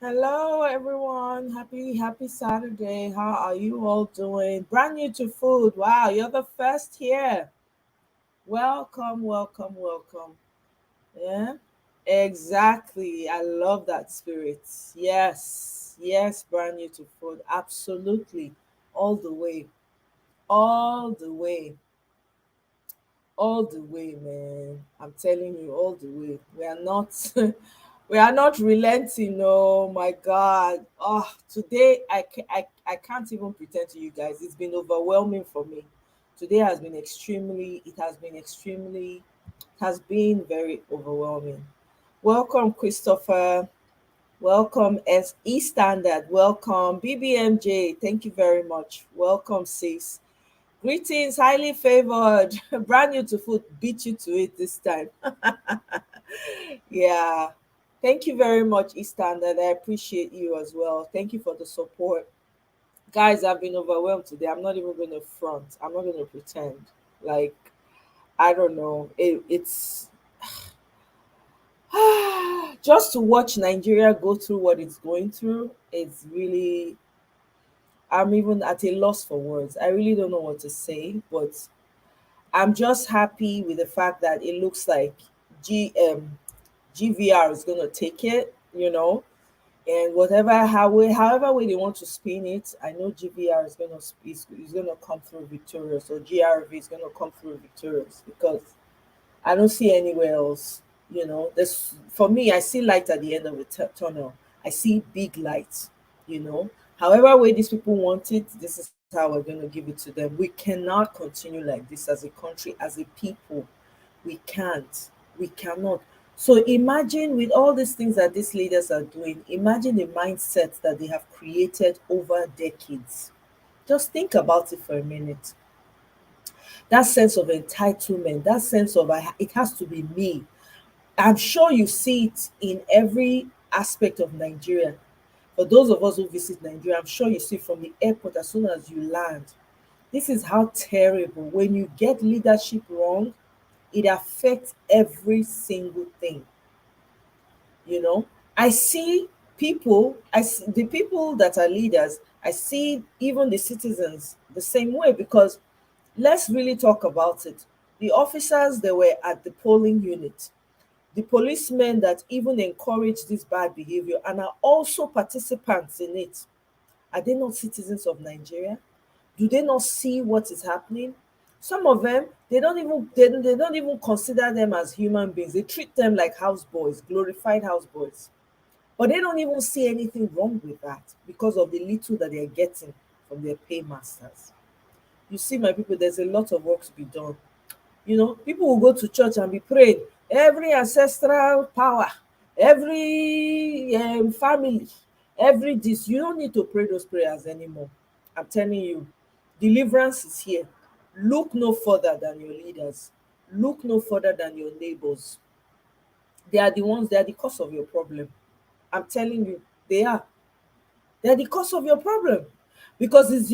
Hello, everyone. Happy Saturday. How are you all doing? Brand new to food. Wow, you're the first here. Welcome, welcome, welcome. Yeah, exactly. I love that spirit. Yes, brand new to food. Absolutely. All the way. All the way. All the way, man. I'm telling you, all the way. We are not we are not relenting. Oh my god. Oh, today I can't even pretend to you guys. It's been overwhelming for me. Today has been extremely it has been very overwhelming. Welcome, Christopher. Welcome, SE Standard. Welcome, BBMJ. Thank you very much. Welcome, sis. Greetings, highly favored. Brand new to food, beat you to it this time. Yeah. Thank you very much, Eastandard. I appreciate you as well. Thank you for the support. Guys, I've been overwhelmed today. I'm not even going to front. I'm not going to pretend. Like, I don't know. It's just to watch Nigeria go through what it's going through. It's really, I'm even at a loss for words. I really don't know what to say, but I'm just happy with the fact that it looks like GVR is going to take it, and however way they want to spin it, I know GVR is going to come through victorious, or GRV is going to come through victorious, because I don't see anywhere else. There's for me, I see light at the end of the tunnel. I see big light. However way these people want it, this is how we're going to give it to them. We cannot continue like this as a country, as a people. We can't. We cannot. So imagine, with all these things that these leaders are doing, imagine the mindset that they have created over decades. Just think about it for a minute. That sense of entitlement, that sense of it has to be me. I'm sure you see it in every aspect of Nigeria. For those of us who visit Nigeria, I'm sure you see from the airport as soon as you land. This is how terrible. When you get leadership wrong, it affects every single thing. You know, I see the people that are leaders, I see even the citizens the same way, because let's really talk about it. The officers that were at the polling unit, the policemen that even encourage this bad behavior and are also participants in it, are they not citizens of Nigeria? Do they not see what is happening? Some of them, they don't even consider them as human beings. They treat them like houseboys, glorified houseboys. But they don't even see anything wrong with that, because of the little that they're getting from their paymasters. You see, my people, there's a lot of work to be done. People will go to church and be praying. Every ancestral power, every family, every this. You don't need to pray those prayers anymore. I'm telling you, deliverance is here. Look no further than your leaders. Look no further than your neighbors. They are the cause of your problem. I'm telling you, they are. They're the cause of your problem, because it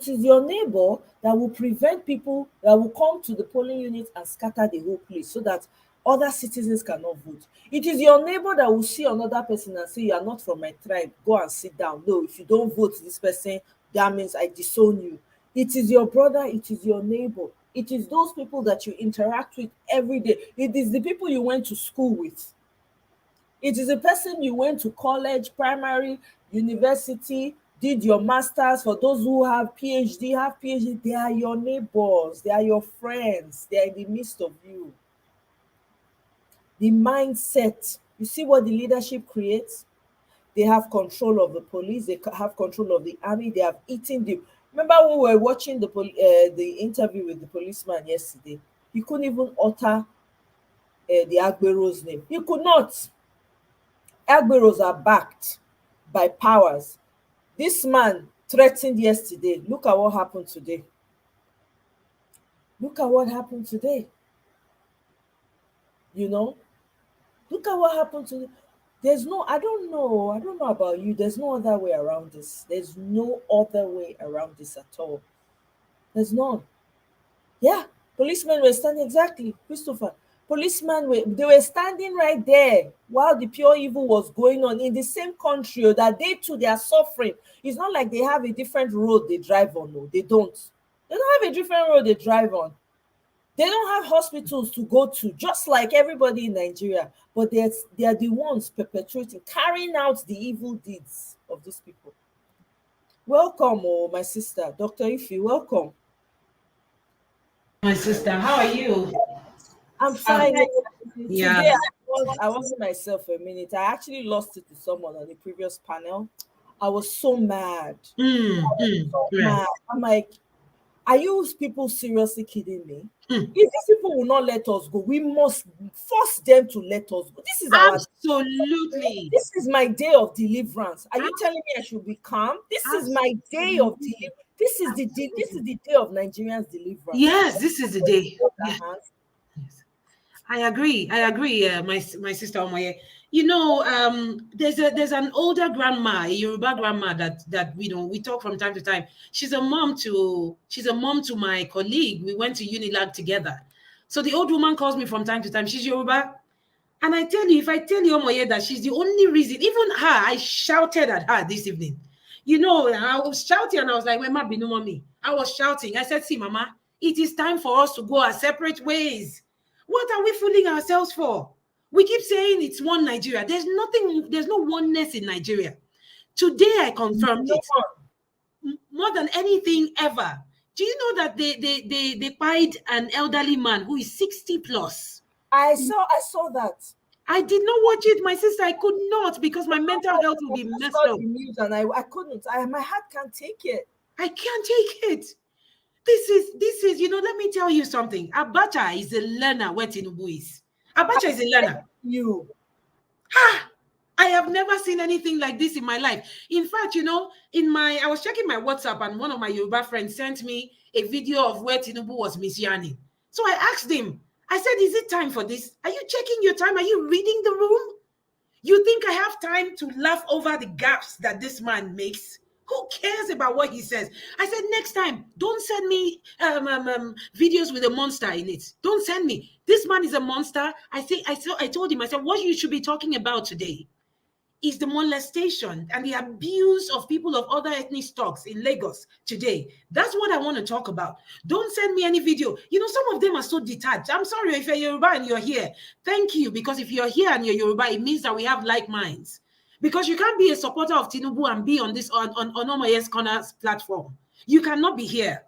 is your neighbor that will prevent people that will come to the polling unit and scatter the whole place, so that other citizens cannot vote. It is your neighbor that will see another person and say, you are not from my tribe, go and sit down. No, if you don't vote this person, that means I disown you. It is your brother, it is your neighbor, it is those people that you interact with every day, it is the people you went to school with, it is a person you went to college, primary, university, did your masters. For those who have PhD, they are your neighbors, they are your friends, they are in the midst of you. The mindset, you see what the leadership creates? They have control of the police, they have control of the army, they have eaten the. Remember when we were watching the interview with the policeman yesterday? He couldn't even utter the Agbero's name. He could not. Agberos are backed by powers. This man threatened yesterday. Look at what happened today. Look at what happened today. You know, look at what happened today. I don't know about you. There's no other way around this. There's no other way around this at all. There's none. Yeah, policemen were standing, exactly, Christopher. Policemen they were standing right there while the pure evil was going on in the same country, that they too they are suffering. It's not like they have a different road they drive on. No, they don't. They don't have a different road they drive on. They don't have hospitals to go to, just like everybody in Nigeria. But they are the ones perpetrating, carrying out the evil deeds of these people. Welcome, oh my sister, Dr. Ife. Welcome. My sister, how are you? I'm Um, fine. yeah. Today I wasn't myself for a minute. I actually lost it to someone on the previous panel. I was so mad. So Right. mad. I'm like, are you people seriously kidding me? Mm, If these people will not let us go, we must force them to let us go. absolutely. This is my day of deliverance. Are you telling me I should be calm? This is my day of Absolutely. deliverance. This is the day of Nigerians' deliverance. Yes, this is the day. Hold Yeah. our hands. Yes. I agree. I agree, my sister Omoye. You know, there's an older grandma, a Yoruba grandma that we talk from time to time. She's a mom to my colleague. We went to Unilag together. So the old woman calls me from time to time. She's Yoruba. And I tell you, if I tell you, Omoye, that she's the only reason, even her, I shouted at her this evening. You know, I was shouting and I was like, Mama, be no mommy. I was shouting. I said, see, Mama, it is time for us to go our separate ways. What are we fooling ourselves for? We keep saying it's one Nigeria. There's no oneness in Nigeria. Today I confirmed No it. More than anything ever. Do you know that they pied an elderly man who is 60 plus? I saw that. I did not watch it, my sister. I could not because my mental health will I be just messed saw up. the news and I couldn't. My heart can't take it. I can't take it. This is, let me tell you something. Abacha is a learner where Tinubu is. Abacha is a learner. You. I have never seen anything like this in my life. In fact, I was checking my WhatsApp and one of my Yoruba friends sent me a video of where Tinubu was misyanning. So I asked him, I said, is it time for this? Are you checking your time? Are you reading the room? You think I have time to laugh over the gaps that this man makes? Who cares about what he says? I said, next time, don't send me videos with a monster in it. Don't send me. This man is a monster. I told him, I said, what you should be talking about today is the molestation and the abuse of people of other ethnic stocks in Lagos today. That's what I want to talk about. Don't send me any video. Some of them are so detached. I'm sorry if you're Yoruba and you're here. Thank you, because if you're here and you're Yoruba, it means that we have like minds. Because you can't be a supporter of Tinubu and be on this on Omoye's Corners platform. You cannot be here.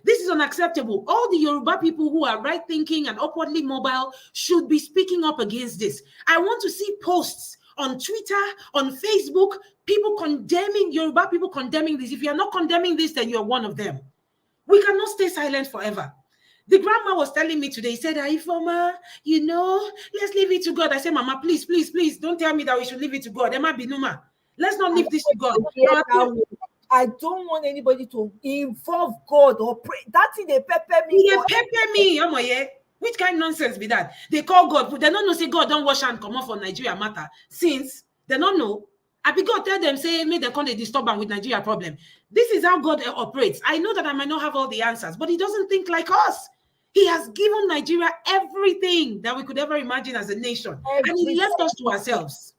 This is unacceptable. All the Yoruba people who are right thinking and upwardly mobile should be speaking up against this. I want to see posts on Twitter, on Facebook, Yoruba people condemning this. If you're not condemning this, then you're one of them. We cannot stay silent forever. The grandma was telling me today, he said, Ifoma, let's leave it to God. I said, Mama, please, please, please, don't tell me that we should leave it to God. Emma Binuma, let's not leave this to God. I don't want anybody to involve God or pray. That thing they pepper me. They pepper me, Omoye. Which kind of nonsense be that? They call God, but they don't know say God don't wash and come off for Nigeria matter. Since they don't know, I be God tell them say make them come they disturb them with Nigeria problem. This is how God operates. I know that I might not have all the answers, but he doesn't think like us. He has given Nigeria everything that we could ever imagine as a nation, and he left us to ourselves.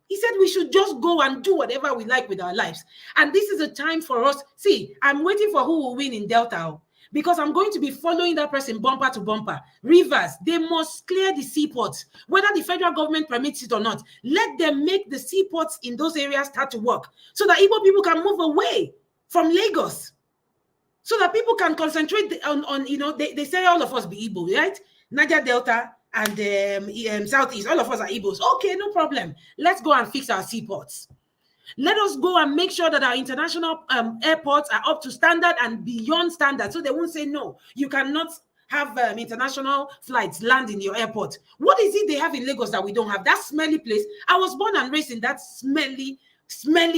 He said we should just go and do whatever we like with our lives. And this is a time for us. See, I'm waiting for who will win in Delta, because I'm going to be following that person bumper to bumper. Rivers, they must clear the seaports, whether the federal government permits it or not. Let them make the seaports in those areas start to work so that Igbo people can move away from Lagos, so that people can concentrate on they say all of us be Igbo, right? Niger Delta and Southeast, all of us are Igbos. Okay, no problem. Let's go and fix our seaports. Let us go and make sure that our international airports are up to standard and beyond standard, so they won't say, no, you cannot have international flights land in your airport. What is it they have in Lagos that we don't have? That smelly place. I was born and raised in that smelly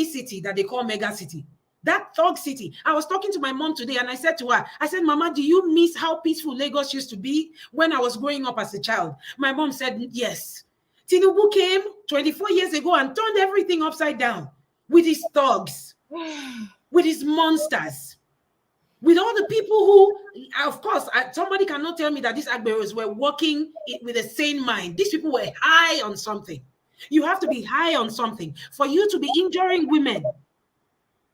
city that they call mega city. That thug city. I was talking to my mom today and I said to her, Mama, do you miss how peaceful Lagos used to be when I was growing up as a child? My mom said, yes. Tinubu came 24 years ago and turned everything upside down with his thugs, with his monsters. With all the people who, of course, somebody cannot tell me that these Agberos were working with a sane mind. These people were high on something. You have to be high on something for you to be injuring women.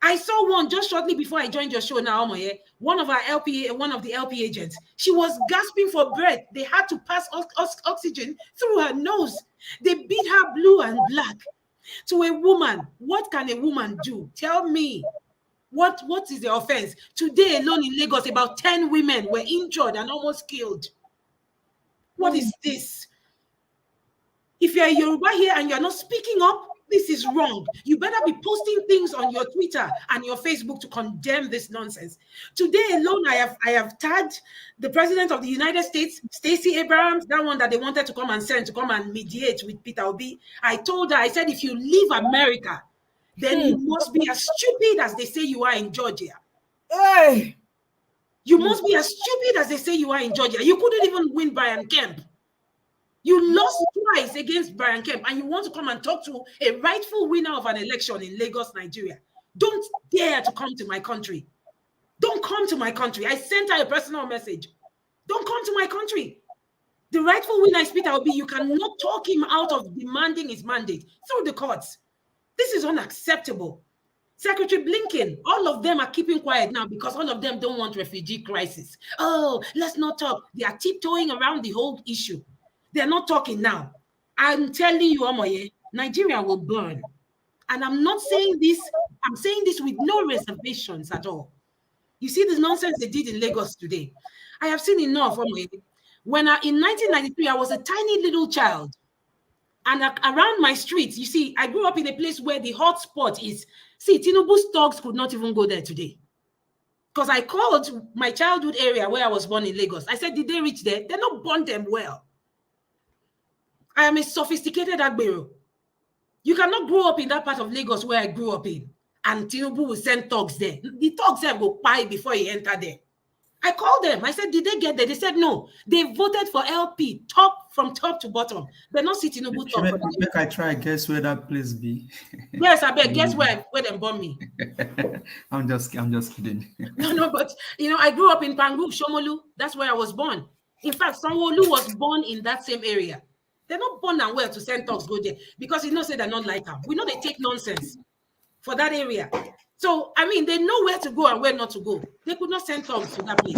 I saw one just shortly before I joined your show now, Omoye. One of our LPA, one of the LP agents, she was gasping for breath. They had to pass oxygen through her nose. They beat her blue and black. To a woman, what can a woman do? Tell me. What is the offense? Today alone in Lagos, about 10 women were injured and almost killed. What is this? If you're a Yoruba here and you're not speaking up, this is wrong. You better be posting things on your Twitter and your Facebook to condemn this nonsense. Today alone, I have tagged the President of the United States, Stacey Abrams, that one that they wanted to come and send to come and mediate with Peter Obi. I told her, I said, if you leave America, then you must be as stupid as they say you are in Georgia. Hey. You must be as stupid as they say you are in Georgia. You couldn't even win Brian Kemp. You lost twice against Brian Kemp, and you want to come and talk to a rightful winner of an election in Lagos, Nigeria. Don't dare to come to my country. Don't come to my country. I sent her a personal message. Don't come to my country. The rightful winner is Peter Obi. You cannot talk him out of demanding his mandate through the courts. This is unacceptable. Secretary Blinken, all of them are keeping quiet now because all of them don't want refugee crisis. Oh, let's not talk. They are tiptoeing around the whole issue. They're not talking now. I'm telling you, Omoye, Nigeria will burn. And I'm not saying this, I'm saying this with no reservations at all. You see this nonsense they did in Lagos today. I have seen enough, Omoye. When in 1993, I was a tiny little child. And around my street, you see, I grew up in a place where the hot spot is, see, Tinubu's thugs could not even go there today. Because I called my childhood area where I was born in Lagos. I said, did they reach there? They're not born them well. I am a sophisticated Agbero. You cannot grow up in that part of Lagos where I grew up in. And Tinubu will send thugs there. The thugs have go pie before he enter there. I called them. I said, did they get there? They said, no. They voted for LP, from top to bottom. They're not sitting Tinubu top. Make I try guess where that place be. Yes, I bet. Guess where they born me? I'm just kidding. No, but I grew up in Pangu, Shomolu. That's where I was born. In fact, Sanwo-Olu was born in that same area. They're not born and well to send thugs go there because say they're not like them. We know they take nonsense for that area. So, I mean, they know where to go and where not to go. They could not send thugs to that place.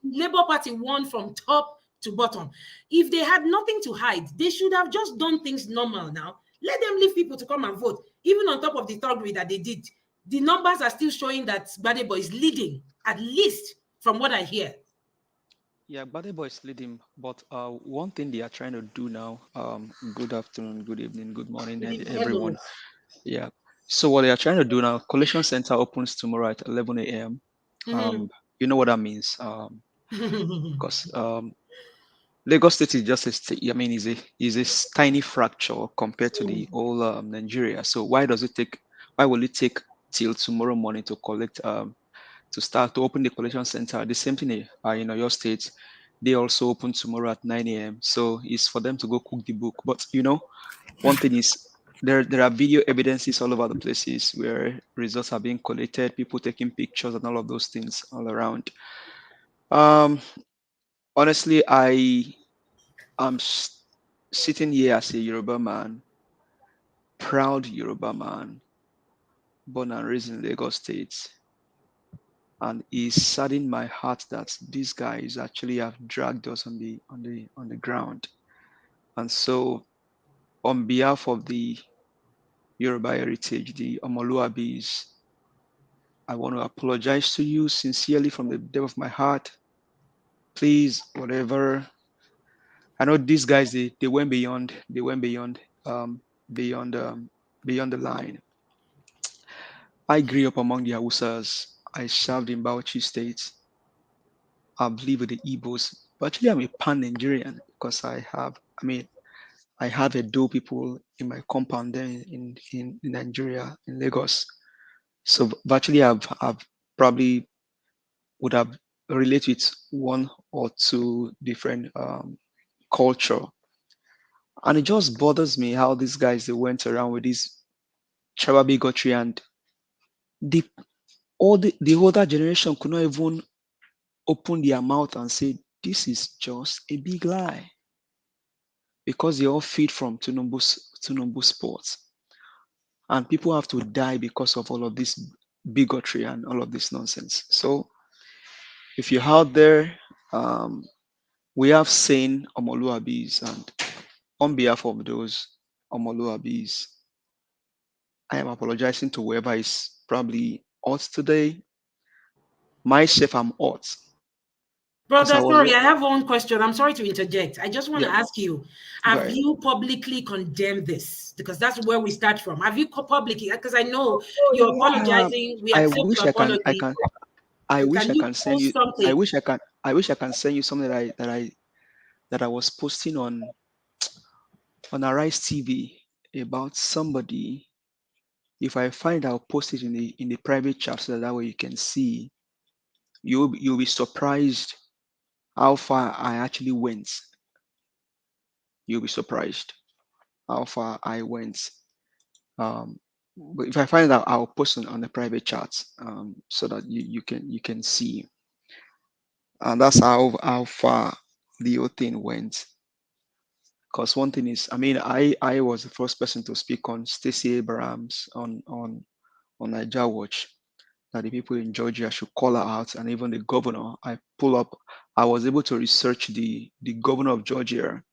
Labour Party won from top to bottom. If they had nothing to hide, they should have just done things normal now. Let them leave people to come and vote. Even on top of the thuggery that they did, the numbers are still showing that Badebo is leading, at least from what I hear. Yeah, Badebo is leading, but one thing they are trying to do now, good afternoon, good evening, good morning, everyone. Yeah. So what they are trying to do now, Collation Center opens tomorrow at 11 a.m. You know what that means? Because Lagos State is just is a tiny fracture compared to the whole Nigeria. So why will it take till tomorrow morning to collect to open the collection center? The same thing in your state, they also open tomorrow at 9 a.m. So it's for them to go cook the book. But one thing is there are video evidences all over the places where results are being collected, people taking pictures and all of those things all around. Honestly, I am sitting here as a Yoruba man, proud Yoruba man, born and raised in Lagos State. And it saddened my heart that these guys actually have dragged us on the ground. And so, on behalf of the Yoruba heritage, the Omoluabis, I want to apologize to you sincerely from the depth of my heart. Please, whatever. I know these guys they went beyond the line. I grew up among the Hausas. I served in Bauchi State. I've lived with the Igbos. But actually, I'm a pan-Nigerian because I have Edo people in my compound there in Nigeria, in Lagos. So virtually, I've probably would have related with one or two different culture. And it just bothers me how these guys, they went around with this tribal bigotry and all the older generation could not even open their mouth and say, this is just a big lie. Because they all feed from Tinubu sports. And people have to die because of all of this bigotry and all of this nonsense. So if you're out there, we have seen Omoluabis, and on behalf of those Omoluabis, I am apologizing to whoever is probably out today. Myself, I'm out. Because I Brother, was, sorry, I have one question. I'm sorry to interject. I just want yeah, to ask you, go have ahead. you publicly condemned this? Because that's where we start from. Have you publicly, because I know Oh, you're yeah. apologizing. We I accept wish your apology. I So wish can I you can send post you, something? I wish I can send you something that I was posting on Arise TV about somebody. If I find, I'll post it in the private chat so that way you can see. You'll be surprised how far I actually went. You'll be surprised how far I went. But if I find out, I'll post on the private chat, so that you can see. And that's how far the whole thing went. Because one thing is, I mean, I was the first person to speak on Stacey Abrams on Niger Watch, that the people in Georgia should call her out, and even the governor. I was able to research the governor of Georgia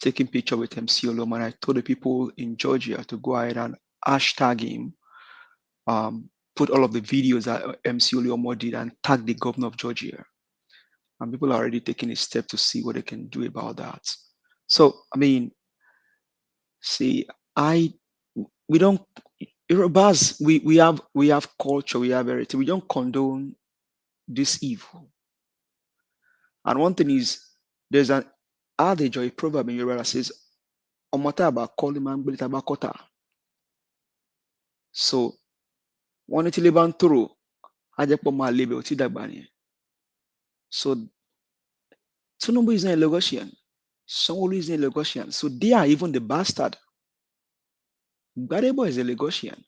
taking picture with MC Olom, and I told the people in Georgia to go ahead and hashtag him, put all of the videos that MC Olom did and tag the governor of Georgia. And people are already taking a step to see what they can do about that. So, I mean, see, I we don't Yorubas, we have culture, we have everything. We don't condone this evil. And one thing is, there's an adage or a proverb in Yoruba that says, "Omota aba koli mangbele tabakota." So, one it liban through, ajepo ma lebe oti dagbani. So, Tinubu is not a Lagosian. Sanwo-Olu is not a Lagosian. So they are even the bastard. Gbadebo is a Lagosian.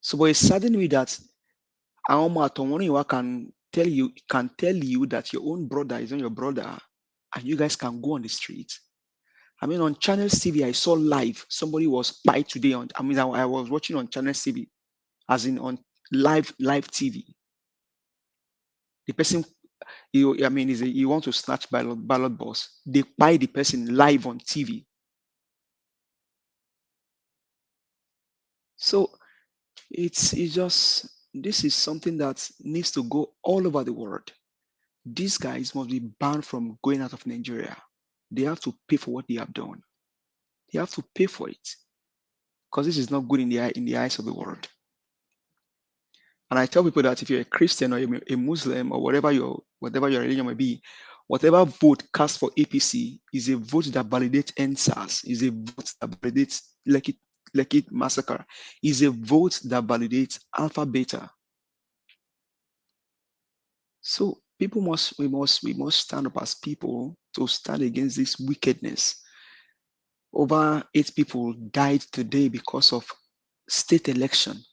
So, but it's saddening me that Aoma Atomoniwa can tell you that your own brother is not your brother, and you guys can go on the street. I mean, on Channel TV, I saw live somebody was spied today. I was watching on Channel TV, as in on live TV. The person, he want to snatch ballot box. They buy the person live on TV. So it's just, this is something that needs to go all over the world. These guys must be banned from going out of Nigeria. They have to pay for what they have done. They have to pay for it, because this is not good in the eyes of the world. And I tell people that if you're a Christian or a Muslim or whatever your religion may be, whatever vote cast for APC is a vote that validates NSAS, is a vote that validates Lekki massacre, is a vote that validates Alpha Beta. So we must stand up as people to stand against this wickedness. Over 8 people died today because of state election.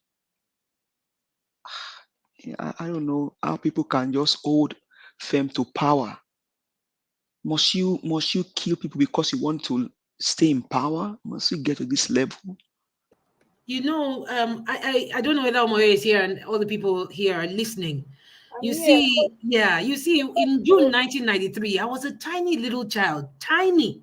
I don't know how people can just hold firm to power. Must you kill people because you want to stay in power? Must you get to this level? You know, I don't know whether Omoyo is here and all the people here are listening. I'm You here. see, yeah, you see, in June 1993, I was a tiny little child, tiny.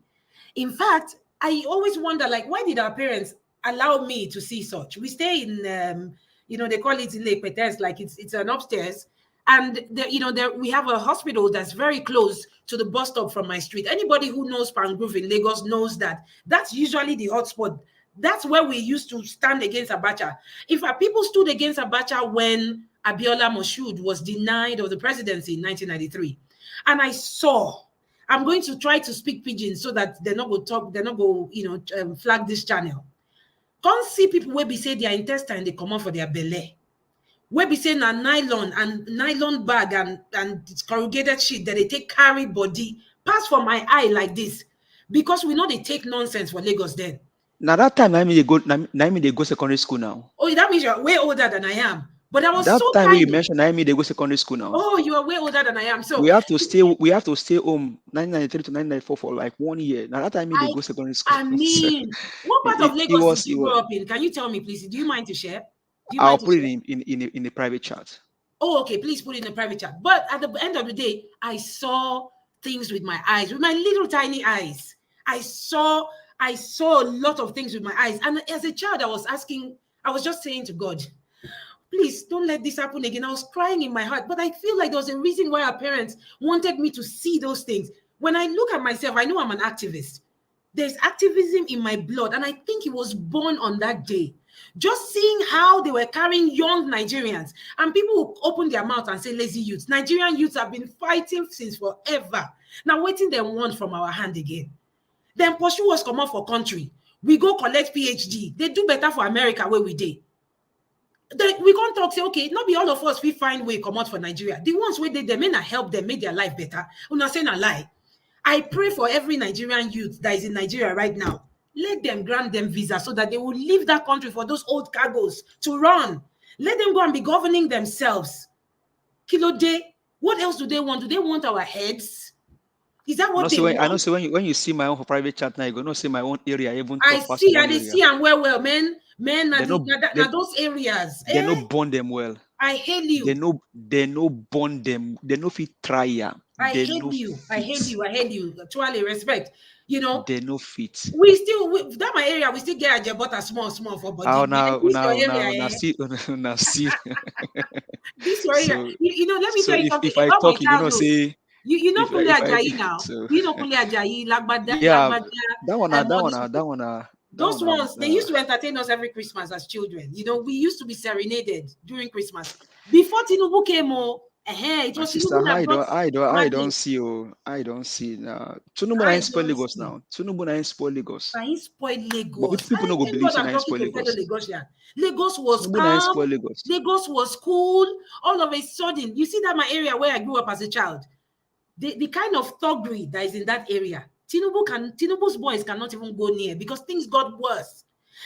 In fact, I always wonder, like, why did our parents allow me to see such? We stay in, they call it in Lake Petes, like it's an upstairs, and there we have a hospital that's very close to the bus stop from my street. Anybody who knows Pangrove in Lagos knows that that's usually the hotspot. That's where we used to stand against Abacha. In fact, people stood against Abacha when Abiola Moshood was denied of the presidency in 1993, and I saw. I'm going to try to speak pidgin so that they're not going to talk, they're not going to flag this channel. Can't see people where be say their intestine they come out for their belly. Where be say na nylon bag and corrugated sheet that they take carry body pass for my eye like this, because we know they take nonsense for Lagos then. Now that time, I mean they go secondary school now. Oh, that means you're way older than I am. But I was That so time when you tiny. mentioned I mean they go secondary school now. Oh, you are way older than I am. So We have to stay home 1993 to 1994 for like 1 year. Now that time they I go secondary school. I mean, what part of It Lagos did was you grow up in? Can you tell me, please? Do you mind to share? Do you I'll mind to put it share? in a private chat. Oh, okay. Please put it in the private chat. But at the end of the day, I saw things with my eyes, with my little tiny eyes. I saw a lot of things with my eyes. And as a child, I was just saying to God, please don't let this happen again. I was crying in my heart, but I feel like there was a reason why our parents wanted me to see those things. When I look at myself, I know I'm an activist. There's activism in my blood, and I think it was born on that day. Just seeing how they were carrying young Nigerians, and people who open their mouth and say lazy youths. Nigerian youths have been fighting since forever. Now, waiting them want from our hand again. Then pursue us come out for country. We go collect PhD. They do better for America where we did. We can't talk, say, okay, not be all of us, we find way come out for Nigeria. The ones where they may not help them make their life better. I'm not saying a lie. I pray for every Nigerian youth that is in Nigeria right now. Let them grant them visa so that they will leave that country for those old cargoes to run. Let them go and be governing themselves. Kilo day, what else do they want? Do they want our heads? Is that what they I know want? so when you see my own for private chat now, you're gonna see my own area even I talk past see, one and they area. see and well, man, They know they, those areas. they no burn them well. I hail you. They no burn them. They no fit try ya. I They hate no you. I fit. hate you. I hate you. Actually, respect. You know, They no fit. that my area, we still get a jabota small for body. Oh Man, this your now area, eh? see now see. This your area. So Let me tell you something if I about my talk, you're gonna childhood. say You know Kunle if I Ajayi now. so You know Kunle Ajayi, yeah, Lagbada, all these people. Those ones, they used to entertain us every Christmas as children. You know, we used to be serenaded during Christmas. Before Tinubu came, it my was sister, Tinubu that brought I don't madness. see I don't see now. Tunubu na I ain't spoil don't Lagos see. now. Tunubu na ain't spoil Lagos. And he spoiled But Lagos. people no go Thank believe God say na I'm ain't talking spoil to a fellow Lagos. Lagosian. Lagos was Tunubu na ain't calm. spoil Lagos. Lagos was cool. All of a sudden, you see that my area where I grew up as a child, the kind of thuggery that is in that area, Tinubu's boys cannot even go near because things got worse.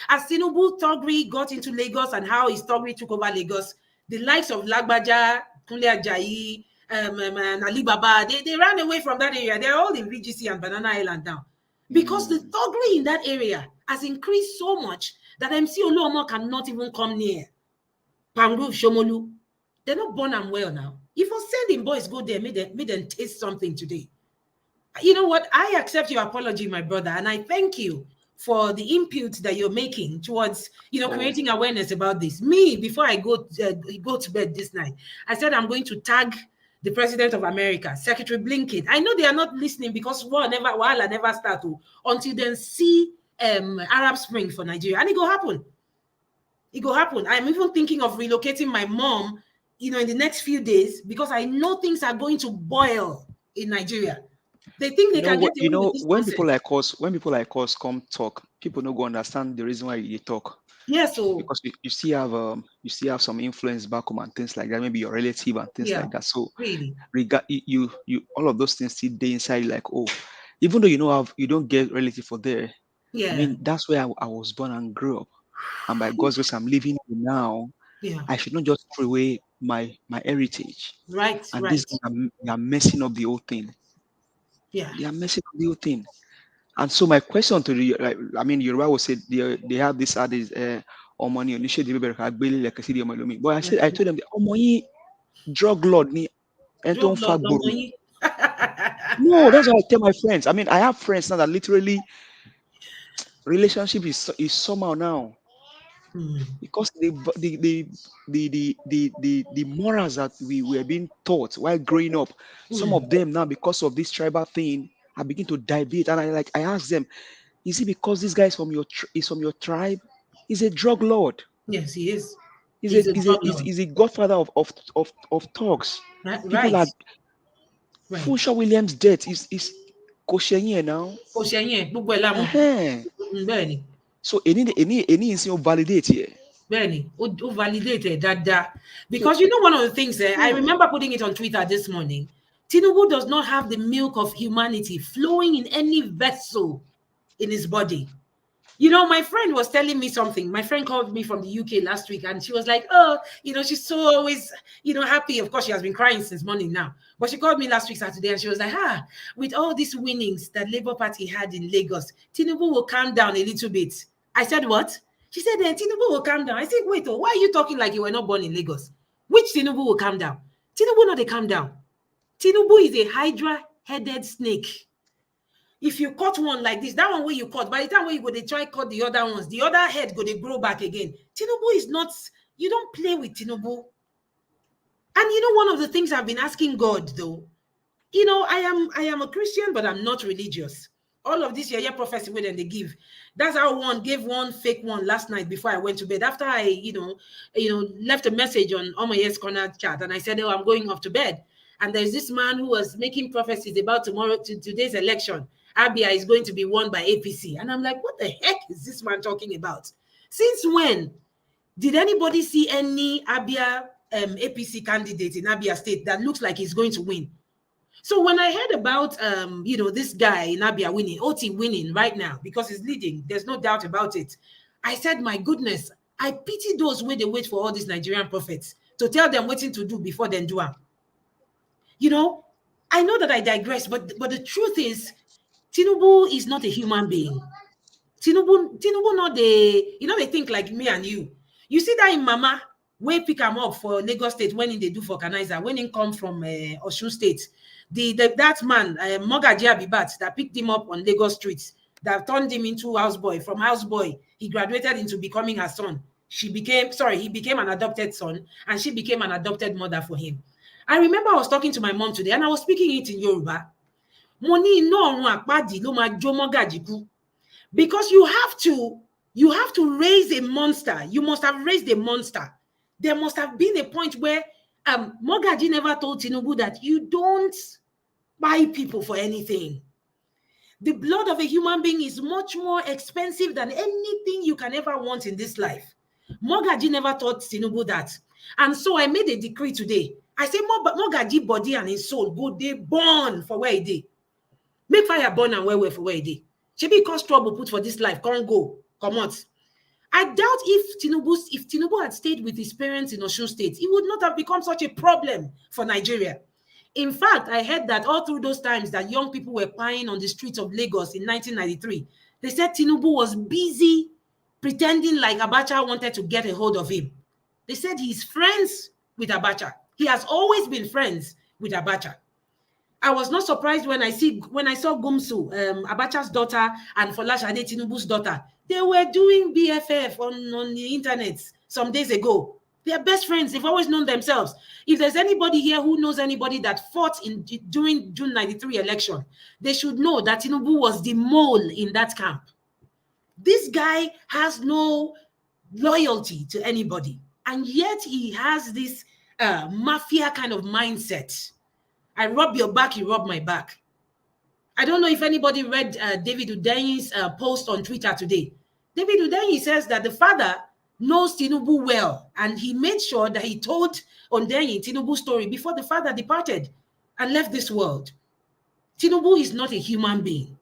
As Tinubu thuggery got into Lagos and how his thuggery took over Lagos, the likes of Lagbaja, Kunle Ajayi, and Ali Baba, they ran away from that area. They're all in VGC and Banana Island now. Because the thuggery in that area has increased so much that MC Oluomo cannot even come near. Pangrove, Shomolu, they're not born and well now. If you sending boys go there, make them taste something today. You know what? I accept your apology, my brother, and I thank you for the input that you're making towards, Oh, creating awareness about this. Me, before I go to bed this night, I said I'm going to tag the President of America, Secretary Blinken. I know they are not listening because while I never start until then see Arab Spring for Nigeria, and it go happen. It will happen. I'm even thinking of relocating my mom, in the next few days because I know things are going to boil in Nigeria. They think they can get away with this nonsense. when people like us come talk, people no go understand the reason why you talk. Yeah, so Because you still have some influence back home and things like that, maybe your relative and things yeah, like that. So really. you all of those things still day inside like, oh, even though you don't get relative for there. I Yeah, mean, that's where I was born and grew up. And by God's grace, I'm living here now. yeah. I should not just throw away my heritage. Right, And right. this they are messing up the whole thing. Yeah. They are messing up the whole thing. And so my question to the Yoruba will say they have this adage, money on. But I told them, drug lord ni Drug enton lord, no fagboro. money. No, that's what I tell my friends. I mean, I have friends now that literally relationship is somehow now because the morals that we were being taught while growing up, some of them now because of this tribal thing, I begin to debate, and I ask them, is it because this guy is from your tribe? He's a drug lord. Yes, he is. He's He's a drug lord. he's a godfather of thugs. People Right, are right. Funshaw Williams' death is Koshenye now. Oṣẹ̀yìn gbogbo ẹ̀ lámọ̀. Uh-huh. Bẹ́ẹ̀ ni. So any insin validate here. Bẹ́ẹ̀ni, ó validate ẹ̀ dáadáa. So Because one of the things, I remember putting it on Twitter this morning, Tinubu does not have the milk of humanity flowing in any vessel in his body. You know, my friend was telling me something. My friend called me from the UK last week and she was like, oh, you know, she's so always, you know, happy. Of course, she has been crying since morning now. But she called me last week, Saturday, and she was like, with all these winnings that Labour Party had in Lagos, Tinubu will calm down a little bit. I said, what? She said, Tinubu will calm down. I said, wait, why are you talking like you were not born in Lagos? Which Tinubu will calm down? Tinubu not they calm down. Tinubu is a hydra-headed snake. If you cut one like this, that one where you cut, by the time when you go, they try cut the other ones, the other head go, they grow back again. Tinubu is not, you don't play with Tinubu. And you know, one of the things I've been asking God though, you know, I am a Christian, but I'm not religious. All of this year prophecy where they give. That's how one gave one fake one last night before I went to bed. After I, you know, left a message on Omoye's Corner chat, and I said, oh, I'm going off to bed. And there's this man who was making prophecies about today's election. Abia is going to be won by APC. And I'm like, what the heck is this man talking about? Since when did anybody see any Abia APC candidate in Abia State that looks like he's going to win? So when I heard about, you know, this guy in Abia winning, Oti winning right now because he's leading, there's no doubt about it. I said, my goodness, I pity those where they wait for all these Nigerian prophets to tell them what to do before they do it. You know, I know that I digress, but the truth is, Tinubu is not a human being. Tinubu not the, you know, they think like me and you. You see that in Mama, we pick him up for Lagos State when they do for Kanaiza, when he come from Osun State. That man, Mogaji Abibat, that picked him up on Lagos streets, that turned him into houseboy. From houseboy, he graduated into becoming her son. He became an adopted son, and she became an adopted mother for him. I remember I was talking to my mom today, and I was speaking it in Yoruba. Because you have to raise a monster. You must have raised a monster. There must have been a point where Mogaji never told Tinubu that you don't buy people for anything. The blood of a human being is much more expensive than anything you can ever want in this life. Mogaji never taught Tinubu that. And so I made a decree today. I say Mogaji body and his soul go they burn for where he did. Make fire burn and where for where he did. She be cause trouble put for this life. Can't go. Come on. I doubt if Tinubu had stayed with his parents in Osun State, it would not have become such a problem for Nigeria. In fact, I heard that all through those times that young people were crying on the streets of Lagos in 1993, they said Tinubu was busy pretending like Abacha wanted to get a hold of him. They said he's friends with Abacha. He has always been friends with Abacha. I was not surprised when I saw Gumsu, Abacha's daughter, and Folashade Tinubu's daughter. They were doing BFF on the internet some days ago. They are best friends. They've always known themselves. If there's anybody here who knows anybody that fought during June 93 election, they should know that Tinubu was the mole in that camp. This guy has no loyalty to anybody. And yet he has this mafia kind of mindset. I rub your back, you rub my back. I don't know if anybody read David Udenyi's post on Twitter today. David Udenyi says that the father knows Tinubu well, and he made sure that he told Udenyi Tinubu's story before the father departed and left this world. Tinubu is not a human being.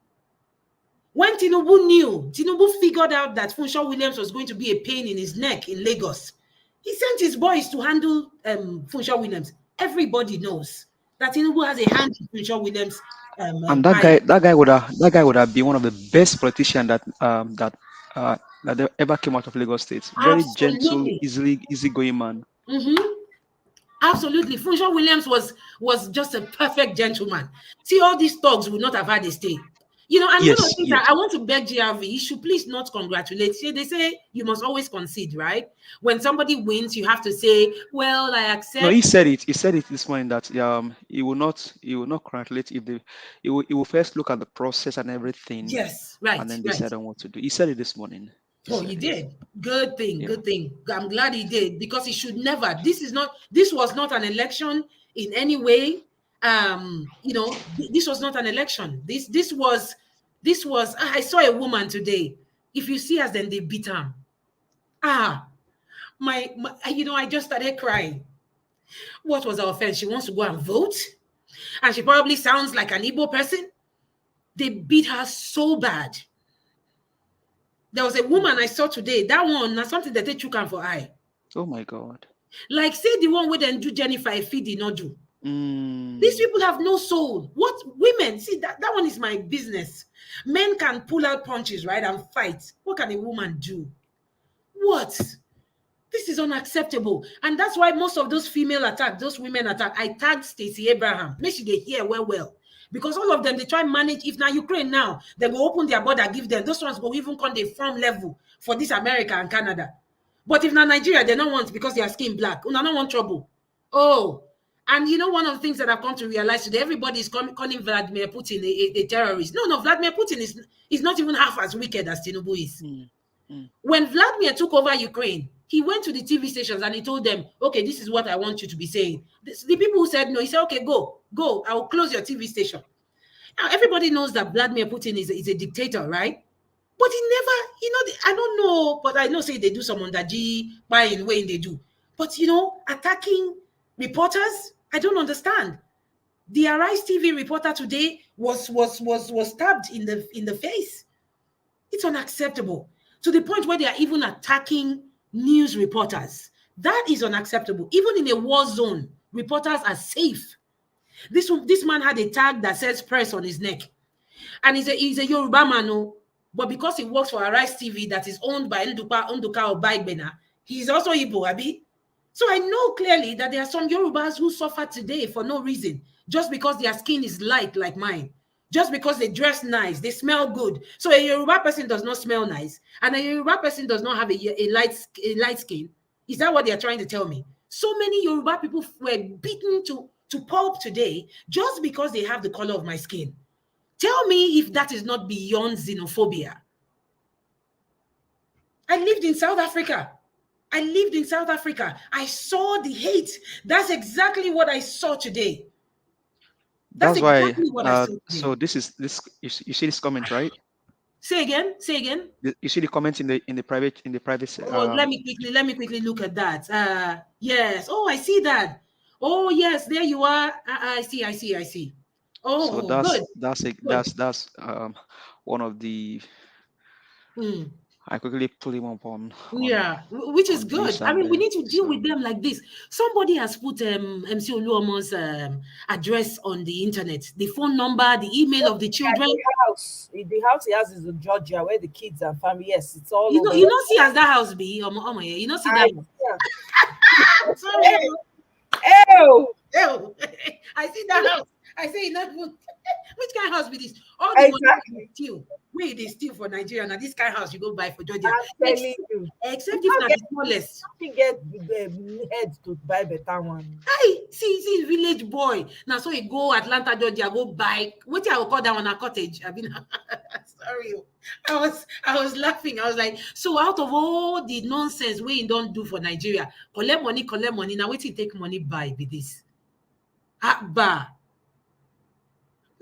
When Tinubu figured out that Funshaw Williams was going to be a pain in his neck in Lagos, he sent his boys to handle Funshaw Williams. Everybody knows that Tinubu has a hand in Funshaw Williams. And that guy would have been one of the best politicians that ever came out of Lagos State. Very gentle, easygoing man. Mm-hmm. Absolutely. Funshaw Williams was just a perfect gentleman. See, all these thugs would not have had a stay. You know, and one of the things that I want to beg GRV, he should please not congratulate. See, they say you must always concede, right? When somebody wins, you have to say, well, I accept. No, he said it this morning that he will not congratulate if he will first look at the process and everything. Yes, right. And then decide on what to do. He said it this morning. He did. Good thing. I'm glad he did, because he should never. This was not an election in any way. You know, this was not an election. This was. I saw a woman today. If you see us, then they beat her. My you know, I just started crying. What was her offense? She wants to go and vote, and she probably sounds like an Igbo person. They beat her so bad. There was a woman I saw today. That one, now something that they took her for eye. Oh my God. Like, say the one where then do Jennifer feed not do. Mm. These people have no soul. What women see that one is my business. Men can pull out punches, right, and fight. What can a woman do? What? This is unacceptable. And that's why most of those female attack, those women attack, I tagged Stacey Abraham. Make sure they hear well. Because all of them, they try and manage. If now Ukraine now, they go open their border, give them. Those ones go even come the farm level for this America and Canada. But if now Nigeria, they don't want because they are skin black. They don't want trouble. Oh, and you know, one of the things that I've come to realize today, everybody is calling Vladimir Putin a terrorist. No, Vladimir Putin is not even half as wicked as Tinubu is. When Vladimir took over Ukraine, he went to the TV stations and he told them, okay, this is what I want you to be saying. The people who said no, he said, okay, go. I will close your TV station. Now, everybody knows that Vladimir Putin is a dictator, right? But he never, I don't know, but I know say they do some under G buying way they do. But, attacking reporters, I don't understand. The Arise TV reporter today was stabbed in the face. It's unacceptable. To the point where they are even attacking news reporters. That is unacceptable. Even in a war zone, reporters are safe. This man had a tag that says press on his neck. And he's a Yoruba man, but because he works for Arise TV that is owned by Nduka or Baigbena, he's also Igbo, Abi. So I know clearly that there are some Yorubas who suffer today for no reason, just because their skin is light like mine. Just because they dress nice, they smell good. So a Yoruba person does not smell nice, and a Yoruba person does not have a light skin. Is that what they are trying to tell me? So many Yoruba people were beaten to pulp today just because they have the color of my skin. Tell me if that is not beyond xenophobia. I lived in South Africa. I saw the hate. That's exactly what I saw today. That's exactly why. what I saw So this. You see this comment, right? Say again. You see the comment in the private. Oh, let me quickly look at that. Yes. Oh, I see that. Oh, yes. There you are. I see. Oh, so good. That's one of the. I quickly pull him up on Yeah, which is good. I mean, we need to deal with them like this. Somebody has put MC Oluomo's address on the internet, the phone number, the email of the children. The house he has is in Georgia, where the kids and family. Yes, it's all. You don't see as that house be. You don't see that. Sorry. Ew. I see that house. I say enough. Which kind of house be this? All the money steal. Where they steal for Nigeria, and this kind of house you go buy for Georgia. Except if not the smallest. You get the head to buy better one. Hey, see, village boy. Now so he go Atlanta, Georgia, go buy. What I will call that one a cottage. I mean, sorry. I was laughing. I was like, so out of all the nonsense we don't do for Nigeria, collect money. Now wait till take money buy be this. Abba.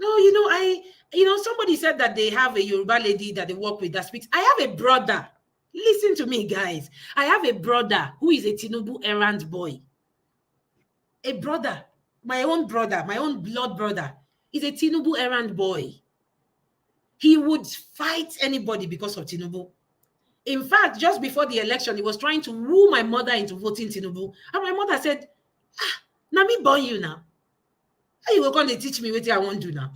No, somebody said that they have a Yoruba lady that they work with that speaks. I have a brother. Listen to me, guys. I have a brother who is a Tinubu errand boy. A brother, my own blood brother, is a Tinubu errand boy. He would fight anybody because of Tinubu. In fact, just before the election, he was trying to woo my mother into voting Tinubu. And my mother said, now me born you now. How you going to teach me what I want to do now?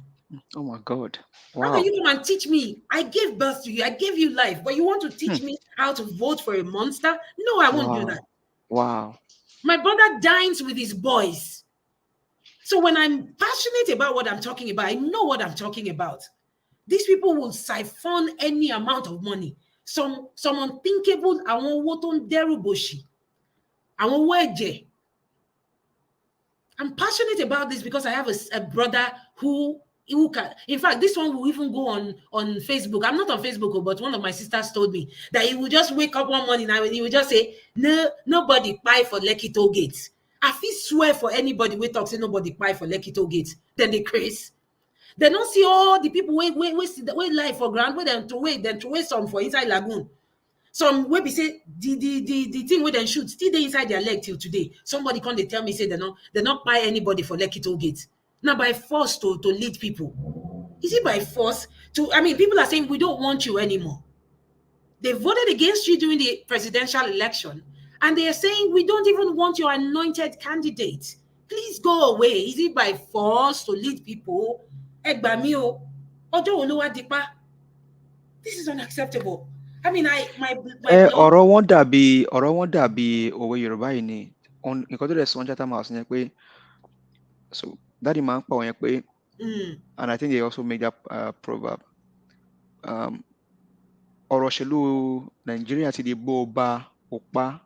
Oh my God. Wow. How can you come and teach me? I gave birth to you. I gave you life. But you want to teach me how to vote for a monster? No, I won't do that. Wow. My brother dines with his boys. So when I'm passionate about what I'm talking about, I know what I'm talking about. These people will siphon any amount of money. Some unthinkable, I won't vote on Deruboshi. I won't weje. I'm passionate about this because I have a brother who can. In fact, this one will even go on Facebook. I'm not on Facebook, but one of my sisters told me that he would just wake up one morning and he would just say, "No, nobody buy for Lekki toll gates." I feel swear for anybody we talk say nobody buy for Lekki toll gates. Then they craze. They don't see all the people wait lie for ground, where then throw away some for inside lagoon. Some wey be say the thing wey dem shoot still dey inside their leg till today. Somebody come dey tell me say they not buy anybody for Lekki toll gate. Now by force to lead people. Is it by force to? I mean, people are saying we don't want you anymore. They voted against you during the presidential election, and they are saying, we don't even want your anointed candidate. Please go away. Is it by force to lead people? Egbami o, Ojo Oluwa Dipa. This is unacceptable. I mean, my blood. ọ̀rọ̀ wọn dàbí òwe Yorùbá yìí ni nǹkan tó dẹ̀ sọ Chatham House yẹn pé so dáàdi máa ń pa òun yẹn pé and I think they also make that proverb ọ̀rọ̀ òṣèlú Nàìjíríà ti di bó o bá o pa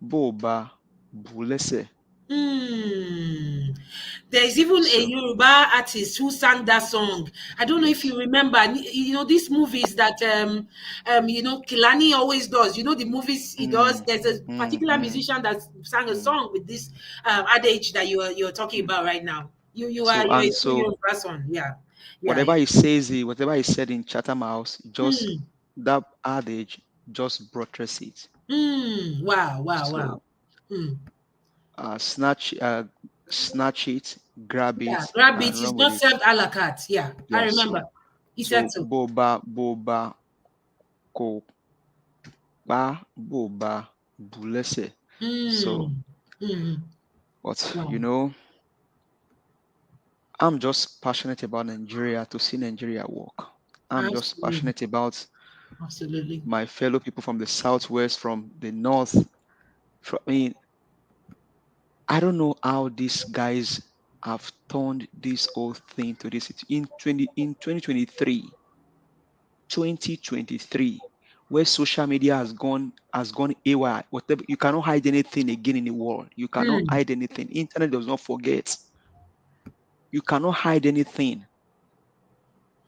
bó o bá bù lẹ́sẹ̀. There's even a Yoruba artist who sang that song. I don't know if you remember. You know, these movies that you know, Kilani always does. You know, the movies he does. There's a particular musician that sang a song with this adage that you're talking about right now. You're a person. Yeah. Whatever he says, whatever he said in Chatham House, just that adage just buttress it. Wow. Snatch it, grab it. Yeah, grab it. It's not served a la carte. Yeah, I remember. He said so. Boba, ko, ba, boba, bulese. So, but you know, I'm just passionate about Nigeria, to see Nigeria work. I'm just passionate about my fellow people from the southwest, from the north. I don't know how these guys have turned this whole thing to this. In 2023, where social media has gone AWR, whatever, you cannot hide anything again in the world. You cannot hide anything. Internet does not forget. You cannot hide anything.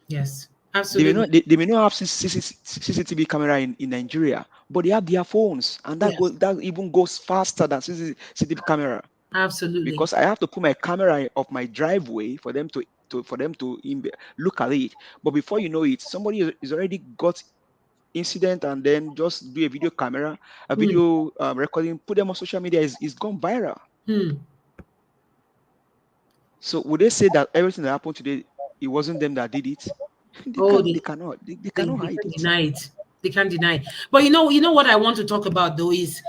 Yes, absolutely. They may not have CCTV camera in Nigeria, but they have their phones, and that even goes faster than CCTV camera. Absolutely. Because I have to put my camera of my driveway for them to look at it. But before you know it, somebody is already got incident, and then just do a video camera, a video recording, put them on social media, is gone viral. So would they say that everything that happened today, it wasn't them that did it? They cannot hide it. Deny it. They can't deny it. But you know what I want to talk about though is,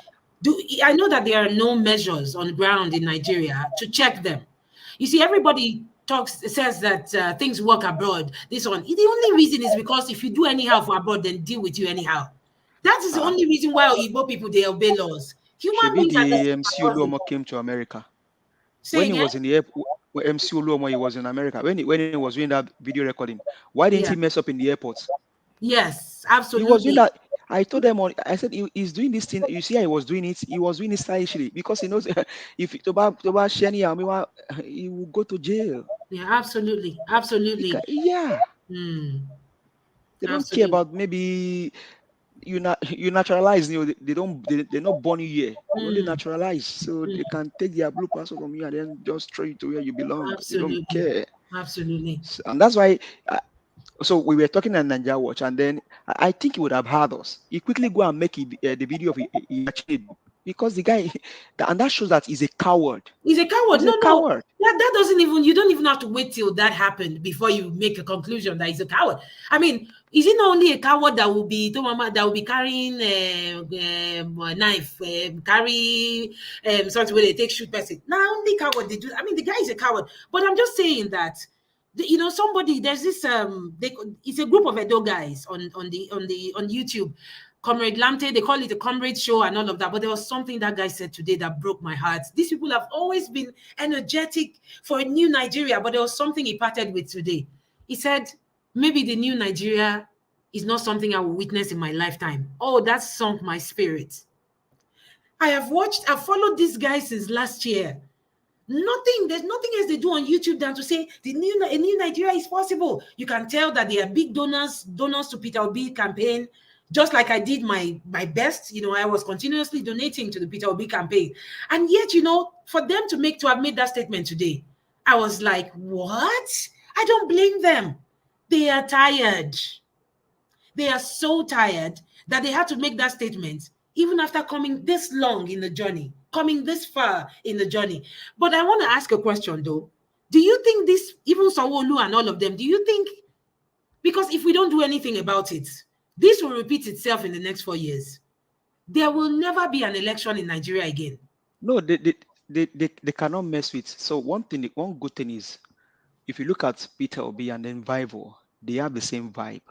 I know that there are no measures on the ground in Nigeria to check them. You see, everybody says that things work abroad. This one, the only reason is because if you do anyhow for abroad, then deal with you anyhow. That is the only reason why Igbo people, they obey laws. Human beings are the MC Oluomo came to America. When he was in the airport, MC Oluomo, he was in America. When he was doing that video recording, why didn't he mess up in the airport? Yes, absolutely. He was doing that. I told them, I said, he's doing this thing. You see how he was doing it? He was doing it stylishly because he knows if Toba Shani, he will go to jail. Yeah, absolutely. Absolutely. Yeah. They don't care about maybe you naturalize, they're not born here. You only naturalize. So they can take their blue passport from you and then just throw you to where you belong. Absolutely. They don't care. Absolutely. So, and that's why so we were talking at Nigeria Watch, and then I think he would have heard us. He quickly go and make the video of he actually, because the guy, and that shows that he's a coward. He's a coward. He's a coward. That doesn't even, you don't even have to wait till that happened before you make a conclusion that he's a coward. I mean, is he not only a coward that will be carrying a knife, carry something where they take shoot person? Not only coward they do. I mean, the guy is a coward. But I'm just saying that, you know, there's this it's a group of Edo guys on YouTube. Comrade Lamte, they call it a comrade show and all of that, but there was something that guy said today that broke my heart. These people have always been energetic for a new Nigeria, but there was something he parted with today. He said, maybe the new Nigeria is not something I will witness in my lifetime. Oh, that sunk my spirit. I've followed these guys since last year. There's nothing else they do on YouTube than to say a new Nigeria is possible. You can tell that they are big donors to Peter Obi campaign, just like I did my best. You know, I was continuously donating to the Peter Obi campaign. And yet, you know, for them to have made that statement today, I was like, what? I don't blame them. They are tired. They are so tired that they had to make that statement, even after coming this long in the journey, coming this far in the journey. But I want to ask a question, though. Do you think this, even Sanwo-Olu and all of them, do you think, because if we don't do anything about it, This will repeat itself in the next 4 years. There will never be an election in Nigeria again. No, they cannot mess with. So one good thing is, if you look at Peter Obi and then Vivo, they have the same vibe.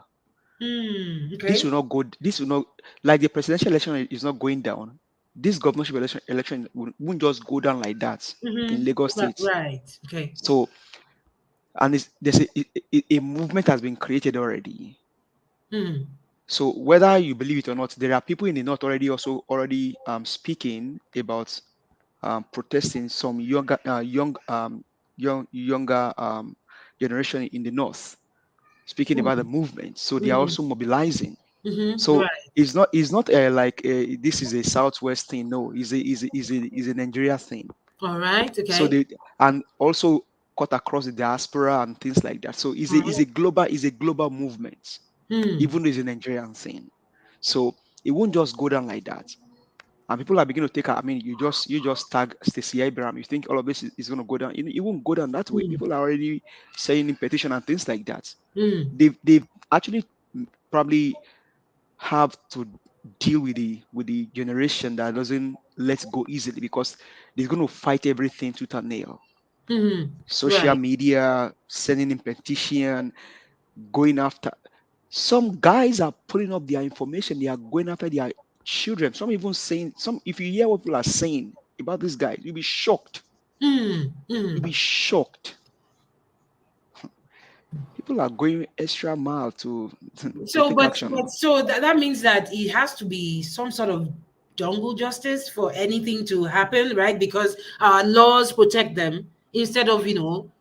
Okay. This will not go. This will not, like the presidential election is not going down. This governorship election won't just go down like that in Lagos State. Right. Okay. So, and there's a movement has been created already. So whether you believe it or not, there are people in the north already speaking about protesting. Some younger generation in the north speaking about the movement. So they are also mobilizing. So Right. it's not like this is a southwest thing. No, it's a Nigeria thing. All right. Okay. So they, and also cut across the diaspora and things like that. So it's a global movement, even though it's a Nigerian thing. So it won't just go down like that. And people are beginning to take. I mean, you just tag Stacey Abraham. You think all of this is going to go down? It won't go down that way. People are already saying in petition and things like that. They've actually probably have to deal with the generation that doesn't let go easily, because they're going to fight everything tooth and nail. Social media, sending in petition, going after. Some guys are putting up their information. They are going after their children. Some even saying if you hear what people are saying about this guy, you'll be shocked. You'll be shocked. People are going extra mile to take action. So that means that it has to be some sort of jungle justice for anything to happen, right? Because our laws protect them instead of touching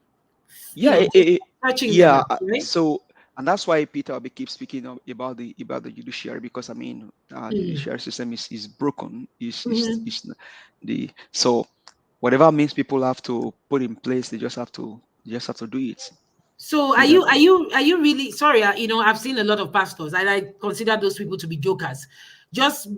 them, right? So, and that's why Peter Obi keeps speaking about the judiciary, because I mean the judiciary system is broken. So whatever means people have to put in place, they just have to do it. So are you really sorry? I've seen a lot of pastors, and I consider those people to be jokers. Just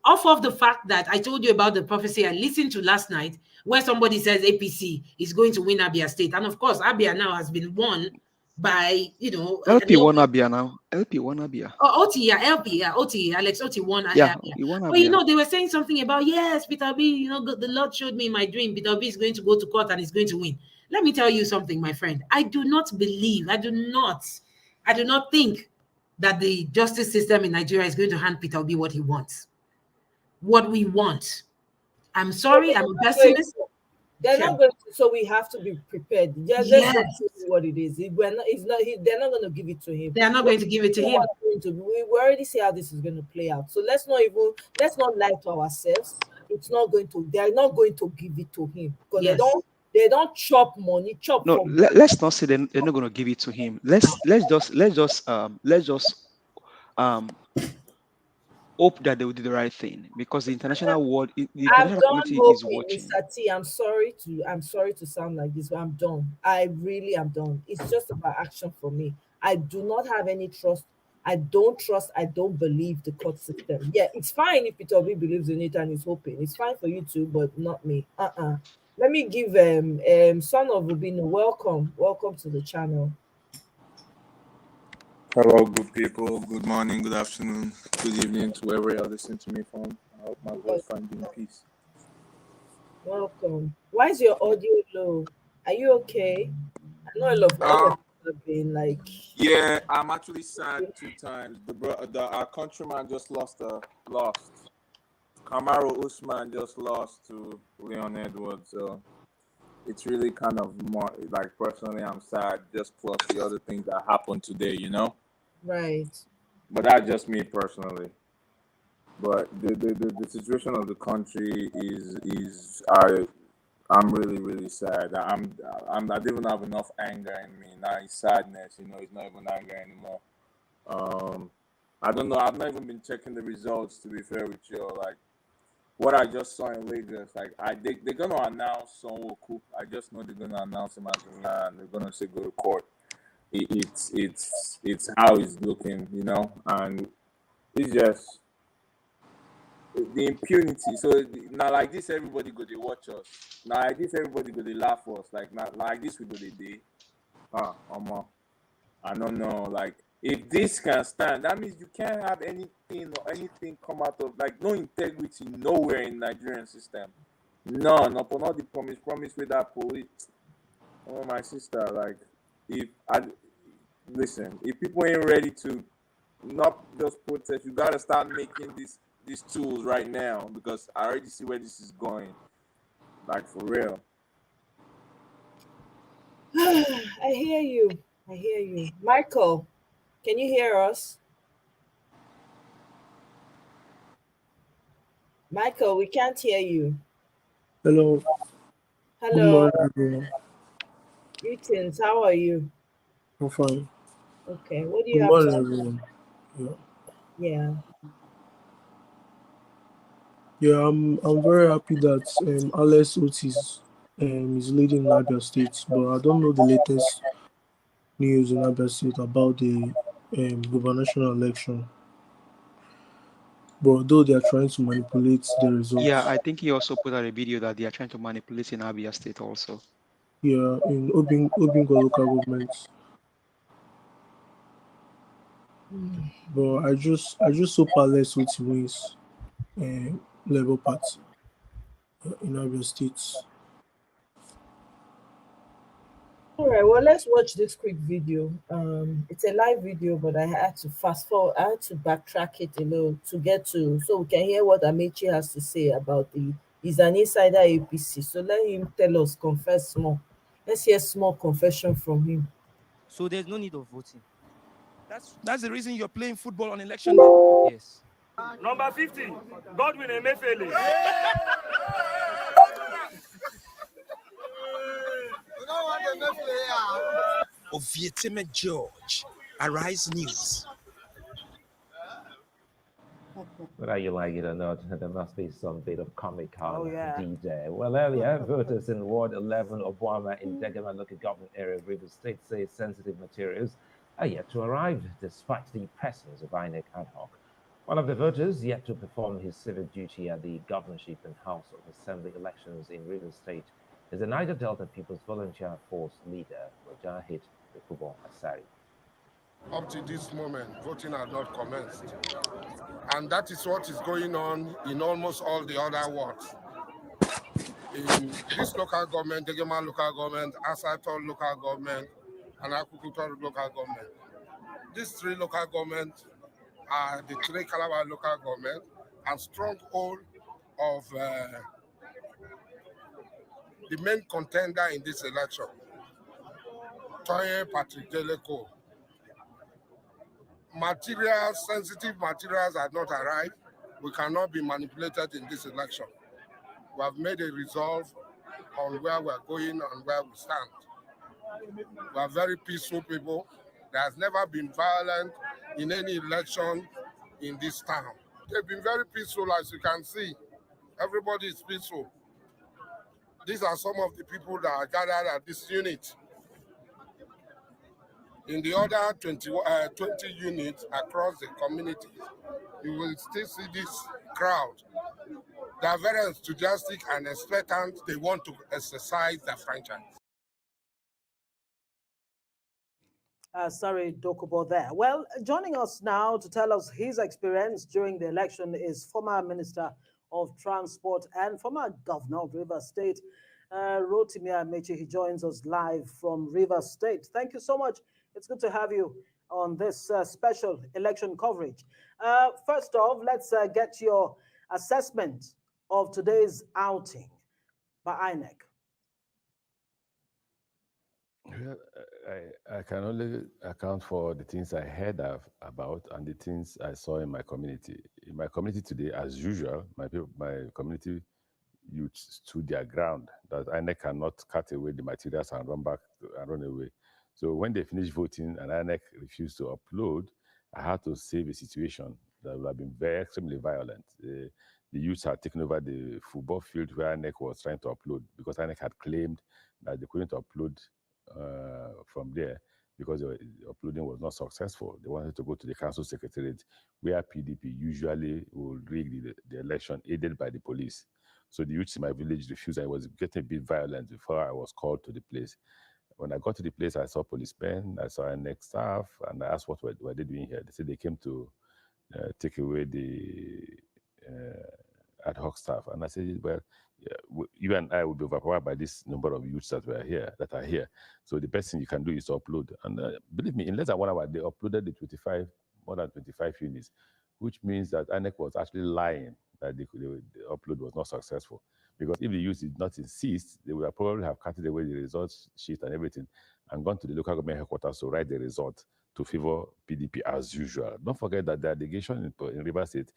off of the fact that I told you about the prophecy I listened to last night, where somebody says APC is going to win Abia State, and of course Abia now has been won by LP won Abia now. LP won Abia. Oh, OT, LP, OT, Alex OT won. Yeah, he won Abia. But they were saying something about, yes, Peter Obi, the Lord showed me in my dream, Peter Obi is going to go to court and he's going to win. Let me tell you something, my friend. I do not think that the justice system in Nigeria is going to hand Peter Obi what he wants. What we want. I'm sorry, I'm a pessimist. They're not going to, so we have to be prepared. Let's just see what it is. They're not going to give it to him. They're not going to give it to him. We already see how this is going to play out. So let's not lie to ourselves. They're not going to give it to him, because they don't chop money. No, let's not say they're not going to give it to him. Let's just hope that they will do the right thing, because the international world, the international community is watching. Mr. T, I'm sorry to sound like this, but I'm done. I really am done. It's just about action for me. I do not have any trust. I don't believe the court system. Yeah, it's fine if Peter Obi believes in it and is hoping. It's fine for you too, but not me. Let me give Son of Rubino welcome to the channel. Hello, good people. Good morning, good afternoon, good evening to wherever you're listening to me from. I hope my voice finds you in peace. Welcome. Why is your audio low? Are you okay? I know a lot of people have been like. Yeah, I'm actually sad 2 times. Our countryman just lost. Kamaru Usman just lost to Leon Edwards. So it's really kind of more like, personally, I'm sad, just plus the other things that happened today, Right. But that's just me personally. But the situation of the country is I'm really, really sad. I don't even have enough anger in me now. It's sadness, it's not even anger anymore. I don't know. I've not even been checking the results, to be fair with you. Like what I just saw in Lagos, like they're gonna announce Sonwoku. I just know they're gonna announce him as the man. They're gonna say go to court. It's how it's looking, and it's just the impunity. So now like this, everybody go they watch us. Now like this, everybody go they laugh us. Like not like this, we go they day. I don't know. Like If this can stand, that means you can't have anything come out of, like, no integrity nowhere in Nigerian system. None. Upon all the promise with that police. Oh, my sister, like, if I listen, if people ain't ready to not just protest, you gotta start making these tools right now, because I already see where this is going. Like, for real. I hear you. I hear you. Michael, can you hear us? Michael, we can't hear you. Hello, good Hello, morning, everyone. greetings. How are you? I'm fine. Okay, what do Good you have morning, to? everyone. Yeah, Yeah. yeah. I'm very happy that Alex Otis is leading in Abia State, but I don't know the latest news in Abia State about the gubernatorial election. But though they are trying to manipulate the Yeah, results, I think he also put out a video that they are trying to manipulate in Abia State also. yeah, in Obingo local government. But I just hope Alex Otis wins Labour Party in Abia State. All right, well, let's watch this quick video. It's a live video, but I had to fast forward. I had to backtrack it a little to get to, so we can hear what Amechi has to say about the. He's an insider APC, so let him tell us, confess more. Let's hear small confession from him. So there's no need of voting. That's the reason you're playing football on election day. Yes. Number 50, Godwin Emefiele. Ovietime George, Arise News. Whether you like it or not, there must be some bit of comic con there. Well, earlier, voters in Ward 11 Obama in Degema local government area of Rivers State say sensitive materials are yet to arrive, despite the presence of INEC ad hoc. One of the voters yet to perform his civic duty at the governorship and House of Assembly elections in Rivers State is the Niger Delta People's Volunteer Force leader, Rajahit Kubo Asari. Up to this moment, voting has not commenced. And that is what is going on in almost all the other wards. In this local government, Degema local government, Asator local government, and Akukutor local government. These three local governments are the three Calabar local government and stronghold of the main contender in this election, Toye Patrick Deleko. Materials, sensitive materials have not arrived. We cannot be manipulated in this election. We have made a resolve on where we're going and where we stand. We are very peaceful people. There has never been violence in any election in this town. They've been very peaceful, as you can see. Everybody is peaceful. These are some of the people that are gathered at this unit. In the other 20 units across the community, you will still see this crowd. They are very enthusiastic and expectant. They want to exercise their franchise. Sorry, Dokubo there. Well, joining us now to tell us his experience during the election is former Minister of Transport and former Governor of Rivers State, Rotimi Amechi. He joins us live from Rivers State. Thank you so much. It's good to have you on this special election coverage. First off, let's get your assessment of today's outing by INEC. I can only account for the things I heard about and the things I saw in my community. In my community today, as usual, my community youth stood their ground that INEC cannot cut away the materials and run away. So when they finished voting and INEC refused to upload, I had to save a situation that would have been very extremely violent. The youths had taken over the football field where INEC was trying to upload because INEC had claimed that they couldn't upload from there because the uploading was not successful. They wanted to go to the council secretariat where PDP usually will rig the election aided by the police. So the youths in my village refused. I was getting a bit violent before I was called to the place. When I got to the place, I saw policemen, I saw INEC staff, and I asked what were they doing here. They said they came to take away the ad hoc staff. And I said, well, you and I will be overpowered by this number of youths that are here. So the best thing you can do is to upload. And believe me, in less than 1 hour, they uploaded the more than 25 units, which means that INEC was actually lying that the upload was not successful. Because if the youth did not insist, they would probably have carted away the results sheet and everything and gone to the local government headquarters to write the result to favor PDP as usual. Don't forget that the allegation in Rivers State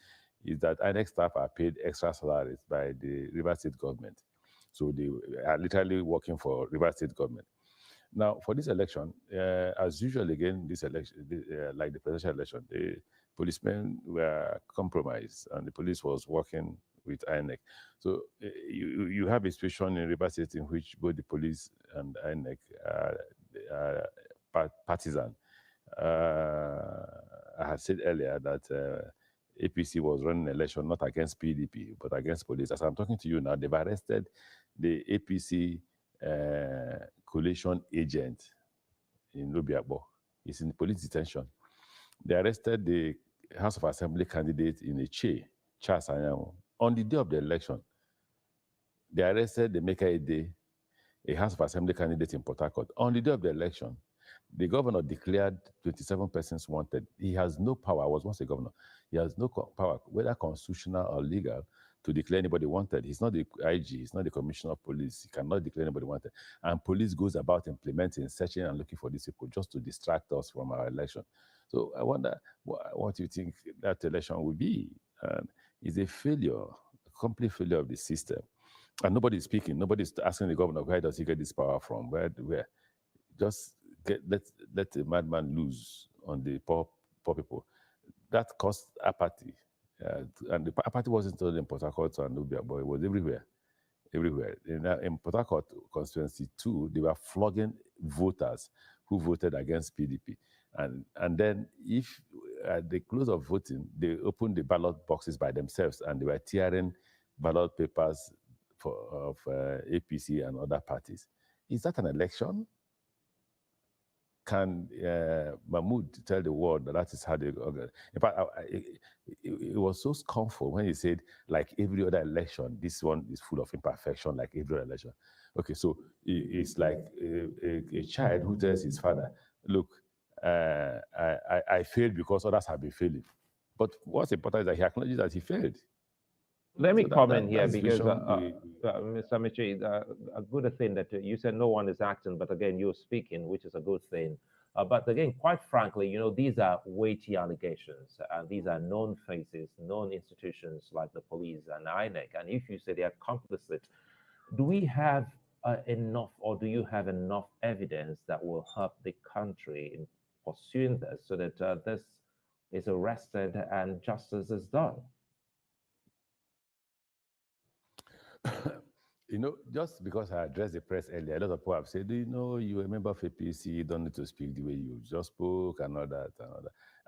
is that INEC staff are paid extra salaries by the Rivers State government. So they are literally working for Rivers State government. Now, for this election, as usual again, this election, like the presidential election, the policemen were compromised and the police was working with INEC. So you have a situation in Rivers State in which both the police and INEC are partisan. I had said earlier that APC was running an election not against PDP, but against police. As I'm talking to you now, they've arrested the APC coalition agent in Lobiabo. He's in police detention. They arrested the House of Assembly candidate in Eche, Charles Anyanwu, on the day of the election. They arrested the Maker Ede, a House of Assembly candidate in Port Harcourt, on the day of the election. The governor declared 27 persons wanted. He has no power. I was once a governor. He has no power, whether constitutional or legal, to declare anybody wanted. He's not the IG. He's not the commissioner of police. He cannot declare anybody wanted. And police goes about implementing, searching, and looking for these people just to distract us from our election. So I wonder what you think that election will be. And it's a failure, a complete failure of the system. And nobody's speaking. Nobody's asking the governor, where does he get this power from? Where? Just let the madman loose on the poor people. That caused apathy. And the apathy wasn't only in Port Harcourt and Nubia, but it was everywhere. In Port Harcourt constituency 2, they were flogging voters who voted against PDP. And then if at the close of voting, they opened the ballot boxes by themselves and they were tearing ballot papers of APC and other parties. Is that an election? Can Mahmoud tell the world that is how they organize? In fact, it was so scornful when he said, like every other election, this one is full of imperfection, like every other election. Okay, so it's like a child who tells his father, look, I failed because others have been failing. But what's important is that he acknowledges that he failed. Let me comment here because, Mr. Michi, a good thing that you said no one is acting, but again, you're speaking, which is a good thing. But again, quite frankly, these are weighty allegations. These are known faces, known institutions like the police and INEC. And if you say they are complicit, do we have enough, or do you have enough evidence that will help the country in pursuing this so that this is arrested and justice is done? Just because I addressed the press earlier, a lot of people have said, you're a member of APC, you don't need to speak the way you just spoke and all that.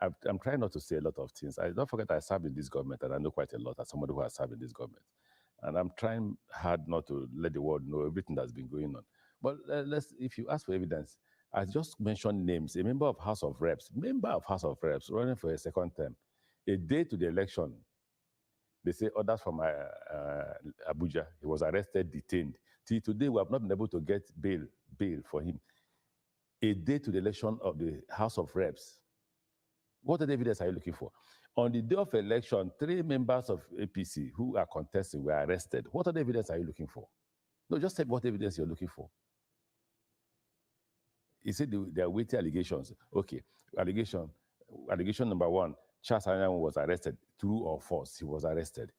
I'm trying not to say a lot of things. I don't forget I served in this government and I know quite a lot as somebody who has served in this government. And I'm trying hard not to let the world know everything that's been going on. But if you ask for evidence, I just mentioned names. A member of House of Reps running for a second term. A day to the election, they say others from Abuja. He was arrested, detained. Till today, we have not been able to get bail for him. A day to the election of the House of Reps. What other evidence are you looking for? On the day of election, 3 members of APC who are contesting were arrested. What other evidence are you looking for? No, just say what evidence you're looking for. He said there are weighty allegations. Okay, allegation number 1. Charles Anyanwu was arrested. True or false? He was arrested.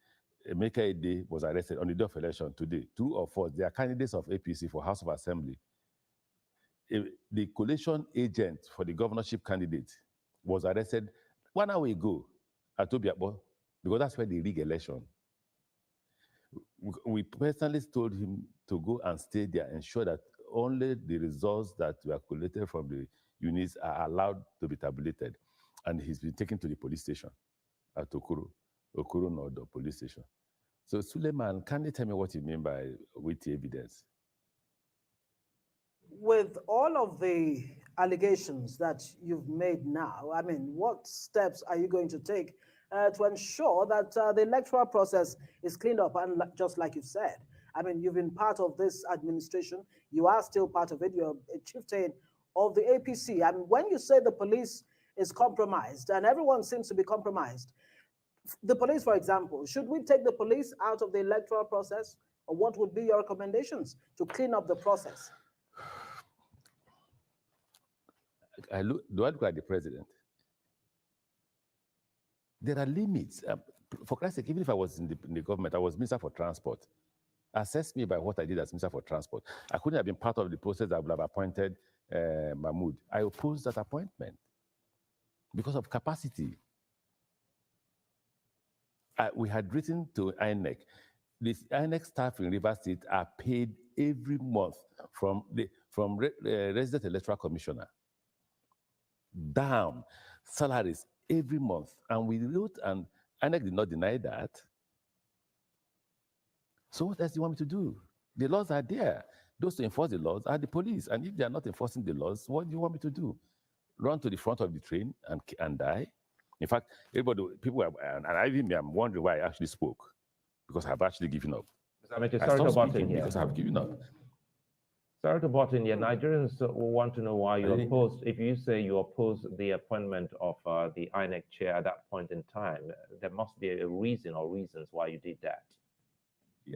Emeka Ede was arrested on the day of election today. True or false? They are candidates of APC for House of Assembly. The coalition agent for the governorship candidate was arrested 1 hour ago at Obiakpo, because that's where they rig election. We personally told him to go and stay there, ensure that only the results that were collated from the units are allowed to be tabulated. And he's been taken to the police station at Okuru Nodo police station. So Suleiman, can you tell me what you mean by weighty evidence? With all of the allegations that you've made now, I mean, what steps are you going to take to ensure that the electoral process is cleaned up? And just like you said, I mean, you've been part of this administration. You are still part of it. You're a chieftain of the APC. I mean, when you say the police is compromised, and everyone seems to be compromised, the police, for example, should we take the police out of the electoral process? Or what would be your recommendations to clean up the process? Do I look like the president? There are limits. For Christ's sake, even if I was in the government, I was Minister for Transport. Assess me by what I did as Minister for Transport. I couldn't have been part of the process that would have appointed Mahmoud. I opposed that appointment because of capacity. We had written to INEC. The INEC staff in Rivers State are paid every month from resident electoral commissioner down salaries every month. And we wrote, and INEC did not deny that. So what else do you want me to do? The laws are there. Those to enforce the laws are the police. And if they are not enforcing the laws, what do you want me to do? Run to the front of the train and die? In fact, people I'm wondering why I actually spoke, because I've actually given up. Sorry to butt in here. Because I've given up. Sorry to butt in here. Nigerians will want to know why you opposed. If you say you oppose the appointment of the INEC chair at that point in time, there must be a reason or reasons why you did that.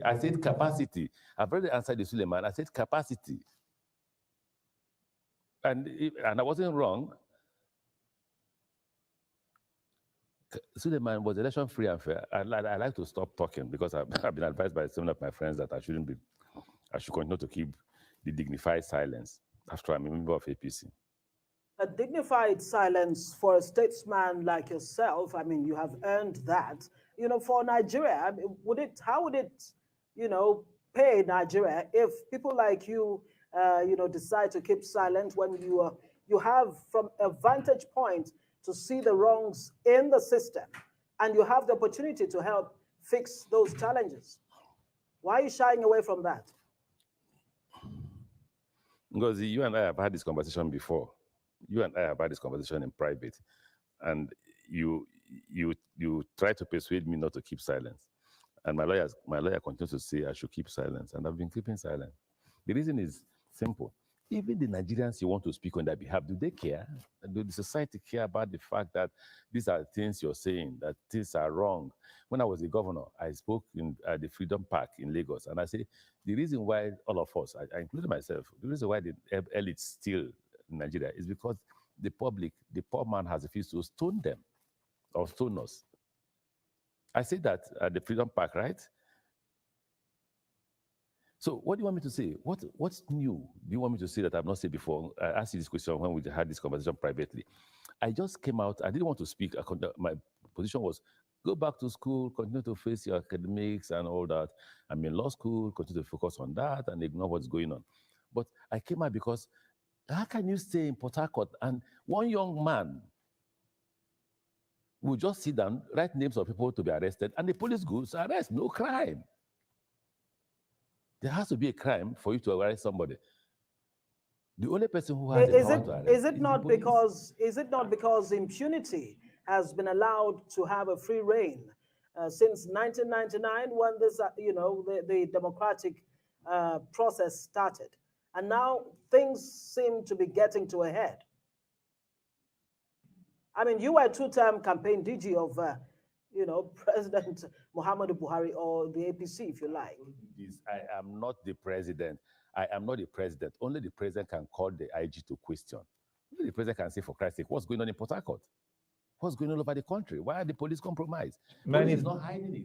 I said capacity. I've already answered the Suleiman. I said capacity. And I wasn't wrong. Suleiman, was election free and fair? I like to stop talking because I've been advised by some of my friends that I should continue to keep the dignified silence after I'm a member of APC. A dignified silence for a statesman like yourself, I mean, you have earned that. You know, for Nigeria, I mean, how would it, pay Nigeria if people like you, decide to keep silent when you have from a vantage point to see the wrongs in the system, and you have the opportunity to help fix those challenges? Why are you shying away from that? Because you and I have had this conversation before. You and I have had this conversation in private, and you try to persuade me not to keep silence. And my lawyer continues to say I should keep silence, and I've been keeping silence. The reason is simple. Even the Nigerians you want to speak on their behalf, do they care? Do the society care about the fact that these are things you're saying, that things are wrong? When I was the governor, I spoke at the Freedom Park in Lagos, and I said, the reason why all of us, I included myself, the reason why the elite still in Nigeria is because the public, the poor man has refused to stone them or stone us. I said that at the Freedom Park, right? So what do you want me to say? What's new? Do you want me to say that I've not said before? I asked you this question when we had this conversation privately. I just came out. I didn't want to speak. My position was go back to school, continue to face your academics and all that. I'm in law school, continue to focus on that and ignore what's going on. But I came out because how can you stay in Port Harcourt and one young man will just sit down, write names of people to be arrested, and the police goes to arrest? No crime. There has to be a crime for you to arrest somebody. The only person who has the power to arrest is it not because impunity has been allowed to have a free reign since 1999 when this the democratic process started, and now things seem to be getting to a head? I mean, you were a two-term campaign DG of President Muhammadu Buhari, or the APC, if you like. I am not the president. I am not the president. Only the president can call the IG to question. Only the president can say, for Christ's sake, what's going on in Port Harcourt? What's going on over the country? Why are the police compromised? Police is not hiding it.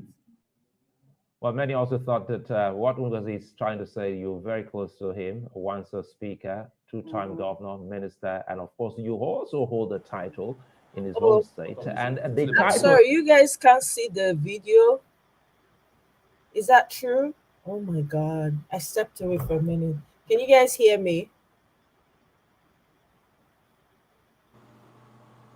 Well, many also thought that what was he trying to say? You're very close to him, once a speaker, two-time governor, minister, and of course, you also hold the title in his home state. And the title... I'm sorry, you guys can't see the video. Is that true? Oh my God, I stepped away for a minute. Can you guys hear me?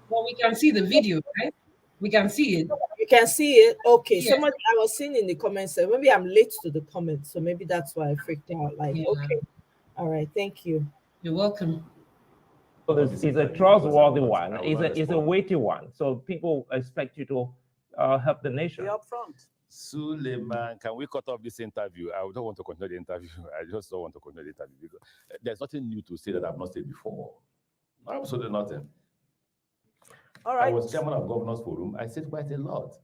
Well, we can see the video, right? We can see it. You can see it? Okay. Yes. Somebody, I was seeing in the comments, maybe I'm late to the comments, so maybe that's why I freaked out. Like, okay. All right, thank you. You're welcome. So this is a trustworthy one. It's a weighty one. So people expect you to help the nation. Be upfront. Suleiman, can we cut off this interview? I don't want to continue the interview. I just don't want to continue the interview because there's nothing new to say that I've not said before. Absolutely nothing. All right. I was chairman of Governors Forum. I said quite a lot.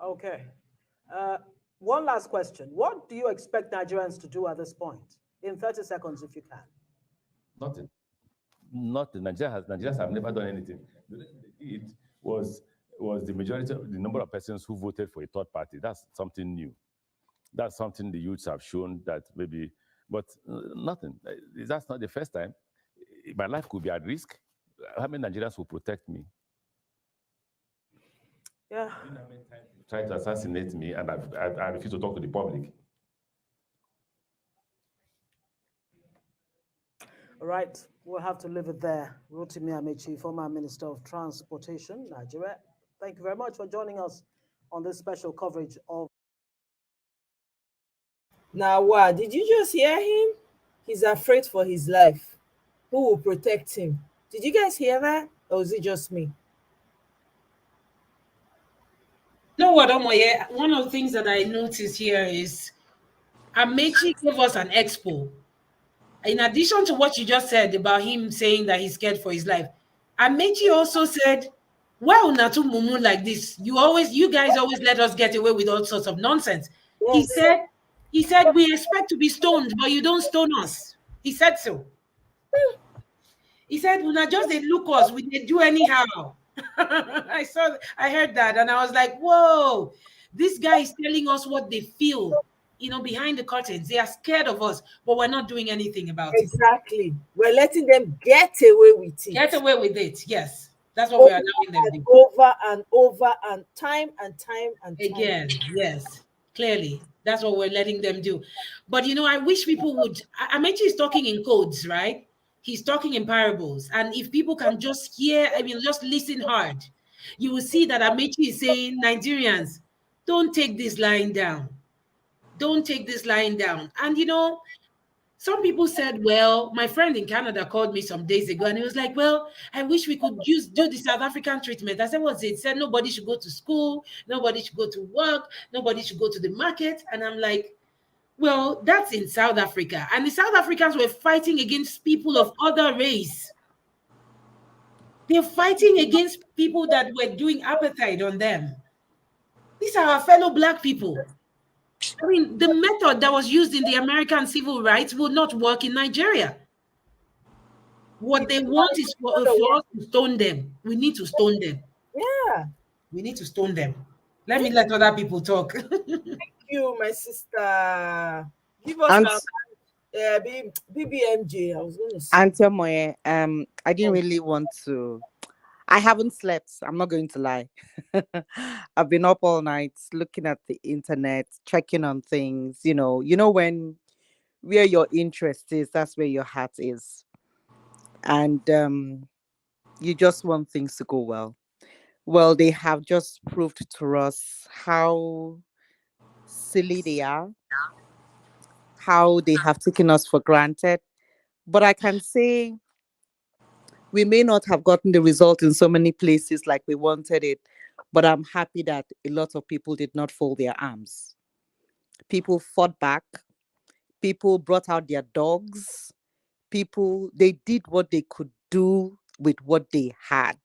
Okay. One last question. What do you expect Nigerians to do at this point? In 30 seconds, if you can. Nothing. Nothing. Nigerians have never done anything. The only thing they did was the majority of the number of persons who voted for a third party. That's something new. That's something the youths have shown that maybe, but nothing. That's not the first time. My life could be at risk. How many Nigerians will protect me? Yeah. Try to assassinate me, and I refuse to talk to the public. All right, we'll have to leave it there. Rotimi Amechi, former Minister of Transportation, Nigeria. Thank you very much for joining us on this special coverage of. Now, what? Did you just hear him? He's afraid for his life. Who will protect him? Did you guys hear that? Or is it just me? You know what, Omoye? One of the things that I noticed here is Amechi gave us an expo. In addition to what you just said about him saying that he's scared for his life, Amechi also said, why Unatu Mumu like this? You guys always let us get away with all sorts of nonsense. Yes. He said, we expect to be stoned, but you don't stone us. He said so. He said, Una just they look us, we they do anyhow. I heard that, and I was like, whoa, this guy is telling us what they feel, behind the curtains. They are scared of us, but we're not doing anything about it. Exactly. We're letting them get away with it. Get away with it, yes. That's what we are allowing them to do. Over and over and time and time and time. Again, yes, clearly. That's what we're letting them do. But, I wish people would. Amechi is talking in codes, right? He's talking in parables. And if people can just hear, just listen hard, you will see that Amechi is saying, Nigerians, don't take this lying down. Don't take this lying down. And, some people said, well, my friend in Canada called me some days ago and he was like, well, I wish we could do the South African treatment. I said, what's it? He said, nobody should go to school. Nobody should go to work. Nobody should go to the market. And I'm like, well, that's in South Africa. And the South Africans were fighting against people of other race. They're fighting against people that were doing apartheid on them. These are our fellow Black people. The method that was used in the American civil rights will not work in Nigeria. What they want is for us to stone them. We need to stone them. Yeah. We need to stone them. Let me let other people talk. Thank you, my sister. Give us BBMJ. I was going to say. Auntie Moye, I didn't really want to. I haven't slept. I'm not going to lie. I've been up all night looking at the internet, checking on things. When where your interest is, that's where your heart is. And you just want things to go well. Well, they have just proved to us how silly they are, how they have taken us for granted. But I can say we may not have gotten the result in so many places like we wanted it, but I'm happy that a lot of people did not fold their arms. People fought back. People brought out their dogs. They did what they could do with what they had.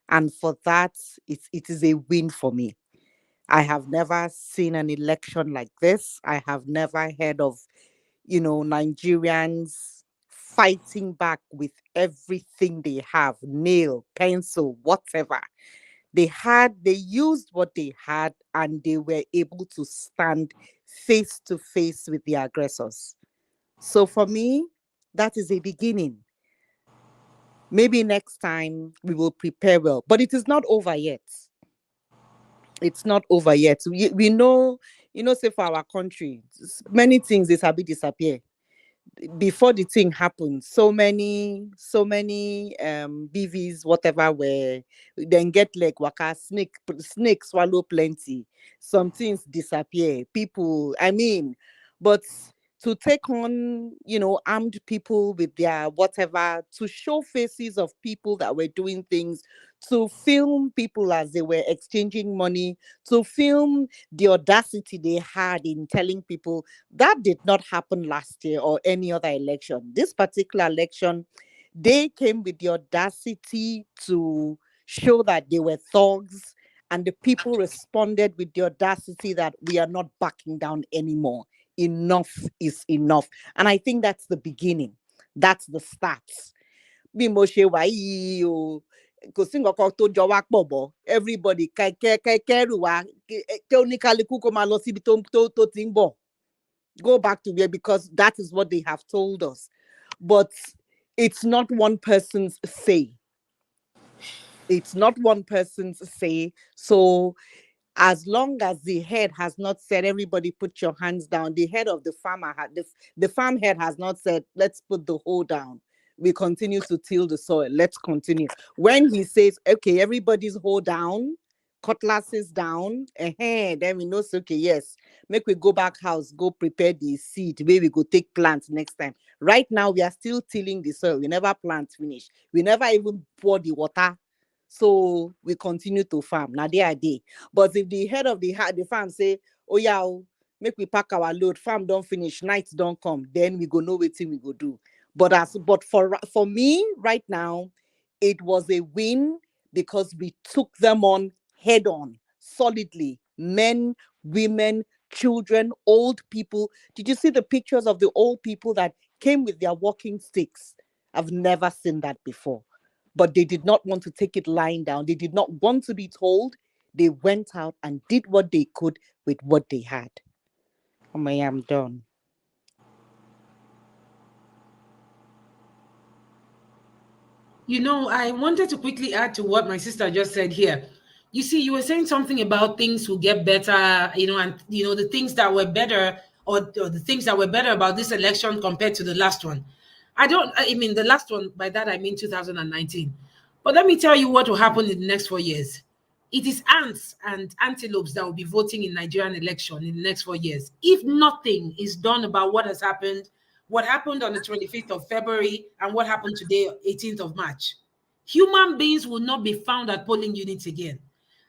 And for that, it is a win for me. I have never seen an election like this. I have never heard of, Nigerians fighting back with everything they have, nail, pencil, whatever. They used what they had and they were able to stand face to face with the aggressors. So for me, that is a beginning. Maybe next time we will prepare well, but it is not over yet. It's not over yet. We know, say for our country, many things disappear. Before the thing happened, so many BVs, whatever, were then get like waka, snake swallow plenty. Some things disappear. People, but to take on, armed people with their whatever, to show faces of people that were doing things, to film people as they were exchanging money, to film the audacity they had in telling people. That did not happen last year or any other election. This particular election, they came with the audacity to show that they were thugs, and the people responded with the audacity that we are not backing down anymore. Enough is enough. And I think that's the beginning. That's the start. Bí mo ṣe wà yìí o, kò sí nǹkan kan tó jọ wá pọ̀ bọ̀. Everybody kẹ́rù wá, kí oníkálukú kó máa lọ síbi tó ti ń bọ̀. Go back to where, because that is what they have told us. But it's not one person's say. It's not one person's say. So as long as the head has not said, everybody put your hands down, the head of the farmer, the farm head has not said, let's put the hoe down. We continue to till the soil. Let's continue. When he says, okay, everybody's hoe down, cutlasses down, then we know, okay, yes, make we go back house, go prepare the seed, where we go take plants next time. Right now, we are still tilling the soil. We never plant finish. We never even pour the water. So we continue to farm. Now they are day. But if the head of the farm say, oh yeah, make we pack our load, farm don't finish, night don't come, then we go know what thing we go do. But for me right now, it was a win because we took them on head on, solidly. Men, women, children, old people. Did you see the pictures of the old people that came with their walking sticks? I've never seen that before. But they did not want to take it lying down. They did not want to be told. They went out and did what they could with what they had. I am done. I wanted to quickly add to what my sister just said here. You see, you were saying something about things will get better, and the things that were better, or the things that were better about this election compared to the last one. The last one, by that I mean 2019. But let me tell you what will happen in the next 4 years. It is ants and antelopes that will be voting in Nigerian election in the next 4 years. If nothing is done about what happened on the 25th of February and what happened today, 18th of March, human beings will not be found at polling units again.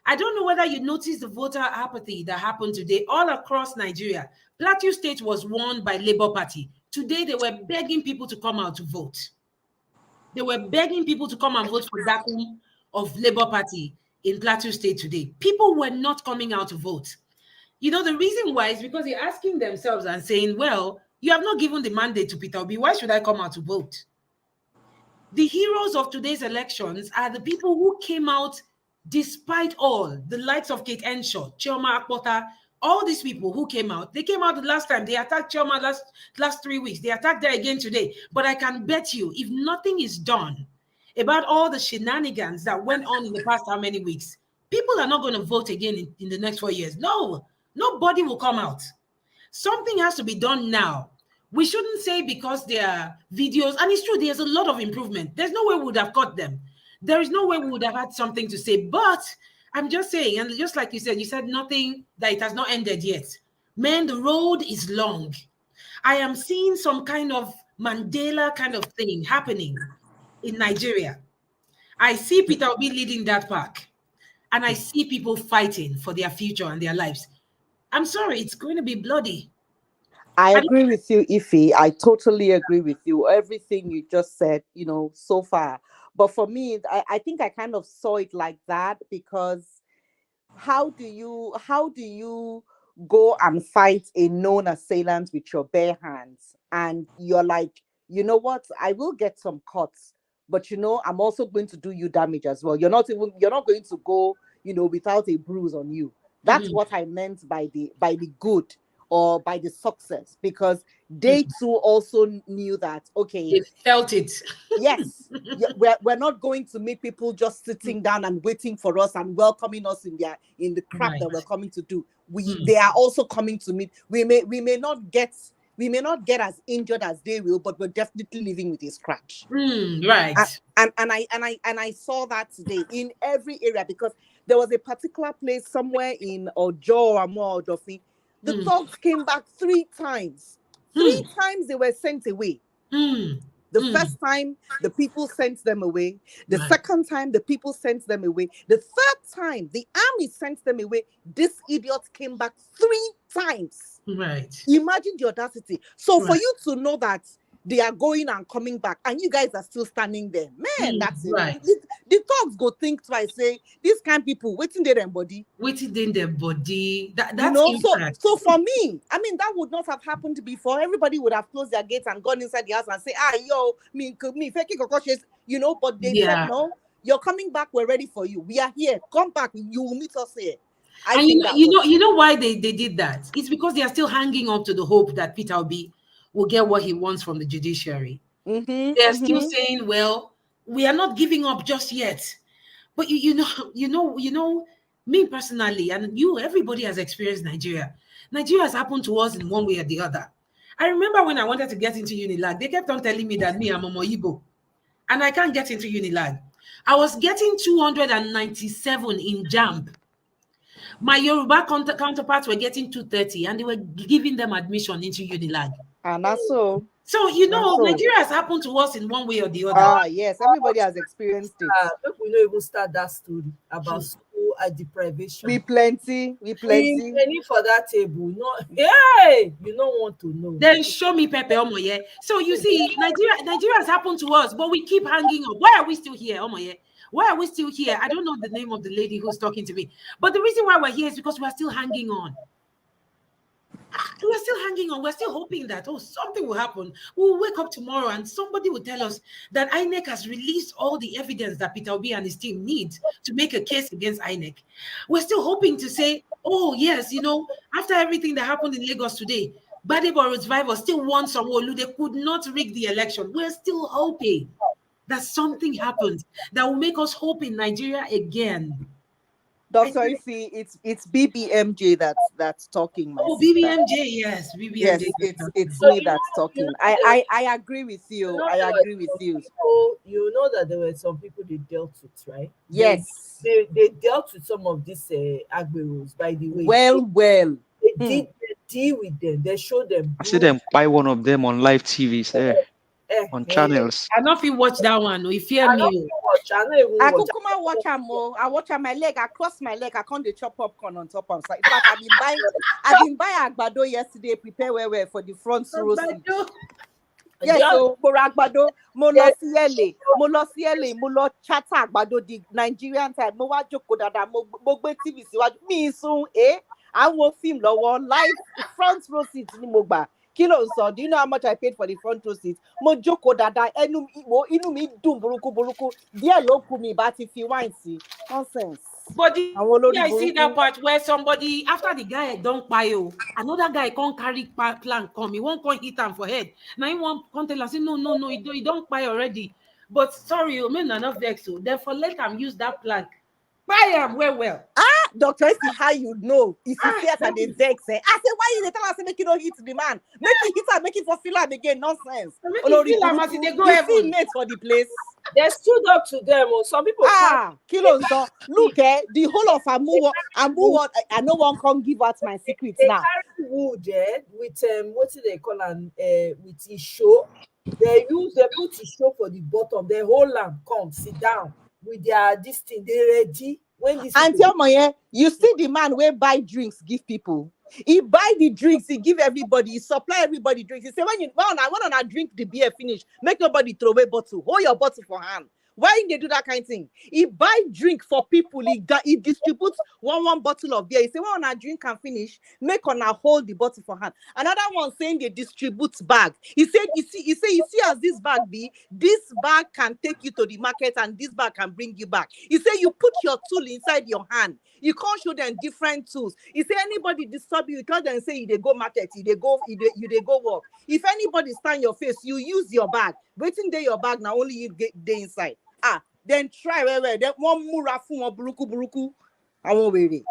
I don't know whether you noticed the voter apathy that happened today all across Nigeria. Plateau State was won by Labour Party. Today, they were begging people to come out to vote. They were begging people to come and vote for Dakum of Labour Party in Plateau State today. People were not coming out to vote. The reason why is because they're asking themselves and saying, well, you have not given the mandate to Peter Obi. Why should I come out to vote? The heroes of today's elections are the people who came out despite all, the likes of Kate Henshaw, Chioma Akpota, all these people who came out. They came out the last time. They attacked Chioma last 3 weeks. They attacked her again today. But I can bet you, if nothing is done about all the shenanigans that went on in the past how many weeks, people are not going to vote again in the next 4 years. No, nobody will come out. Something has to be done now. We shouldn't say because there are videos, and it's true, there's a lot of improvement. There's no way we would have caught them. There is no way we would have had something to say. But I'm just saying, and just like you said nothing, that it has not ended yet. Man, the road is long. I am seeing some kind of Mandela kind of thing happening in Nigeria. I see Peter Obi leading that pack, and I see people fighting for their future and their lives. I'm sorry, it's going to be bloody. I agree with you, Ife. I totally agree with you. Everything you just said, so far. But for me, I think I kind of saw it like that because how do you go and fight a known assailant with your bare hands? And you're like, you know what? I will get some cuts, but I'm also going to do you damage as well. You're not going to go, without a bruise on you. That's what I meant by the good or by the success, because they too also knew that, okay, they felt it. Yes, we're not going to make people just sitting down and waiting for us and welcoming us in the crap that we're coming to do. They are also coming to meet. We may not get as injured as they will, but we're definitely living with a scratch. Right. And I saw that today in every area, because there was a particular place somewhere in Ojo or Dofi. The thugs came back 3 times. 3 times they were sent away. The first time, the people sent them away. The second time, the people sent them away. The third time, the army sent them away. This idiot came back 3 times. Right. Imagine the audacity. So for you to know that they are going and coming back, and you guys are still standing there, man, that's it. Right. The thugs go think twice, say, these kind of people, waiting their body. Waiting in their body. That's so for me, I mean, that would not have happened before. Everybody would have closed their gates and gone inside the house and say, you know, but they said, no, you're coming back, we're ready for you. We are here. Come back, you will meet us here. You know why they did that? It's because they are still hanging on to the hope that Peter Obi will get what he wants from the judiciary. They are still saying, well, we are not giving up just yet. But you know, me personally, and everybody has experienced Nigeria. Nigeria has happened to us in one way or the other. I remember when I wanted to get into Unilag, they kept on telling me that I'm a Moyibo, and I can't get into Unilag. I was getting 297 in JAMB. My Yoruba counterparts were getting 230, and they were giving them admission into Unilag. And that's so. So, Nigeria has happened to us in one way or the other. Yes, everybody has experienced it. We don't even start that story about school deprivation. We plenty. We plenty for that table. No, hey, you don't want to know. Then show me Pepe Omoye. So you see, Nigeria has happened to us, but we keep hanging on. Why are we still here, Omoye? Why are we still here? I don't know the name of the lady who's talking to me, but the reason why we're here is because we're still hanging on. We're still hanging on. We're still hoping that, something will happen. We'll wake up tomorrow and somebody will tell us that INEC has released all the evidence that Peter Obi and his team need to make a case against INEC. We're still hoping to say, yes, after everything that happened in Lagos today, Badebo Revival still won Sanwo-Olu. They could not rig the election. We're still hoping that something happens that will make us hope in Nigeria again. Dr. Ife, it's BBMJ that's talking. BBMJ, yes. BBMJ. Yes, it's me that's talking. I agree with you. I agree with you. You know that there were some people they dealt with, right? Yes. They dealt with some of these Agberos, by the way. Well. They deal with them. They show them. I see them buy one of them on live TVs there. On channels. I don't feel watch that one. No, if you hear me. I could come and watch them more. I watch my leg. I cross my leg. I can't chop popcorn on top of it. In fact, I've been buying agbado yesterday. Prepare where for the front row seat. Yes, so for agbado, mo lo siele, mo lo chata agbado the Nigerian time. Mo wa joko dada, mo gbe TV síwájú. Mi sun I will film lower live front row seat ni mo gba. Kilo so, do you know how much I paid for the front row seat? Mo joko dada inu mi dun buruku. There lo ku mi but if you want see nonsense. But I see that part where somebody after the guy don't buy another guy can't carry plan come. He won't come hit him for head. Now he won't come tell us no, he don't buy already. But sorry, you mean enough vex so therefore let him use that plank. Buy him well. Doctor, see how you know if you fear that they vex. I say, why you tell us make you don't hit the man? Make it hit and make it for feel again. Nonsense. You feel made for the place. They stood up to them. Some people kilos. Look, the whole of Amuwo, I no one can give out my secrets now. They carry wood with what do they call with isho. They put isho for the bottom. They hold them, come sit down with their this thing. They ready. And tell me, you see the man where buy drinks, give people. He buy the drinks, he give everybody, he supply everybody drinks. He say, when I want to drink the beer finish, make nobody throw away bottle. Hold your bottle for hand. Why they do that kind of thing? He buy drink for people. He distributes one bottle of beer. He say, when I drink and finish, make on hold the bottle for hand. Another one saying they distribute bag. He said, you see as this bag be, this bag can take you to the market and this bag can bring you back. He said, you put your tool inside your hand. You can't show them different tools. He say anybody disturb you, tell them say they go market, they go work. If anybody stand your face, you use your bag. Waiting there your bag now only you get there inside. Then try then one murafu or buruku. I won't wait.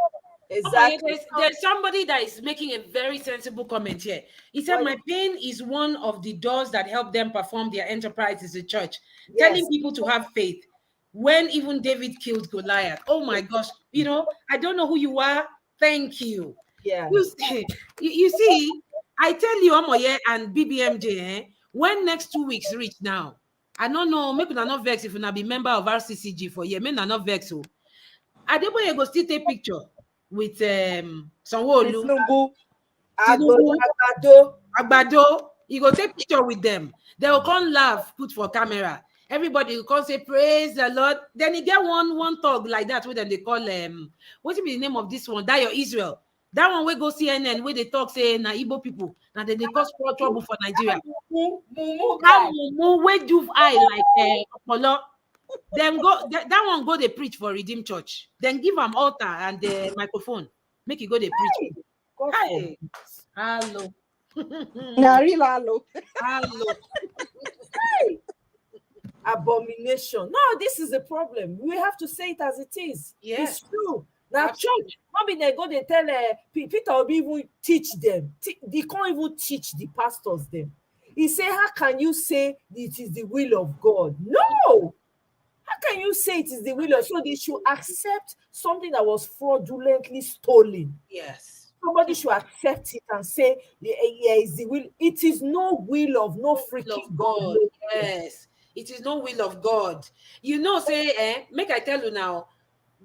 Exactly. There's somebody that is making a very sensible comment here. He said, my pain is one of the doors that help them perform their enterprise as a church, telling people to have faith. When even David killed Goliath. Oh my gosh. I don't know who you are. Thank you. Yeah. You see, I tell you, Omoye and BBMJ, when next 2 weeks reach now, I don't know, maybe not vex if you not be member of RCCG for year, maybe not vex so. Adeboye go still take picture with Sanwo-Olu. Agbado. You go take picture with them. They will come laugh, put for camera. Everybody will come say, praise the Lord. Then you get one talk like that, with them they call what be the name of this one? Dio Israel. That one we go CNN where they talk say na Igbo people. Now they cause trouble for Nigeria. That mumu we do I like Apollo. Then go that one go they preach for Redeem Church. Then give them altar and the microphone. Make you go they preach. Hey. Hello. Now real hello. Hello. Hey. Abomination. No, this is a problem. We have to say it as it is. Yes. It's true. Now, church, maybe they go, they tell Peter will even teach them. They can't even teach the pastors them. He say, how can you say it is the will of God? No. How can you say it is the will of God? So they should accept something that was fraudulently stolen. Yes. Somebody should accept it and say, yeah, it's the will. It is no will of no freaking God. Yes. It is no will of God. You know, say, make I tell you now,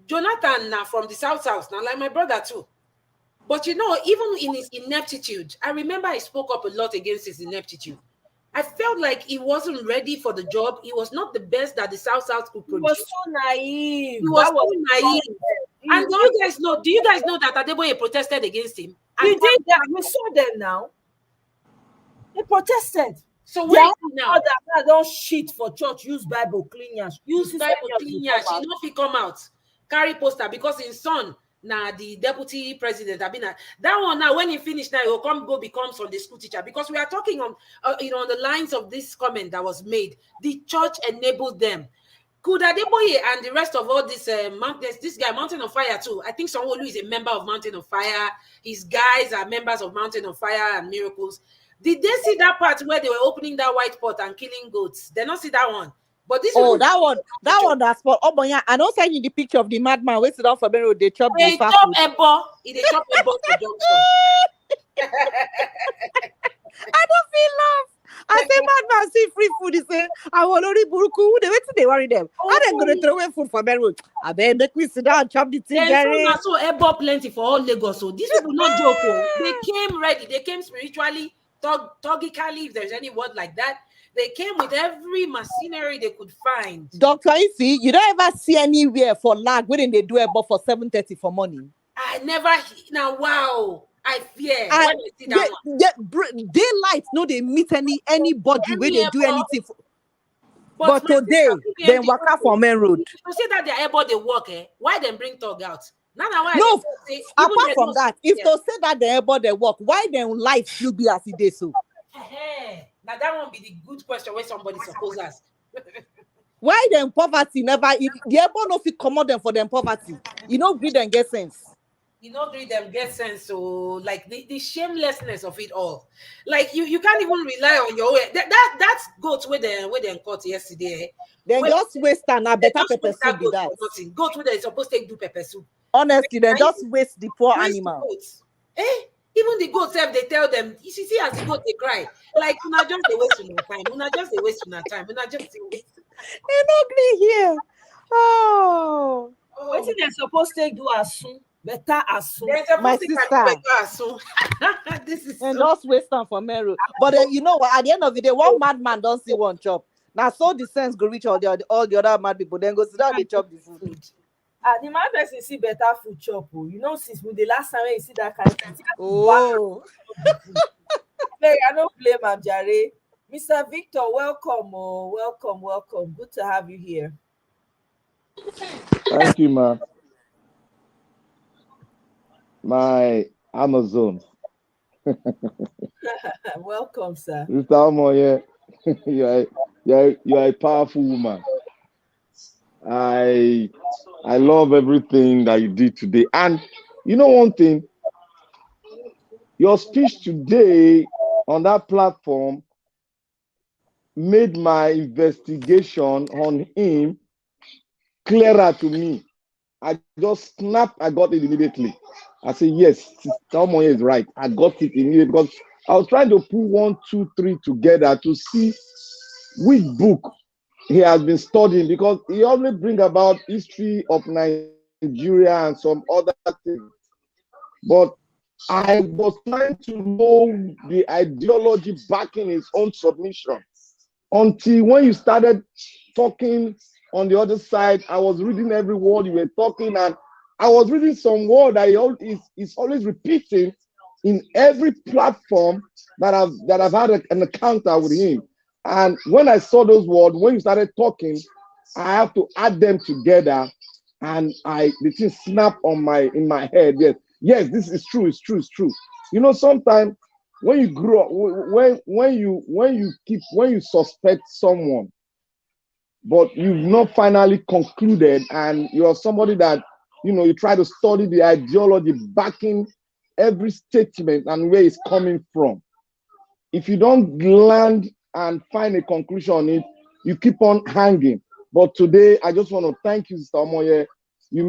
Jonathan now from the South, now like my brother too. But you know, even in his ineptitude, I remember I spoke up a lot against his ineptitude. I felt like he wasn't ready for the job. He was not the best that the South could produce. He was so naive. He was so naive. And do you guys know that Adeboye protested against him? We did that. We saw them now. They protested. So where is he now? That don't shit for church. Use Bible clean yash. Use Bible clean yash. He not fit come out. Carry poster because in son now the deputy president have been that one now when he finished now he will go become Sunday school teacher because we are talking on on the lines of this comment that was made. The church enabled them. Could Adeboye and the rest of all this this guy Mountain of Fire too? I think Sanwo-Olu is a member of Mountain of Fire. His guys are members of Mountain of Fire and Miracles. Did they see that part where they were opening that white pot and killing goats? They not see that one. But this that one that's for Obonya. I don't send you the picture of the madman waiting down for Benro. They chop They chop ebo. They chop ebo for junction. I don't feel love. I say madman see free food. He say I want only buruku. They wait till they worry them. How they gonna throw away food for Benro? I bet make me sit down chop the thing. So ebo plenty for all Lagos. So these people not joke. They came ready. They came spiritually. Togically, if there's any word like that, they came with every machinery they could find. Dr. Isi, you don't ever see anywhere for lag when they do it but for 7:30 for money. I never now. Wow, I fear when I see that one. Daylight, no, they meet anybody where they do anything. But today, they walk out from main road. You see that they're able to work, why they bring Tog out? No, apart from that, if to say that they're able to work, why then life still be as it is so? Now that won't be the good question where somebody suppose ask. Why then poverty never? The able no fit commode them for them poverty. You know, greed and get sense. You know, greed them get sense. So like the shamelessness of it all. Like you can't even rely on your way. That's goat where they caught yesterday. Then just waste and a better pepper soup be that. Goat where they're supposed to do pepper soup. Honestly, then just waste the poor animal. Even the goats have they tell them, you see as the goat they cry. Like una just they waste your time. Una just they waste your time. Una just an ugly here. Oh. What they're supposed to do as soon? Better as soon. My sister. This is and just waste time for Meru. But you know what? At the end of the day, one madman don't see one chop. Now so the sense go reach all the other mad people. Then go sit down they chop the food. The mad person see better food chop. You know, since the last time you see that kind of thing. Oh. I don't blame him, Jare. Mr. Victor, welcome. Welcome. Good to have you here. Thank you, ma. My Amazon. Welcome, sir. Mr. Omoye, you're a powerful woman. I love everything that you did today. And you know one thing, your speech today on that platform made my investigation on him clearer to me. I just snapped, I got it immediately. I said, yes, Sister Omoye is right. I got it immediately because I was trying to put 1, 2, 3 together to see which book he has been studying, because he always bring about history of Nigeria and some other things. But I was trying to know the ideology backing his own submission. Until when you started talking on the other side, I was reading every word you were talking, and I was reading some word that he's always repeating in every platform that I've had an encounter with him. And when I saw those words, when you started talking, I have to add them together, and the thing snapped in my head. Yes, this is true. It's true. It's true. You know, sometimes when you grow up, when you suspect someone, but you've not finally concluded, and you're somebody that, you know, you try to study the ideology backing every statement and where it's coming from. If you don't land and find a conclusion on it, you keep on hanging. But today, I just want to thank you, Sister Omoye. You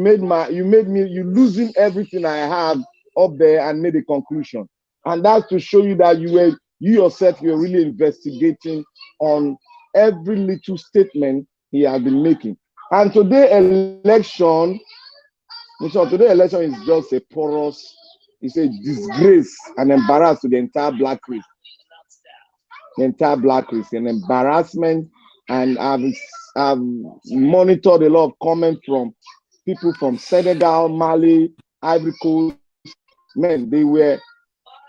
losing everything I have up there and made a conclusion. And that's to show you that you yourself, you're really investigating on every little statement he has been making. And today's election is just a porous, it's a disgrace and embarrass to the entire black race. The entire black race, an embarrassment. And I've monitored a lot of comments from people from Senegal, Mali, Ivory Coast. Men, they were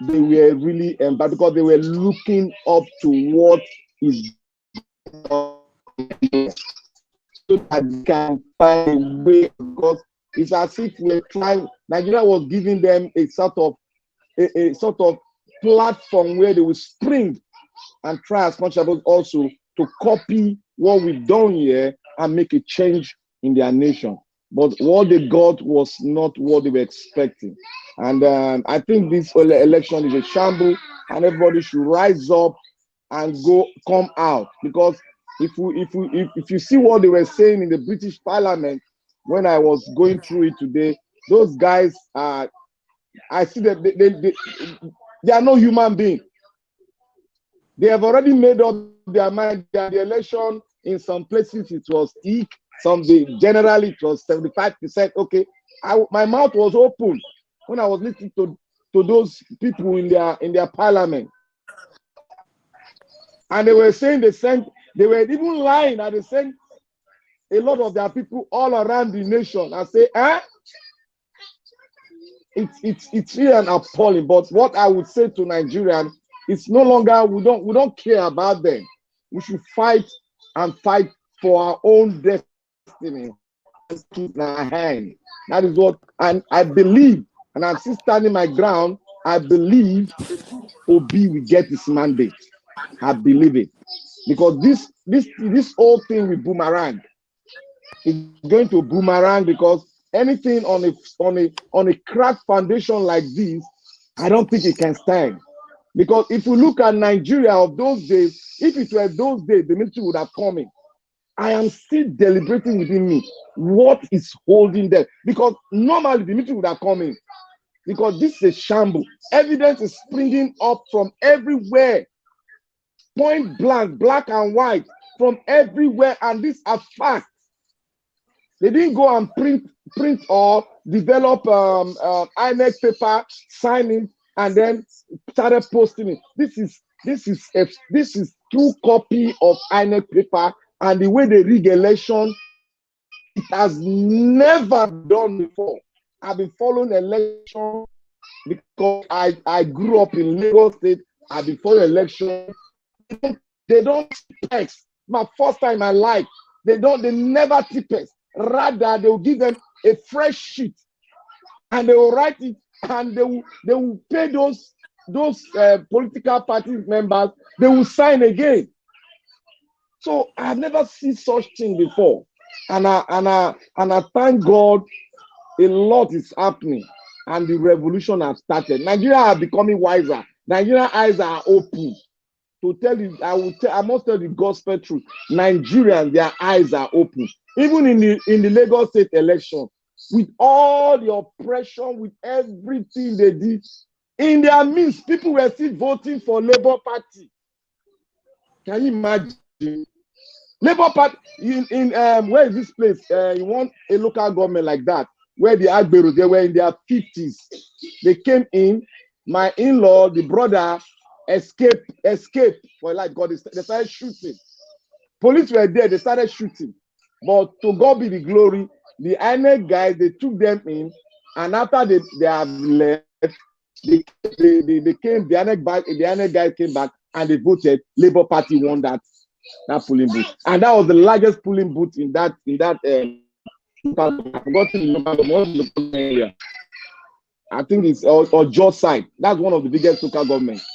really embarrassed because they were looking up to what is so that they can find a way, because it's as if we're trying. Nigeria was giving them a sort of platform where they will spring and try as much as possible also to copy what we've done here and make a change in their nation. But what they got was not what they were expecting. And I think this election is a shambles, and everybody should rise up and come out. Because if you see what they were saying in the British Parliament when I was going through it today, those guys are, I see that they are no human being. They have already made up their mind that the election in some places it was thick, generally it was 75%. Okay, my mouth was open when I was listening to those people in their parliament, and they were saying they were even lying that they sent a lot of their people all around the nation and say, it's really an appalling. But what I would say to Nigerians, it's no longer, we don't care about them. We should fight for our own destiny. Keep in our hand. That is what, and I believe, and I'm still standing my ground. I believe Obi will get his mandate. I believe it, because this whole thing will boomerang. It's going to boomerang, because anything on a cracked foundation like this, I don't think it can stand. Because if you look at Nigeria of those days, if it were those days, the military would have come in. I am still deliberating within me what is holding them. Because normally the military would have come in. Because this is a shambles. Evidence is springing up from everywhere. Point blank, black and white, from everywhere. And these are facts. They didn't go and print or develop INEC paper, sign it, and then started posting it. This is true copy of INEC paper, and the way they rig election, it has never done before. I've been following election because I grew up in Lagos State. I've been following election. They don't text. My first time in my life, they never text. Rather, they will give them a fresh sheet, and they will write it, and they will pay those political party members. They will sign again. So I've never seen such thing before, and I thank God. A lot is happening, and the revolution has started. Nigeria are becoming wiser. Nigerian eyes are open. To tell you, I must tell the gospel truth. Nigerians, their eyes are open. Even in the Lagos State election, with all the oppression, with everything they did, In their midst, people were still voting for Labour Party. Can you imagine? Labour Party in where is this place? You want a local government like that, where the Agberos, they were in their 50s. They came in. My in-law, the brother, escaped for life. God, they started shooting. Police were there. They started shooting. But to God be the glory. The INEC guys, they took them in, and after they have left, they came. The INEC guys came back and they voted. Labour Party won that polling booth, and that was the largest polling booth in that I've forgotten the local area. I think it's or Jos side. That's one of the biggest local governments.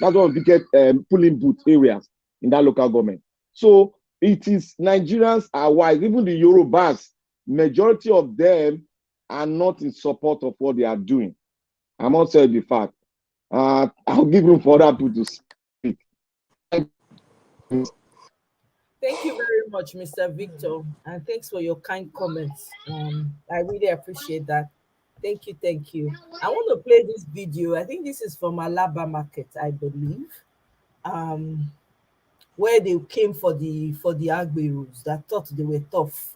That's one of the biggest polling booth areas in that local government. So it is Nigerians are wise. Even the Yorubas, majority of them are not in support of what they are doing. I must say the fact. I'll give room for other people to speak. Thank you very much, Mr. Victor, and thanks for your kind comments. I really appreciate that. Thank you, thank you. I want to play this video. I think this is from Alaba Market, I believe, where they came for the Agberos that thought they were tough.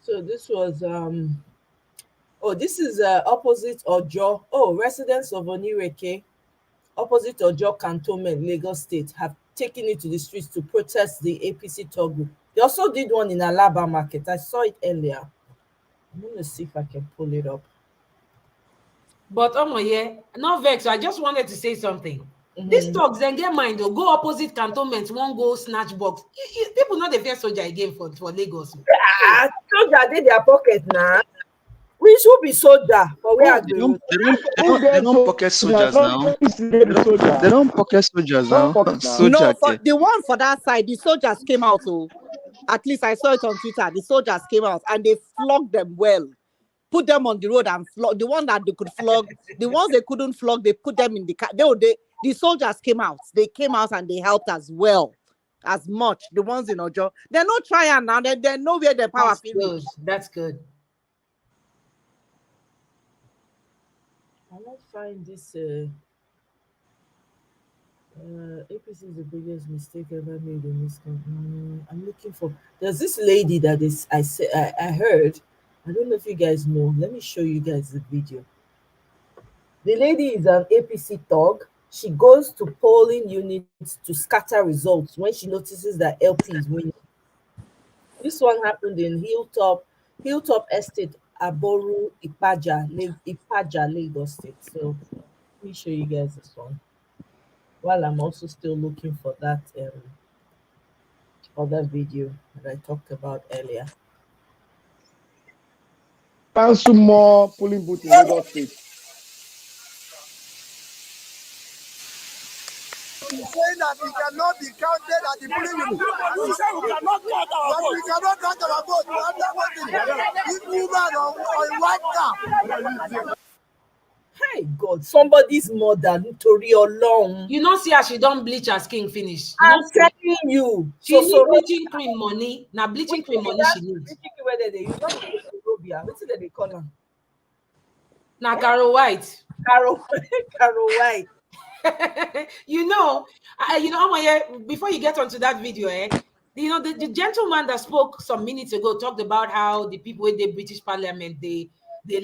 So this was this is opposite Ojo. Residents of Onireke, opposite Ojo Cantonment, Lagos State, have taken it to the streets to protest the APC talk group. They also did one in Alaba Market. I saw it earlier. I'm going to see if I can pull it up. But no vex. I just wanted to say something. These talks then get mind though. Go opposite cantonment, one go snatch box. People not the first soldier again for Lagos. Soldier did their pocket now. We should be soldier. But we are They don't pocket soldiers now. They don't pocket soldiers now. No, for the one for that side, the soldiers came out. So at least I saw it on Twitter. The soldiers came out and they flogged them well. Put them on the road and flog. The one that they could flog, the ones they couldn't flog, they put them in the car. The soldiers came out. They came out and they helped as well as much. The ones in Ojo, they're not trying now. They know where the power is. That's good. I won't find this. APC is the biggest mistake ever made in this country. I'm looking for. There's this lady that is. I heard. I don't know if you guys know. Let me show you guys the video. The lady is an APC thug. She goes to polling units to scatter results when she notices that LP is winning. This one happened in Hilltop Estate, Aboru, Ipaja, Lagos State. So let me show you guys this one. While I'm also still looking for that other video that I talked about earlier. Cancel more polling booth in Lagos State. Saying that we cannot be counted at the polling unit. We say we cannot count our vote. We cannot count our vote. We have voting. This woman on white cap. Hey God, somebody's mother, Tori Olong. You know, see how she don't bleach her skin finish. I'm telling you. She need bleaching cream money. Now bleaching cream money she needs. Bleaching cream whether they use not Robia. What's it they call her? Now Carol White. Carol White. You know, before you get onto that video, the gentleman that spoke some minutes ago talked about how the people in the British Parliament they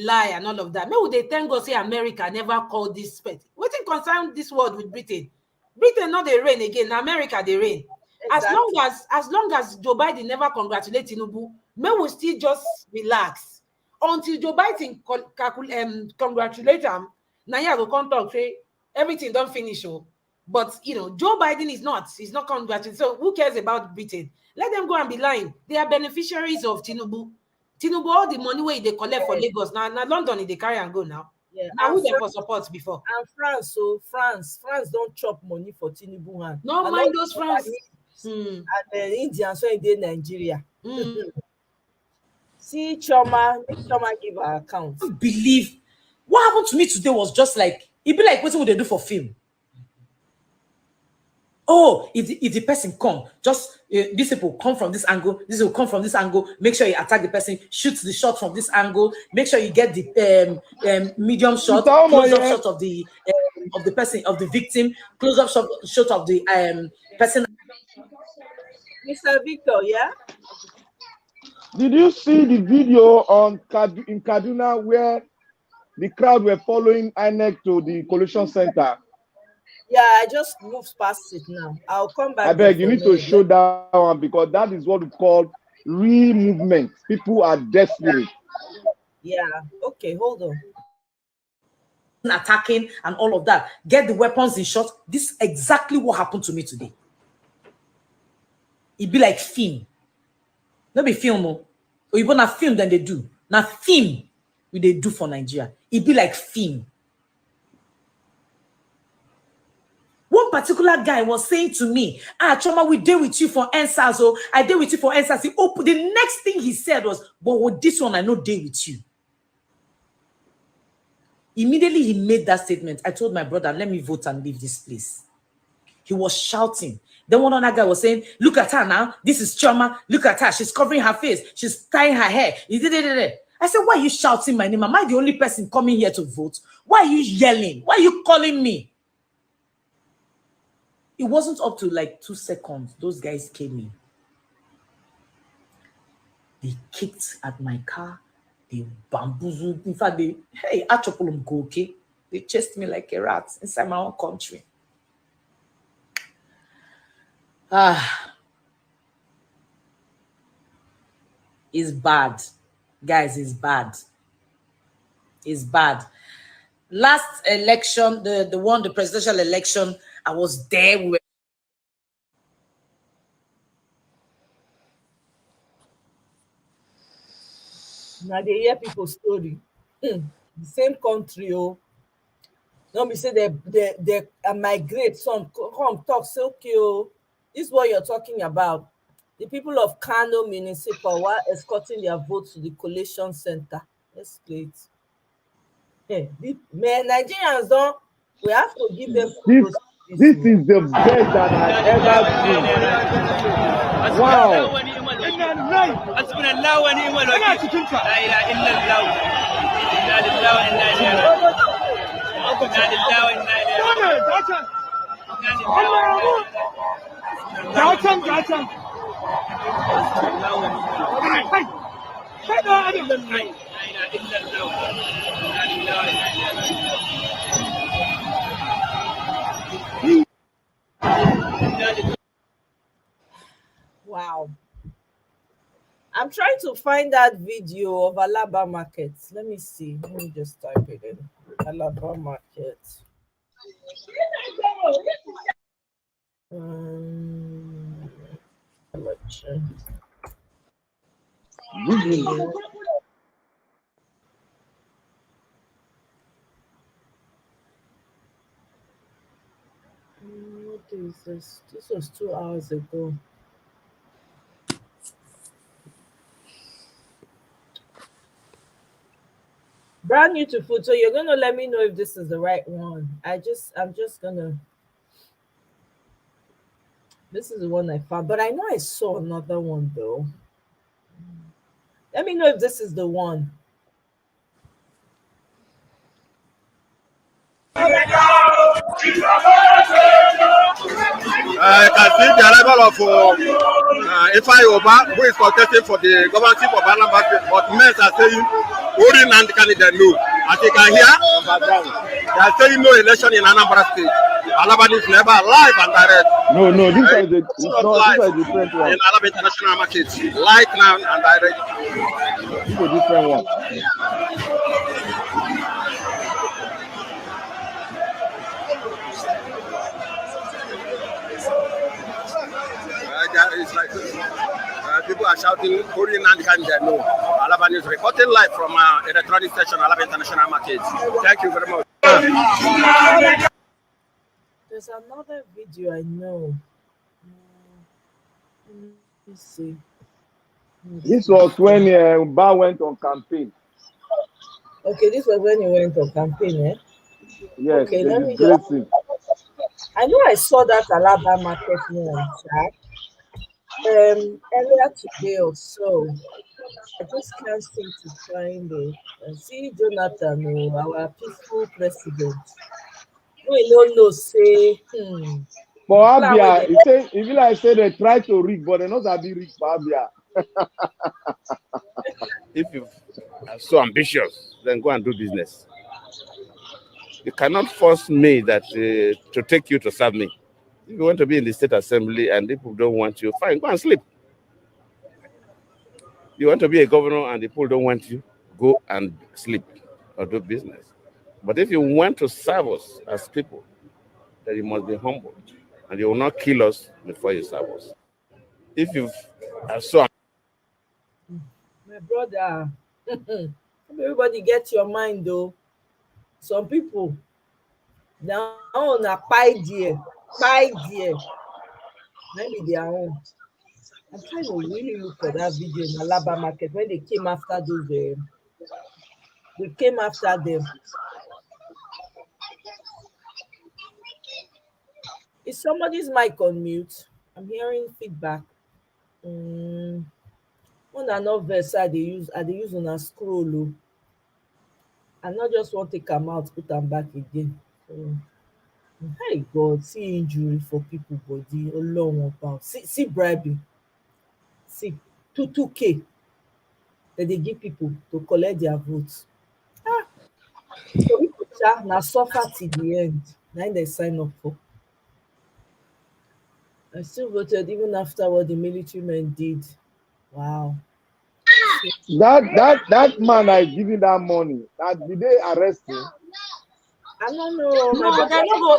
lie and all of that. Maybe they thank God say America never called this pet. What in concern this world with Britain? Britain not they reign again. America they reign. Exactly. As long as Joe Biden never congratulate Tinubu, may we still just relax until Joe Biden congratulate him. Now you go come talk say everything don't finish. But Joe Biden is not. He's not congratulating. So who cares about Britain? Let them go and be lying. They are beneficiaries of Tinubu. All the money where they collect for Lagos now London they carry and go now. Yeah, Now who and them for France, support before? and France, so France don't chop money for Tinubu hand. No And mind all those the France. Japanese and Indians so they Nigeria. Mm. See Choma, make Choma give her account. Believe what happened to me today was just like it be like what would they do for film. Oh, if the person come, just this people come from this angle, this will come from this angle. Make sure you attack the person, shoot the shot from this angle. Make sure you get the medium shot, close up shot of the person, of the victim, close up shot of the person. Mr. Victor, yeah. Did you see the video in Kaduna where the crowd were following INEC to the collection center? Yeah, I just moved past it now. I'll come back. I beg you need to show that one because that is what we call real movement. People are desperate. Yeah. Okay, hold on. Attacking and all of that. Get the weapons in shot. This is exactly what happened to me today. It be like film. Not be film. Or even not film than they do. Now film we they do for Nigeria. It be like film. One particular guy was saying to me, Choma, we deal with you for answers. Oh, I deal with you for answers. The next thing he said was, but with this one, I no deal with you. Immediately he made that statement. I told my brother, let me vote and leave this place. He was shouting. Then one other guy was saying, look at her now. This is Choma. Look at her. She's covering her face. She's tying her hair. I said, why are you shouting my name? Am I the only person coming here to vote? Why are you yelling? Why are you calling me? It wasn't up to like 2 seconds. Those guys came in. They kicked at my car. They bamboozled. In fact, they chased me like a rat inside my own country. It's bad. Guys, it's bad. It's bad. Last election, the presidential election, I was there. Now they hear people's story. The same country, oh. Don't be say they migrate. Some come talk, say, okay, oh, this is what you're talking about. The people of Kano Municipal were escorting their votes to the collation center. Let's play it. Hey, Nigerians don't. We have to give them. This is the best that I've ever seen. Wow. Wow. I'm trying to find that video of Alaba Market. Let me see. Let me just type it in. Alaba Market. Election. What is this? This was 2 hours ago. Brand new to food, so you're gonna let me know if this is the right one. I'm just gonna. This is the one I found, but I know I saw another one though. Let me know if this is the one. I can see the arrival of Ifeanyi Ubah, who is contesting for the governorship of Alaba, but men are saying Uri and candidate no. As you can hear, they are saying no election in Anambra State. Alaba is never live and direct. No, these are the different ones. In Alaba International Market, live now and direct. These are different ones. It's like people are shouting, Uri and candidate no. Alaba News, reporting live from electronic station, Alaba International Market. Thank you very much. There's another video I know. Let me see. This was when Ba went on campaign. Okay, this was when he went on campaign, eh? Yes, Okay, they let me disgraced him. I know I saw that Alaba market news on chat earlier today or so. I just can't seem to find it. See Jonathan, our peaceful president. We don't know, say, For the plan where Abia, they he said, if you like say they try to rig, but they not that be rig for Abia. If you are so ambitious, then go and do business. You cannot force me that to take you to serve me. If you want to be in the state assembly and people don't want you, fine, go and sleep. You want to be a governor and the people don't want you, go and sleep or do business. But if you want to serve us as people, then you must be humble and you will not kill us before you serve us. If you are so my brother, everybody get your mind though. Some people now on a pie dear, maybe their own. I'm trying to really look for that video in Alaba market when they came after those. They came after them. Is somebody's mic on mute? I'm hearing feedback. One and not verse I they use on a scroll. I not just want to come out, put them back again. So, hey God, see injury for people body along about. See bribing. See 2K that they give people to collect their votes. So people now suffer till the end. Now they sign up for. I still voted even after what the military men did. Wow. That man I giving that money, did they arrest him? I don't know. No,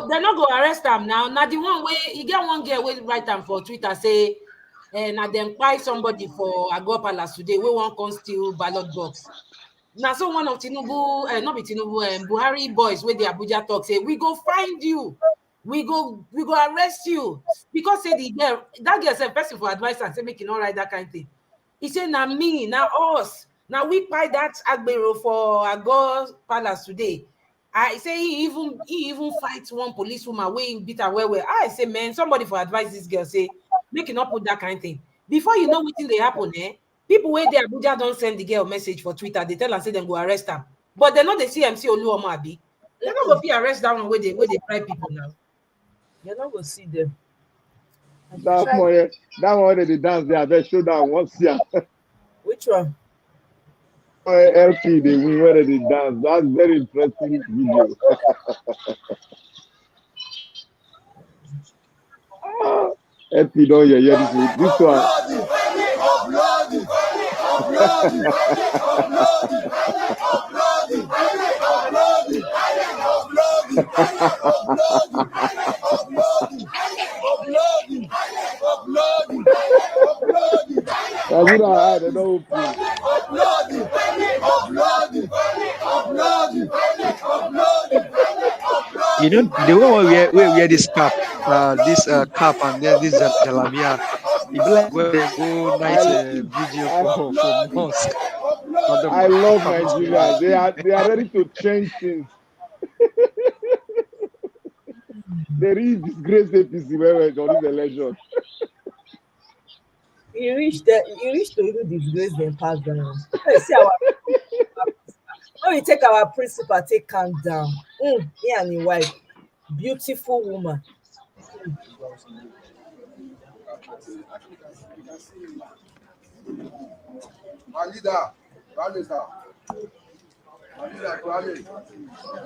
they're not go arrest him now. Now the one way you get one girl wey write am for Twitter say, na dem kpai somebody for Agua Palace today. We won't come steal ballot box. Now so one of Tinubu, not be Tinubu, Buhari boys where the Abuja talk say we go find you, we go arrest you because say the girl that girl said person for advice and say make you not write that kind of thing. He said now me, now us, now we buy that Agbero for Agua Palace today. I say he even fights one policewoman way in beat her well. I say, man, somebody for advise this girl say, make you not put that kind of thing. Before you know what they happen, people where they Abuja don't send the girl message for Twitter, they tell and say them go arrest them. But they know the CMC Oluomo Abi. They're not going to arrest that one where they try people now. You're not going to see them. That one where they dance there, they show that once here. Which one? LP, they win where they dance. That's very interesting video. LP don't hear this one. You know, the one where we wear this cap, cap and then this jalamia. It be like where they go night video for mosque. I love Nigeria. They are ready to change things. They really disgrace APC when we're on this election. You reach to even disgrace them pass down. See our when we take our principal, take calm down. He and his wife, beautiful woman.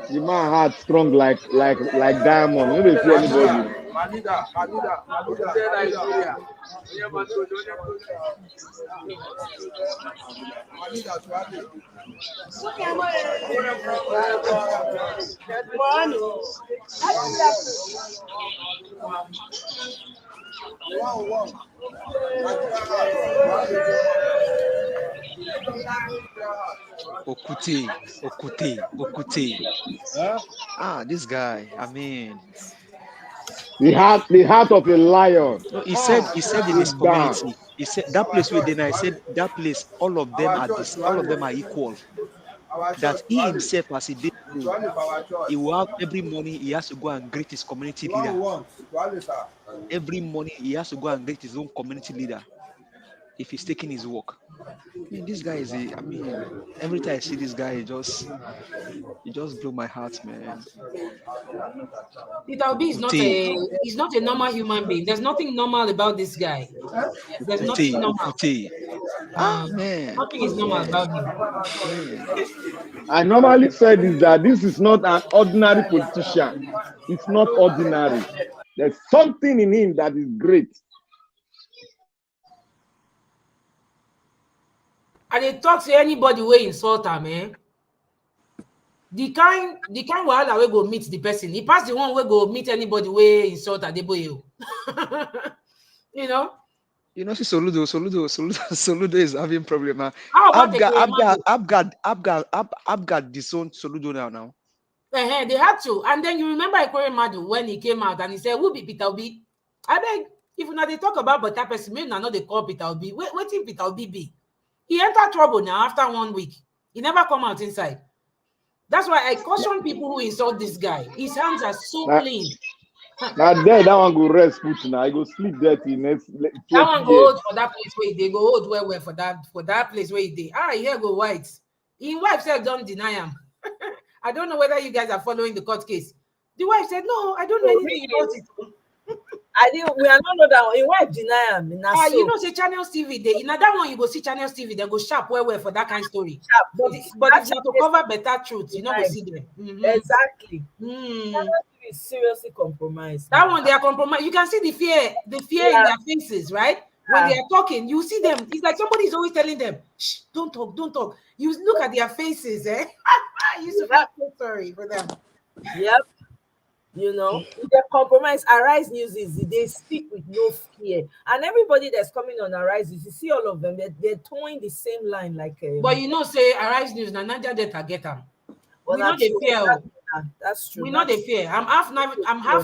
The man heart strong like diamond. You don't see anybody. Good morning. Okute. This guy. I mean, the heart of a lion. no, he said in his Sit down. community, he said that place where then I said that place, all of them are all of them are equal. That he himself, as he did, he will have every morning he has to go and greet his community leader. Every morning he has to go and greet his own community leader if he's taking his walk. I mean, this guy is every time I see this guy, it just blew my heart, man. Peter Obi is not a normal human being. There's nothing normal about this guy. There's nothing normal. Man. Nothing is normal about him. I normally said is that this is not an ordinary politician. It's not ordinary. There's something in him that is great. And they talk to anybody where insult her, man. The kind wahala we go meet the person. He pass the one we go meet anybody where insult her, they boy. You know? You know, see Soludo is having problem. How about Abgad disowned Soludo now. They had to. And then you remember Madu when he came out and he said, who be Peter Obi? I beg, if now they talk about but that person, maybe now they call Peter Obi. Wait till Peter Obi be. He entered trouble now after 1 week. He never come out inside. That's why I caution people who insult this guy. His hands are so clean. Now that one go rest put now. I go sleep dirty next. That one go hold for that place where they go hold well for that place where he did. Here go White. His wife said don't deny him. I don't know whether you guys are following the court case. The wife said no, I don't know anything about it. We are not know that one. Your wife deny him. You know, say Channels TV. In that one, you go see Channels TV. They go sharp well for that kind of story. But it's not to cover better truth. You know, go see them. Exactly. Channels TV is seriously compromised. That one, they are compromised. You can see the fear in their faces, right? When they are talking, you see them. It's like somebody is always telling them, shh, don't talk. You look at their faces, eh? You used to feel so sorry for them. Yep. You know, the compromise. Arise News is they speak with no fear, and everybody that's coming on Arise News, you see all of them. They're towing the same line, like. But you know, say Arise News, na Niger Delta get them. We know they fear. That's true. We know they fear. I'm half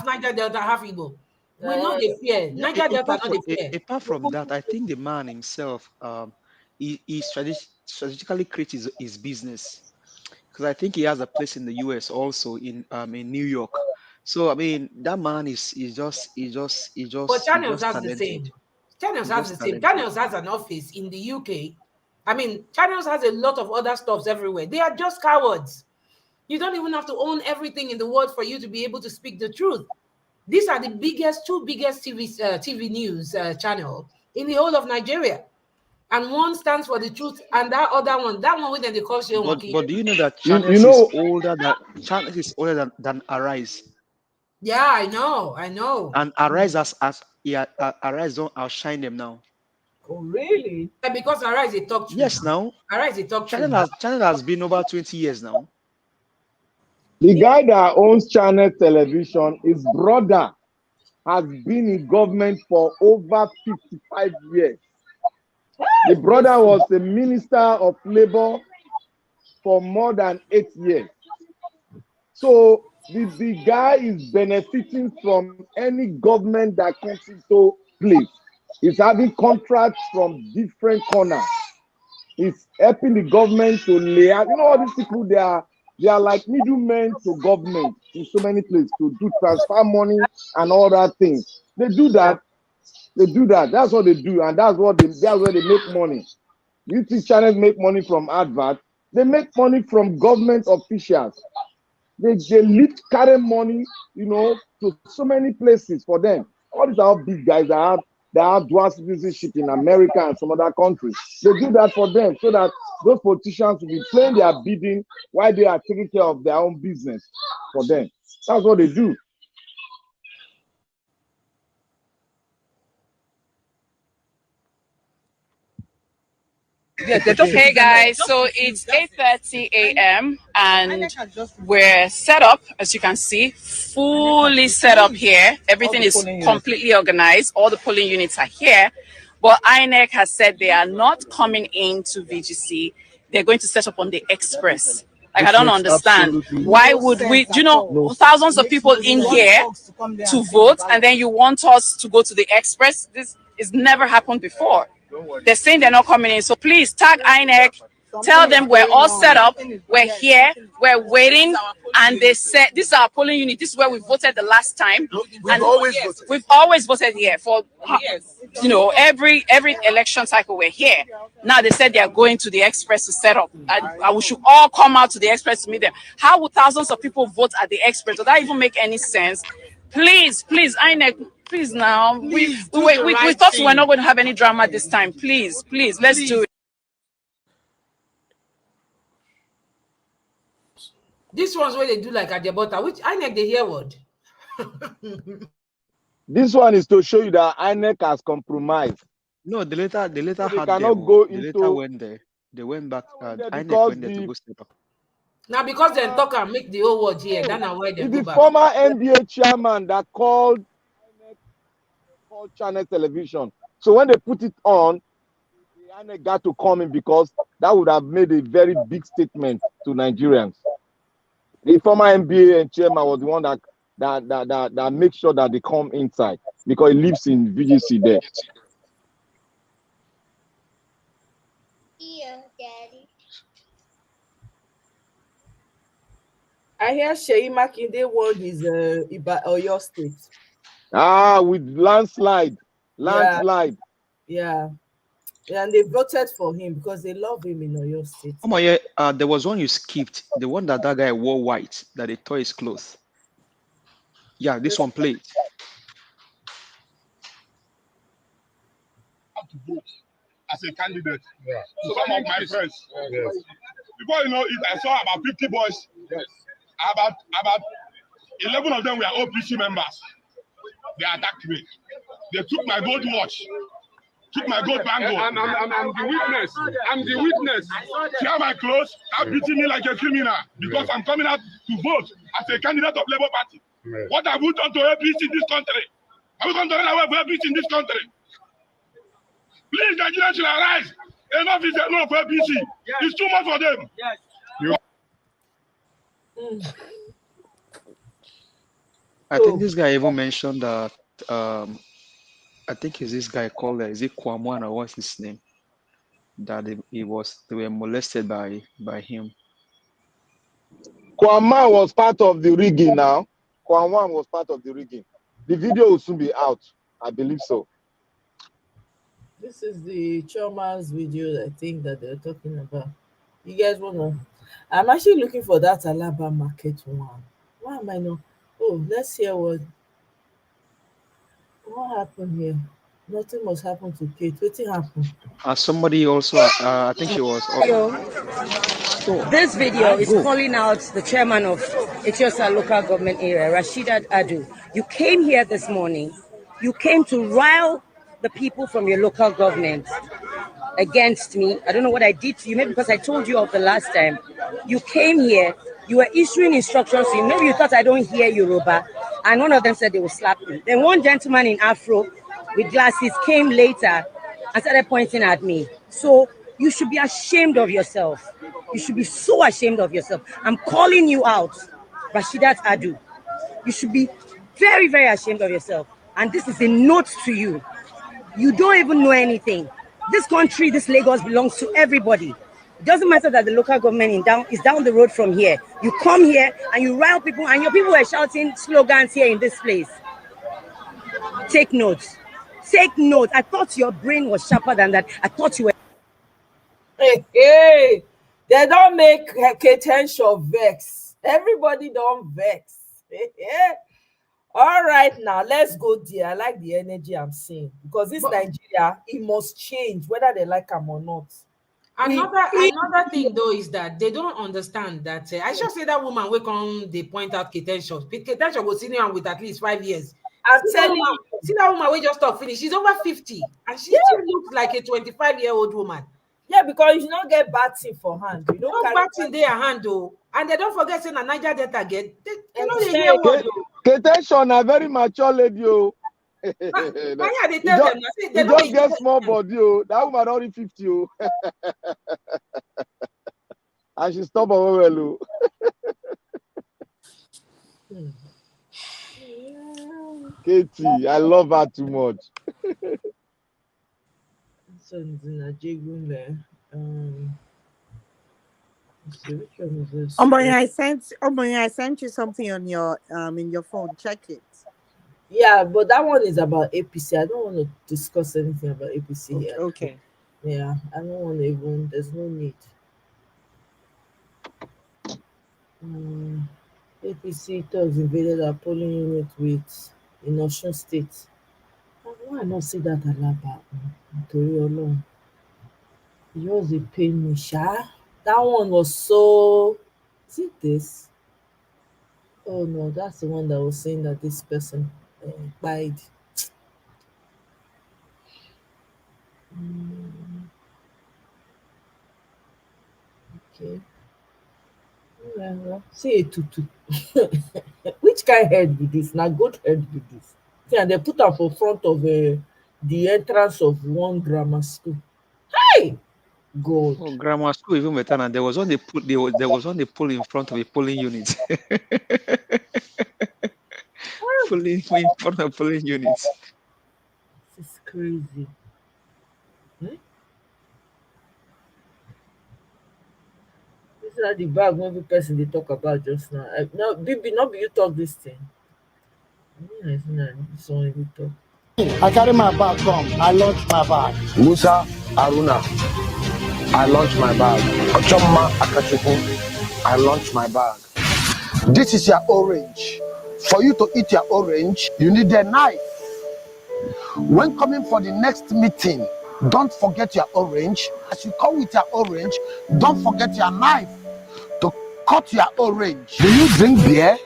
Niger Delta, half Igbo. We know they fear. Niger Delta, not they fear. Apart from that, I think the man himself, he strategically creates his business, because I think he has a place in the US also in New York. So I mean, that man is just. But Channels has the same. Channels has the same. Channels has an office in the UK. I mean, Channels has a lot of other stuffs everywhere. They are just cowards. You don't even have to own everything in the world for you to be able to speak the truth. These are the two biggest TV news channel in the whole of Nigeria. And one stands for the truth, and that one with them they call Shehu. But do you know that Channels is older than Arise? Yeah, I know. And Arise Arise don't outshine them now. Oh, really? Yeah, because Arise they talk. Yes, now. Arise they talk. Channel has been over 20 years now. The guy that owns Channel Television, his brother has been in government for over 55 years. The brother was the Minister of Labor for more than 8 years. So the guy is benefiting from any government that comes into place. He's having contracts from different corners. He's helping the government to lay out. You know, all these people, they are like middlemen to government in so many places to do transfer money and all that things. They do that. That's what they do, and that's where they make money. You think channels make money from advert? They make money from government officials. They carry money, you know, to so many places for them. All these are big guys that have dual citizenship in America and some other countries. They do that for them so that those politicians will be playing their bidding while they are taking care of their own business for them. That's what they do. Hey guys, so it's 8:30 a.m. and we're set up, as you can see, fully set up here. Everything is completely organized. All the polling units are here. But INEC has said they are not coming into VGC. They're going to set up on the express. Like, I This don't makes understand. absolutely Why would we, do you know, thousands of people in here to vote, and then you want us to go to the express? This has never happened before. They're saying they're not coming in. So please tag INEC, tell them we're all set up, we're here, we're waiting, and they said this is our polling unit. This is where we voted the last time. We've always voted here for every election cycle. We're here. Now they said they are going to the express to set up, and we should all come out to the express to meet them. How would thousands of people vote at the express? Does that even make any sense? Please, INEC, please now. We thought we were not going to have any drama this time. Please, let's do it. This one's where they do like at the bottom, which INEC they hear word. This one is to show you that INEC has compromised. No, the later had cannot them. go The into. later went there. They went back. INEC because went there to go step up. Now because they talk and make the whole world here, then why they It's go the back. former NBA chairman that called Channel Television. So when they put it on, the INEC got to come in because that would have made a very big statement to Nigerians. The former NBA and chairman was the one that makes sure that they come inside because he lives in VGC there. Yeah, Daddy. I hear Sheyi Makinde won his Oyo State. With landslide. Yeah, and they voted for him because they love him in Oyo State. Oh my, yeah, there was one you skipped. The one that guy wore white, that they tore his clothes. Yeah, this one played. To vote as a candidate. Yeah. So some of my friends. Yes. Before you know it, I saw about 50 boys. Yes. About 11 of them were OPC members. They attacked me. They took my gold watch. Took my gold bangle. I'm the witness. I'm the witness. Tear my clothes. Are beating me like a criminal because I'm coming out to vote as a candidate of Labour Party. What have we done to APC in this country? Have we done to APC in this country? Please, Nigeria should arise. Enough is enough for APC. It's too much for them. I think this guy even mentioned that. I think it's this guy called. Is it Kwamwan or what's his name? That they were molested by him. Kwamwan was part of the rigging now. Kwamwan was part of the rigging. The video will soon be out. I believe so. This is the Choma's video, I think, that they're talking about. You guys want to? I'm actually looking for that Alaba market one. Why am I not? Oh, let's hear what happened here. Nothing must happen to Kate. What happened? Somebody also, I think she was. This video is calling out the chairman of Etiosa local government area, Rashidat Adu. You came here this morning. You came to rile the people from your local government against me. I don't know what I did to you, maybe because I told you of the last time. You came here, you were issuing instructions to you. Maybe you thought I don't hear Yoruba, and one of them said they will slap me. Then one gentleman in Afro with glasses came later and started pointing at me. So you should be ashamed of yourself. You should be so ashamed of yourself. I'm calling you out, Rashidat Adu. You should be very, very ashamed of yourself. And this is a note to you. You don't even know anything. This country, this Lagos belongs to everybody. It doesn't matter that the local government is down the road from here. You come here and you rile people, and your people were shouting slogans here in this place. Take notes. Take note. I thought your brain was sharper than that. I thought you were. Hey, they don't make Ketenshaw vex. Everybody don't vex. All right, now let's go there. I like the energy I'm seeing because this Nigeria, it must change whether they like them or not. Another thing though is that they don't understand that I should say that woman will come. They point out Ketenshaw. Ketenshaw was sitting on with at least 5 years. I'm telling you, see that woman we just talk finish. She's over 50 and she still looks like a 25-year-old woman. Yeah, because you don't get bad thing for hand. You don't bad thing their hand though, and they don't forget saying a Niger Delta get. They know they hear what. Ketenshaw, a very mature lady. Why are they He tell just, them? Say, he they don't just get small body. Oh. That woman only 50. Oh. And she stop over well. Oh. Katie, I love her too much. Which one is this? I sent you something on your in your phone. Check it. Yeah, but that one is about APC. I don't want to discuss anything about APC here. Okay. Yeah, I don't want to even. There's no need. APC thugs invaded our polling unit with in Osun State. Why I not see that Alaba? Nítorí Ọlọ́run. It just dey pain me, sha. That one was so. Is it this? Oh no, that's the one that was saying that this person died. Okay. Well, see a tutu. Which kind head be this? Na goat head be this. See, and they put am for front of the entrance of one grammar school. Hey! God. Oh, grammar school even better. And there was one there was one they pull in front of a polling unit. Polling in front of polling units. This is crazy. This is the bag when every person they talk about just now. No, Bibi, not be you talk this thing. This one you talk. I carry my bag come. I launch my bag. Musa Aruna. I launch my bag. Ochoma Akachuku. I launch my bag. This is your orange. For you to eat your orange, you need a knife. When coming for the next meeting, don't forget your orange. As you come with your orange, don't forget your knife to cut your orange. Do you drink beer?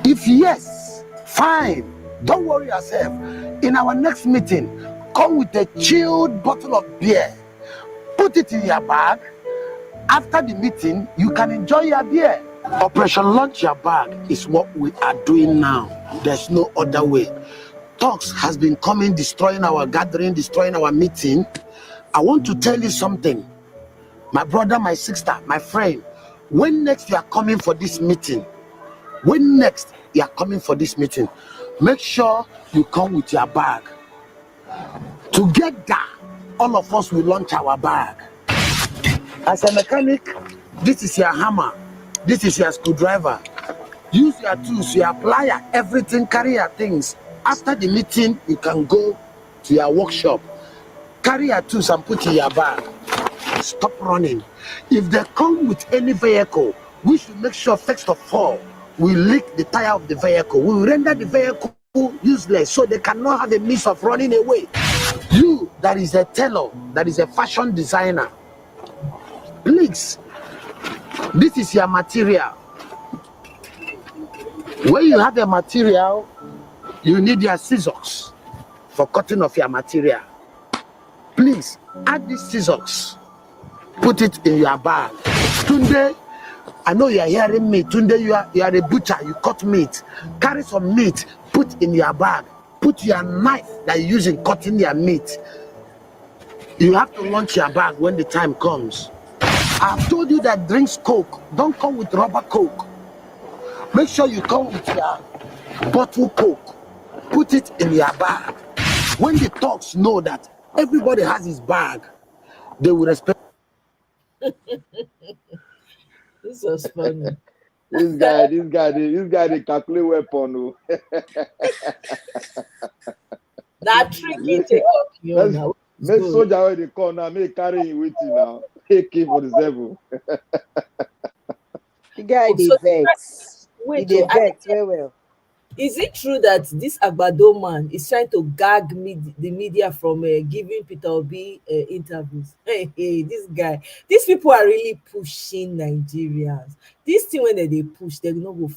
If yes, fine. Don't worry yourself. In our next meeting, come with a chilled bottle of beer. Put it in your bag. After the meeting, you can enjoy your beer. Operation Launch Your Bag is what we are doing now. There's no other way. Talks has been coming, destroying our gathering, destroying our meeting. I want to tell you something. My brother, my sister, my friend, when next you are coming for this meeting, make sure you come with your bag. Together, all of us will launch our bag. As a mechanic, this is your hammer, this is your screwdriver. Use your tools, your plier, everything, carry your things. After the meeting, you can go to your workshop. Carry your tools and put in your bag. Stop running. If they come with any vehicle, we should make sure first of all, we lick the tire of the vehicle. We will render the vehicle useless so they cannot have a means of running away. You, that is a tailor, that is a fashion designer, please, this is your material. When you have a material, you need your scissors for cutting off your material. Please, add these scissors. Put it in your bag. Tunde, I know you are hearing me. Tunde, you are a butcher. You cut meat. Carry some meat. Put in your bag. Put your knife that you use in cutting your meat. You have to launch your bag when the time comes. I've told you that drinks Coke. Don't come with rubber Coke. Make sure you come with your bottle Coke. Put it in your bag. When the thugs know that everybody has his bag, they will respect. This was funny. This guy, they calculate weapon. That tricky take up you now. Make soldier where they call now, make carry him with you now. AK-47. The guy dey vex. He dey vex very well. Is it true that this Agbado man is trying to gag the media from giving Peter Obi interviews? Hey, this guy. These people are really pushing Nigerians. This thing when they push, they're not go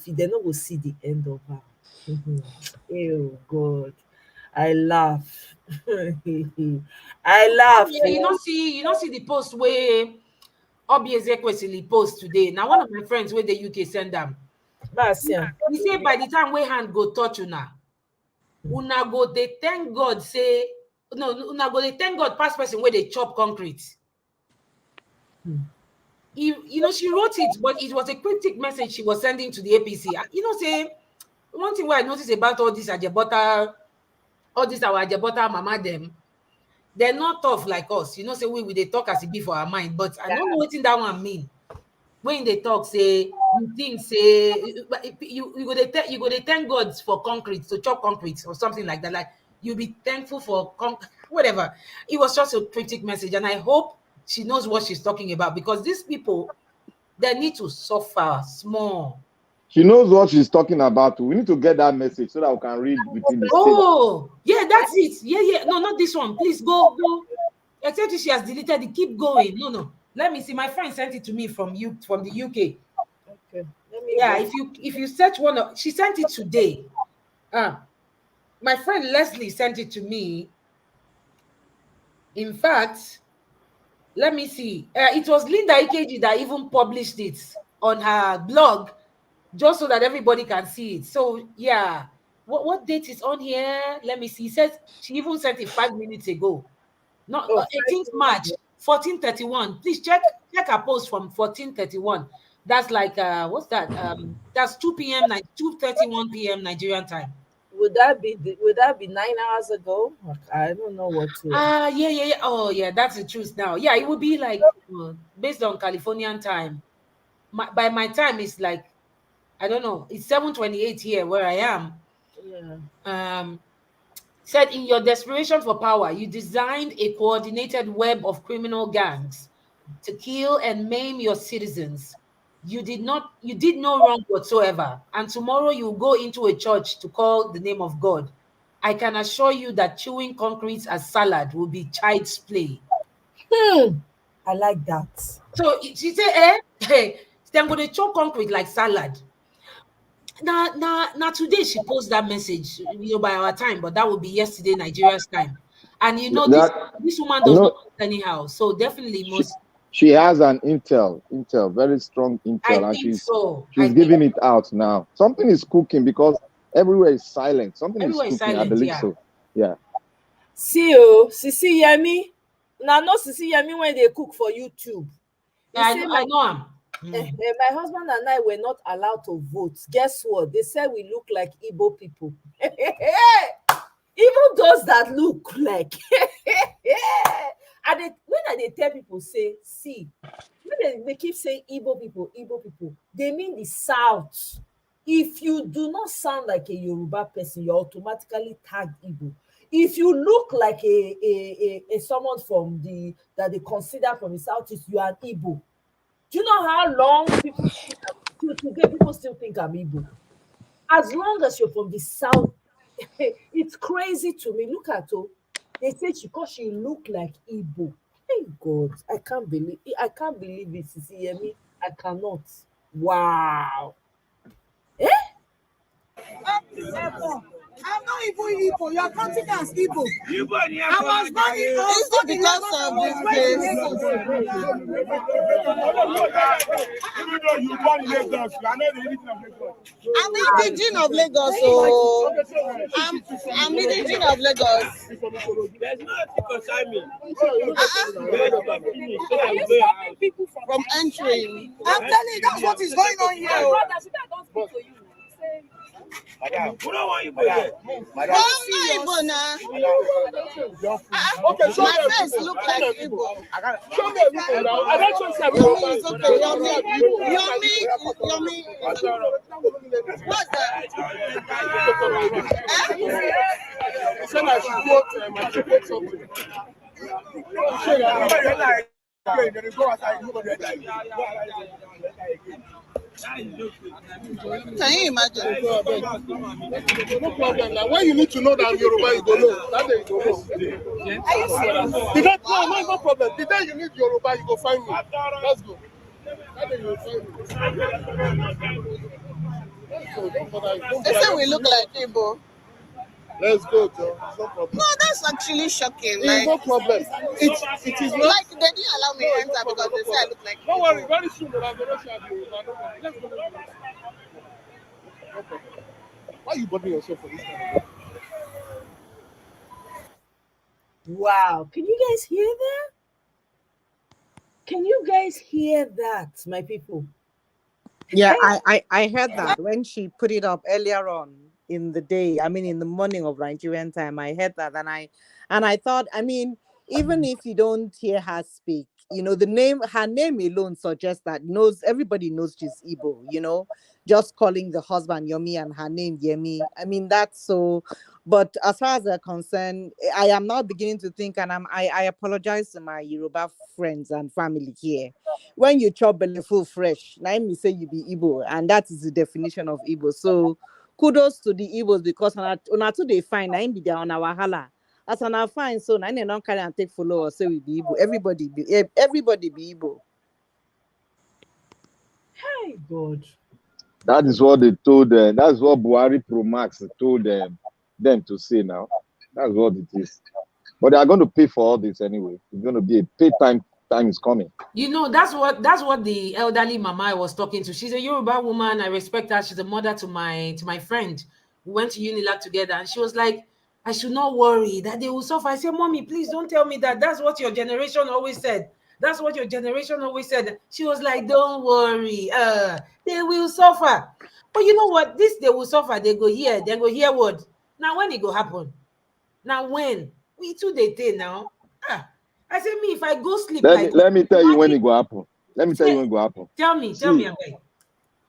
see the end of her. Oh God, I laugh. I laugh. Yeah, you don't see the post where Obi Ezekwesili post today. Now one of my friends where the UK send them. He say by the time we hand go touch you now. una go they thank God say no, una go they thank God past person where they chop concrete. She wrote it, but it was a cryptic message she was sending to the APC. Say one thing where I noticed about all this Ajebota, all this our Ajebota mama them, they're not tough like us. Say we they talk as it be for our mind, but I don't know what that one mean. When they talk, say you think say you go they thank God for concrete to chop concrete or something like that. Like you be thankful for whatever. It was just a cryptic message, and I hope she knows what she's talking about because these people they need to suffer small. She knows what she's talking about. We need to get that message so that we can read within the state. Oh, yeah, that's it. Yeah. No, not this one. Please go. Except if she has deleted it, keep going. No. Let me see. My friend sent it to me from the UK. Okay. Yeah, if you search she sent it today. My friend Leslie sent it to me. In fact, let me see. It was Linda Ikeji that even published it on her blog, just so that everybody can see it. So yeah, what date is on here? Let me see. It says she even sent it 5 minutes ago. Not 18th March, 1431. Please check her post from 1431. That's like what's that? That's 2 p.m. 2:31 p.m. Nigerian time. Would that be 9 hours ago? I don't know what to. Yeah. Oh yeah, that's the truth now. Yeah, it would be like based on Californian time. By my time, it's like I don't know. It's 7:28 here where I am. Yeah. Said in your desperation for power, you designed a coordinated web of criminal gangs to kill and maim your citizens. You did no wrong whatsoever. And tomorrow you go into a church to call the name of God. I can assure you that chewing concrete as salad will be child's play. I like that. So she said, hey, they're going to chew concrete like salad. Now today she posted that message, by our time, but that would be yesterday, Nigeria's time. And this woman does not anyhow. So definitely she has an intel, very strong intel, and she's giving it out now. Something is cooking because everywhere is silent. Something is cooking, silent, I believe so. Yeah. See, Sisi Yemi. Now no Sisi Yemi when they cook for YouTube. I know him. My husband and I were not allowed to vote. Guess what? They said we look like Igbo people. Even those that look like. And when they tell people, say, see, when they keep saying Igbo people, they mean the South. If you do not sound like a Yoruba person, you're automatically tagged Igbo. If you look like a someone from that they consider from the Southeast, you are an Igbo. Do you know how long people still think I'm Igbo? As long as you're from the South, it's crazy to me. Look at her. They say because she look like Igbo. Hey God, I can't believe it, Sisi Yemi. I cannot. Wow. I'm not even Igbo. You are counting as Igbo. I was born in Is it because of this place? Even though you born in Lagos, you are not the origin of Lagos. I'm indigenous of Lagos, so I'm indigenous of Lagos. There's nothing concern me. From entering. I'm telling you, that's what is going on here. I don't speak to you. Madam, who don't want you to here? Madam, Igbo now. Okay, show my face look like Igbo. Show me Igbo now. I don't show you. Yomi is okay. Yomi. What's that? Say I should quote something. Can you imagine? No problem. Now, when you need to know that Yoruba, you go know. That day you go know. Are you serious? No problem. The day you need Yoruba, you go find me. Let's go. That day you will find me. They say we look like Igbo. Let's go, Joe. No problem. No, that's actually shocking. It's no problem. It is not. Like, they didn't allow me to enter because they say I look like Igbo. Don't worry, very soon we'll have the Russian. Let's go. No problem. Why are you bothering yourself for this kind of Wow. Can you guys hear that? Can you guys hear that, my people? Yeah, I heard that when she put it up earlier on in the day. I mean, in the morning of Nigerian time, I heard that, and I thought, I mean, even if you don't hear her speak, her name alone suggests that everybody knows she's Igbo. Just calling the husband Yomi and her name Yemi. I mean, that's so. But as far as they're concerned, I am now beginning to think, and I apologize to my Yoruba friends and family here. When you chop belly full fresh, now me say you be Igbo, and that is the definition of Igbo. So kudos to the Igbos, because on two they find I be there on our hala. As on our fine, so now they don't carry and take follow or say we be Igbo. Everybody be Igbo. Hey God. That is what they told them. That's what Buhari Pro Max told them to say now. That's what it is. But they are going to pay for all this anyway. It's going to be a pay time. Time is coming. That's what the elderly mama I was talking to. She's a Yoruba woman. I respect her. She's a mother to my friend. We went to Unilag together, and she was like, I should not worry that they will suffer. I said, Mommy, please don't tell me that. That's what your generation always said. That's what your generation always said. She was like, don't worry. They will suffer. But you know what? This they will suffer. They go here. They go hear what? Now when it go happen? Now when? We too they day now. I said, me, if I go sleep let me tell you when it will happen. Let me tell you when it will happen. Tell me, Abeg.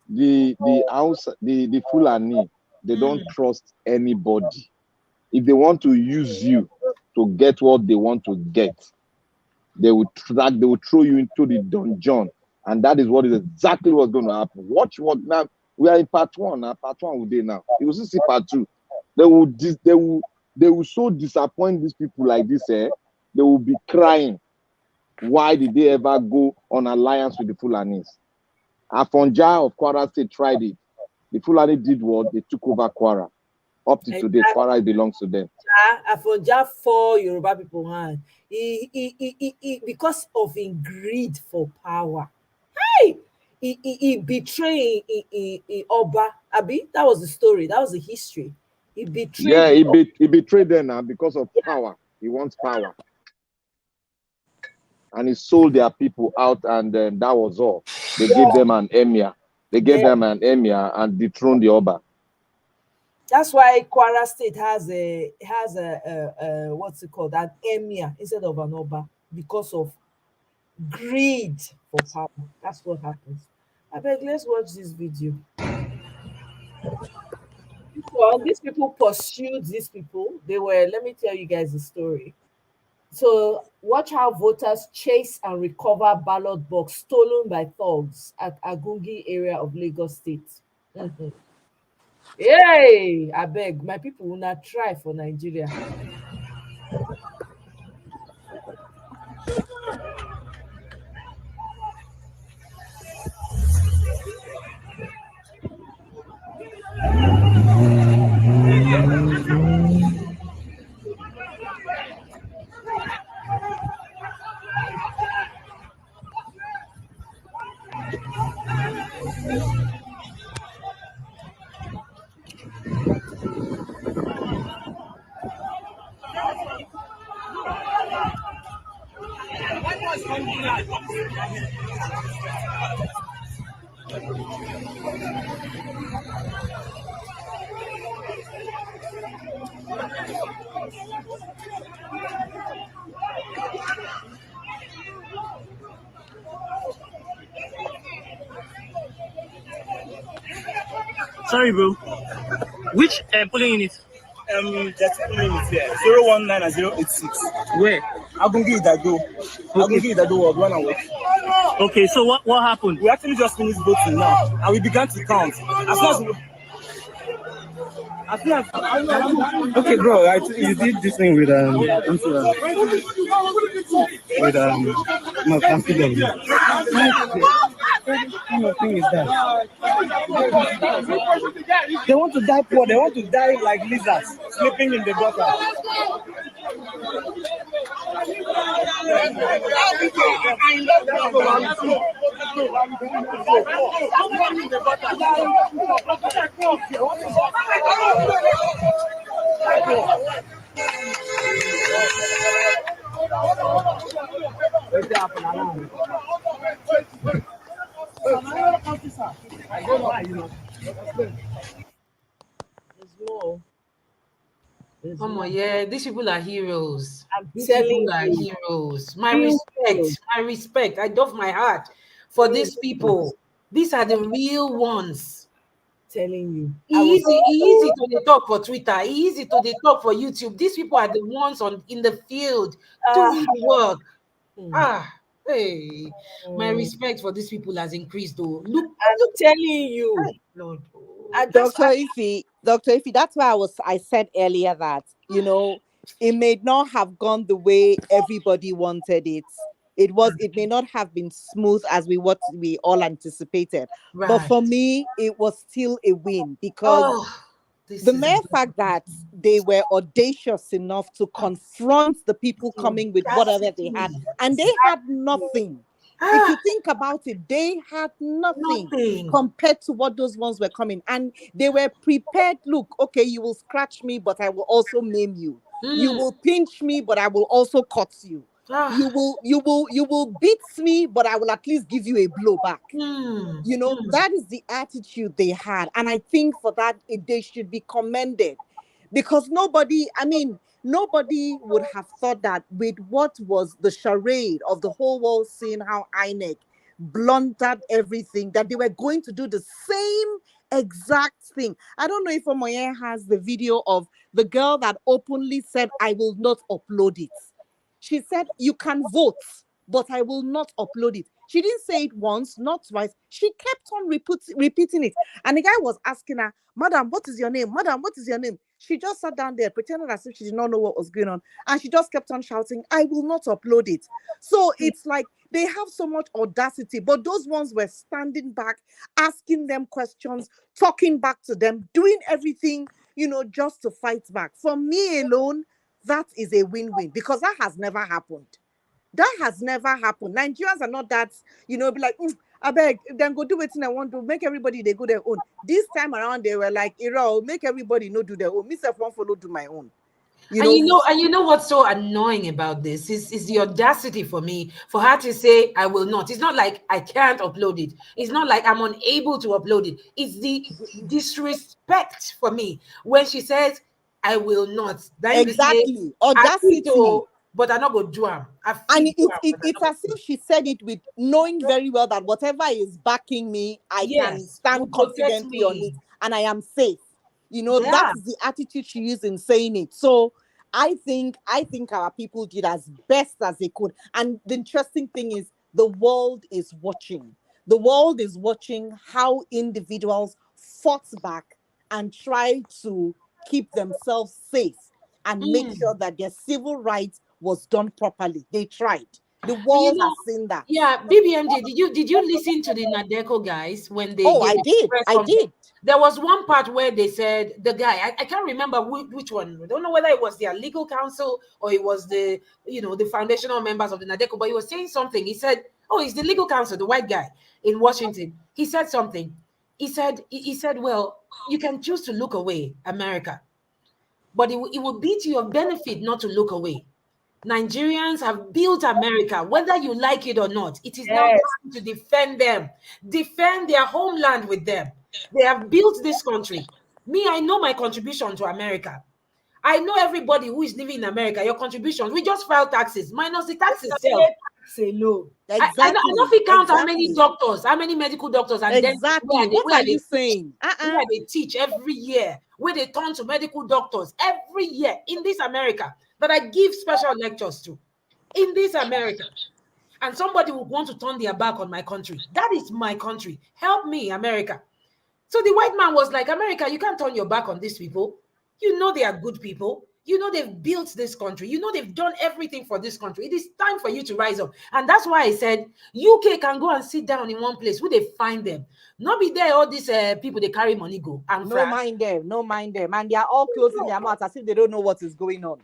The Fulani, they don't trust anybody. If they want to use you to get what they want to get, they will throw you into the dungeon. And that is what is exactly what's going to happen. Watch what now. We are in part 1 now. Part 1 will be now. You will see part 2. They will so disappoint these people like this, they will be crying. Why did they ever go on alliance with the Fulanis? Afonja of Kwara State tried it. The Fulani did what? They took over Kwara. Up to today, Kwara belongs to them. Afonja for Yoruba people, he because of his greed for power. Hey, he betrayed Oba. Abi, that was the story. That was the history. He betrayed. Yeah, he betrayed them now because of power. He wants power. And he sold their people out, and that was all. They gave them an emir. They gave them an emir and dethroned the Oba. That's why Kwara State has a what's it called, an emir instead of an Oba, because of greed for power. That's what happens. I beg, let's watch this video. Well, these people pursued these people. Let me tell you guys the story. So watch how voters chase and recover ballot box stolen by thugs at Agungi area of Lagos State. Hey, I beg, my people will not try for Nigeria. Sorry, bro. Which polling unit? Just polling unit here. 019 and 086. Where? Agungi Idado. Agungi Idado was 1 hour. Okay, so what happened? We actually just finished voting now, and we began to count. Okay, bro. You did this thing with my confidence. What kind of thing is that? They want to die poor. They want to die like lizards, sleeping in the gutter. There's more. There's Oh more. yeah, these people are heroes. I'm These telling people are you. heroes. My Real heroes. respect, my respect. I doff my heart for Real these people. These are the real ones. Telling you. I was Easy to the talk for Twitter, easy to the talk for YouTube. These people are the ones in the field doing the work. Hey, my respect for these people has increased though. Look, I'm telling you. hey, Lord. Dr. Ify, that's why I said earlier that, it may not have gone the way everybody wanted it. It may not have been smooth as what we all anticipated. But Right. for me, it was still a win because this the is mere fact that they were audacious enough to confront the people coming with whatever they had, and they had nothing. If you think about it, they had nothing compared to what those ones were coming. And they were prepared. Look, okay, you will scratch me, but I will also maim you. You will pinch me, but I will also cut you. You will beat me, but I will at least give you a blow back. That is the attitude they had. And I think for that, they should be commended. Because nobody would have thought that with what was the charade of the whole world seeing how INEC blunted everything, that they were going to do the same exact thing. I don't know if Omoye has the video of the girl that openly said, I will not upload it. She said, you can vote, but I will not upload it. She didn't say it once, not twice. She kept on repeating it. And the guy was asking her, Madam, what is your name? Madam, what is your name? She just sat down there, pretending as if she did not know what was going on. And she just kept on shouting, I will not upload it. So it's like they have so much audacity, but those ones were standing back, asking them questions, talking back to them, doing everything, just to fight back. For me alone, that is a win-win because that has never happened. That has never happened. Nigerians are not that, be like, I beg, then go do it and I want to make everybody they go their own. This time around, they were like, make everybody do their own. Myself won't follow do my own. And you know what's so annoying about this is the audacity for me for her to say I will not. It's not like I can't upload it. It's not like I'm unable to upload it. It's the disrespect for me when she says I will not. Exactly. Audacity. But I'm not going to do them. And it's as if she said it with knowing very well that whatever is backing me, I can stand confidently on it and I am safe. That's the attitude she used in saying it. So I think our people did as best as they could. And the interesting thing is the world is watching. The world is watching how individuals fought back and tried to keep themselves safe and make sure that their civil rights was done properly. They tried. The world has seen that. Yeah, BBMJ, did you listen to the Nadeco guys when they? Oh, I did. There was one part where they said the guy. I can't remember which one. I don't know whether it was their legal counsel or it was the foundational members of the Nadeco. But he was saying something. He said, "Oh, it's the legal counsel, the white guy in Washington." He said something. He said, "Well, you can choose to look away, America, but it will be to your benefit not to look away. Nigerians have built America, whether you like it or not. It is now time to defend them, defend their homeland with them. They have built this country. Me, I know my contribution to America. I know everybody who is living in America, your contributions. We just file taxes, minus the taxes itself. Say no. Exactly. I know if we count how many doctors, how many medical doctors, and exactly. What are you saying? Where they teach every year, where they turn to medical doctors every year in this America that I give special lectures to in this America. And somebody would want to turn their back on my country. That is my country. Help me, America. So the white man was like, America, you can't turn your back on these people. You know they are good people. You know they've built this country. You know they've done everything for this country. It is time for you to rise up. And that's why I said UK can go and sit down in one place where they find them. Not be there, all these people, they carry money go. And no mind them. And they are all closing their mouths as if they don't know what is going on.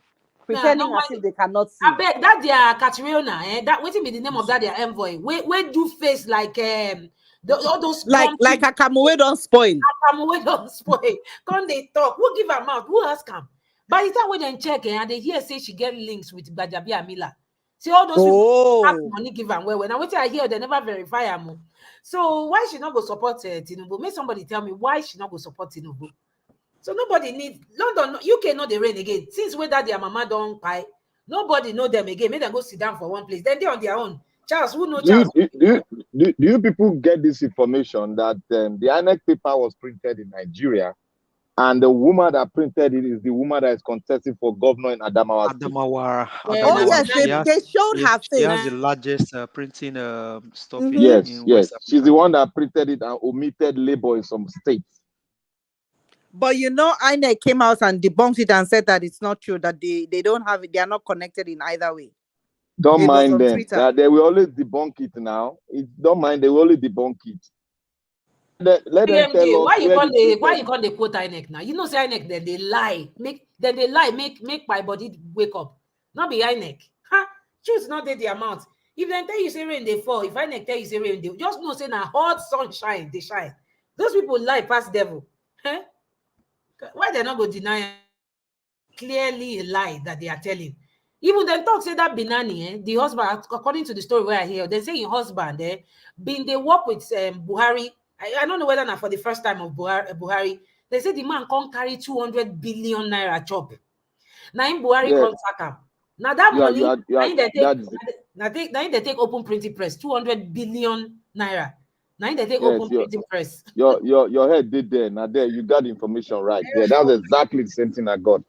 Pretending as if they cannot see. I beg that their Catriona, that what's be the name of that their envoy? Where do face like all those like a Kamuwe don't spoil. Kamuwe don't spoil. Come they talk. Who give her mouth? Who ask him? By the time we then check and they hear say she get links with Bajabi Amila. See all those people have money give am well. When I wait till I hear they never verify am. So why she not go support Tinubu? May somebody tell me why she not go support Tinubu? So nobody need London, UK know the rain again. Since whether their mama don't buy, nobody know them again. Make them go sit down for one place. Then they on their own. Charles, who know Charles? Do you people get this information that the INEC paper was printed in Nigeria, and the woman that printed it is the woman that is contesting for governor in Adamawa State? Adamawa. They showed her face. She has the largest printing stuff in Yes. West Africa. She's the one that printed it and omitted labor in some states. But you know, INEC came out and debunked it and said that it's not true, that they don't have it, they are not connected in either way. Don't mind them. That they will always debunk it now. Don't mind, they will only debunk it. Let them tell us why you can't quote INEC now? You know, say INEC then they lie, make my body wake up. Not be INEC. Choose not the amount. If they tell you say rain they fall, if INEC tell you say rain they just know say na hot sunshine they shine. Those people lie past devil. Huh? Why they not go deny clearly a lie that they are telling? Even then talk say that Binani, the husband, according to the story where I hear, they say your husband been they work with Buhari. I don't know whether not for the first time of Buhari. They say the man can't carry 200 billion naira chop. Now in Buhari can't sack him. Now that money, now they take open printing press 200 billion naira. Now they take open printing press. Your head did there. Now there you got the information right. Yeah, that was exactly the same thing I got.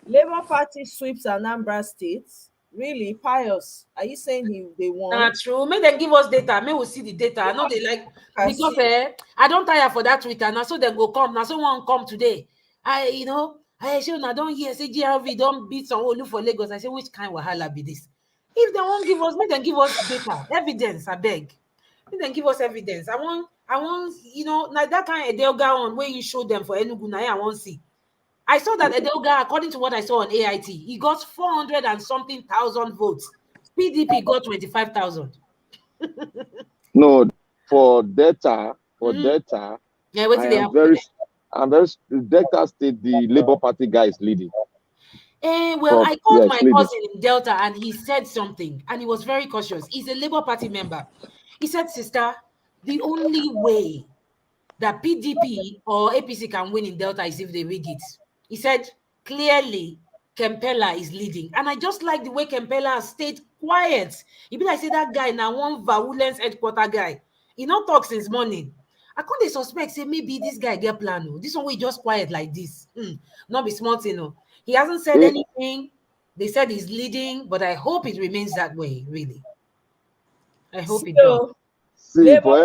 Labour Party sweeps Anambra State. Really, Pius? Are you saying they won? Not true. May they give us data. May we see the data. I know they like because I don't tire for that Twitter. Now so they go come. Now someone come today. I sure I don't hear say GRV don't beat some Olu for Lagos. I say which kind of wahala be this? If they won't give us, may they give us data, evidence. I beg. May they give us evidence. I want like that kind of Edelga on where you show them for Enugu. Now I won't see. I saw that Edelga, according to what I saw on AIT, he got 400 and something thousand votes. PDP got 25,000. No, for data, yeah, I'm very Delta State, the Labour Party guy is leading. Well, I called my cousin in Delta and he said something and he was very cautious. He's a Labour Party member. He said, sister, the only way that PDP or APC can win in Delta is if they rig it. He said, clearly, Kempela is leading. And I just like the way Kempela has stayed quiet. Even I say that guy now, one violence headquarter guy. He not talk since morning. I can't suspect, say maybe this guy get plan. This one way just quiet like this. Not be smart, He hasn't said anything. They said he's leading, but I hope it remains that way, really. I hope it does. See, for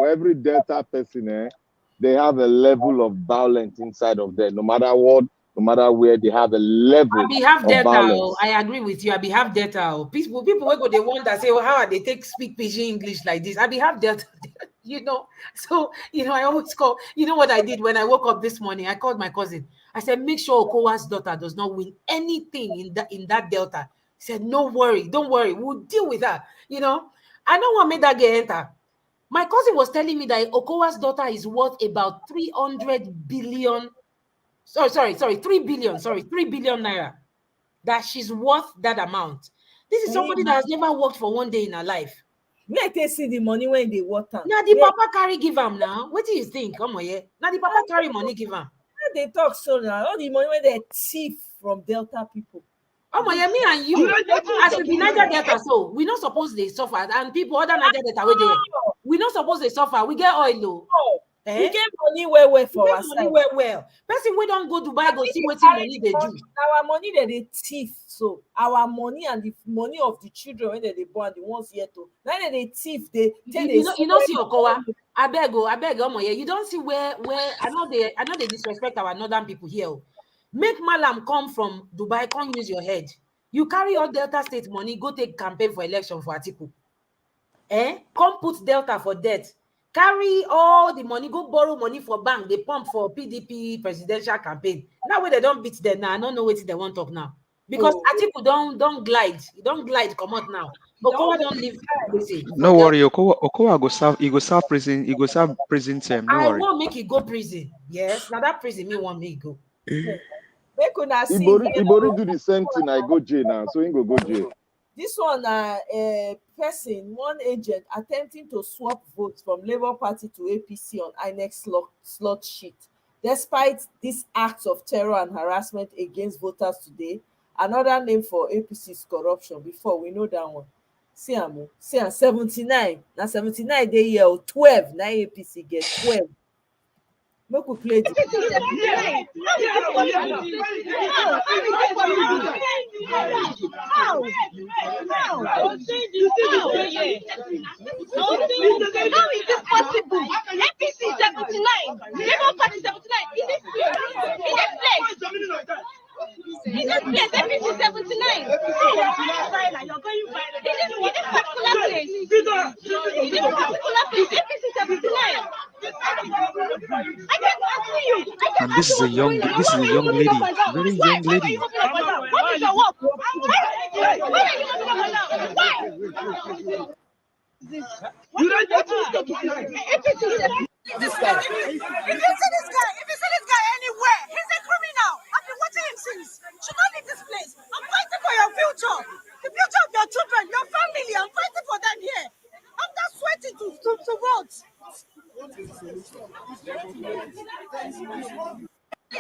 every Delta person, they have a level of violence inside of them. No matter what, no matter where, they have a level of violence. I agree with you. I have data. People will go, they wonder, say, well, how are they speak pidgin English like this? I have data. So, I always call, what I did when I woke up this morning? I called my cousin. I said, make sure Okowa's daughter does not win anything in that Delta. He said, no worry, don't worry. We'll deal with her. I don't want to make that girl enter. My cousin was telling me that Okowa's daughter is worth about 3 billion naira. That she's worth that amount. This is somebody that has never worked for one day in her life. Make they see the money when they work. Now the papa carry give him now. What do you think? Come on, now the papa carry money give him. They talk so now. All the money when they thief from Delta people. Oh my, me and you, as we be Niger Delta, so we not supposed they suffer, and people other Niger Delta we not supposed they suffer. We get oil though. We get money well for us. Well. Person we don't go Dubai go see what money they do. Our money that they thief. So our money and the money of the children when they born, the ones yet to now they thief. They you don't see Okowa. I beg, you don't see where I know they disrespect our northern people here. Make Malam come from Dubai, come use your head. You carry all Delta State money, go take campaign for election for Atiku. Come put Delta for debt. Carry all the money, go borrow money for bank. They pump for PDP presidential campaign. Now when they don't beat them now, I don't know what they want to talk now. Because Atiku don't glide. He don't glide, come out now. Okowa don't live. No worry, Okowa go serve. He go serve prison. He go serve prison term. No worry. I want make he go prison. Yes, now that prison me want me go. Make una see Ibori do the same thing. I go jail now, so he go jail. this one a person, one agent attempting to swap votes from Labour Party to APC on INEC slot sheet. Despite this act of terror and harassment against voters today, another name for APC is corruption. Before we know that one. See am 79. Now 79 dey here 12. Now APC get 12. Make we play the How is this possible? APC 79, Labour Party 79. In this place, APC 79. In this particular place, APC 79. I can see you. And this is a young lady, very young lady. What is your work? Why are you not coming now? Why? You don't get to stop this guy. If you see this guy anywhere, he's a criminal. I've been watching him since. Should not leave this place. I'm fighting for your future, the future of your children, your family. I'm fighting for them here. I'm just sweating to vote.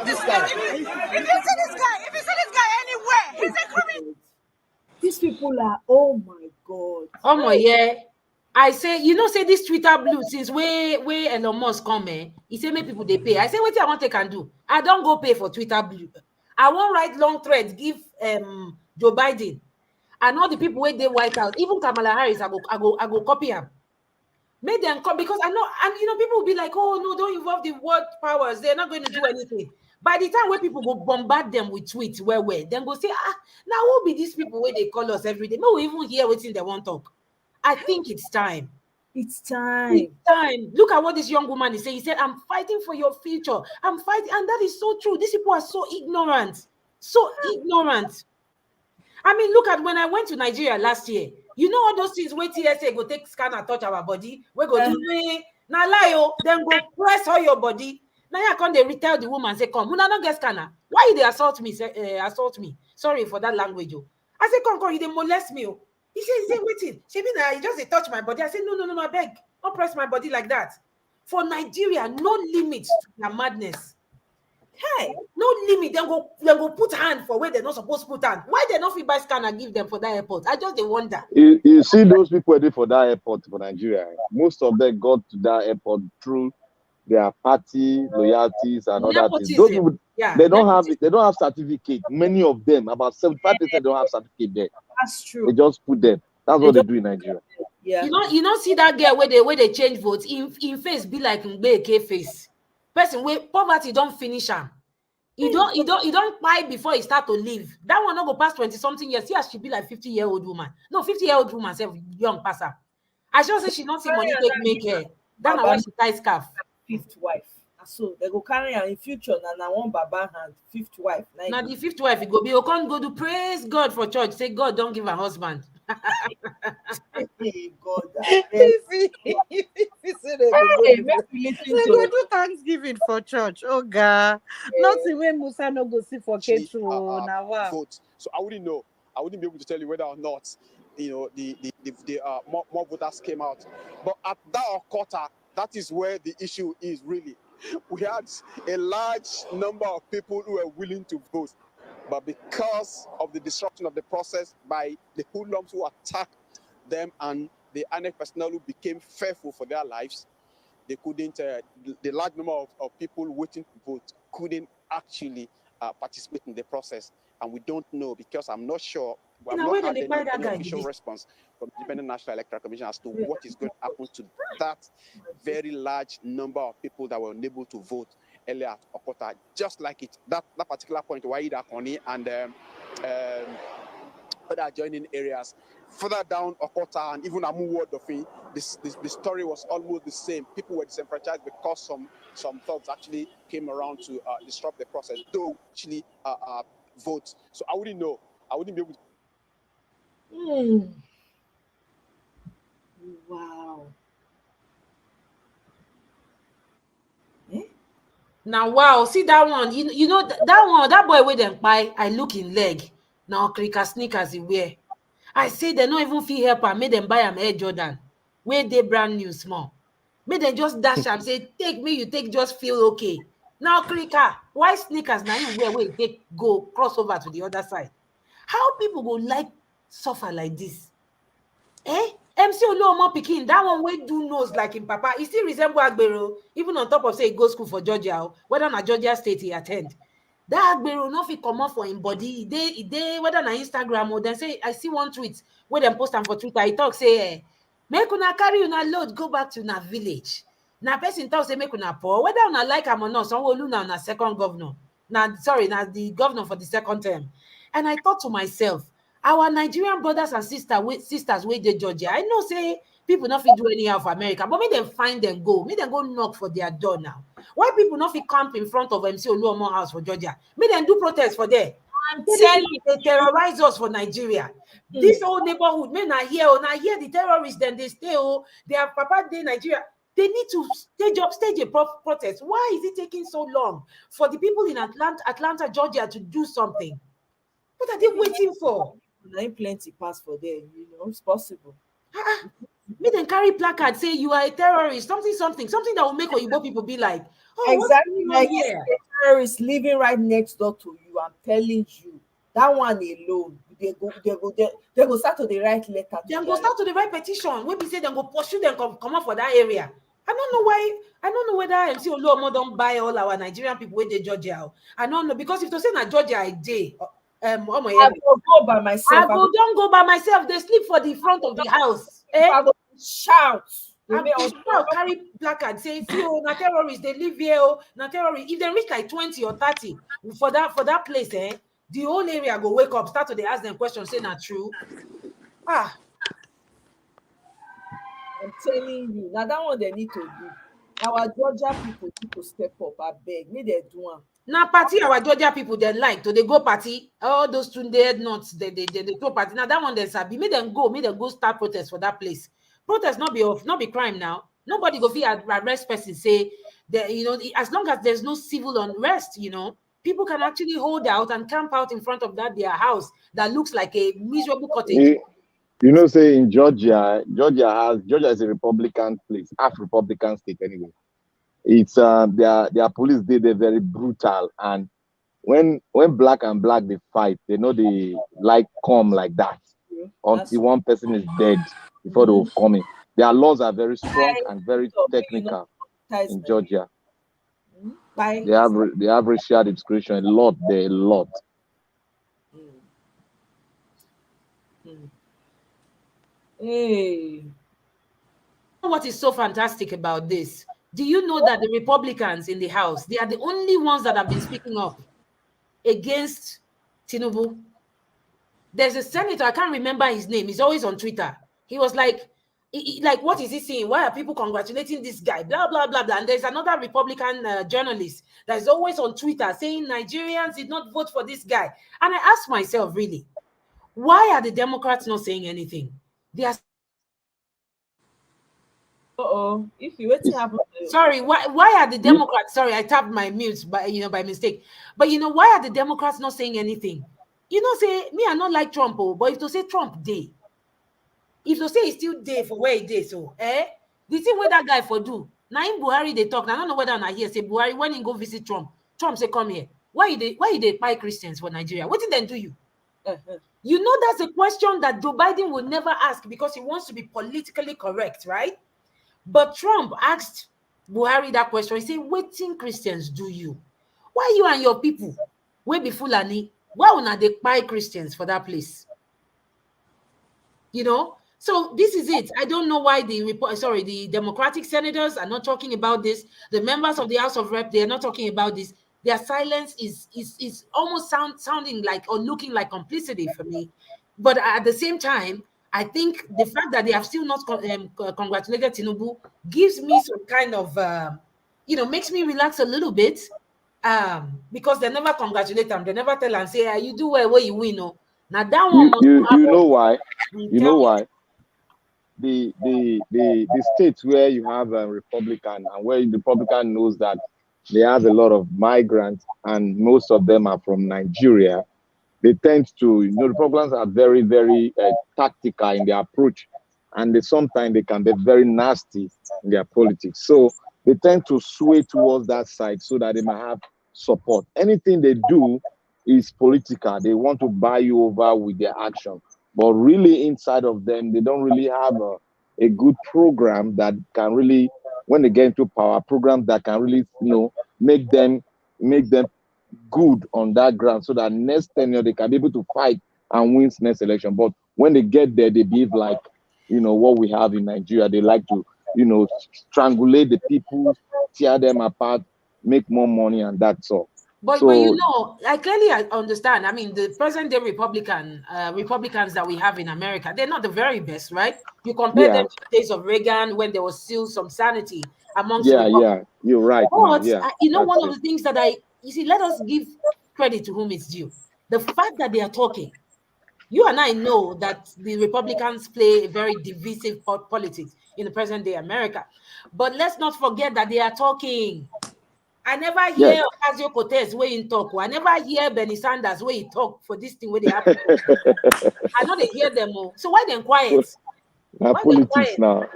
This guy. If you see this guy anywhere, he's a criminal. These people are, oh my God. Oh my, yeah. I say, say this Twitter blue since where Elon Musk come, he say make people they pay. I say, what I want they can do. I don't go pay for Twitter blue. I won't write long threads, give Joe Biden and all the people where they White House, even Kamala Harris, I go copy him. Make them come because I know, and people will be like, oh no, don't involve the world powers. They're not going to do anything. By the time where people go bombard them with tweets, then go say, now who be these people where they call us every day? No, we even hear what's in they want talk. I think it's time. It's time. It's time. Look at what this young woman is saying. He said, I'm fighting for your future. I'm fighting. And that is so true. These people are so ignorant. So ignorant. I mean, look at when I went to Nigeria last year. You know all those things where TSA go take scan and touch our body. We go do now lie, then go press all your body. Now I can't they retell the woman say, come, una not get scanner. Why you they assault me? Assault me. Sorry for that language. I say, come, you they molest me. He said, waiting. She mean you just they touch my body. I said, no, I beg. Don't press my body like that. For Nigeria, no limits to their madness. Hey, no limit. Then go put hand for where they're not supposed to put hand. Why they not fit buy scanner give them for that airport? I just they wonder. You see those people there for that airport for Nigeria. Most of them got to that airport through their party loyalties and other things. Those people, they don't have certificate. Many of them, about 75%, don't have certificate there. That's true. They just put them. That's what they do in Nigeria. Yeah. You don't see that girl where they change votes in face be like Mbeke face. Person where poverty don't finish him. You don't buy before he start to live. That one not go past 20-something years. See, she be like 50-year-old woman. No, 50-year-old woman self young passer. I just say she don't see money take make her. That's why she ties scarf. Fifth wife. So they go carry her in future now one baba hand. Fifth wife. Now the fifth wife, it go be you can't go to praise God for church. Say God don't give a husband. Hey, God. They go do Thanksgiving for church. Oh God. Not the way Musa no go see for Ketro. Now vote. So I wouldn't know. I wouldn't be able to tell you whether or not the more voters came out. But at that quarter, that is where the issue is really. We had a large number of people who were willing to vote, but because of the disruption of the process by the hoodlums who attacked them and the INEC personnel who became fearful for their lives, they couldn't. The large number of people waiting to vote couldn't actually participate in the process, and we don't know because I'm not sure. We have not had any official response from the Independent National Electoral Commission as to what is going to happen to that very large number of people that were unable to vote earlier at Okota. Just like that particular point, Waida Koni and other adjoining areas. Further down Okota and even Amu Ward of it, the story was almost the same. People were disenfranchised because some thugs actually came around to disrupt the process, though actually vote. So I wouldn't know. I wouldn't be able to. Wow. Now, wow, see that one. You know that one, that boy with them buy, I look in leg. Now, cricket sneakers he wear. I say they not even feel help and make them buy am Air Jordan. Where they brand new small. Make them just dash am say, take me, you take just feel okay. Now, cricket, why sneakers now you wear where you take go cross over to the other side? How people go like suffer like this? MC Oluomo pikin, that one wey do nose like him papa, he still resemble Agbero, even on top of say he go school for Georgia, whether na Georgia State he attend. That Agbero no fit comot for him body. E dey whether na Instagram or dem say I see one tweet wey dem post am for Twitter. He talk say, make una carry una load go back to una village. Na person talk say make una poor, whether una like am or not. Sanwo-Olu na una second governor. Na the governor for the second term. And I thought to myself, our Nigerian brothers and sisters wey dey Georgia, I know say people no fit do anyhow for America, but make them find them go, make them go knock for their door now. Why people no fit camp in front of MC Oluomo house for Georgia? Make them do protest for there. They terrorize us for Nigeria. This whole neighborhood, men are here, na here the terrorists then they stay. Their papa dey Nigeria. They need to stage a protest. Why is it taking so long for the people in Atlanta, Georgia to do something? What are they waiting for? There ain't plenty pass for there, it's possible. Make them carry placard say you are a terrorist, something that will make Oyibo people be like, oh, exactly, what's like here? a terrorist living right next door to you. I'm telling you, that one alone, they go start to the right letter. They go start to the right petition. When we say they go pursue them, come up for that area. I don't know why. I don't know whether MC Oluomo don't buy all our Nigerian people with the Georgia. I don't know, because if to say na Georgia I dey, I go by myself. Don't go by myself. They sleep for the front of the house. I go shout. Carry placard say, see, na terrorists, they live here, na terrorists. If they reach like 20 or 30 for that place, the whole area go wake up, start to they ask them questions, say not true. I'm telling you, now that one they need to do. Our Georgia people need to step up. I beg, me they do one. Now party our Georgia people they like to they go party. All those tunde nuts they go party. Now that one they sabi. Make them go start protest for that place. Protest not be crime now. Nobody go feel arrest person say that, as long as there's no civil unrest, people can actually hold out and camp out in front of their house that looks like a miserable cottage. Say in Georgia is a Republican place, half Republican state anyway. It's their police they're very brutal, and when black and black they fight, they know they like come like that until one person is dead before they will come in. Their laws are very strong and very technical in Georgia. They have racial discrimination a lot. Hey, what is so fantastic about this? Do you know that the Republicans in the House, they are the only ones that have been speaking up against Tinubu? There's a senator, I can't remember his name. He's always on Twitter. He was like, what is he saying? Why are people congratulating this guy? Blah, blah, blah, blah. And there's another Republican journalist that is always on Twitter saying Nigerians did not vote for this guy. And I asked myself, really, why are the Democrats not saying anything? They are... If you wait to happen. Sorry, why are the Democrats? Sorry, I tapped my mute by mistake. But why are the Democrats not saying anything? Say me, I not like Trump, but if to say Trump day, if to say he's still day for where he day, so the thing where that guy for do. Now in Buhari they talk. I don't know whether I hear say Buhari when he go visit Trump say come here. Why they buy Christians for Nigeria? What did they do you? That's a question that Joe Biden will never ask because he wants to be politically correct, right? But Trump asked Buhari that question. He said, "Wetin Christians do you? Why you and your people will be Fulani? Why would not they buy Christians for that place?" So this is it. I don't know why the Democratic senators are not talking about this. The members of the House of Rep, they are not talking about this. Their silence is almost sounding like or looking like complicity for me. But at the same time, I think the fact that they have still not congratulated Tinubu gives me some kind of, makes me relax a little bit because they never congratulate them. They never tell them, say, you do well where you win. Now that one you know why? You know why? The states where you have a Republican and where the Republican knows that they have a lot of migrants, and most of them are from Nigeria. They tend to, the Republicans are very, very tactical in their approach, and sometimes they can be very nasty in their politics. So they tend to sway towards that side so that they might have support. Anything they do is political. They want to buy you over with their action. But really inside of them, they don't really have a good program that can really, when they get into power, program that can really, make them good on that ground so that next tenure they can be able to fight and win next election. But when they get there, they behave like, what we have in Nigeria. They like to, strangulate the people, tear them apart, make more money, and that's all. But I clearly understand. I mean, the present day Republicans that we have in America, they're not the very best, right? You compare them to the days of Reagan when there was still some sanity amongst Republicans. You're right. But one of the things that let us give credit to whom it's due. The fact that they are talking, you and I know that the Republicans play a very divisive politics in the present day America. But let's not forget that they are talking. I never hear Ocasio-Cortez where he talk. I never hear Bernie Sanders where he talk for this thing where they happen. I know they hear them all. So why then quiet? Now politics now.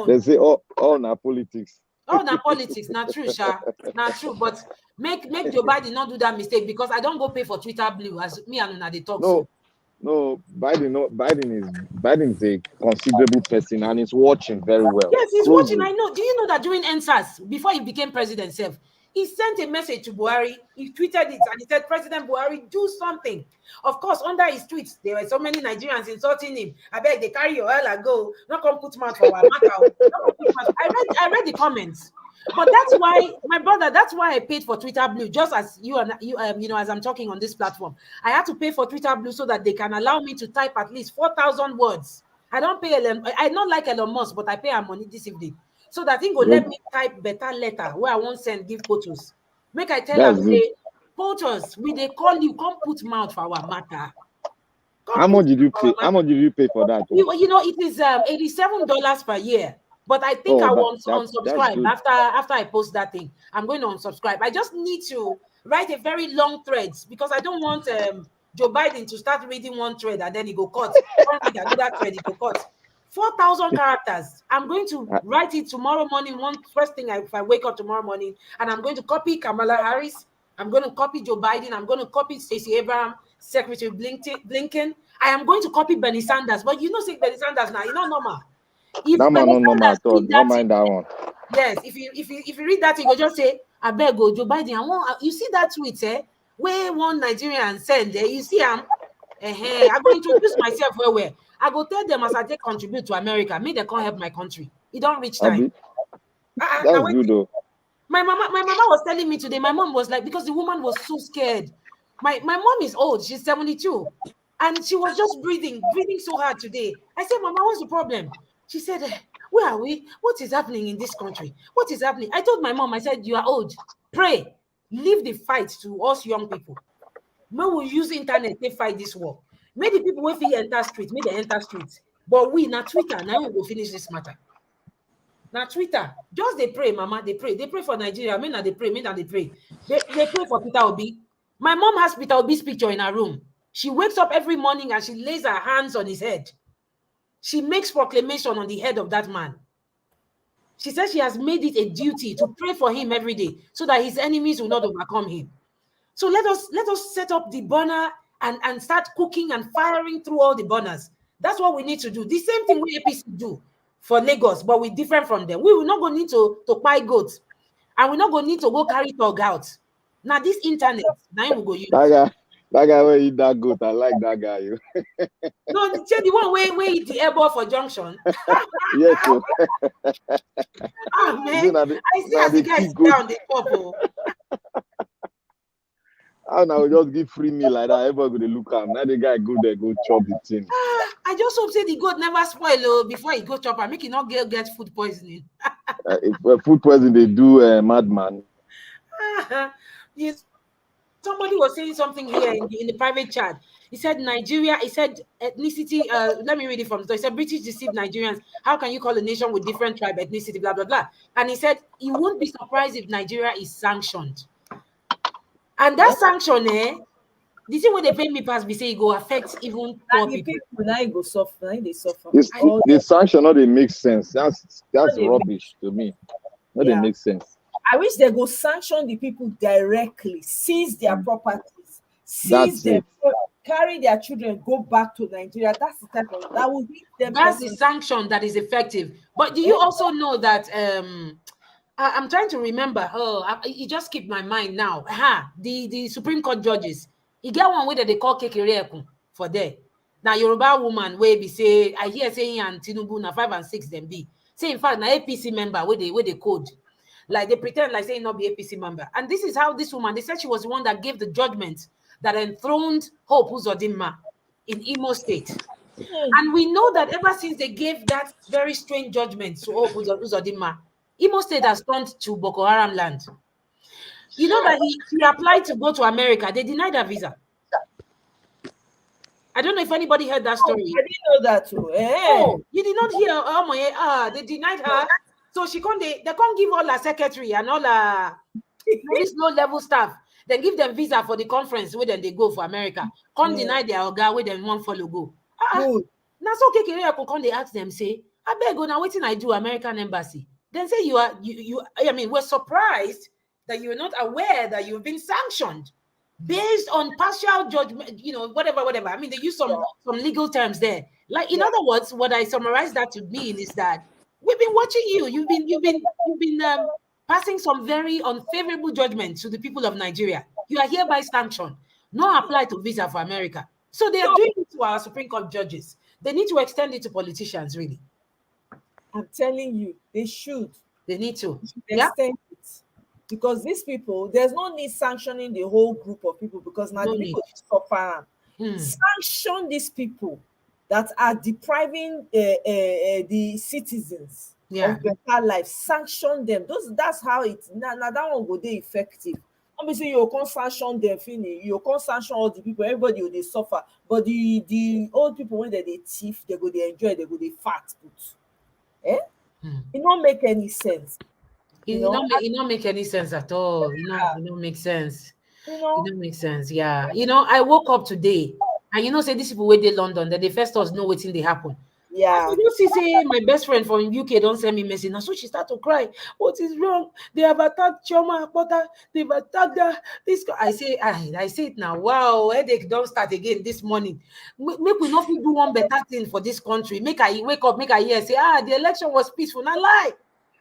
They say all now politics. Oh, now politics, not true, Sha. Not true. But make Joe Biden not do that mistake, because I don't go pay for Twitter Blue as me and Una they talk. No, Biden is a considerable person and is watching very well. Yes, he's watching. I know. Do you know that during NSAS, before he became president himself, he sent a message to Buhari. He tweeted it and he said, President Buhari, do something. Of course, under his tweets, there were so many Nigerians insulting him. I beg they carry your hell and go. Not come put mouth for our matter. I read the comments. But that's why, my brother, that's why I paid for Twitter Blue, just as you as I'm talking on this platform. I had to pay for Twitter Blue so that they can allow me to type at least 4,000 words. I don't pay I don't like Elon Musk, but I pay her money this evening. So that thing will let me type better letter where I won't give photos. Make I tell them, say, photos, they call you, come put mouth for our matter. How much did you pay? How much did you pay for that? It is $87 per year. But I think I want to unsubscribe after I post that thing. I'm going to unsubscribe. I just need to write a very long thread because I don't want Joe Biden to start reading one thread and then he go cut. Another thread, he go cut. 4,000 characters. I'm going to write it tomorrow morning. First thing if I wake up tomorrow morning, and I'm going to copy Kamala Harris. I'm going to copy Joe Biden. I'm going to copy Stacey Abrams, Secretary Blinken. I am going to copy Bernie Sanders. But say Bernie Sanders now, normal. Not normal at all. Don't mind that one. Yes, if you read that, you go just say, I beg go Joe Biden. You see that tweet, where one Nigerian send there, you see I'm going to introduce myself where I go tell them as I take contribute to America, me they can't help my country. It don't reach time. That's good though. My mama was telling me today, my mom was like, because the woman was so scared. My mom is old, she's 72. And she was just breathing so hard today. I said, Mama, what's the problem? She said, where are we? What is happening in this country? What is happening? I told my mom, I said, you are old. Pray. Leave the fight to us young people. We will use internet to fight this war. May the people who enter street, may they enter streets. But we, now Twitter, now we will finish this matter. Now Twitter, just they pray, Mama, they pray. They pray for Nigeria. Me now they pray, me now they pray. They pray for Peter Obi. My mom has Peter Obi's picture in her room. She wakes up every morning and she lays her hands on his head. She makes proclamation on the head of that man. She says she has made it a duty to pray for him every day so that his enemies will not overcome him. So let us set up the burner and start cooking and firing through all the burners. That's what we need to do. The same thing we APC do for Lagos, but we're different from them. We will not go need to buy goats, and we're not going to need to go carry dog out. Now this internet, now we go use. That guy will eat that goat. I like that guy. No, the one where eat the airball for junction. Yes, sir. Oh man, I see as the guy is down the purple. I now just give free meal like that. Everybody will look at him. Now the guy go there, go chop the thing. I just hope say the goat never spoil before he go chop and make it not get food poisoning. If food poisoning, they do madman. Yes. Somebody was saying something here in the private chat. He said Nigeria, he said ethnicity, let me read it from the. He said British deceived Nigerians. How can you call a nation with different tribe ethnicity, blah, blah, blah. And he said he won't be surprised if Nigeria is sanctioned. And that sanction, the thing when they pay me pass, we say it go affect even poor people. Now it go suffer, now they suffer. The sanction not they make sense. That's rubbish to me. Not they make sense. I wish they go sanction the people directly, seize their properties, seize them, carry their children, go back to Nigeria. That's the type of that will be them. That's the sanction that is effective. But do you also know that I'm trying to remember? It just keep my mind now. The Supreme Court judges. You get one way that they call Kekere for there. Now Yoruba woman where be say I hear saying and Tinubu na 5 and 6 them be. Say in fact na APC member where they code. Like they pretend like saying not be APC member. And this is how this woman, they said she was the one that gave the judgment that enthroned Hope Uzodinma in Imo State. And we know that ever since they gave that very strange judgment to Hope Uzodinma, Imo State has turned to Boko Haram land. You know that he applied to go to America. They denied her visa. I don't know if anybody heard that story. I didn't know that too. Oh, you did not hear? They denied her. So they can't give all her secretary and all her this low-level staff. Then give them visa for the conference where then they go for America. Can't deny their organ where then one follow go. Now so Kekere they ask them, say, I beg go now waiting I do American embassy. Then say you I mean, we're surprised that you're not aware that you've been sanctioned based on partial judgment, whatever. I mean, they use some legal terms there. Like, in other words, what I summarize that to mean is that we've been watching you. You've been passing some very unfavorable judgments to the people of Nigeria. You are hereby sanctioned. No apply to visa for America. So they are doing it to our Supreme Court judges. They need to extend it to politicians, really. I'm telling you, they should. They need to. Extend it. Because these people, there's no need sanctioning the whole group of people because now the people suffer. Sanction these people that are depriving the citizens of better life. Sanction them. That's how it's now that one will be effective. Obviously, you can't sanction them, you can't sanction all the people, everybody will they suffer. But the old people when they thief, they go they enjoy, they go they fat. It don't make any sense. It don't make any sense at all. It don't make sense. It don't make sense. Yeah. I woke up today and say these people where they London, that they first us know what's in they happen. Yeah. You see, say my best friend from UK don't send me message. Now so she start to cry. What is wrong? They have attacked Chioma Potter. They've attacked her. This I say it now. Wow, headache don't start again this morning. Make we not do one better thing for this country. Make I wake up, make I hear say, the election was peaceful. Not lie.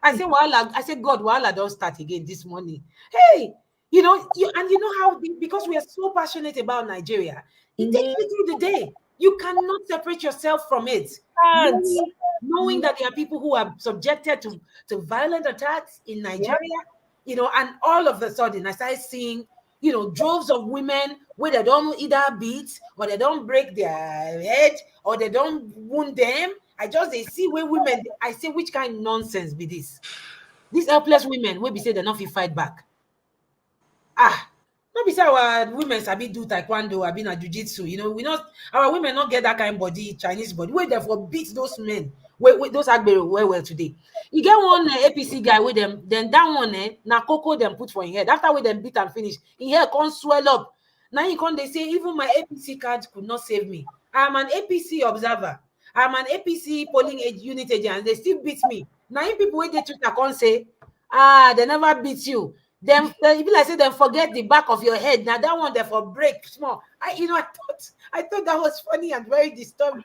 I say, God, wahala don't start again this morning. Hey, how because we are so passionate about Nigeria, it takes you through the day. You cannot separate yourself from it. Knowing that there are people who are subjected to violent attacks in Nigeria, and all of a sudden I started seeing, droves of women where they don't either beat or they don't break their head or they don't wound them. They see where women, I say, which kind of nonsense be this? These helpless women will be say they're not fit fight back. Not be say our women sabi do taekwondo, I been a jiu-jitsu. Our women not get that kind of body, Chinese body. Where therefore beat those men. Wait, those agbero well today. You get one APC guy with them, then that one na cocoa them put for his head. After we them beat and finish, his hair can't swell up. Now they say even my APC card could not save me. I'm an APC observer. I'm an APC polling unit agent. They still beat me. Now people with the Twitter can't say, they never beat you. Then if I say then forget the back of your head. Now that one therefore break small. I thought that was funny and very disturbing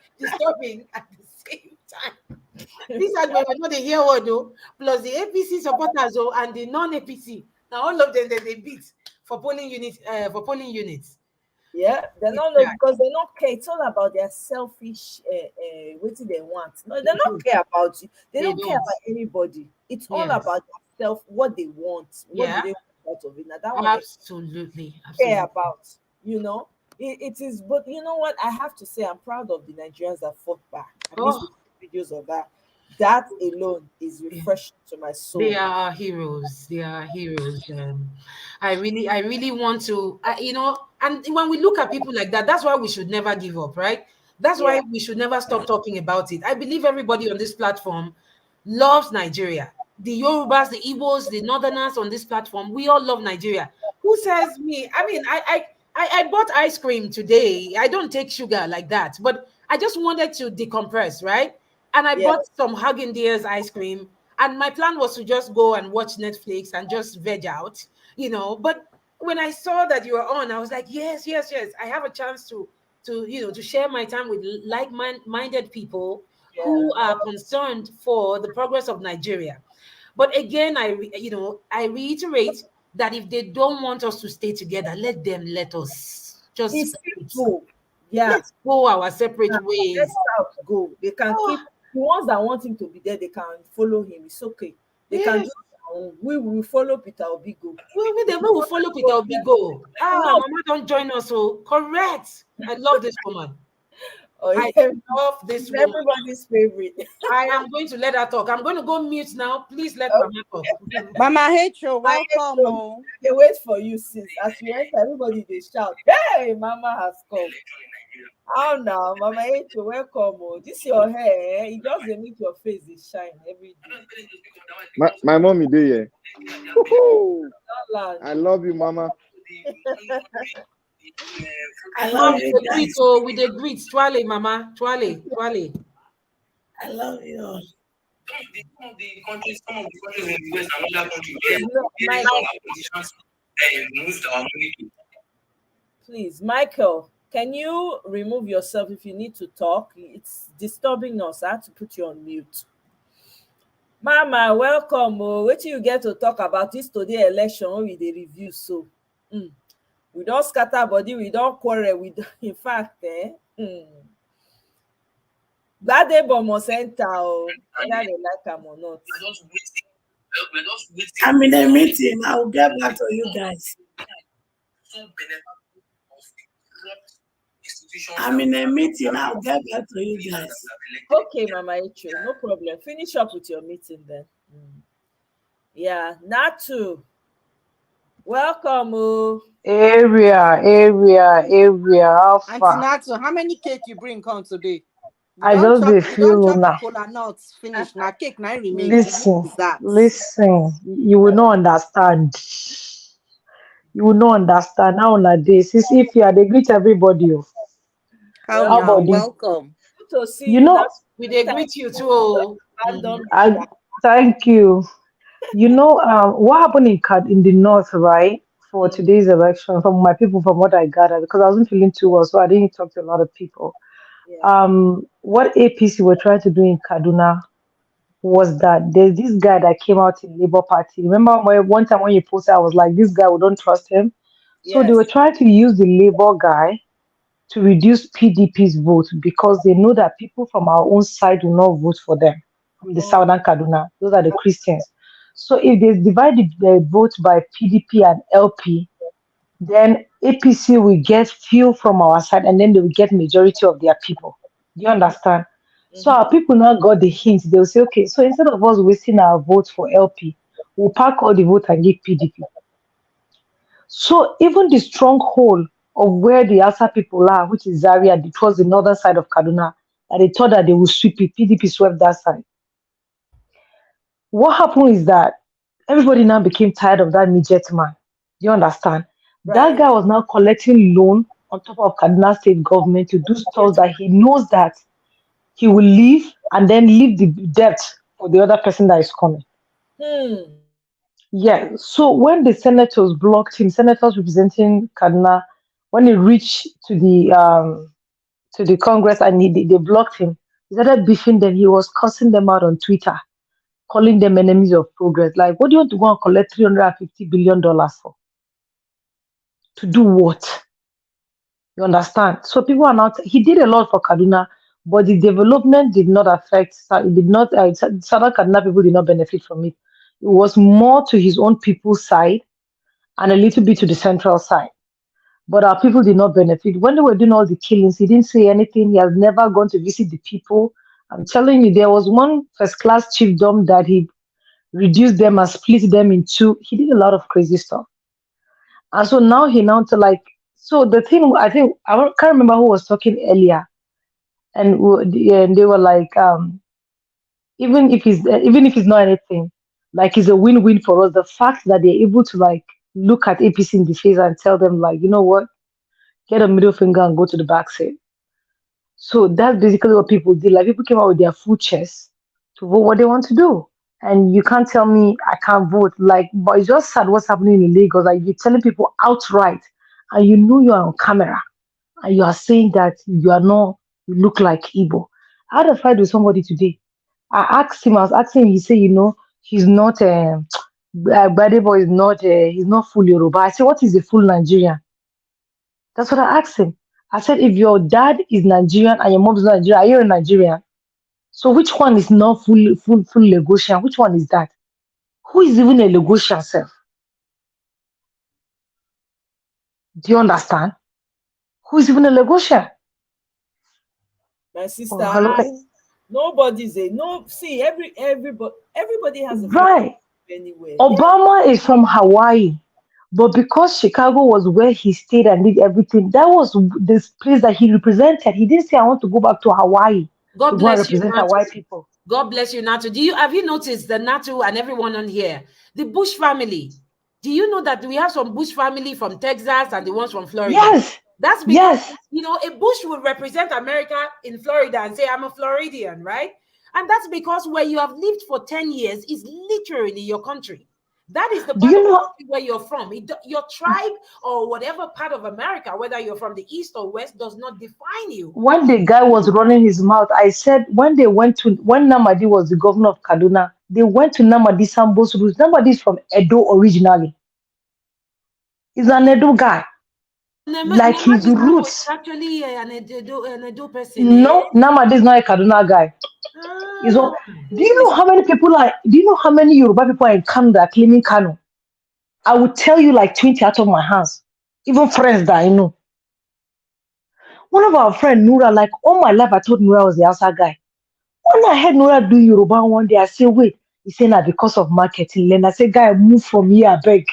at the same time. These are not the hear word though. Plus the APC supporters and the non-APC. Now all of them they beat for polling units. Yeah, they don't know because they don't care. It's all about their selfish what do they want. No, they don't care about you. They don't care about anybody. It's all about themselves, what they want. What do they want out of it? Now that one absolutely care about. It is, but you know what? I have to say I'm proud of the Nigerians that fought back. At least with videos of that. that alone is refreshing to my soul. They are heroes. They are heroes. I really want to, and when we look at people like that, that's why we should never give up, right? That's why we should never stop talking about it. I believe everybody on this platform loves Nigeria. The Yorubas, the Igbos, the Northerners on this platform, we all love Nigeria. Who says me? I mean, I bought ice cream today. I don't take sugar like that, but I just wanted to decompress, right? And I bought some Haagen-Dazs ice cream, and my plan was to just go and watch Netflix and just veg out, But when I saw that you were on, I was like, yes, yes, yes. I have a chance to share my time with like-minded people who are concerned for the progress of Nigeria. But again, I reiterate that if they don't want us to stay together, let us just If people, let's go our separate ways. Let South go. They can keep the ones that want him to be there. They can follow him. It's okay. They can do their own. We will follow Peter Obi go. We will follow Peter Obi go. Mama, don't join us. So correct. I love this woman. I love this woman. Everybody's favorite. I am going to let her talk. I'm going to go mute now. Please let Mama talk. Mama Hecho, welcome. They wait for you, sis. As you enter, everybody they shout, "Hey, Mama has come." How now, Mama Hecho, welcome. Oh. This your hair. It just they make your face they shine every day. My mommy there. I love you, Mama. I love you. With the greet, Twale, Mama. Twale. I love you all. Some of the countries in the West and other countries where all our politicians moved our money to. Please, Michael, can you remove yourself if you need to talk? It's disturbing us. I have to put you on mute. Mama, welcome. What do you get to talk about this today election with the review? So, we don't scatter body, we don't quarrel. In fact, that day must enter, whether they like them or not. I'm in a meeting. I will get back to you guys. I'm in a meeting. I'll get back to you guys. Okay, Mama Echo, no problem. Finish up with your meeting then. Yeah, Natu. Welcome. Area. Alpha. Auntie Natu, how many cake you bring come today? I just a few now. Cola nuts finish. Now cake now remain. Listen. You will not understand. You will not understand how on this. If you are, they greet everybody. How welcome. Good to see you. We they greet you too. Thank you. What happened in the north, right? For today's election, from my people, from what I gathered, because I wasn't feeling too well, so I didn't talk to a lot of people. What APC were trying to do in Kaduna was that there's this guy that came out in Labour Party. Remember one time when you posted, I was like, this guy, we don't trust him. So they were trying to use the Labour guy to reduce PDP's vote because they know that people from our own side will not vote for them, from the southern Kaduna. Those are the Christians. So if they divide the vote by PDP and LP, then APC will get few from our side and then they will get majority of their people. Do you understand? So our people now got the hint. They'll say, okay, so instead of us wasting our votes for LP, we'll pack all the vote and give PDP. So even the stronghold of where the Asa people are, which is Zaria, towards the northern side of Kaduna, and they thought that they would sweep it. PDP swept that side. What happened is that everybody now became tired of that midget man. Do you understand? Right. That guy was now collecting loan on top of Kaduna state government to do stuff that he knows that he will leave and then leave the debt for the other person that is coming. Yeah. So when the senators blocked him, senators representing Kaduna, when he reached to the Congress and they blocked him, he started beefing them. He was cussing them out on Twitter, calling them enemies of progress. Like, what do you want to go and collect $350 billion for? To do what? You understand? So people are not. He did a lot for Kaduna, but the development did not affect. It did not. Southern Kaduna people did not benefit from it. It was more to his own people's side, and a little bit to the central side. But our people did not benefit. When they were doing all the killings, he didn't say anything. He has never gone to visit the people I'm telling you, there was one first class chiefdom that he reduced them and split them in two. He did a lot of crazy stuff. And so now he now to like, so the thing, I think, can't remember who was talking earlier. And, and they were like, even if it's not anything, like it's a win-win for us. The fact that they're able to like look at APC in the face and tell them like, you know what, get a middle finger and go to the back seat. So that's basically what people did. Like people came out with their full chest to vote what they want to do. And you can't tell me I can't vote. Like, but it's just sad what's happening in Lagos. Like you're telling people outright, and you know you are on camera, and you are saying that you are not, you look like Igbo. I had a fight with somebody today. I was asking him, he said, you know, he's not, Badebo is not, he's not full Yoruba. I said, what is a full Nigerian? That's what I asked him. I said, if your dad is Nigerian and your mom is not Nigerian, are you a Nigerian? So which one is not full Lagosian? Which one is that? Who is even a Lagosian self? Do you understand? Who is even a Lagosian? My sister, Oh, hello. nobody's a no. See, everybody has a Right. anywhere. Obama is from Hawaii, but because Chicago was where he stayed and did everything, that was this place that he represented. He didn't say, I want to go back to Hawaii God to go and bless you, represent Natu. Hawaii people. God bless you, Natu. Have you noticed the Natu and everyone on here, the Bush family? Do you know that we have some Bush family from Texas and the ones from Florida? Yes. That's because you know a Bush will represent America in Florida and say, I'm a Floridian, right? And that's because where you have lived for 10 years is literally your country. That is the part of the country where you're from. Your tribe or whatever part of America, whether you're from the east or west, does not define you. When the guy was running his mouth, I said, when Namadi was the governor of Kaduna, they went to Namadi Sambo's roots. Namadi is from Edo originally. He's an Edo guy. Like his roots. Actually, an Edo person. No, Namadi is not a Kaduna guy. Do you know how many people do you know how many Yoruba people are in Kano that are claiming Kano? I would tell you like 20 out of my hands. Even friends that I know. One of our friends, Nura, like all my life I thought Nura was the outside guy. When I heard Nura do Yoruba one day, I said, wait, he said that because of marketing. Then I said, guy, move from here, I beg.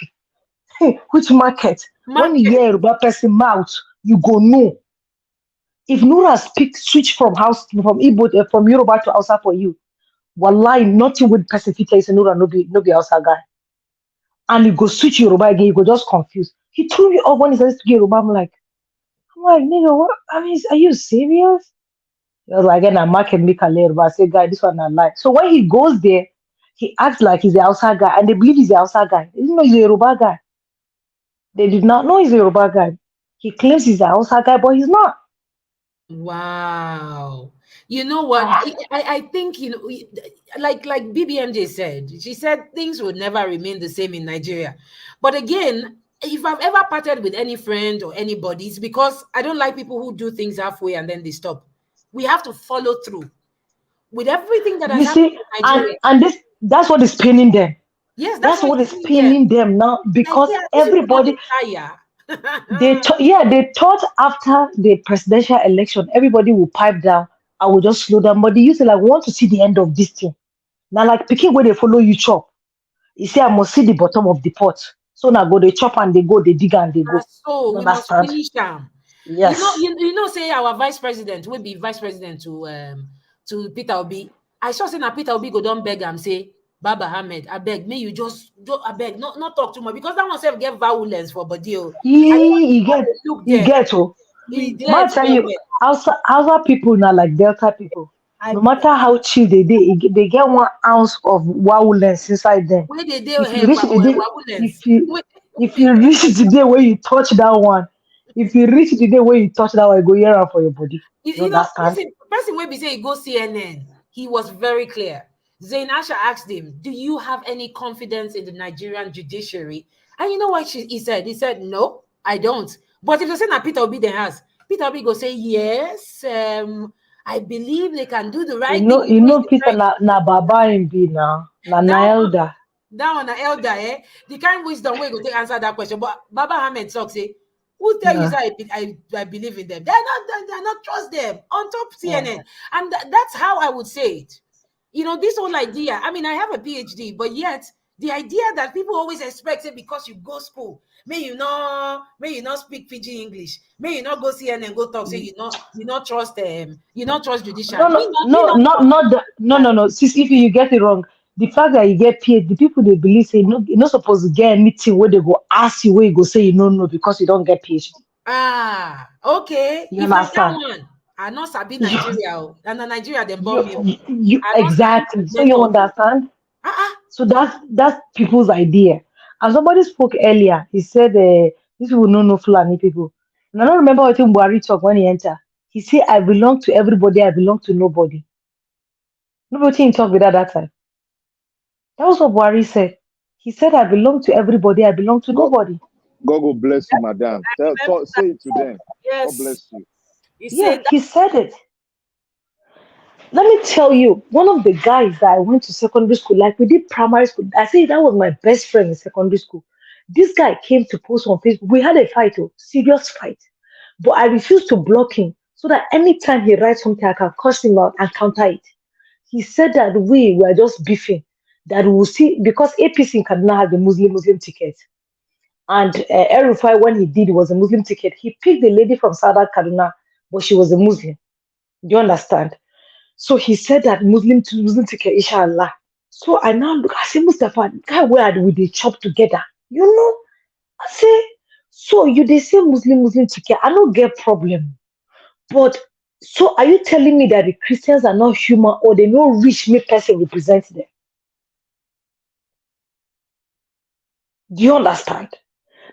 Which market? When you hear Yoruba person mouth, you go no. If Nura switch from Igbo, from Yoruba to Hausa for you, wallahi, nothing would precipitate is Nura no be outside guy. And he go switch Yoruba again, he go just confused. He threw me off when he started to get Yoruba. I'm like, nigga, what? I mean, are you serious? He was like, and I market make a Yoruba. I said, guy, this one I like. So when he goes there, he acts like he's the outside guy, and they believe he's the outside guy. They didn't know he's a Yoruba guy. They did not know he's a Yoruba guy. He claims he's the outside guy, but he's not. Wow. You know what? I think, you know, like BBMJ said, she said things would never remain the same in Nigeria. But again, if I've ever parted with any friend or anybody, it's because I don't like people who do things halfway and then they stop. We have to follow through with everything that has happened in Nigeria. And that's what is paining them. Yes, that's what is paining them now, because everybody they thought after the presidential election everybody will pipe down. I will just slow down, but they used to like want to see the end of this thing. Now, like picking where they follow you chop, you say I must see the bottom of the pot. So now go they chop and they go, they dig and they go. So we must finish them. Yes. You know, say our vice president will be vice president to Peter Obi. I saw say now Peter Obi go down beg and say, Baba Ahmed, I beg me, you just I beg, not talk too much, because that one self get violence for body. You get man, tell you, Hausa people now like Delta people. No matter how chill they get 1 ounce of violence inside them. If you reach the day where you touch that one, go hear out for your body. You know, person will be saying go CNN. He was very clear. Zain Asha asked him, do you have any confidence in the Nigerian judiciary? And you know what he said? He said, no, I don't. But if you say that Peter Obi then has, Peter Obi go say, yes, I believe they can do the right thing. You know Peter na Baba in be now. Na elder. That one na elder, eh? The kind of wisdom we go to answer that question. But Baba Ahmed talk say, Who tell you Yeah. that I believe in them? They're not trust them on top CNN. And that's how I would say it. You know, this whole idea. I mean, I have a PhD, but yet the idea that people always expect it because you go school, may you not speak PG English, may you not go CNN, go talk, say you not trust judiciary. No. Sis, if you get it wrong, the fact that you get paid, the people they believe say you're not supposed to get anything where they go ask you where you go say you don't know because you don't get PhD. Ah, okay. You If like that understand? one, I not sabi Nigeria, and Nigeria they bomb me. You I not exactly. So you network. understand? So that's people's idea. And somebody spoke earlier. He said, "These people don't know Fulani people." And I don't remember what Buhari talk when he entered. He said, "I belong to everybody. I belong to nobody." Nobody in talk with that time. That was what Buhari said. He said, "I belong to everybody. I belong to nobody." God will bless you, madam. Say it to them. God bless you. He said it. Let me tell you, one of the guys that I went to secondary school, like we did primary school, I say that was my best friend in secondary school. This guy came to post on Facebook. We had a fight, serious fight. But I refused to block him so that anytime he writes something, I can curse him out and counter it. He said that we were just beefing, that we will see, because APC in Kaduna had the Muslim ticket. And El-Rufai, when he did, it was a Muslim ticket. He picked the lady from Southern Kaduna, but she was a Muslim. Do you understand? So he said that Muslim ticket, inshallah. So I now look, I say, Mustafa, guy, where we they chop together? You know? I say, so you they say Muslim ticket, I don't get problem. But so are you telling me that the Christians are not human or they no rich me person represent them? Do you understand?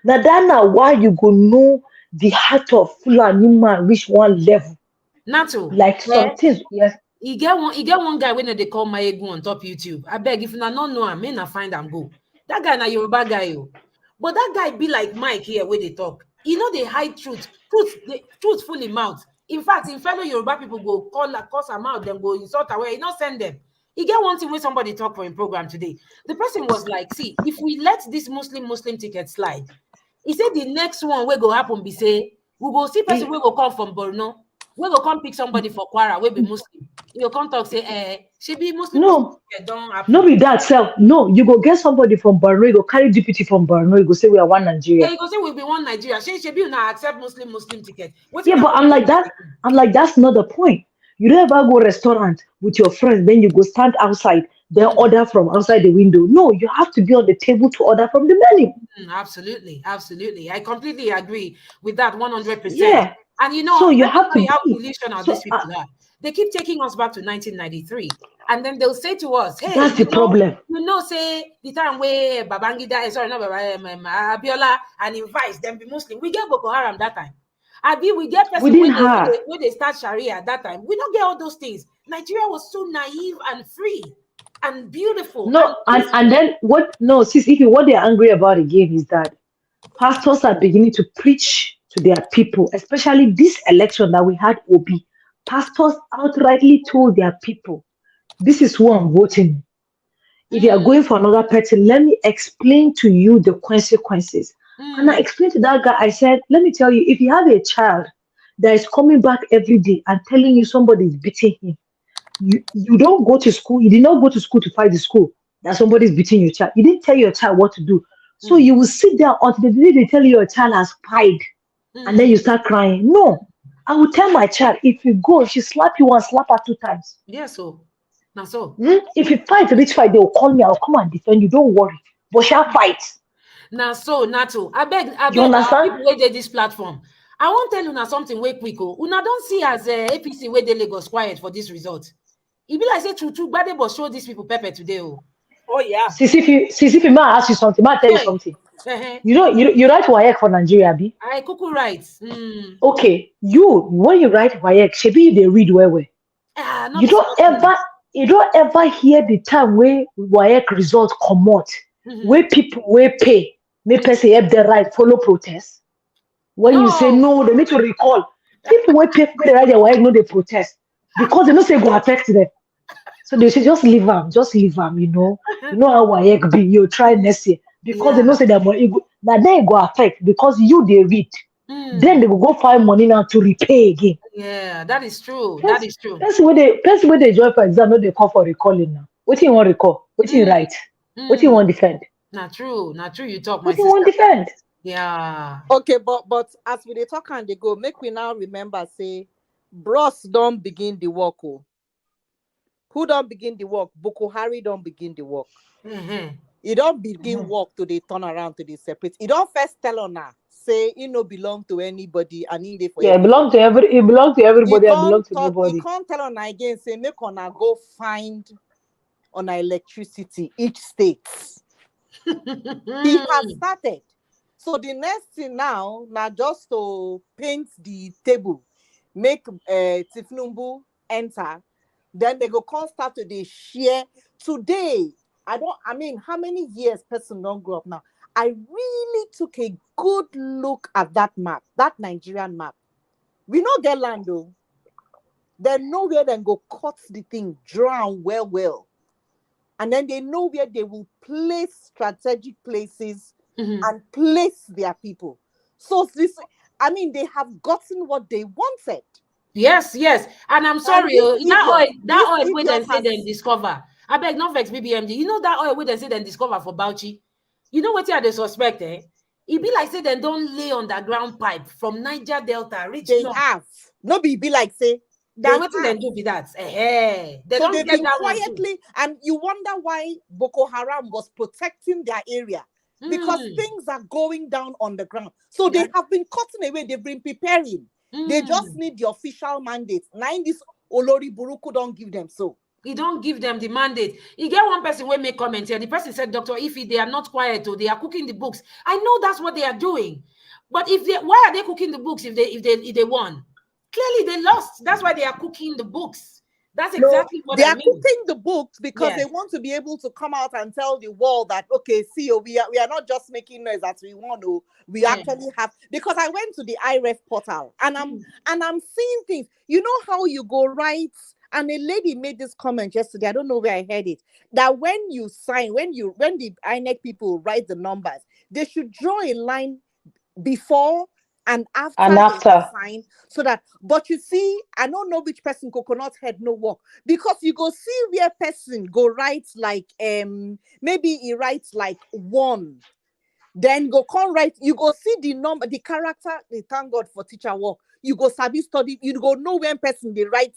Now that why you go know the heart of Fulani man reach one level. Nato. Like some things, yes. He get one guy when they call Maegu on top YouTube. I beg, if you not know him, may not find him go. That guy na Yoruba guy, yo. But that guy be like Mike here where they talk. You know they hide truth. Truth full in mouth. In fact, in fellow Yoruba people go call him out, then go insult away. He not send them. He get one thing when somebody talk for him program today. The person was like, see, if we let this Muslim ticket slide, he said the next one will go happen be say, we go see person will go come from Borno. We go come pick somebody for Kwara, we be Muslim. You come talk say, she be Muslim. No, no be that self. No, you go get somebody from Borno, you go carry deputy from Borno, you go say we are one Nigeria. Yeah, you go say we be one Nigeria. She be not accept Muslim ticket. Yeah, but I'm like that's not the point. You don't ever go restaurant with your friends, then you go stand outside, then order from outside the window. No, you have to be on the table to order from the menu. Absolutely. I completely agree with that 100%. Yeah. And you know, so you have to how delusional these people are. They keep taking us back to 1993, and then they'll say to us, "Hey, that's the problem." You know, say the time where Babangida, sorry, not Abiola, and invite them be Muslim. We get Boko Haram that time. We get person when they start Sharia that time. We don't get all those things. Nigeria was so naive and free and beautiful. No, and then what? No, sis, if what they're angry about again is that pastors are beginning to preach to their people, especially this election that we had OB. Pastors outrightly told their people, this is who I'm voting. If you are going for another person, let me explain to you the consequences. And I explained to that guy, I said, let me tell you, if you have a child that is coming back every day and telling you somebody is beating him, you don't go to school, you did not go to school to fight the school that somebody is beating your child. You didn't tell your child what to do. So you will sit there until the day they tell you your child has cried, and then you start crying. No, I will tell my child, if you go, if she slap you once, slap her 2 times. Yeah, so. Now so. If you fight, reach fight, they will call me, I'll come and defend you. Don't worry. But she'll fight. Now so, Nato. I beg you understand? People where they this platform. I won't tell you now something way quick. Una don't see as APC where they Lagos quiet for this result. It be like say true, but they will show these people pepper today. Oh yeah. If may ask you something, may I tell you something? You write WAEC for Nigeria, Abi? I cuckoo writes. Okay, when you write WAEC, Shebi they read well. You don't ever hear the time where WAEC results come out, where people will pay, may person help the right follow protest. When you say no, they need to recall. People will pay for the right their WAEC, no they protest because they know say go affect them. So they say just leave them, you know. You know how WAEC be, you try next year. Because they know say that money now they go affect because you they read. Then they will go find money now to repay again. Yeah, that is true. That is true. Person where they join for exam, no, they call for recalling now. What you want recall? What you write? What you want defend? Not true. Not true. You talk, my What you sister. want defend? Yeah. Okay, but as we dey talk and they go, make we now remember, say, bros don't begin the work. Oh. Who don't begin the work? Boko Haram don't begin the work. You don't begin work to the turn around to the separate. You don't first tell on her, say it no belong to anybody and need it for Yeah, it belong to everybody. I belong to nobody. You can't tell on her again, say make on her go find on her electricity each state. He has started. So the next thing now just to paint the table, make Tifnumbu enter, then they go come start to the share. Today, how many years person don't grow up now? I really took a good look at that map, that Nigerian map. We not get land though. They know where they go cut the thing, draw well. And then they know where they will place strategic places and place their people. So they have gotten what they wanted. Yes. And I'm sorry, that oil where they say they discover. I beg not vex BBMG. You know that oil where they say they discover for Bauchi? You know what they suspect, eh? It be like say they don't lay underground pipe from Niger Delta. They have. No be like say. That what they do be that. They don't they've get been that quietly, and you wonder why Boko Haram was protecting their area. Because things are going down on the ground. So they have been cutting away, they've been preparing. They just need the official mandate. Now this Olori Buruku don't give them so. He don't give them the mandate. You get one person will make comment here. The person said, Dr. Ify, they are not quiet, or they are cooking the books. I know that's what they are doing. But why are they cooking the books if they won? Clearly they lost. That's why they are cooking the books. That's exactly what they I are mean. cooking the books because they want to be able to come out and tell the world that, okay, see, we are not just making noise that we want to. We actually have, because I went to the IREF portal and I'm seeing things. You know how you go right, and a lady made this comment yesterday. I don't know where I heard it. That when you sign, when the INEC people write the numbers, they should draw a line before and after sign, so that, but you see, I don't know which person coconut head no work, because you go see where person go write like maybe he writes like 1, then go come write, you go see the number, the character, they thank God for teacher work. You go sabi study, you go know when person they write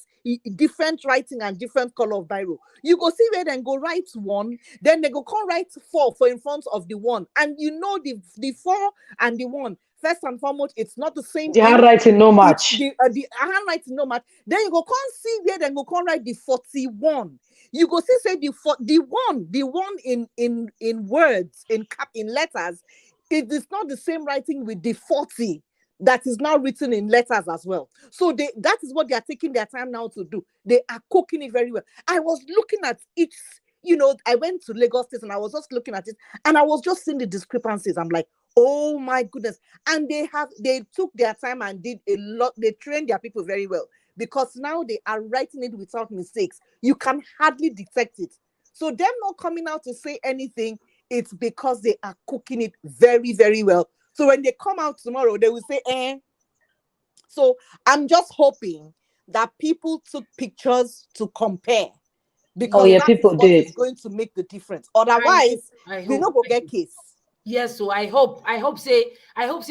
different writing and different color of biro. You go see where then go write 1, then they go come write 4 for in front of the 1, and you know the 4 and the 1. First and foremost, it's not the same. The handwriting no match. The handwriting no match. Then you go come see where then go come write the 41. You go see say the one in words in letters. It is not the same writing with the 40 that is now written in letters as well. So that is what they are taking their time now to do. They are cooking it very well. I was looking at each. I went to Lagos State and I was just looking at it and I was just seeing the discrepancies. I'm like, oh my goodness. And they took their time and did a lot. They trained their people very well, because now they are writing it without mistakes. You can hardly detect it. So them not coming out to say anything, it's because they are cooking it very, very well. So when they come out tomorrow, they will say, eh. So I'm just hoping that people took pictures to compare, because people did. Is going to make the difference. Otherwise, we not go get case. Yes, so I hope say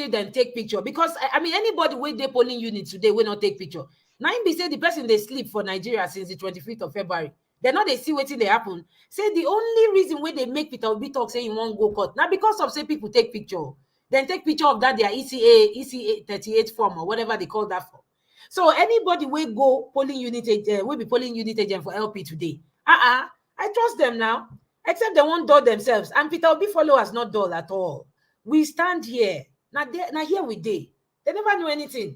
then take picture, because anybody with the polling unit today will not take picture. Now be say the person they sleep for Nigeria since the 25th of February. They're not they see what they happen. Say the only reason why they make Peter Obi talk say you won't go court. Now because of say people take picture, then take picture of that their ECA 38 form or whatever they call that for. So anybody will go polling unit agent will be polling unit agent for LP today. I trust them now. Except they won't dull themselves. And Peter Obi followers not dull at all. We stand here. Now here we did. They never knew anything.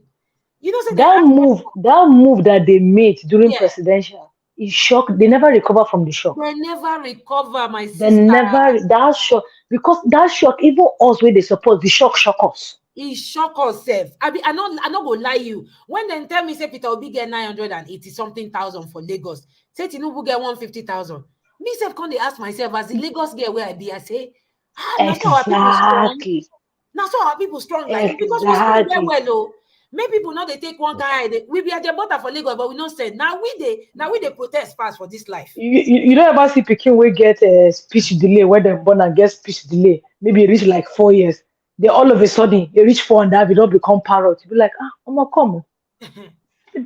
So that move that they made during presidential is shock. They never recover from the shock. They never recover, my sister. They never, that shock, because that shock, even us where they support, the shock us. It shock us, self. I'm not gonna lie you. When they tell me say Peter Obi get 980 something thousand for Lagos, say Tinubu get 150,000. Me self, can they ask myself as the Lagos girl where I be? I say, exactly. Now, so our people strong like because we strong very well, oh. Many people know they take one guy. We be at the border for Lagos, but we don't say now we they protest fast for this life. You don't ever see Pekin we get a speech delay where they're born and get speech delay. Maybe it reach like 4 years. They all of a sudden they reach 4.5, it don't become parrot. You be like, I'm gonna come.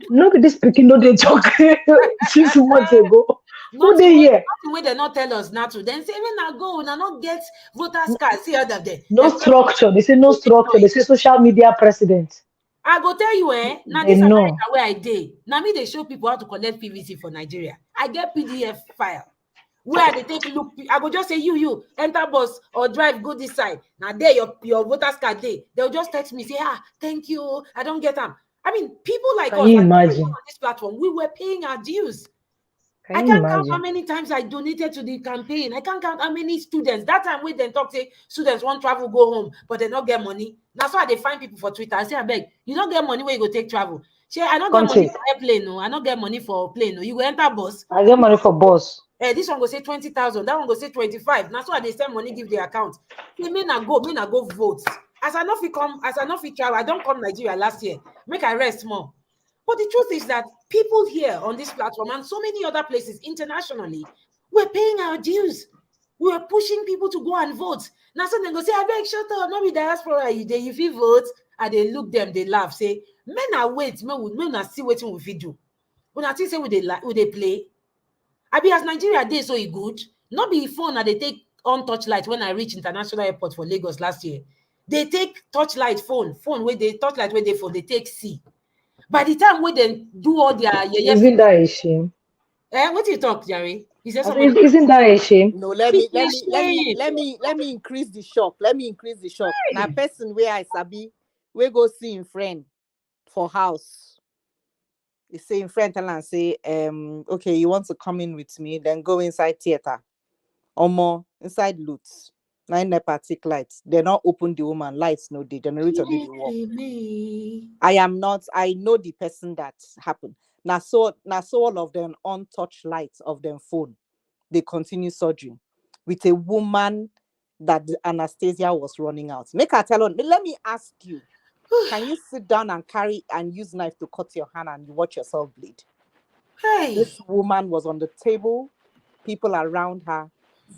Look at this Pekin, no they talk 6 months ago. Who they here? Nothing way they not tell us not to. Then say when I go, when I not get voters card. See other day. No structure. They say no structure. They say social media president. I go tell you, now They this know. America where I did. Now me they show people how to collect PVC for Nigeria. I get PDF file where they take look. I go just say you enter bus or drive go this side. Now there your voters card day. They'll just text me say thank you. I don't get them. I mean people like Can us you imagine? on this platform. We were paying our dues. I Can you can't count how imagine? many times I donated to the campaign. I can't count how many students. That time we then talk say students want travel, go home, but they not get money. That's why they find people for Twitter. I say, I beg, you don't get money where you go take travel. Say, I don't get money for airplane, no. I don't get money for plane, no. You go enter bus. I get money for bus. This one go say 20,000. That one go say 25. That's why they send money, give the account. Say, me na go vote. As I know if travel, I don't come Nigeria last year. Make I rest more. But the truth is that people here on this platform and so many other places internationally, we're paying our dues. We are pushing people to go and vote. Now some they go say, I beg, shut up, not be diaspora. If you vote, and they look them, they laugh, say, men are wait, men are see waiting we do. When I think say would they play? I be as Nigeria day so good. Not be phone that they take on touchlight when I reach international airport for Lagos last year. They take touchlight phone where they touchlight where they for they take C. By the time we then do all their isn't that a shame? What do you talk, Jerry? Isn't that a shame? No, let me increase the shock. Let me increase the shock. Now, person where I sabi, we go see in friend for house. You say in friend and say, okay, you want to come in with me? Then go inside theater, or more inside loot. 9 NEPA lights. They not open the woman lights. No, the generator didn't work. I know the person that happened. Now so all of them on touch lights of them phone. They continue surgery with a woman that the anesthesia was running out. Make her tell on. Let me ask you, can you sit down and carry and use knife to cut your hand and you watch yourself bleed? Hey. This woman was on the table, people around her,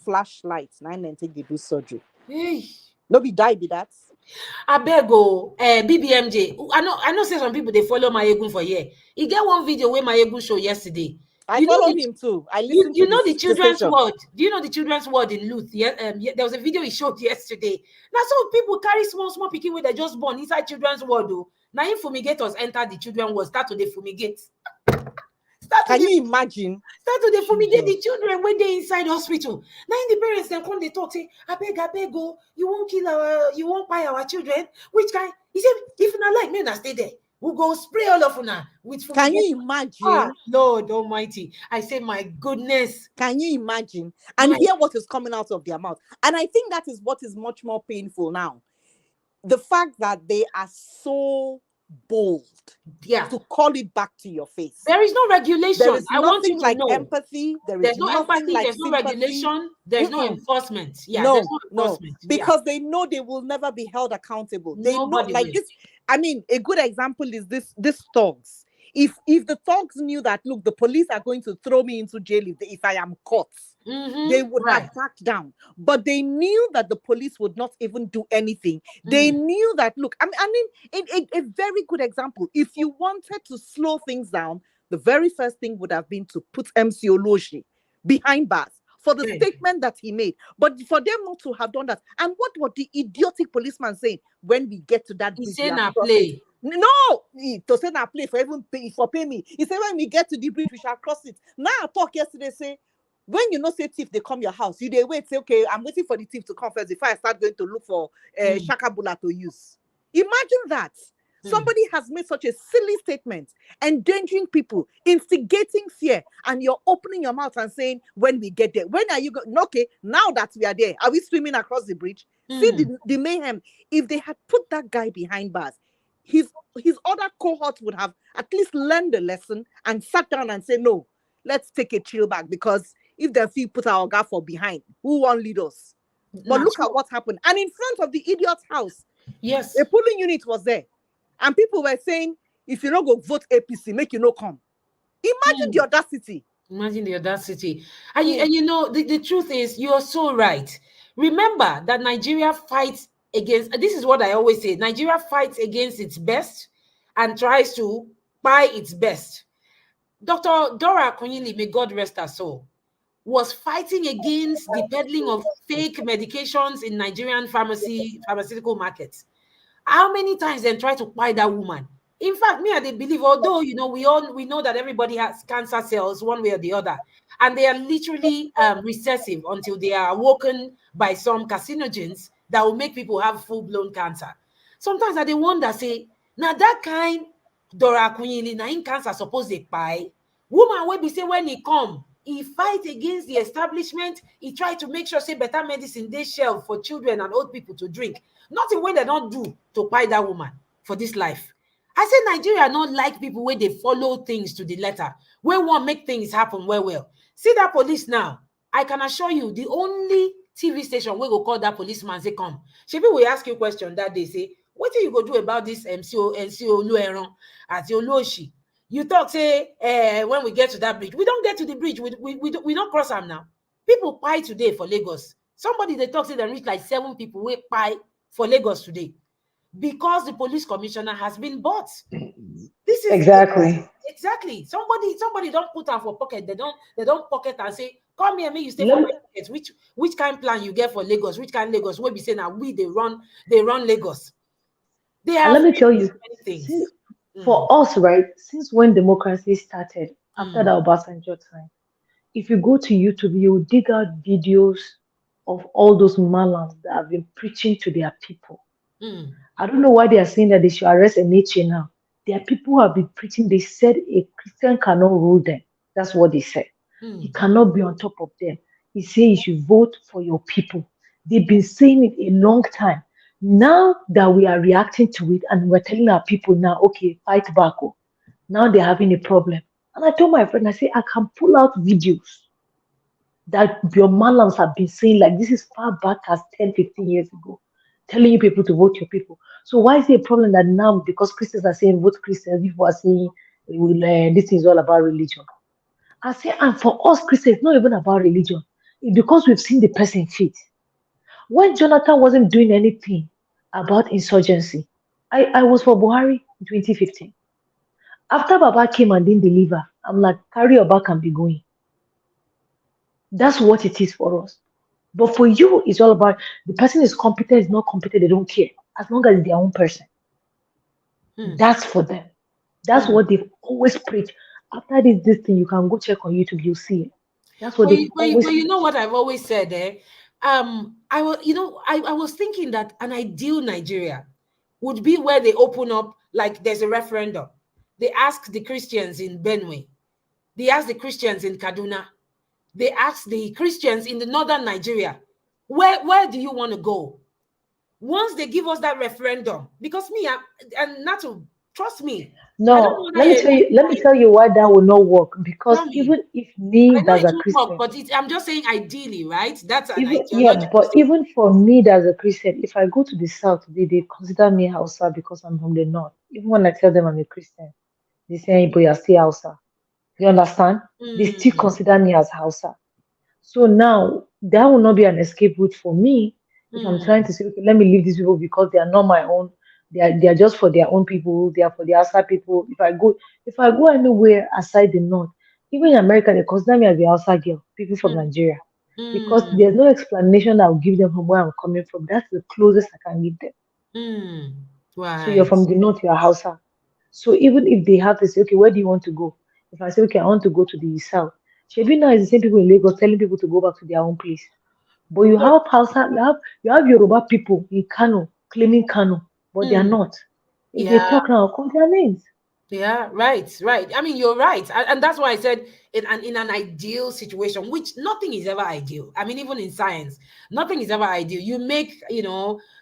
flashlights, 9 take they do surgery. Hey. Nobody died with that. I beg BBMJ. I know say some people they follow my egun for here. He get one video where my egun show yesterday. I followed him too. I listened you to know the children's station. word. Do you know the children's word in Luth? Yeah, there was a video he showed yesterday. Now some people carry small picking where they just born inside children's word though. Now if fumigators enter the children word, start to the fumigate. Can you imagine? Start to the fumigate the children when they inside hospital. Now in the parents then come they talk say, I beg go, you won't buy our children. Which kind? He said, if not like me, na stay there. We'll go spray all of una with fumigate. Can you imagine? Lord Almighty. I say, my goodness. Can you imagine? And hear what is coming out of their mouth. And I think that is what is much more painful now. The fact that they are so bold to call it back to your face. There is no regulation. There is I want you to like know. empathy. There's no empathy. Like there's no sympathy. regulation. There's no enforcement. Yeah, no, there's no enforcement. Because they know they will never be held accountable. They Nobody know, like will. this. I mean, a good example is this thugs. If the thugs knew that, look, the police are going to throw me into jail if I am caught, they would have backed down. But they knew that the police would not even do anything. They knew that, look, I mean, a very good example. If you wanted to slow things down, the very first thing would have been to put MC Oloshi behind bars for the statement that he made. But for them not to have done that, and what was the idiotic policeman saying when we get to that? He said na play. No, to say na play for pay me. He said when we get to the bridge, we shall cross it. Now I talk yesterday, say, when you know say thief, they come your house, you they wait, say, okay, I'm waiting for the thief to come first before I start going to look for Shakabula to use. Imagine that. Somebody has made such a silly statement, endangering people, instigating fear, and you're opening your mouth and saying, when we get there, when are you going? Okay, now that we are there, are we swimming across the bridge? See the mayhem. If they had put that guy behind bars, his other cohorts would have at least learned the lesson and sat down and say, no, let's take a chill back, because if the fee put our guy for behind, who won't lead us? But look at what happened. And in front of the idiot's house, Yes. A polling unit was there. And people were saying, if you don't go vote APC, make you no come. Imagine the audacity. Imagine the audacity. And you know, the truth is, you're so right. Remember that Nigeria fights against, this is what I always say, Nigeria fights against its best and tries to buy its best. Dr. Dora Akunyili, may God rest her soul, was fighting against the peddling of fake medications in Nigerian pharmaceutical markets. How many times they try to buy that woman? In fact, me, I dey believe, although you know, we know that everybody has cancer cells one way or the other, and they are literally recessive until they are awoken by some carcinogens that will make people have full-blown cancer. Sometimes I dey wonder, say, now that kind Dora Akunyili, na in cancer suppose dey kpai. Woman wey be say when he come, he fight against the establishment. He try to make sure say better medicine dey shelf for children and old people to drink. Nothing wey they don't do to buy that woman for this life. I say Nigeria not like people where they follow things to the letter, where want make things happen well. See that police now. I can assure you, the only TV station where go call that policeman say come. Shebi we ask you question that day, say, what do you go do about this NCO Lueron at Oloshi? You talk say when we get to that bridge. We don't get to the bridge. We don't cross them now. People pay today for Lagos. Somebody they talk say they reach like 7 people wait pay for Lagos today because the police commissioner has been bought. This is exactly. Somebody don't put them for pocket. They don't pocket and say, come here, me you stay for my pocket. Which kind plan you get for Lagos? Which kind Lagos? Where be saying now they run Lagos. They have And let me tell you, many things. For us, right, since when democracy started, after the Obasanjo time, if you go to YouTube, you dig out videos of all those malams that have been preaching to their people. I don't know why they are saying that they should arrest Eniche now. There are people who have been preaching. They said a Christian cannot rule them. That's what they said. He cannot be on top of them. He said you should vote for your people. They've been saying it a long time. Now that we are reacting to it and we're telling our people now, okay, fight back. Now they're having a problem. And I told my friend, I say, I can pull out videos that your malams have been saying, like this is far back as 10, 15 years ago, telling you people to vote your people. So why is it a problem that now, because Christians are saying vote Christians, people are saying this is all about religion? I say, and for us Christians, it's not even about religion. It's because we've seen the person fit. When Jonathan wasn't doing anything about insurgency, I was for Buhari in 2015. After Baba came and didn't deliver, I'm like, carry your back and be going. That's what it is for us. But for you, it's all about the person is competent, is not competent, they don't care. As long as it's their own person. That's for them. That's what they've always preached. After this thing, you can go check on YouTube, you'll see it. That's what they've always But you know what I've always said there? I was thinking that an ideal Nigeria would be where they open up, like there's a referendum. They ask the Christians in Benue. They ask the Christians in Kaduna. They ask the Christians in the northern Nigeria, where do you want to go? Once they give us that referendum, because me, and not to trust me. No, let me tell you why that will not work. Because even if me as a Christian, but I'm just saying ideally, right? That's an but even for me as a Christian, if I go to the south, they consider me Hausa because I'm from the north. Even when I tell them I'm a Christian, they say, but you're still Hausa. You understand? They still consider me as Hausa. So now that will not be an escape route for me if I'm trying to say, okay, let me leave these people because they are not my own. They are just for their own people. They are for the outside people. If I go anywhere aside the north, even in America, they consider me as the outside girl. People from Nigeria, because there's no explanation I will give them from where I'm coming from. That's the closest I can give them. Right. So you're from the north, you're Hausa. So even if they have to say, okay, where do you want to go? If I say, okay, I want to go to the south, Shebi now is the same people in Lagos telling people to go back to their own place. But you have Hausa, you have Yoruba people in Kano claiming Kano, but they are not. If they talk now, call their names. Yeah, right. I mean, you're right. And that's why I said in an ideal situation, which nothing is ever ideal. I mean, even in science, nothing is ever ideal. You make,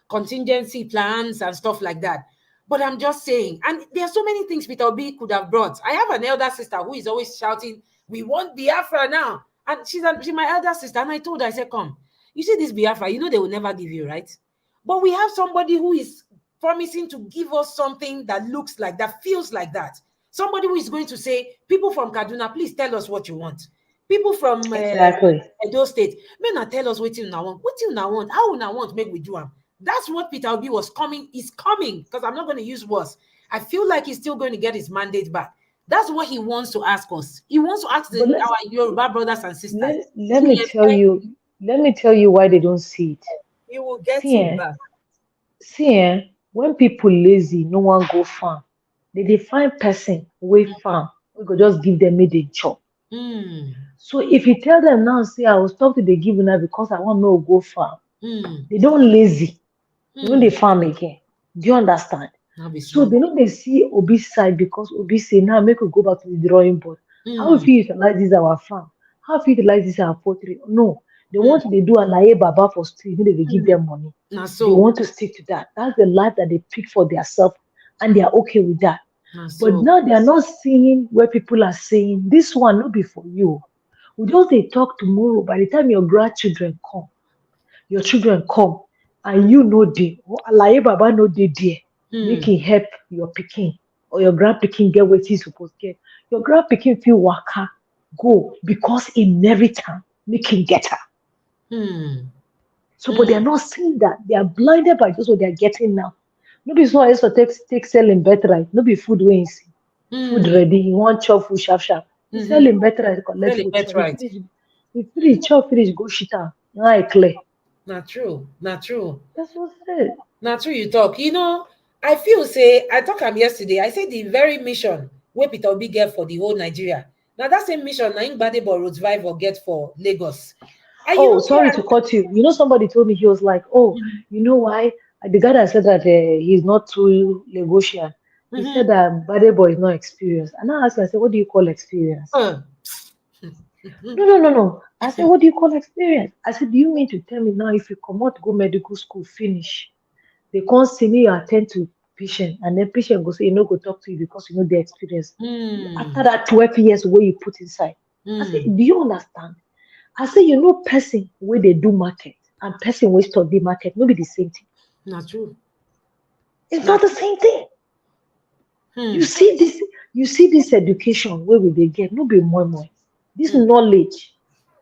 contingency plans and stuff like that. But I'm just saying, and there are so many things Peter Obi could have brought. I have an elder sister who is always shouting, we want Biafra now. And she's my elder sister. And I told her, I said, come, you see this Biafra, they will never give you, right? But we have somebody who is promising to give us something that looks like, that feels like that. Somebody who is going to say, people from Kaduna, please tell us what you want. People from Exactly. Edo State, may not tell us what you now want. What you now want? How you now want? Make we do them. That's what Peter Obi was coming. Is coming, because I'm not going to use words. I feel like he's still going to get his mandate back. That's what he wants to ask us. He wants to ask our Yoruba brothers and sisters. Let me tell you why they don't see it. You will get See, it back. When people lazy, no one go farm. They find person way farm. We go just give them made a chop. So if you tell them now, say I will stop to the give now because I want to go farm. They don't lazy. They don't they farm again. Do you understand? So they know they see Obi's side because Obi say now make we go back to the drawing board. How if you utilize this our farm? How if you utilize this our poultry? No. They want to do a laye baba for street, they give them money. They want to stick to that. That's the life that they pick for themselves, and they are okay with that. But now they are not seeing where people are saying this one not be for you. We just they talk tomorrow. By the time your grandchildren come, your children come, and you know they laye baba no they there. Make it help your picking or your grand picking get what he's supposed to get. Your grand picking feel waka go because in every time make him get her. So, but they are not seeing that. They are blinded by just what they are getting now. Nobody so I used to take selling better right. Nobody food way see. Food ready. You want chop food sharp. You selling better right. Collect food chop. If finish chop finish go shit out. Now I clear. Not true. Not true. That's what's it. Not true. You talk. You know, I feel say I talked him yesterday. I said the very mission where Peter Obi get for the whole Nigeria. Now that same mission na Gbadebo Road Survivor get for Lagos. Oh, sorry to cut you. You know, somebody told me, he was like, oh, you know why? The guy that said that he's not too Lagosian. He said that Badebo is not experienced. And I asked him, I said, what do you call experience? No. I said, what do you call experience? I said, do you mean to tell me now if you come out, go medical school, finish, they can't see me, you attend to patient, and then patient go say, you know, go talk to you because you know the experience. After that 12 years where you put inside. I said, do you understand? I say, you know, person where they do market and person where study market, no be the same thing. Not true. It's not the same thing. You see this education where we they get, no be more. This knowledge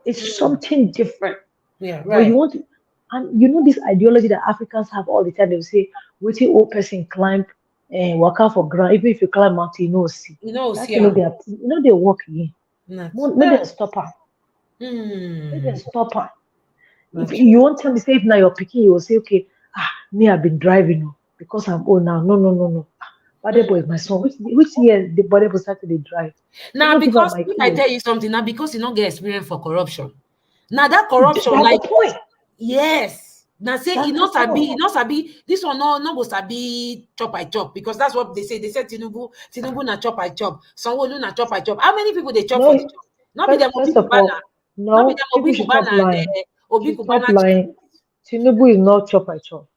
is something different. Yeah, right. But you want to, and you know this ideology that Africans have all the time. They say, waiting old person climb and walk out for ground. Even if you climb mountain, you know see. You know That's see. you know they walk again. Maybe they stop her. Maybe stop her. If you won't tell me, say if now you're picking, you will say, okay, me I've been driving because I'm old now. No. Badebo is my son. Which year the Badebo started to drive? Now because if I tell you something, now because you don't get experience for corruption. Now that corruption, that's like the point. Yes. Now say you not sabi this one no go sabi chop by chop because that's what they say. They said Tinubu na chop by chop. Sanwo-Olu na chop by chop. How many people they chop for the chop? Not be them First of all, no, people should stop lying. Stop lying. Tinubu is not chop by chop.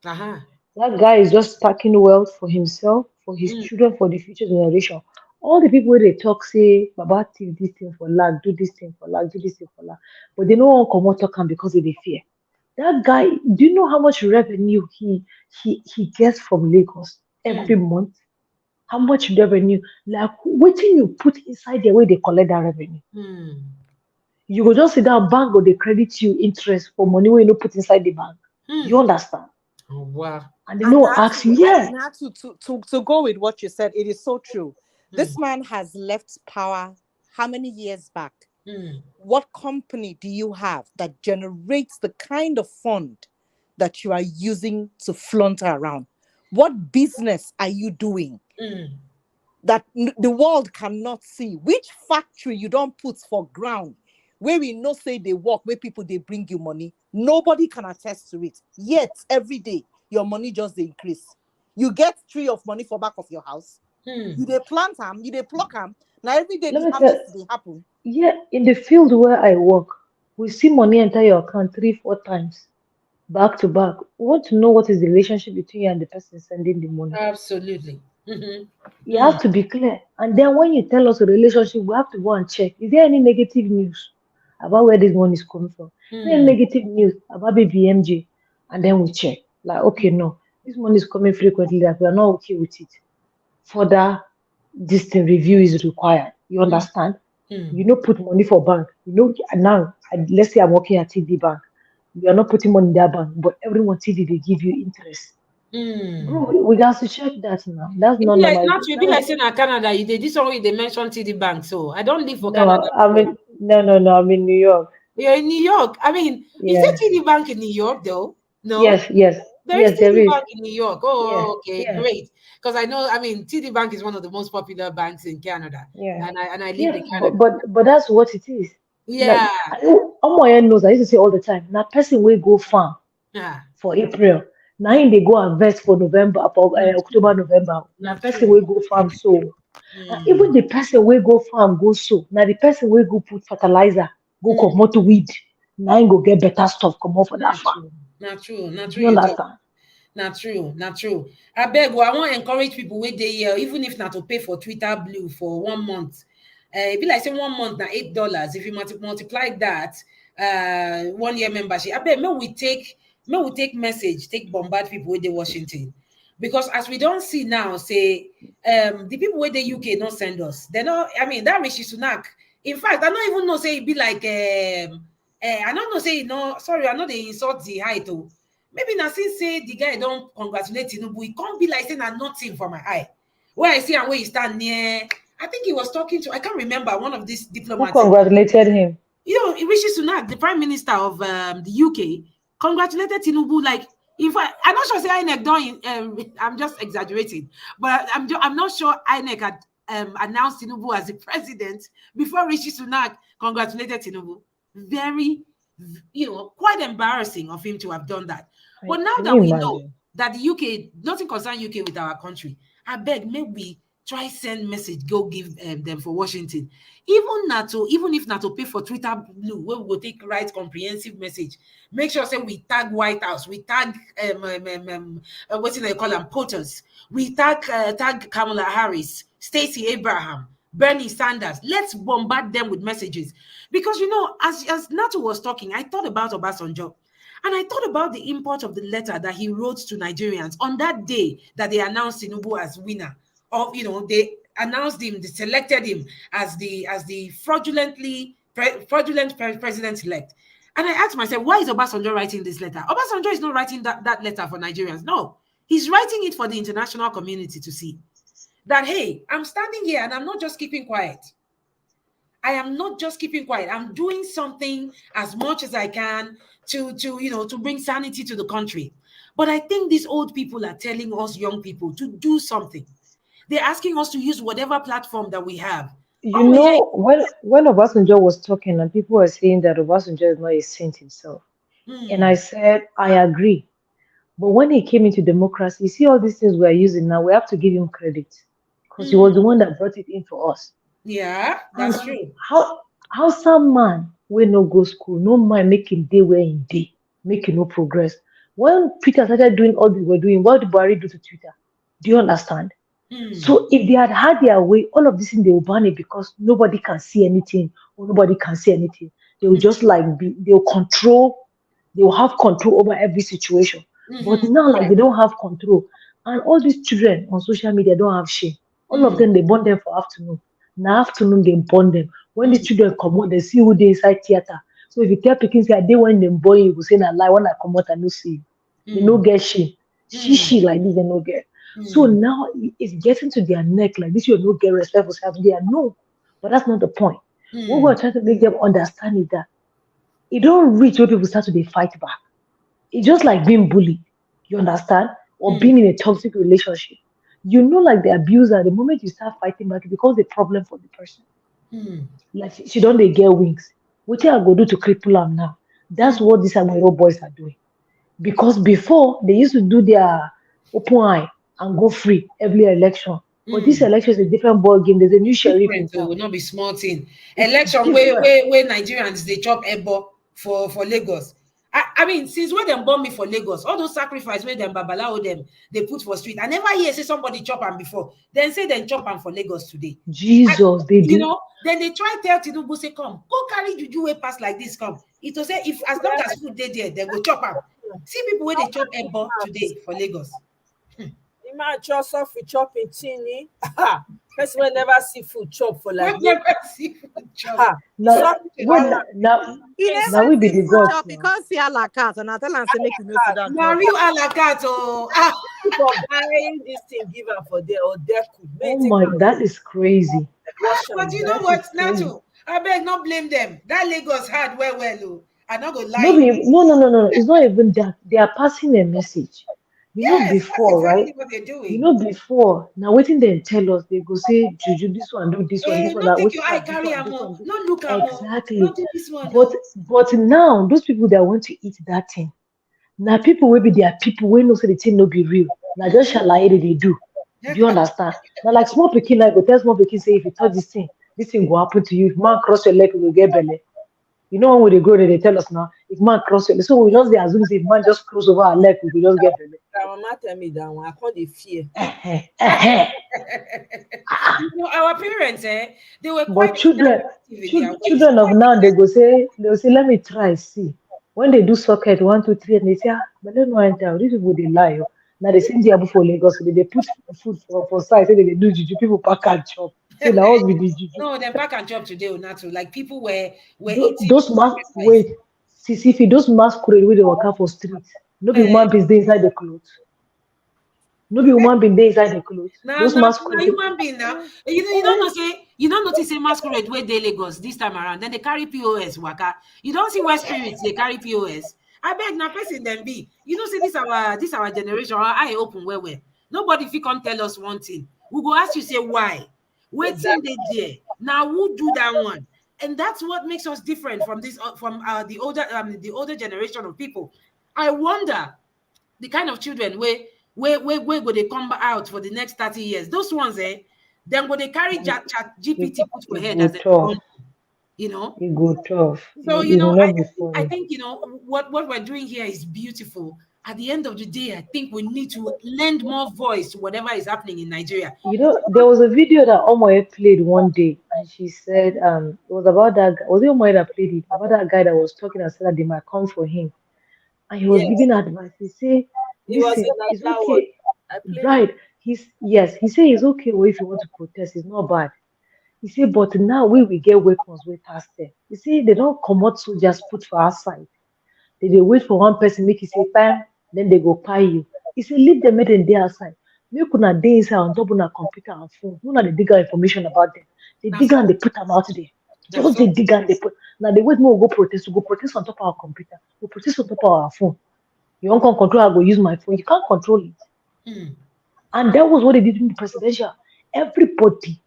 That guy is just packing wealth for himself, for his children, for the future generation. All the people where they talk say, Baba, do this thing for lag, do this thing for lag, do this thing for lag. But they don't want to come out talk because they fear. That guy, do you know how much revenue he gets from Lagos every month? How much revenue? Like, what thing you put inside there where they collect that revenue? You go just sit down, bank or they credit you interest for money where you don't put inside the bank. You understand? Oh, wow. And they don't ask you, to go with what you said, it is so true. This man has left power how many years back? What company do you have that generates the kind of fund that you are using to flaunt around? What business are you doing that the world cannot see? Which factory you don't put for ground where we know say they work, where people they bring you money? Nobody can attest to it. Yet every day your money just increase. You get tree of money for back of your house. You they plant them, you they pluck them. Now every day the harvest they happen. Yeah, in the field where I work, we see money enter your account 3-4 times, back to back. We want to know what is the relationship between you and the person sending the money. Absolutely. You have to be clear. And then when you tell us a relationship, we have to go and check. Is there any negative news about where this money is coming from? Is there any negative news about BBMJ? And then we check. Like, okay, no. This money is coming frequently that we are not okay with it. Further distant review is required. You understand? You know, put money for bank. You know, now let's say I'm working at TD Bank. You are not putting money in that bank, but everyone TD they give you interest. Bro, we got to check that now. That's not Like, normal. not to be like saying in Canada, you did this one way they mention TD Bank. So I don't live for No, Canada. I mean, no, I'm in New York. You're in New York. I mean, is there Yeah. TD Bank in New York though? No. Yes, There is there TD is. Bank in New York. Yeah, Oh, okay, yeah, great. Because I know, I mean, TD Bank is one of the most popular banks in Canada, yeah. and I lived Yeah, in Canada. but that's what it is. Like, Yeah. Omoye knows, I used to say all the time, now person will go farm Yeah. for April. Now in they go harvest for November, for October, November. Now Not person true. will go farm so. And even the person will go farm go so. Now the person will go put fertilizer, go come out weed. Now he go get better stuff come out for that farm. Not true. Not Do true. you You talk. understand? Not true. Not true. I beg. I want to encourage people with the even if not to pay for Twitter Blue for 1 month. It be like say 1 month now $8. If you multiply that, 1 year membership. I bet may we take message, take bombard people with the Washington. Because as we don't see now, say the people with the UK don't send us. They know, I mean, that Rishi Sunak. In fact, I don't even know say it be like I don't know say sorry, I know they insult the height too. Maybe now since say the guy don't congratulate Tinubu, it can't be like saying nothing for my eye. Where I see and where he stand near, I think he was talking to, I can't remember, one of these Who diplomats. congratulated him? You know, Rishi Sunak, the Prime Minister of the UK, congratulated Tinubu. Like, in fact, I'm not sure say INEC don't. I'm just exaggerating, but I'm not sure INEC had announced Tinubu as the president before Rishi Sunak congratulated Tinubu. Very, quite embarrassing of him to have done that. But now Can that you we know imagine? that the UK, nothing concern UK with our country, I beg, maybe try send message, go give them for Washington. Even if NATO pay for Twitter Blue, where we will take right comprehensive message. Make sure say we tag White House, we tag what do they call them, POTUS, we tag Kamala Harris, Stacey Abraham, Bernie Sanders. Let's bombard them with messages. Because as NATO was talking, I thought about Obasanjo. And I thought about the import of the letter that he wrote to Nigerians on that day that they announced Tinubu as winner. They announced him, they selected him as the fraudulent president-elect. And I asked myself, why is Obasanjo writing this letter? Obasanjo is not writing that letter for Nigerians. No, he's writing it for the international community to see that, hey, I'm standing here and I'm not just keeping quiet. I am not just keeping quiet. I'm doing something as much as I can to bring sanity to the country. But I think these old people are telling us young people to do something. They're asking us to use whatever platform that we have. You know, when Obasanjo was talking and people were saying that Obasanjo is not a saint himself, and I said, I agree. But when he came into democracy, you see all these things we are using now, we have to give him credit because he was the one that brought it in for us. Yeah, And that's true. how some man will no go school, no mind making day where in day, making no progress. When Twitter started doing all they were doing, what did Buhari do to Twitter? Do you understand? So if they had their way, all of this thing they will ban it because nobody can see anything or nobody can see anything. They will just they'll have control over every situation. But now like they don't have control. And all these children on social media don't have shame. All of them they burn them for afternoon. Now afternoon they burn them. When the children come out, they see who they inside theater. So if you tell Pikin say they when them born you, will say na lie when I come out I no see you. They no get shame. She like this, they no get. So now it's getting to their neck like this. You no get respect for self. They are no, but that's not the point. What we're trying to make them understand is that it don't reach where people start to they fight back. It's just like being bullied. You understand? Or being in a toxic relationship. You know, like the abuser, the moment you start fighting back, it becomes a problem for the person. Like she don't they get wings. What I go do to cripple them now? That's what these Aguero boys are doing. Because before they used to do their open eye and go free every election. But this election is a different ball game. There's a new sheriff in Different, town. will not be small thing. It's Election different. where Nigerians they chop ebo for Lagos. I mean, since when them bomb me for Lagos, all those sacrifice where them babalawo them they put for street. I never hear say somebody chop them before. Then say then chop them for Lagos today. Jesus, they do. Then they try tell Tinubu say come, go carry juju way pass like this come. It will say if as long as food they there, they go chop them. See people where they chop ebo today for Lagos. man just off with chopping chini. Person will never see food chop for like never see food chop. Now He never now we be see the food gods chop now. because see a la carte and I tell him say make you no sit down Now chop. real a la carte oh. For buying this thing, give her for there or there could Oh my, that is crazy. wash But you am. know That what, is crazy. Nato? I beg not blame them. That Lagos hard well. Oh. I'm not gonna No, lie. no. It's not even that. They are passing a message. Yes, that's Before, right? exactly what they're doing. Before, now waiting they tell us, they go say, Juju, this one, do this one, this one, Not that take wait your for eye this carry one, am this oh. one, this. Not look am oh. Exactly. Not do this one But oh. now, those people that want to eat that thing, now people will be there, people will know say the thing no be real. Now just shall they do. Do you understand? Now, like small pikin, like go tell small pikin say if you touch this thing will happen to you. If man cross your leg, you will get belly. You know when they grow, they tell us now, if man cross your leg, so we just they assume say if man just cross over our leg, we will just get belly. My mama tell me that one. I call the fear. You know, our parents, they were But quite children, inactive with their ways. children of now, they will say, let me try, see. When they do socket 1, 2, 3, and they say, but don't know enter. These people they lie. Oh. Now they send you for Lagos, so they put food for side, say they do juju. People pack and chop. Say now us be the juju. No, them pack and chop today or not to. Like people were eating Those wait, see, those masquerade where they walk out for streets. No be woman beings dey inside the clothes. No be woman being dey inside the clothes. Now Those masquerade. human being now. You don't know say you don't notice a masquerade where they Lagos this time around. Then they carry POS waka. You don't see West Spirits they carry POS. I beg na person them be. You know say this our generation. Our eye open where. Nobody if you can tell us one thing. We go ask you say why. Waiting they there. Now who do that one? And that's what makes us different from the older generation of people. I wonder the kind of children where go they come out for the next 30 years. Those ones, then go they carry chat GPT put for head as a you know. It go tough. So It will not be I funny. think what we're doing here is beautiful. At the end of the day, I think we need to lend more voice to whatever is happening in Nigeria. There was a video that Omoye played one day, and she said, it was about that guy. Was it Omoye that played it? About that guy that was talking and said that they might come for him. And he was giving advice. He said, It was listen, it's another one. okay. I played Right. He said it's okay if you want to protest, it's not bad. He said, but now we get weapons we pass them. You see, they don't come out soldiers put for our side. They wait for one person, make you say time, then they go pay you. He said, leave them make them dey outside. Make una dey inside on top of a computer and phone. Una dey dig out information about them. They dig and they put them out there. Just they dig and they put. Now they wait more go protest. We go protest on top of our computer. We protest on top of our phone. You don't control. I go use my phone. You can't control it. And that was what they did in the presidential. Everybody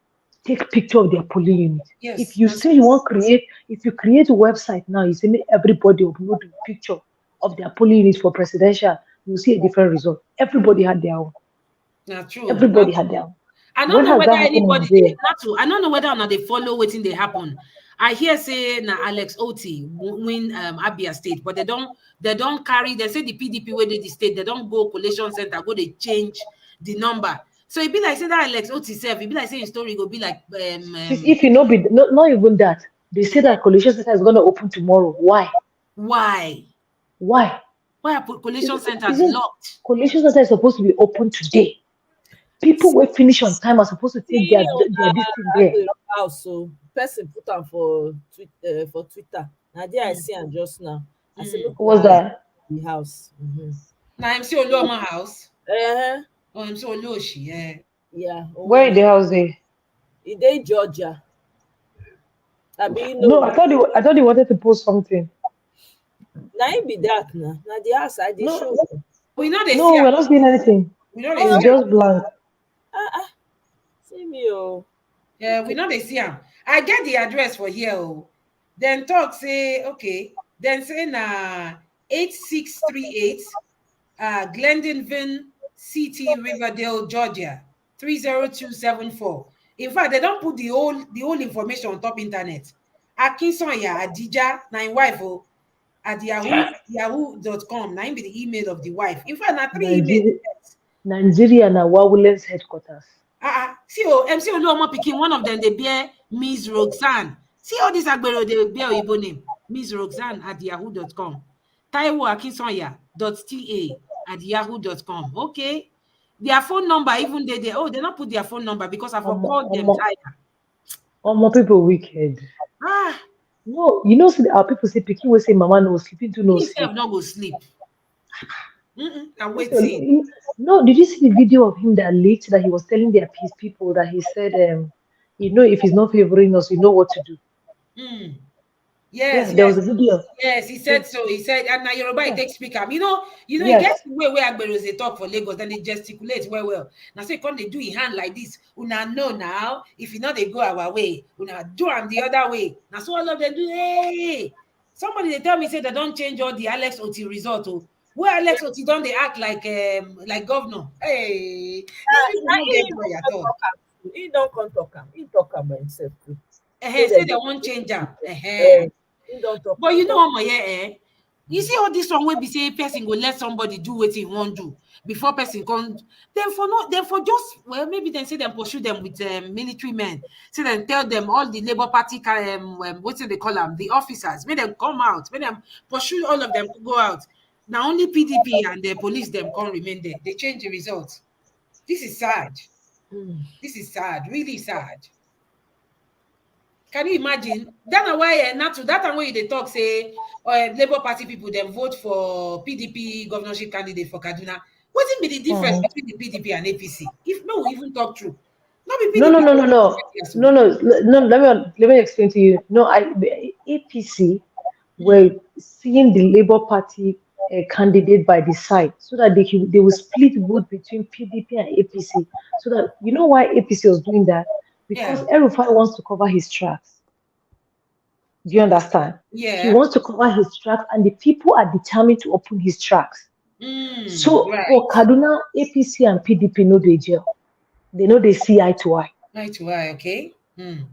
take picture of their polling unit. Yes, if you say you want if you create a website now, you say make everybody upload a picture of their polling unit for presidential, you see a different result. Everybody had their own. That's true. Everybody had their own. I don't What know has whether that happened in anybody Nigeria? I don't know whether or not they follow waiting they happen. I hear say na Alex Oti win Abia State, but they don't carry. They say the PDP where they the state, they don't go collation center, go they change the number. So it be like say that Alex Oti self, it be like saying story go be like If you know, not even that, they say that collation center is going to open tomorrow. Why? Why? Why? Why are collation centers locked? Collation center is supposed to be open today. People will finish on time are supposed to take their this thing there. House, so person put on for Twitter. Now there I see am just now. I said, look, What's that? The house. Now MC Oluoma house. Oh, MC Oluoshi, yeah. Yeah. Where is the house there? It in Georgia. No, I thought he wanted to post something. Now it be that now. Now the house I did show. We know they No, we're not seeing anything. We know It's just blank. See me, oh. Yeah, we know they see him. I get the address for here. Oh. Then talk say, okay. Then say na 8638 Glendonville City, Riverdale, Georgia, 30274. In fact, they don't put the whole information on top internet. Akinsonya Adija, nine wife at yahoo.com. Nine be the email of the wife. In fact, na 3 emails. Nigeria na Wawulen's headquarters. See, MC Oluomo pikin, one of them they bear Miss Roxanne. See all this agbero they bear Igbo name. Miss Roxanne at yahoo.com. Taiwo Akinsonya.ta at yahoo.com. Okay. Their phone number, even they oh, they not put their phone number because I've called them tired. More people wicked. Ah, No, you know, see, our people say Pekin will say mama no sleeping to no he sleep. himself not go sleep. I'm Also, waiting. no, did you see the video of him that leaked that he was telling his people that he said, you know, if he's not favoring us, you know what to do. Mm. Yeah, Yes, there was yes. a video. Yes, he said so. He said, and now Yoruba Yeah. it takes speak up. You know, it Yes. gets the way where Agberos they talk for Lagos, then they gesticulate well. Now say come they do a hand like this. Una know now. If you know they go our way, una do them the other way. Now so all of them do. Hey, somebody they tell me say they don't change all the Alex Oti result. Oh, where Alex Oti don't they act like governor? Hey, these people don't get joy at all. He don't come talk him. He talk him himself too. Say they won't change them. He don't talk. But you know what, you see all this one where be say person go let somebody do what he won't do before person come. Then for just well maybe then say them pursue them with military men. So then tell them all the Labour Party what do they call them, the officers, make them come out, make them pursue all of them go out. Now only PDP and the police them can't remain there. They change the results. This is sad. This is sad, really sad. Can you imagine? That's why not to that time when they talk say Labour Party people then vote for PDP governorship candidate for Kaduna. What's be the difference between the PDP and APC? If no, we even talk true. Not be No, PDP. Let me explain to you. No, the APC were seeing the Labour Party candidate by the side so that they will split vote between PDP and APC. So that you know why APC was doing that? Because El-Rufai wants to cover his tracks. Do you understand? Yeah. He wants to cover his tracks, and the people are determined to open his tracks. So for Kaduna, APC and PDP know they jail. They know they see eye to eye. Eye to eye, okay.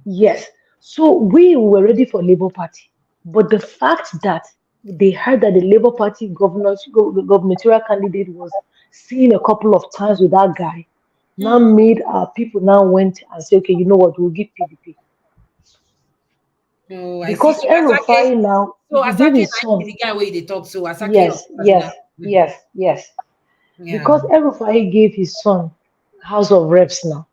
Yes. So we were ready for Labour Party. But the fact that they heard that the Labour Party gubernatorial candidate was seen a couple of times with that guy, now made our people now went and said, okay, you know what, we'll give PDP. Oh, because I see. El-Rufai now, So he gave Asake his son. the guy where they talk. So Asake. Yes. Because El-Rufai gave his son House of Reps now.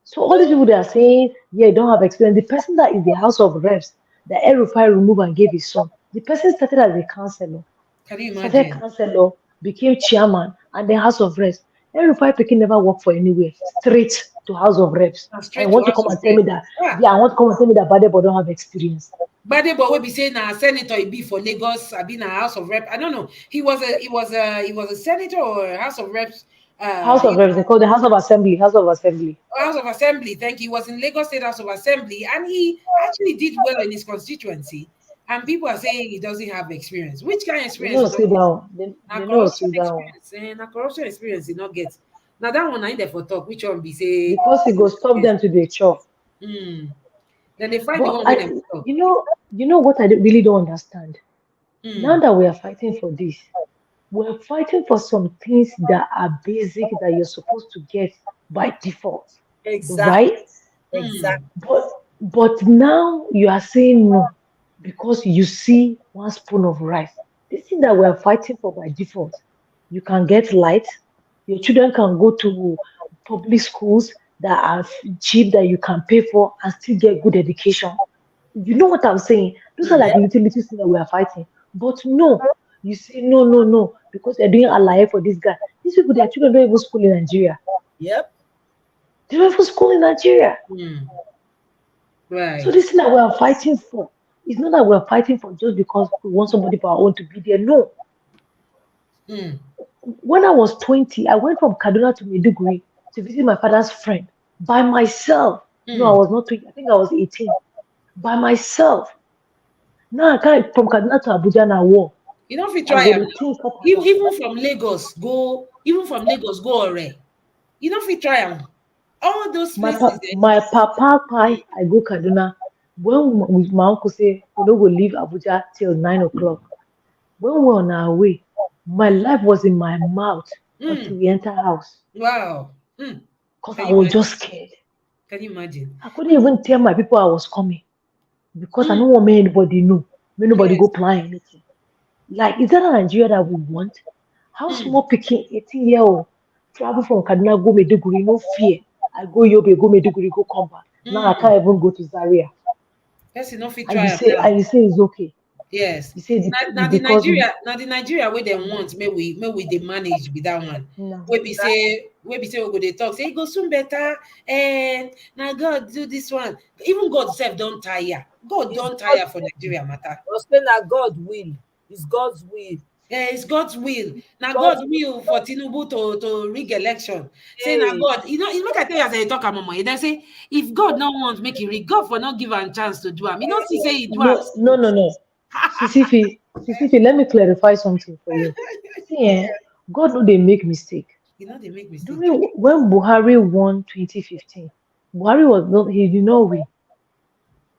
So all these people that are saying, yeah, don't have experience. The person that is the House of Reps that El-Rufai removed and gave his son, the person started as a councillor. Can you Started imagine? councillor, became chairman, and the House of Reps. El-Rufai Pekin never worked for anywhere. Straight to House of Reps. Straight I want to to come House and of tell me Reps. that. Yeah, I want to come and tell me that Badebo don't have experience. Badebo will be saying a senator he be for Lagos, I been a House of Rep. I don't know. He was a senator or a House of Reps. House of Reps, they call the House of Assembly. House of Assembly. House of Assembly, thank you. He was in Lagos State House of Assembly, and he actually did well in his constituency. And people are saying he doesn't have experience. Which kind of experience? They know sit down. They know sit down. Corruption experience did not get. Now that one I there for talk. Which one be say? Because it go stop them to the chop. Then they find But the one with them. you know what I really don't understand. Now that we are fighting for this, we're fighting for some things that are basic that you're supposed to get by default. Exactly. Right? Exactly. But now you are saying no because you see one spoon of rice. This thing that we're fighting for by default, you can get light, your children can go to public schools that are cheap that you can pay for and still get good education. You know what I'm saying? Those are like little things that we are fighting. But no, you say no, because they're doing a lie for this guy. These people, their children don't even school in Nigeria. Yep. They don't even school in Nigeria. Right. So this thing that we are fighting for, it's not that we're fighting for just because we want somebody for our own to be there. No. When I was 20, I went from Kaduna to Maiduguri to visit my father's friend by myself. No, I was not 20. I think I was 18. By myself. Now I can't from Kaduna to Abuja now walk. You know if you try even from Lagos go already. You know if you try them. All those places. My papa I go Kaduna. When my uncle say we don't go leave Abuja till 9 o'clock. When we were on our way, my life was in my mouth until we enter house. Wow. Because I was just scared. Can you imagine? I couldn't even tell my people I was coming. Because I don't want anybody know. May nobody go plan anything. Like, is that a Nigeria that we want? How small picking 18-year-old travel from Kaduna, go Maiduguri, no fear. I go Yobe, go Maiduguri, go come back. Now I can't even go to Zaria. Person no fit And try you am say, now. it's okay. Yes. You say Now the because Nigeria where they want, may we they manage with that one. no, We be say we go they talk, say it go soon better. And now God do this one. Even God self don't tire. God don't tire for Nigeria matter. say na God will. It's God's will. Yeah, it's God's will. Now God's God will for Tinubu to rig election. Say now Hey. God, you look at it as they talk about money. They say if God not want make it rig, God for not give am chance to do am. You know, see say he do am. no. Sisifi, let me clarify something for you. See, God no they make mistake. You know they make mistake. During when Buhari won 2015, Buhari was not he did not win.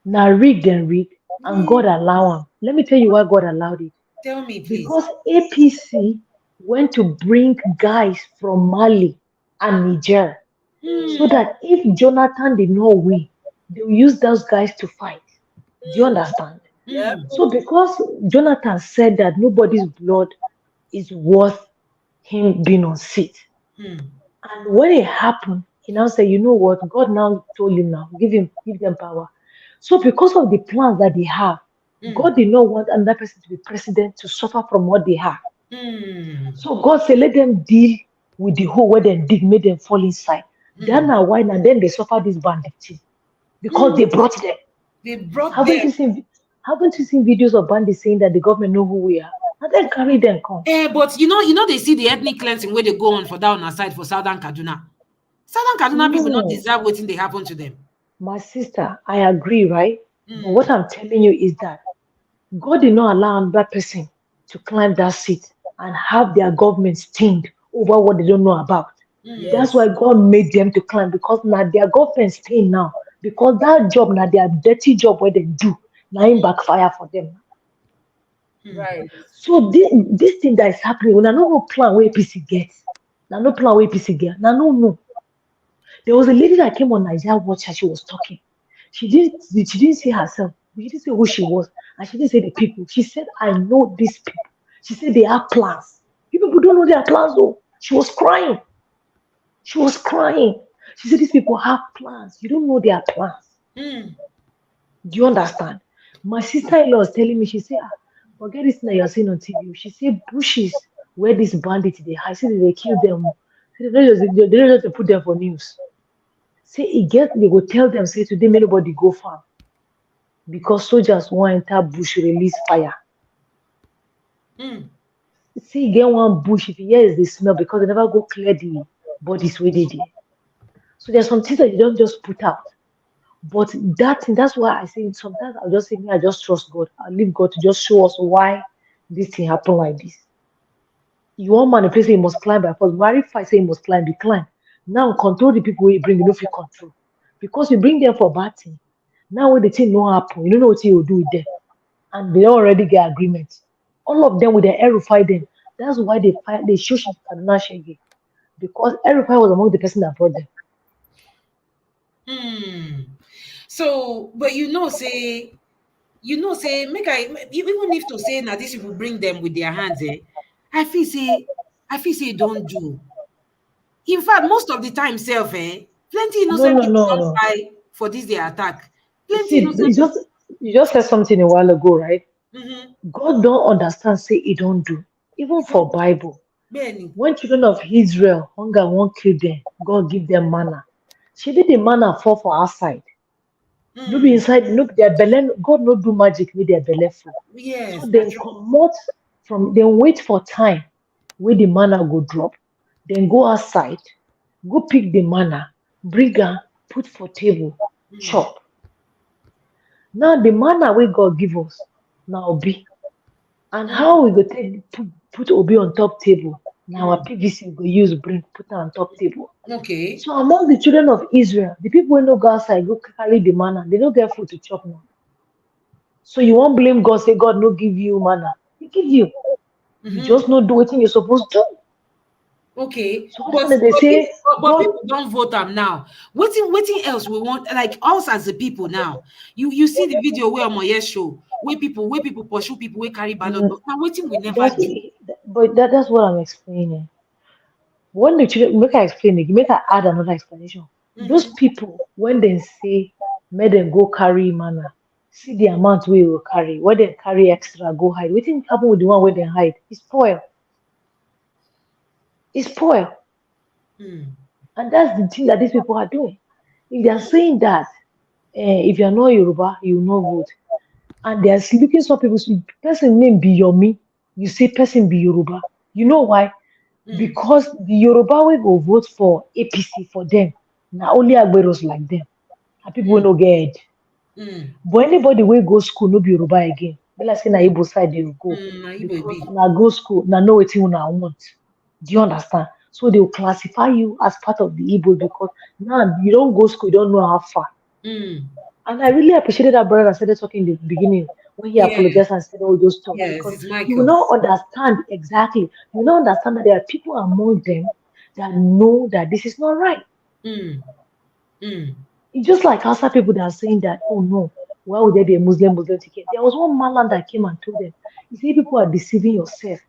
Now rigged and rigged, and God allow him. Let me tell you why God allowed it. Tell me, please. Because APC went to bring guys from Mali and Niger, so that if Jonathan did not win, they will use those guys to fight. Do you understand? Yep. So because Jonathan said that nobody's blood is worth him being on seat, and when it happened, he now said, you know what? God now told him now, give them power. So because of the plans that they have, God did not want another person to be president to suffer from what they have. So God said, let them deal with the hole where they dig, made them fall inside. Then now why now then they suffer this banditry because they brought them. They brought Haven't them. you seen videos of bandits saying that the government know who we are? And then carry them come. But you know they see the ethnic cleansing where they go on for down our side for Southern Kaduna. Southern Kaduna people not No. deserve waiting they happen to them. My sister, I agree, right? But what I'm telling you is that God did not allow another person to climb that seat and have their government stained over what they don't know about. That's why God made them to climb because now their government stained now. Because that job, now their dirty job where they do, now it backfire for them. Right. So this thing that is happening, when I know no plan where APC gets, now no plan where APC get, now no. There was a lady that came on Nigeria Watch and she was talking. She didn't say herself. She didn't say who she was, and she didn't say the people. She said, "I know these people." She said they have plans. You people don't know their plans, though. She was crying. She was crying. She said, "These people have plans. You don't know their plans." Do you understand? My sister-in-law was telling me. She said, "Forget this thing that you're seeing on TV." She said, "Bushes where these bandits they hide. Say they kill them. Say they don't just put them for news." Say they will tell them, say today may nobody go farm because soldiers want enter bush release fire. Say get one bush if you hear the smell because they never go clear the bodies where they there. So there's some things that you don't just put out. But that's why I say sometimes I'll just say me, I just trust God. I leave God to just show us why this thing happened like this. You want manipulate, say you must climb by force. Why if I say you must climb, you climb. Now control the people you bring, you don't feel control. Because you bring them for bad thing. Now when the thing no happen, you don't know what you will do with them. And they already get agreement. All of them with their Erufai them. That's why they show Kaduna Shege. Because Erufai was among the person that brought them. So, but say, make I even if to say now these people bring them with their hands, I feel say don't do. In fact, most of the time, plenty innocent people don't die for this their attack. Plenty innocent. You just said something a while ago, right? God don't understand, say he don't do. Even for Bible. When children of Israel hunger won't kill them, God give them manna. She did the manna fall for outside. No be inside, no their belly. God no do magic with their belly full. Yes. So they come out from then wait for time where the manna go drop. Then go outside, go pick the manna, bring her, put for table, chop. Now the manna we God give us now obi. And how we go take put obi on top table? Now our PVC we go use bring put her on top table. Okay. So among the children of Israel, the people who no go outside go carry the manna, they don't get food to chop now. So you won't blame God, say God no give you manna. He give you. You just not do what you're supposed to. Okay, so but people don't vote them now. Waiting else we want, like us as the people now. You see the video where on my show where people pursue people where carry ballot. Now waiting we never do. But that's what I'm explaining. When the children, make I explain it, make I add another explanation. Those people, when they say, make them go carry manna, see the amount we will carry. When they carry extra, go hide. What think happen with the one where they hide? It's spoil. It's spoil. And that's the thing that these people are doing. If they are saying that, if you're not Yoruba, you will not vote. And they are looking some people, person name be Yomi, you say person be Yoruba. You know why? Because the Yoruba will go vote for APC for them. Now only Agberos like them. And people will not get it. But anybody will go school, no be Yoruba again. They like say na Igbo side they will go. Because na go school, na know what you want. Do you understand? So they will classify you as part of the Igbo because now you don't go school, you don't know how far. And I really appreciated that brother that started talking in the beginning when he apologized and said all those stuff Yes, because it's you will Michael. not understand exactly. You will not understand that there are people among them that know that this is not right. It's just like Hausa people that are saying that, oh no, why would there be a Muslim ticket? There was one man that came and told them, you see, people are deceiving yourself.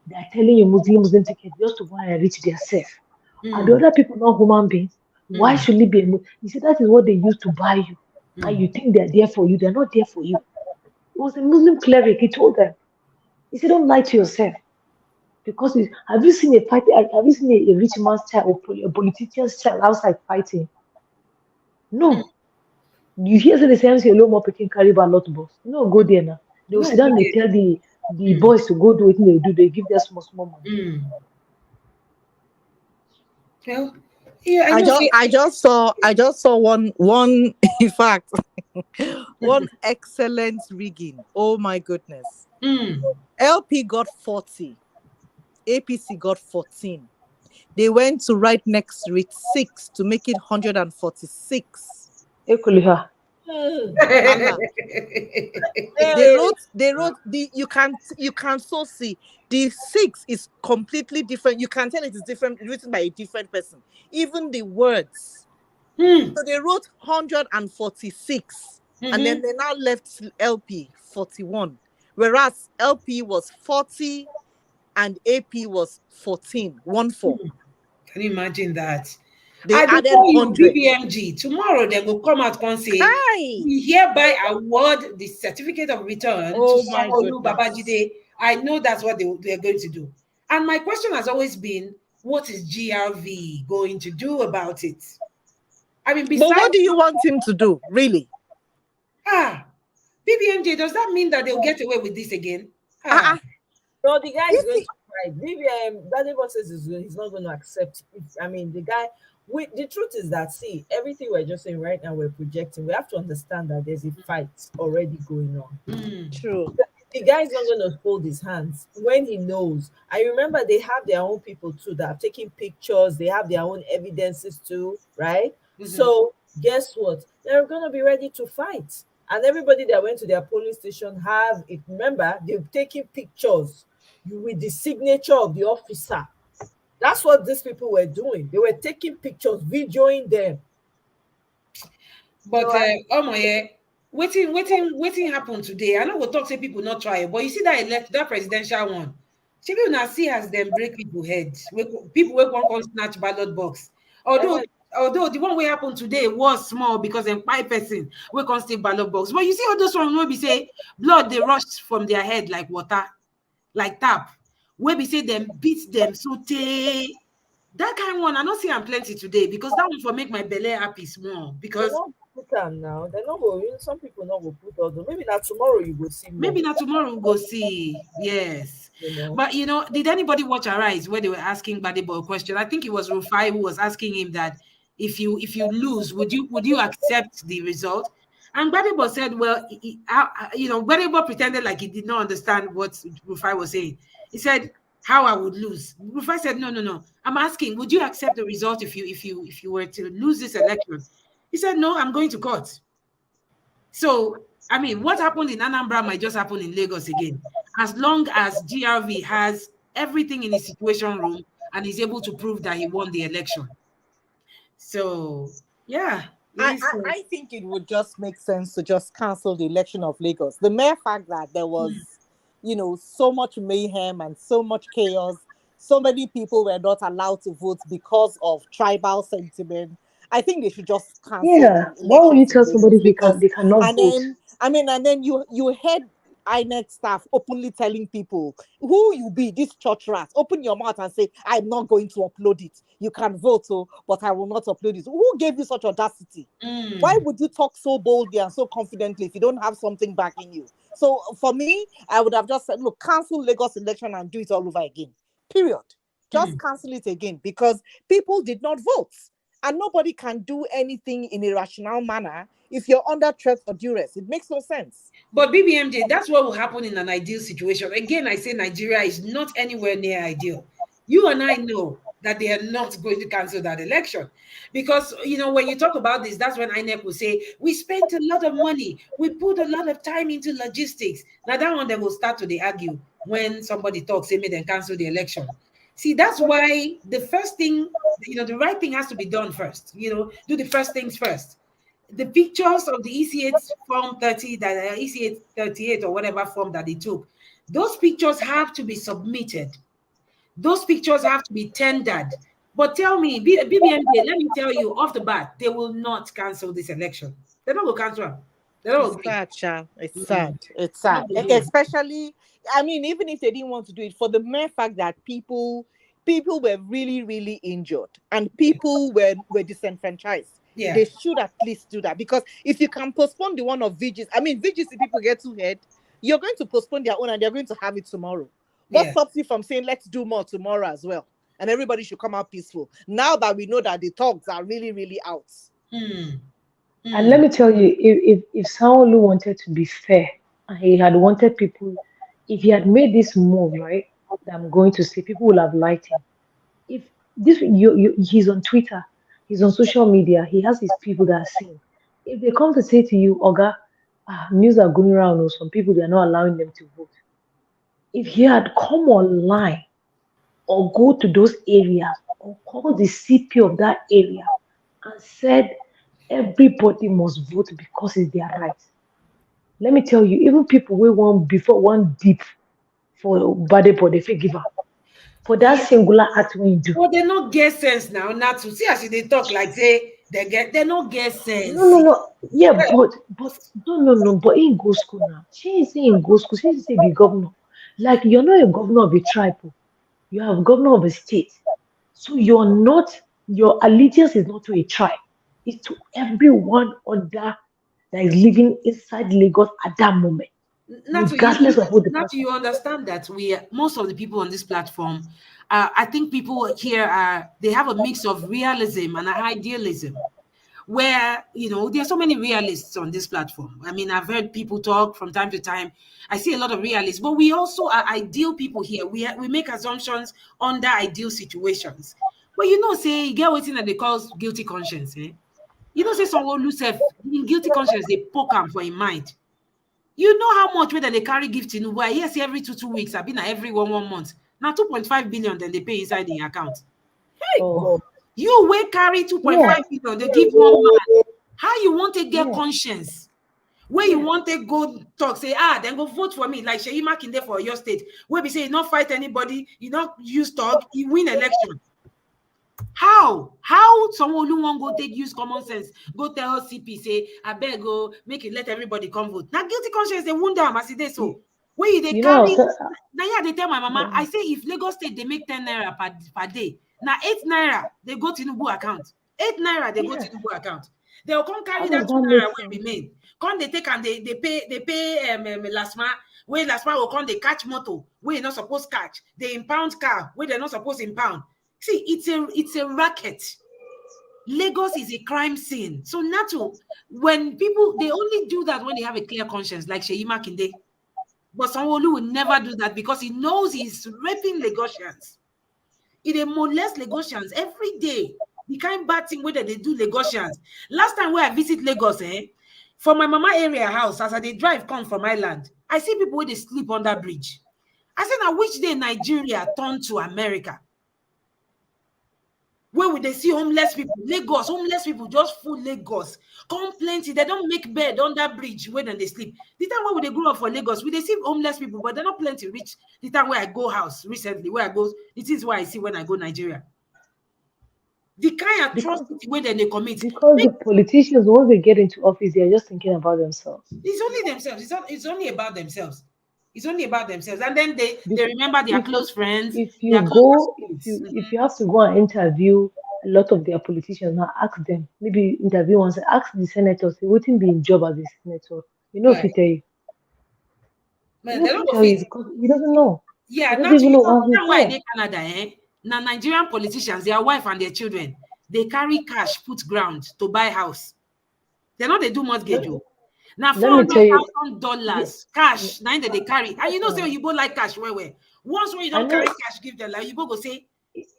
They are telling you Muslim ticket just to go and reach their self. Are the other people not human beings? Why should it be you see, that is what they use to buy you. And you think they're there for you. They're not there for you. It was a Muslim cleric. He told them. He said, don't lie to yourself. Because have you seen a fight? Have you seen a rich man's child or a politician's child outside fighting? No. You hear the same say low more picking carry a lot boss. No, go there now. They will No, sit down, they tell the boys to go do it, they do, they give them small money. Well, yeah, I know. I just saw one in fact one excellent rigging. Oh my goodness. LP got 40, APC got 14. They went to right next to it 6 to make it 146. Ekuliha. Allah. They wrote the you can so see the 6 is completely different. You can tell it is different, written by a different person. Even the words. So they wrote 146 and then they now left LP 41. Whereas LP was 40 and AP was 14. 14. Can you imagine that? They I added tell you, 100. BBMG, tomorrow they will come out and say, we hereby award the certificate of return to Sanwo-Olu Babajide. I know that's what they're going to do. And my question has always been, what is GRV going to do about it? I mean, besides, but what do you want him to do, really? BBMJ, does that mean that they'll get away with this again? No, the guy is going to fight. Gbadebo says he's not going to accept it. I mean, the guy. The truth is that, see, everything we're just saying right now, we're projecting. We have to understand that there's a fight already going on. True. The guy is not going to fold his hands when he knows. I remember they have their own people too that are taking pictures. They have their own evidences too, right? So guess what? They're going to be ready to fight. And everybody that went to their polling station have it. Remember, they're taking pictures with the signature of the officer. That's what these people were doing. They were taking pictures, videoing them. But oh my yeah, waiting happened today. I know we'll talk to people not try, but you see that presidential one. People now see as them break people heads. People will come snatch ballot box. Although the one we happened today was small because then 5 person we can't steal ballot box. But you see all those ones will be say blood they rushed from their head like water, like tap. Where we say them beat them so that kind of one I don't see I'm plenty today because that one for make my belly happy small because put them now. They're not going. Some people not will put all the. Maybe not tomorrow you will see. Maybe not tomorrow we'll go see. Yes. But did anybody watch Arise where they were asking Gbadebo a question? I think it was Rufai who was asking him that if you lose, would you accept the result? And Gbadebo said, well, Gbadebo pretended like he did not understand what Rufai was saying. He said, how I would lose. Rufai said, no. I'm asking, would you accept the result if you were to lose this election? He said, no, I'm going to court. So, I mean, what happened in Anambra might just happen in Lagos again. As long as GRV has everything in his situation room and is able to prove that he won the election. So, yeah. I think it would just make sense to just cancel the election of Lagos. The mere fact that there was, so much mayhem and so much chaos so many people were not allowed to vote because of tribal sentiment. I think they should just cancel Yeah. the Why would you elections tell again somebody because, they cannot and vote? then and then you heard INEC staff openly telling people who you be, this church rat, open your mouth and say, I'm not going to upload it. You can vote, but I will not upload it. Who gave you such audacity? Why would you talk so boldly and so confidently if you don't have something backing you? So for me, I would have just said, look, cancel Lagos election and do it all over again. Period. Just cancel it again because people did not vote. And nobody can do anything in a rational manner if you're under threat or duress. It makes no sense. But BBMJ, that's what will happen in an ideal situation. Again, I say Nigeria is not anywhere near ideal. You and I know that they are not going to cancel that election. Because, when you talk about this, that's when INEC will say, we spent a lot of money. We put a lot of time into logistics. Now that one, they will start to argue when somebody talks, say, may then cancel the election. See, that's why the first thing, the right thing has to be done first. Do the first things first. The pictures of the EC8 form 30, that EC8 38 or whatever form that they took, those pictures have to be submitted. Those pictures have to be tendered. But tell me, BBMJ, let me tell you off the bat, they will not cancel this election. They're not going to cancel it. They don't It's agree. sad, Cha. It's sad. It's sad. Especially, even if they didn't want to do it, for the mere fact that people were really, really injured and people were disenfranchised. Yeah. They should at least do that because if you can postpone the one of VGC, VGC people get too head, you're going to postpone their own and they're going to have it tomorrow. What stops you from saying let's do more tomorrow as well? And everybody should come out peaceful. Now that we know that the talks are really, really out. And let me tell you, if Sanwo-Olu wanted to be fair and he had wanted people, if he had made this move, right, that I'm going to say, people will have liked him. If this, he's on Twitter, he's on social media, he has his people that are saying, if they come to say to you, Oga, news are going around, or some people they are not allowing them to vote. If he had come online or go to those areas or call the CP of that area and said everybody must vote because it's their right. Let me tell you, even people who want before one deep for body body they give up for that singular act when you do. Well, they not get sense now. Not to see as they talk like they not get sense. No. Yeah, but no. But he go school now. She is saying go school. She is say be governor. Like you're not a governor of a tribe. You are a governor of a state. So your allegiance is not to a tribe. It's to everyone under that is living inside Lagos at that moment. Regardless of who the person. You understand that most of the people on this platform, I think people here they have a mix of realism and idealism. Where there's so many realists on this platform. I've heard people talk from time to time. I see a lot of realists, but we also are ideal people here. We make assumptions under ideal situations. But say you get waiting that they call guilty conscience. Say someone who say in guilty conscience they poke him for in mind. You know how much way that they carry gift in Uber? Yes, every two weeks. I've been every one month. Now 2.5 billion then they pay inside the account. Hey, you will carry 2.5 billion. They give one man. How you want to get conscience? Where you want to go talk, say, then go vote for me. Like Sheyi Makinde for your state. Where we say you not fight anybody, you not use talk, you win election. How someone who won't go use common sense, go tell CP, say, I beg go make it let everybody come vote. Now guilty conscience, they wonder as they so. Where they carry now they tell my mama, I say if Lagos State they make 10 naira per day. Now 8 naira they go to Tinubu account. 8 naira they go to Tinubu account. They'll come carry that 2 naira where we made. Come they take and they pay last month. Where last month will come they catch motor where you're not supposed to catch. They impound car where they're not supposed to impound. See, it's a racket. Lagos is a crime scene. So Nato, when people they only do that when they have a clear conscience, like Sheyi Makinde. But Sanwo-Olu will never do that because he knows he's raping Lagosians. He molest Lagosians every day. The kind of bad thing where they do Lagosians. Last time where I visit Lagos, for my mama area house, as I drive come from Ireland, I see people where they sleep under bridge. I said, now which day Nigeria turned to America? Where where would they see homeless people? Lagos, homeless people just full Lagos. Come plenty. They don't make bed on that bridge where then they sleep. The time where they grow up for Lagos, we they see homeless people, but they're not plenty rich. The time where I go house recently, where I go, it is what I see when I go Nigeria. The kind of atrocity where then they commit. Because the politicians, once they get into office, they're just thinking about themselves. It's only themselves. It's only about themselves. It's only about themselves. And then they remember their close friends. If Their you close go, associates. if you have to go and interview a lot of their politicians, now ask them. Maybe interview once, ask the senators, say, what be in job as a senator? You know, if he tell you. Man, they If he don't go tell you fit. because he doesn't know. Yeah, He doesn't that's even you know know how he's that's why there. they Canada, eh? Now Nigerian politicians, their wife and their children, they carry cash, put ground to buy house. They're not they do mortgage. Now Let me tell you, $400,000 cash, now that they carry. And you know, say you both like cash where. Once when you I don't know carry cash, give them like you both go say,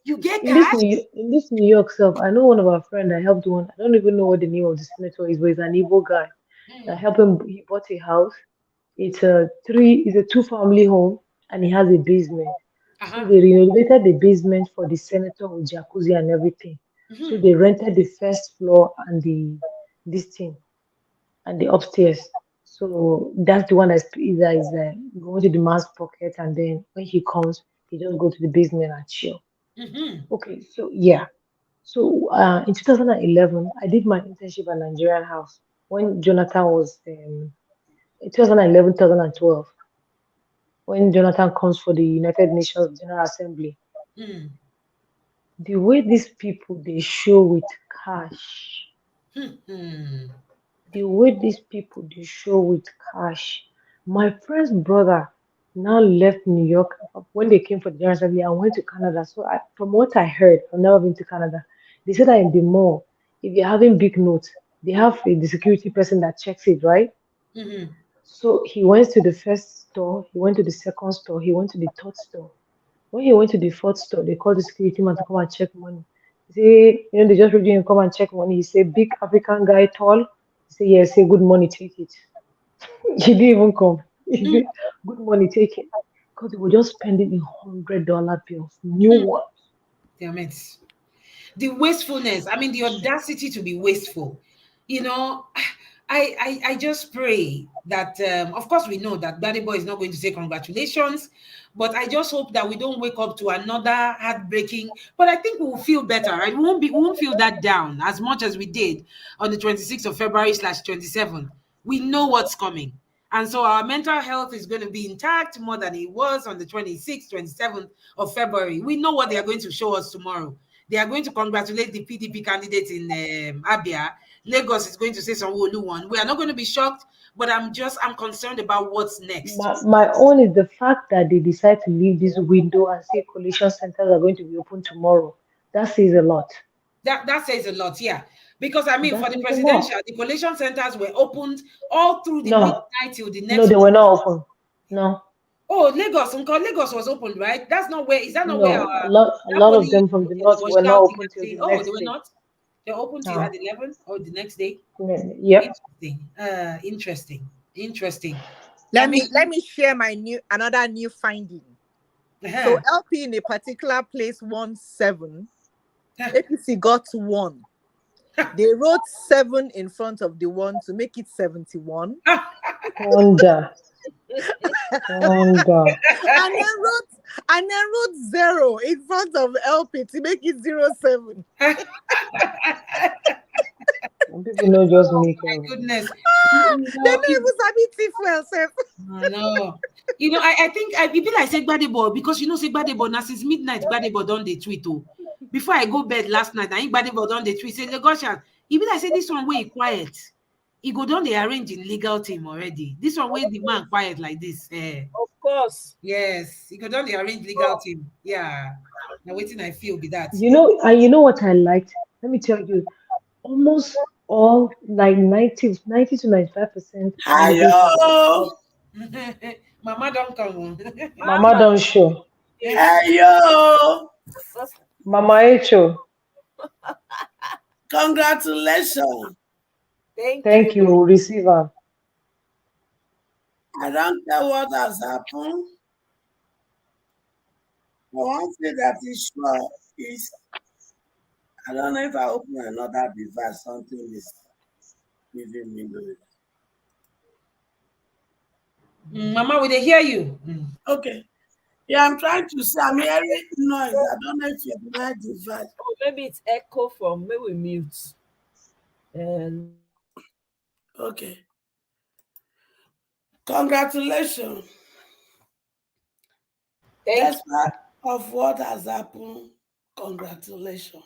you get in this cash? in this New York self, I know one of our friends. I helped one. I don't even know what the name of the senator is, but he's an Igbo guy. I helped him. He bought a house. It's a 2-family home, and he has a basement. So they renovated the basement for the senator with jacuzzi and everything. So they rented the first floor and this thing and the upstairs. So that's the one that is going to the man's pocket, and then when he comes, he just go to the basement and chill. Okay, so yeah. So in 2011, I did my internship at Nigerian House when Jonathan was in 2011, 2012, when Jonathan comes for the United Nations General Assembly. The way these people they show with cash, the way these people they show with cash. My friend's brother now left New York when they came for the General Assembly and went to Canada. So from what I heard, I've never been to Canada. They said that in the mall, if you're having big notes, they have the security person that checks it, right? So he went to the first store, he went to the second store, he went to the third store. When he went to the fourth store, they called the security man to come and check money. He say, they just ready him come and check money. He said, big African guy, tall. He said, yeah, say good money, take it. He didn't even come. He said, good money, take it. Because they were just spending $100 bills, new ones. Damn it. The wastefulness, I mean, the audacity to be wasteful. You know, I just pray that, of course, we know that Daddy Boy is not going to say congratulations, but I just hope that we don't wake up to another heartbreaking. But I think we will feel better, right? We won't feel that down as much as we did on the 26th of February /27th. We know what's coming. And so our mental health is going to be intact more than it was on the 26th, 27th of February. We know what they are going to show us tomorrow. They are going to congratulate the PDP candidate in Abia. Lagos is going to say some Wolu one. We are not going to be shocked, but I'm concerned about what's next. My own is the fact that they decide to leave this window and say collation centers are going to be open tomorrow. That says a lot. That says a lot, yeah. Because I mean, That for the says a presidential, lot. the collation centers were opened all through the No. midnight till the next. No, they were not open. No. Oh, Lagos was open, right? That's not where. Is that not where? No, a lot of them from the north was were not shouting open and till saying, the "Oh, next they were day. not. They're open till No. at 11 or the next day." Yep. Interesting. Interesting. Let me share another new finding. So Uh-huh. LP in a particular place won 7. APC got 1. They wrote 7 in front of the 1 to make it 71. Wonder. and then wrote 0 in front of LP to make it 07. People know just make My goodness. They don't even sabi thief well, sef. I know. You know, I think people I say Gbadebo because you know say Gbadebo now since midnight Gbadebo done the tweet oh. Before I go bed last night, I think Gbadebo done the tweet say Lagosian. Even I say this one way quiet. He go down the arrange in legal team already. This one way the man quiet like this. Of course. Yes, he go down the arrange legal team. Yeah. Now waiting I feel be that. You know what I liked? Let me tell you, almost all like 90 to 95%. Hello. Mama don't come. Mama don't show. Hello. Mama Echo. Congratulations. Thank you, receiver. I don't care what has happened. But one thing that is sure is I don't know if I open another device, something is giving me noise. Mama, will they hear you? Okay. Yeah, I'm trying to say, I'm hearing noise. I don't know if it's my device. Oh, maybe it's echo from maybe we mute. And Okay. Congratulations. Despite of what has happened, congratulations.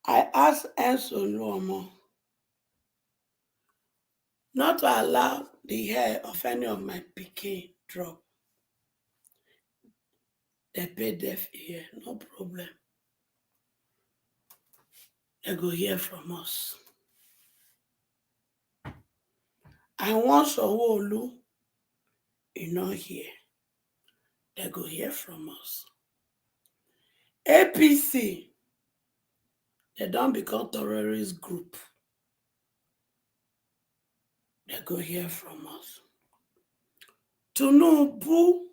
I asked Enso Luomo not to allow the hair of any of my pikin drop. They pay deaf ear, no problem. They go hear from us. And once Owolu is not here, they go hear from us. APC, they don't become terrorist group. They go hear from us. Tinubu,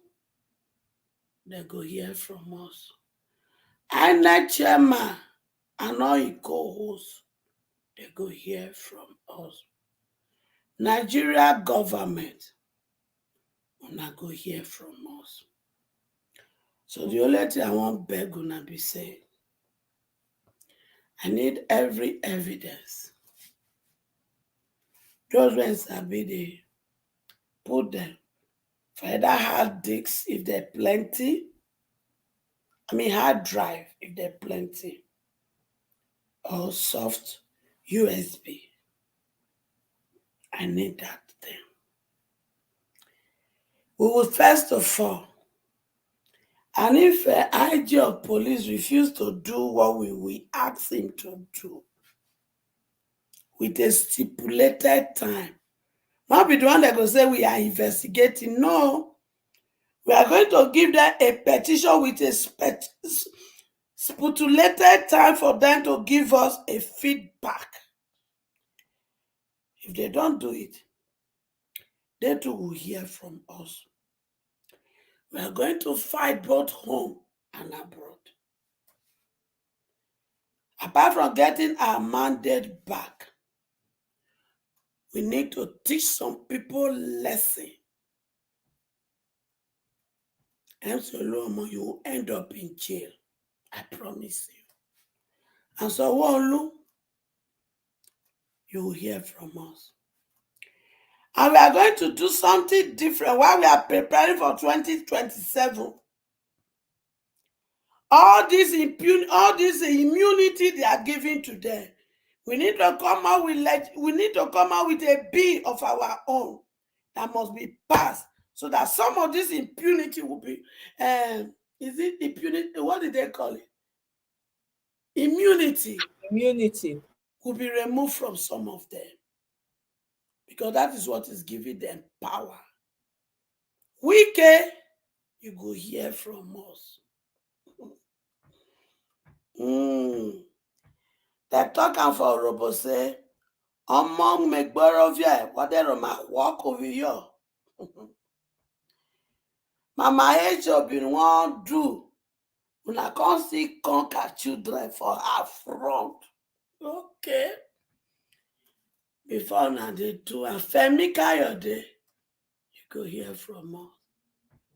they go hear from us. INEC chairman and all his co-hosts, they go hear from us. Nigeria government, una go hear from us. So the only thing I want beg una be say, I need every evidence. Those ones that be they put them for either hard disks if they're plenty. I mean hard drive if they're plenty. Or soft USB. I need that thing. We will first of all, and if IG of police refuse to do what we ask him to do with a stipulated time, not be the one that will say we are investigating. No, we are going to give them a petition with a stipulated time for them to give us a feedback. If they don't do it, they too will hear from us. We are going to fight both home and abroad. Apart from getting our mandate back, we need to teach some people lesson. You will end up in jail. I promise you. And so, Wolu, you will hear from us. And we are going to do something different while we are preparing for 2027. All this immunity they are giving to them, we need to come out with a bill of our own that must be passed so that some of this impunity will be is it impunity? What did they call it? Immunity will be removed from some of them. Because that is what is giving them power. Wike, you go hear from us. They talk for Robo say, among Megborovia, whatever my walk over here. Mama H been one do when I can't see conquer children for her front. Okay. Before now they do and Femi Kayode, you go hear from us.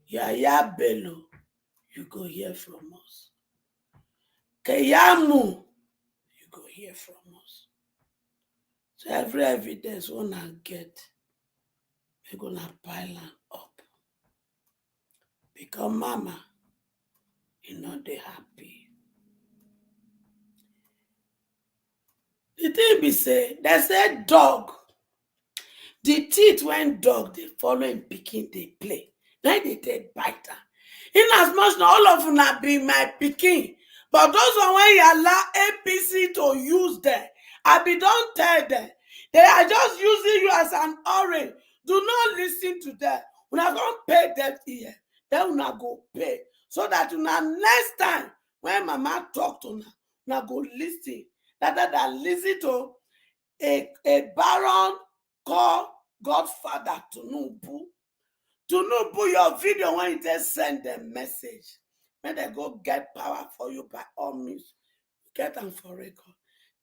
Yaya Bello, you go hear from us. Keyamu, you go hear from us. So every evidence wanna get, we're gonna pile them up. Because mama, you know they happy. The thing be say, they say dog. The teeth when dog they follow him pikin they play. Now they take bite. In as much as all of them be my pikin, but those one when you allow APC to use them, I be don't tell them. They are just using you as an orange. Do not listen to them. We're not going to pay that here. Then we're not going to pay. So that next time when mama talk to her, we're not going to listen. That listen to a baron called Godfather Tinubu. Tinubu, your video when you just send them message. May they go get power for you by all means. Get them for record.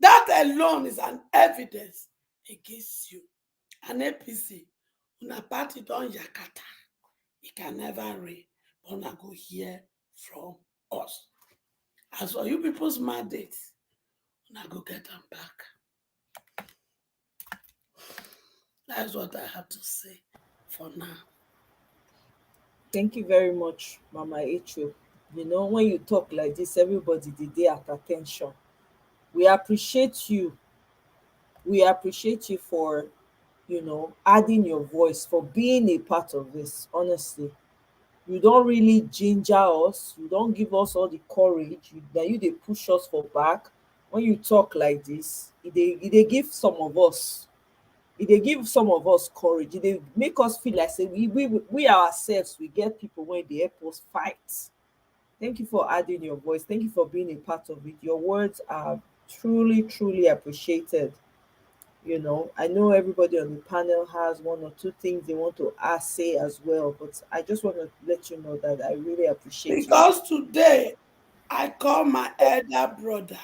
That alone is an evidence against you. An APC, una party don yakata. It can never reign. But una go hear from us. As for you people's mandates, una go get them back. That's what I have to say for now. Thank you very much, Mama Echo. You know, when you talk like this, everybody did they at attention. We appreciate you. We appreciate you for, you know, adding your voice, for being a part of this. Honestly, you don't really ginger us. You don't give us all the courage. They push us for back. When you talk like this, they give some of us. They give some of us courage. They make us feel like say we ourselves we get people when they help us fight. Thank you for adding your voice. Thank you for being a part of it. Your words are truly, truly appreciated. You know, I know everybody on the panel has one or two things they want to say as well, but I just want to let you know that I really appreciate you. Because today I call my elder brother.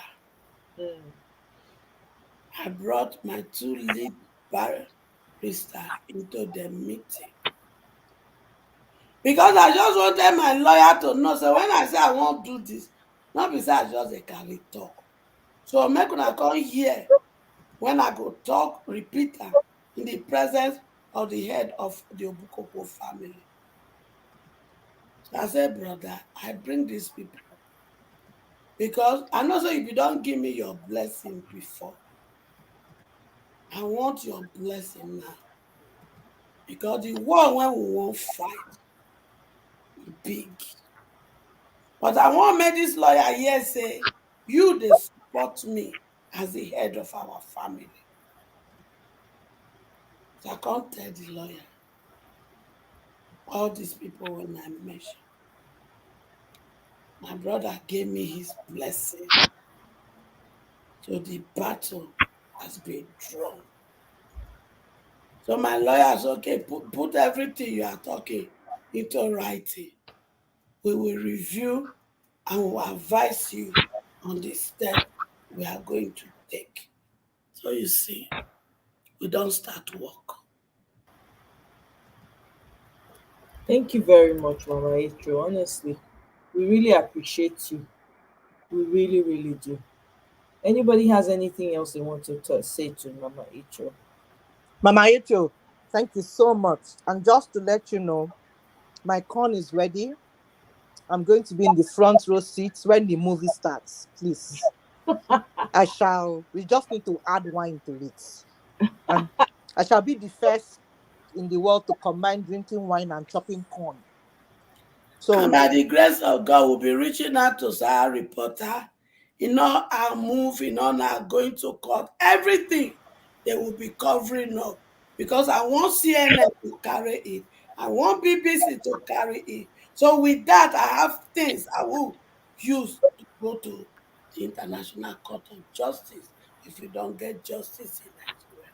I brought my two lead barrister into the meeting. Because I just wanted my lawyer to know. So when I say I won't do this, not because I just a carry talk. So make una come here when I go talk, repeat am in the presence of the head of the Obukoko family. So I said, brother, I bring these people because I know so if you don't give me your blessing before, I want your blessing now. Because the war when we won't fight is big. But I want to make this lawyer here say, you they support me as the head of our family. So I can't tell the lawyer all these people when I mention. My brother gave me his blessing. So the battle has been drawn. So my lawyer is okay, put everything you are talking into writing. We will review and will advise you on the step we are going to take. So you see, we don't start work. Thank you very much, Mama Etro. Honestly, we really appreciate you. We really, really do. Anybody has anything else they want to say to Mama Etro? Mama Echo, thank you so much. And just to let you know, my corn is ready. I'm going to be in the front row seats when the movie starts. Please. We just need to add wine to it. And I shall be the first in the world to combine drinking wine and chopping corn. So, and by the grace of God, we'll be reaching out to our reporter. In all our move, in all our going to court, everything they will be covering up. Because I want CNN to carry it. I want BBC to carry it. So with that, I have things I will use to go to the International Court of Justice if you don't get justice in Nigeria.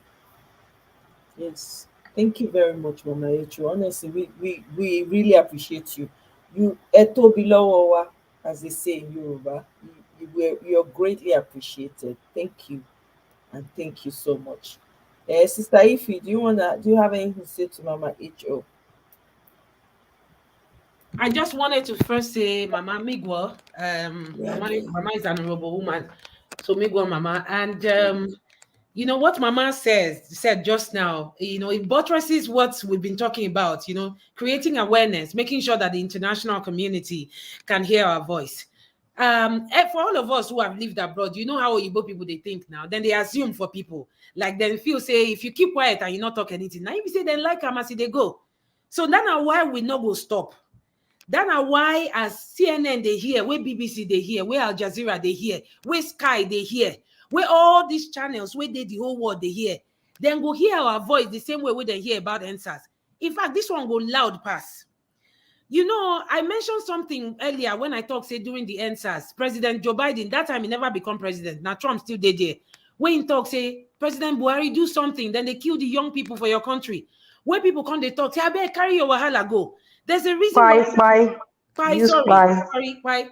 Yes. Thank you very much, Mama Etro. Honestly, we really appreciate you. You eto bilowowa, as they say in Yoruba. You're greatly appreciated. Thank you. And thank you so much. Sister Ify, do you have anything to say to Mama H.O.? I just wanted to first say, Mama Migwa, Mama is an honorable woman. So Migwa, Mama. And you know what Mama said just now, you know, it buttresses what we've been talking about, you know, creating awareness, making sure that the international community can hear our voice. For all of us who have lived abroad, you know how Igbo people they think now. Then they assume for people, like then feel say if you keep quiet and you not talk anything, now if you say then like Amasi they go. So that's why we not go stop. That's why as CNN they hear, where BBC they hear, where Al Jazeera they hear, where Sky they hear, where all these channels where they the whole world they hear, then go hear our voice the same way we they hear about answers. In fact, this one go loud pass. You know, I mentioned something earlier when I talked, say, during the answers. President Joe Biden, that time he never become president. Now Trump still did there. When he talk, say, President Buhari, do something. Then they kill the young people for your country. When people come, they talk, say, I better carry your wahala go. There's a reason why. Use spy. Why?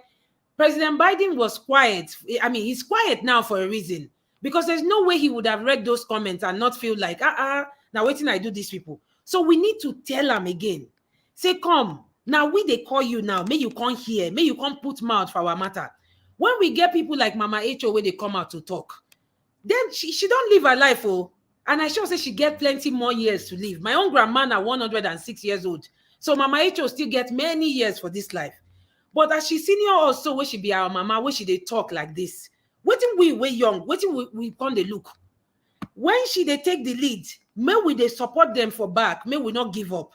President Biden was quiet. I mean, he's quiet now for a reason because there's no way he would have read those comments and not feel like, now waiting, I do these people. So we need to tell him again. Say, come, now they call you now. May you come here. May you come put mouth for our matter. When we get people like Mama H.O. where they come out to talk, then she don't live her life, oh. And I sure say she get plenty more years to live. My own grandma now 106 years old. So Mama H.O. still get many years for this life. But as she senior also, where she be our mama, where she they talk like this. Waiting we young, waiting we come they look. When she they take the lead, may we they support them for back, may we not give up.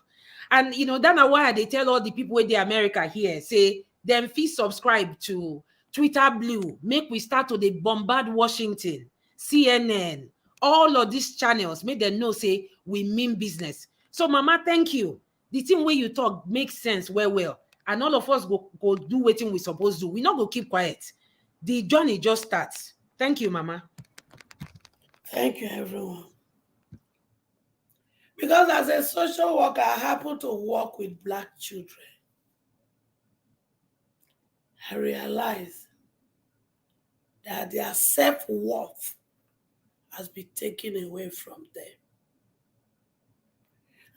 And that's why they tell all the people in the America here, say them fee subscribe to Twitter Blue, make we start to the bombard Washington, CNN, all of these channels, make them know say we mean business. So Mama, thank you. The thing where you talk makes sense well. And all of us go do what we supposed to do. We not go keep quiet. The journey just starts. Thank you, Mama. Thank you, everyone. Because as a social worker, I happen to work with Black children. I realize that their self-worth has been taken away from them.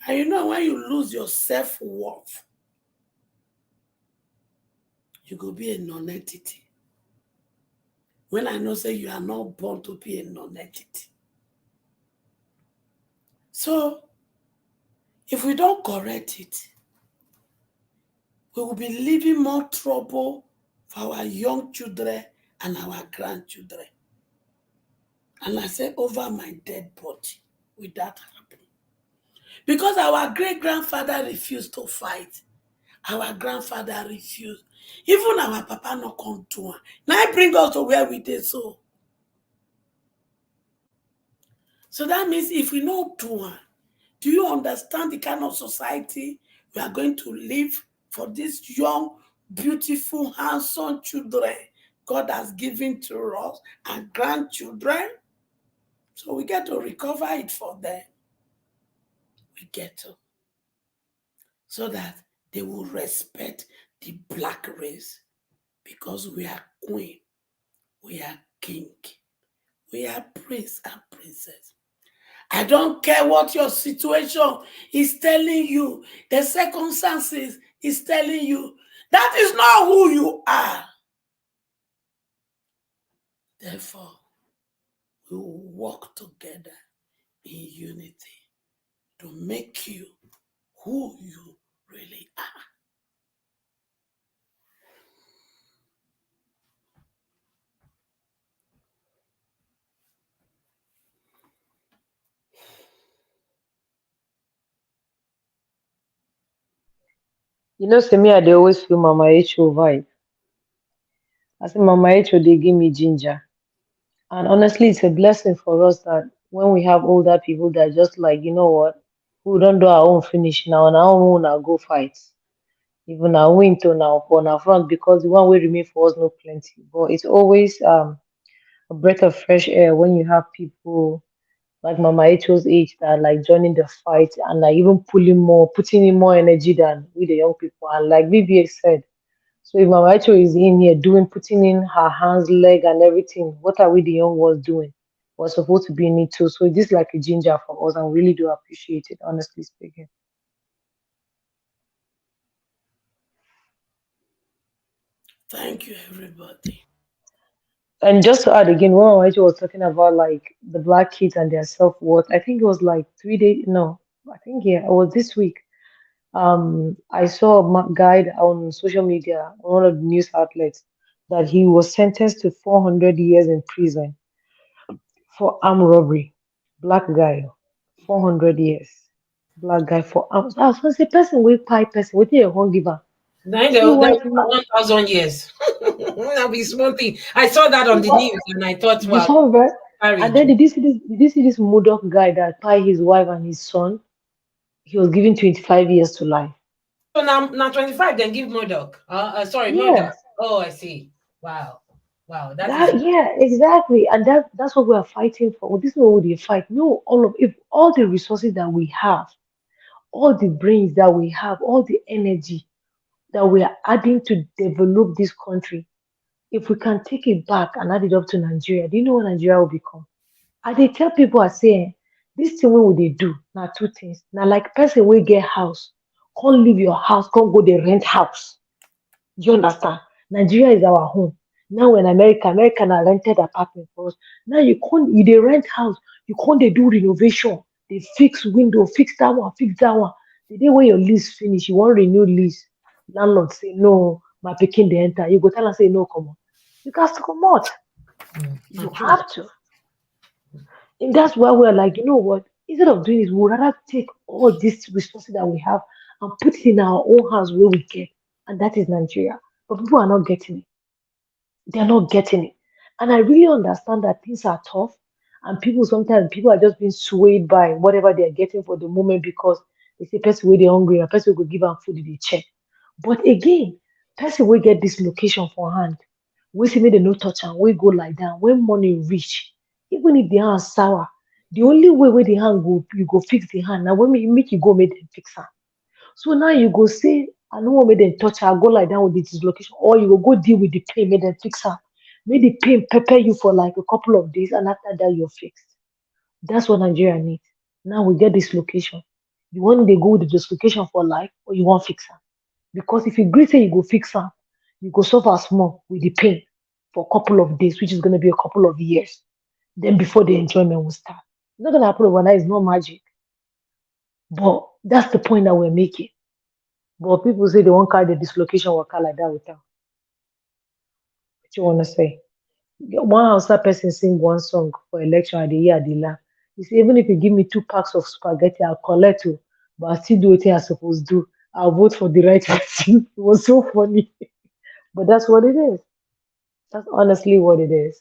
And when you lose your self-worth, you go be a non-entity. When I know say you are not born to be a non-entity. So, if we don't correct it, we will be leaving more trouble for our young children and our grandchildren. And I say over my dead body, will that happen? Because our great-grandfather refused to fight. Our grandfather refused. Even our papa no come to one. Now it bring us to where we did so. So that means if we know do one, do you understand the kind of society we are going to live for these young, beautiful, handsome children God has given to us and grandchildren? So we get to recover it for them. We get to. So that they will respect the Black race. Because we are queen, we are king, we are prince and princess. I don't care what your situation is telling you, the circumstances is telling you. That is not who you are. Therefore, we will work together in unity to make you who you really are. Semi, they always feel Mama H.O. vibe. I say Mama H.O. they give me ginger. And honestly, it's a blessing for us that when we have older people that just like, you know what, we don't do our own finish now, and our own now go fight. Even our win to now on our front because the one way remain for us no plenty. But it's always a breath of fresh air when you have people like Mama H.O.'s age that are like joining the fight and like even putting in more energy than with the young people. And like BBX said, so if Mama Echo is in here putting in her hands, leg, and everything, what are we the young ones doing? We're supposed to be in it too. So this is like a ginger for us, and we really do appreciate it, honestly speaking. Thank you, everybody. And just to add again, when Mama Echo was talking about like the Black kids and their self worth, I think it was like 3 days. No, I think it was this week. I saw a guide on social media on one of the news outlets that he was sentenced to 400 years in prison for armed robbery. Black guy, 400 years. Black guy for armed. I was going to say, person will pie person, what you won't give her? See white man. 1,000 years. That'll be small thing. I saw that on the news and I thought, You saw wow. that? And then did you see this Modoc guy that pie his wife and his son? He was given 25 years to life. So now 25, then give Murdoch. Sorry, Yes. Murdoch. Oh, I see. Wow. Yeah, exactly. And that's what we are fighting for. This is what we fight. No, if all the resources that we have, all the brains that we have, all the energy, that we are adding to develop this country, if we can take it back and add it up to Nigeria, do you know what Nigeria will become? I dey tell people, I say, this thing wey we dey do na two things. Na like person wey get house, can't leave your house, can't go dey rent house. Do you understand? Nigeria is our home. Now in America, America na rented apartment for us. Now you dey rent house, you can't dey do renovation, they fix window, fix that one, fix that one. The day when your lease finish, you want renew lease. Landlord say no, my pikin dey enter. You go tell am say no, come on. You got to come out. You have to. And that's why we're like, you know what? Instead of doing this, we'd rather take all these resources that we have and put it in our own hands where we get. And that is Nigeria. But people are not getting it. They're not getting it. And I really understand that things are tough. And sometimes people are just being swayed by whatever they're getting for the moment because they say person where they're hungry, a person will give them food if they check. But again, person will get this location for hand. We say make they no touch and we go like that. When money reach, even if the hand sour, the only way where the hand go, you go fix the hand. Now when you make you go make them fix her. So now you go say, I don't want make them touch her, go lie down with the dislocation, or you will go deal with the pain, make them fix her. Make the pain prepare you for like a couple of days, and after that you're fixed. That's what Nigeria needs. Now we get dislocation. You want to go with the dislocation for life, or you want fix her? Because if you agree say you go fix her, you go suffer small with the pain for a couple of days, which is going to be a couple of years. Then before the enjoyment will start. It's not going to happen overnight, it's not magic. But that's the point that we're making. But people say they won't carry the dislocation worker like that with them. What you want to say? One outside person sing one song for election at the year at the laugh. He say, even if you give me 2 packs of spaghetti, I'll collect you, but I'll still do what I'm supposed to do. I'll vote for the right person. It was so funny. But that's what it is. That's honestly what it is.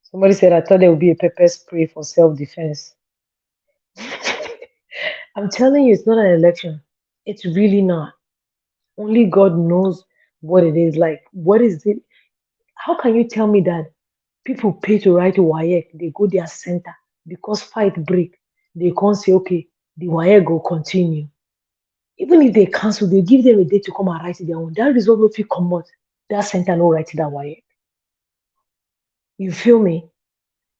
Somebody said, I thought there would be a pepper spray for self-defense. I'm telling you, it's not an election. It's really not. Only God knows what it is like. What is it? How can you tell me that people pay to write WAEC, they go their center because fight break, they can't say, okay, the WAEC will continue. Even if they cancel, they give them a day to come and write their own. That result will come out. That center no write that WAEC. You feel me?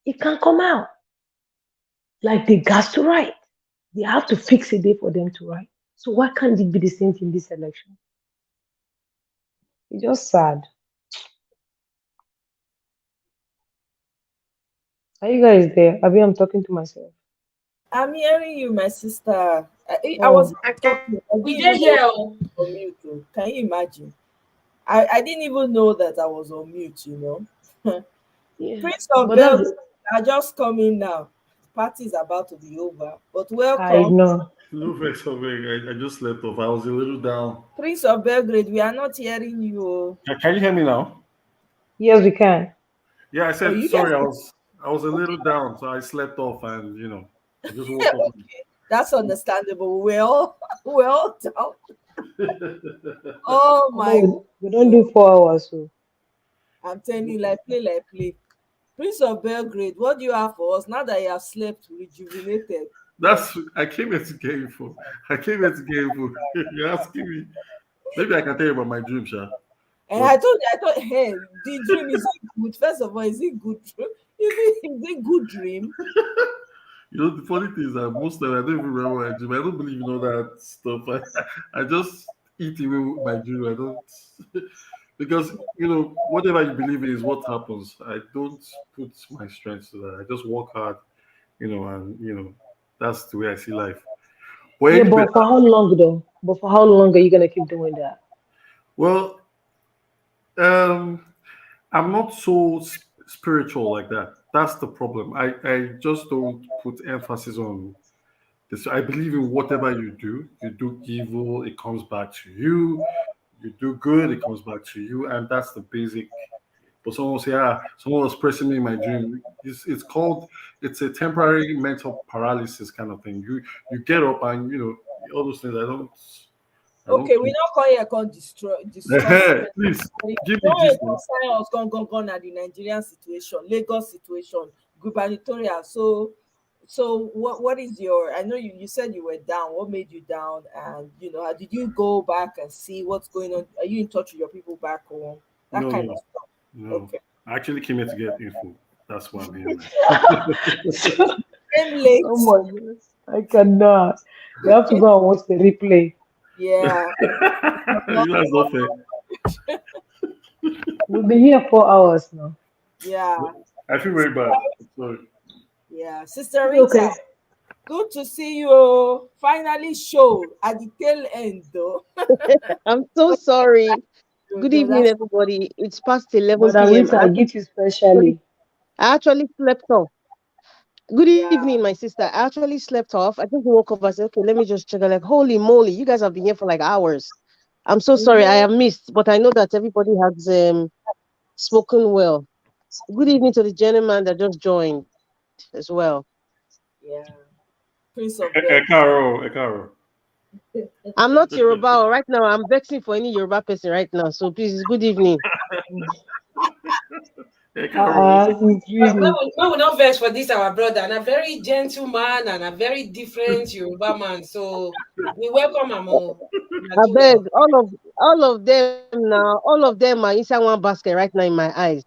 It can come out. Like they got to write. They have to fix a day for them to write. So why can't it be the same thing in this election? It's just sad. Are you guys there? Abi, I'm talking to myself. I'm hearing you, my sister. I Oh. was talking. We did hear. On mute. Can you imagine? I didn't even know that I was on mute, you know. Yeah. Prince of But Bells are just coming now. Party is about to be over. But welcome. I know. No vex, I just slept off. I was a little down. Prince of Belgrade, we are not hearing you. Can you hear me now? Yes, we can. Yeah, I said you sorry. guys- I was a little down, so I slept off, and I just woke up. Okay, that's understandable. We're all down. Oh my! We don't do 4 hours, so I'm telling you, like play. Prince of Belgrade, what do you have for us now that you have slept rejuvenated? I came here to get info. You're asking me. Maybe I can tell you about my dream, Sha. And I thought, hey, the dream is good. First of all, is it good? Is it good dream? The funny thing is that most of them, I don't even remember my dream. I don't believe in all that stuff. I just eat away with my dream. I don't because whatever you believe in is what happens. I don't put my strength to that. I just work hard, and that's the way I see life. But yeah, but for how long though? But for how long are you gonna keep doing that? Well, I'm not so spiritual like that. That's the problem. I just don't put emphasis on this. I believe in whatever you do evil, it comes back to you. You do good, it comes back to you, and that's the basic. But someone will say, someone was pressing me in my dream. It's a temporary mental paralysis kind of thing. You get up and all those things. Okay, we not come here can discuss. Please give me this. Gone at the Nigerian situation, Lagos situation, Gubernatorial. So So what is your? I know you said you were down. What made you down? And did you go back and see what's going on? Are you in touch with your people back home? That No, kind of no, stuff. no. Okay. I actually came here to get info. That's why I'm here. Came late. Oh my goodness. I cannot. You have to go and watch the replay. Yeah. That's not fair. We'll be here 4 hours now. Yeah. I feel very bad. Sorry. Yeah. Sister It's okay. Rita, good to see you. Finally show at the tail end though. I'm so sorry. Good No, evening, that's everybody. It's past 11 Mother p.m. Rita, I get you specially. I actually slept off. Good Yeah. evening, my sister. I actually slept off. I think we woke up. I said, okay, let me just check. I'm like, holy moly, you guys have been here for like hours. I'm so sorry. I have missed, but I know that everybody has spoken well. Good evening to the gentleman that just joined as well. Yeah. Prince of Ekaro, Ekaro. I'm not Yoruba. Right now, I'm vexing for any Yoruba person right now. So please, good evening. No, we not vex for this, our brother, and a very gentle man and a very different Yoruba man. So we welcome him. I beg all of them now. All of them are inside one basket right now in my eyes.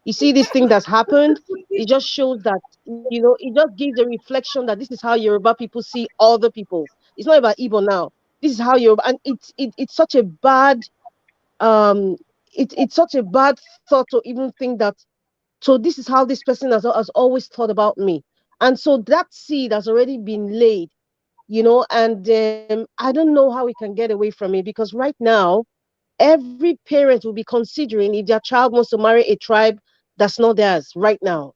You see this thing that's happened. It just shows that it just gives a reflection that this is how Yoruba people see other people. It's not about Igbo now. This is how Yoruba, and it's such a bad it's such a bad thought to even think that. So this is how this person has always thought about me, and so that seed has already been laid, and I don't know how we can get away from it because right now every parent will be considering if their child wants to marry a tribe that's not theirs right now.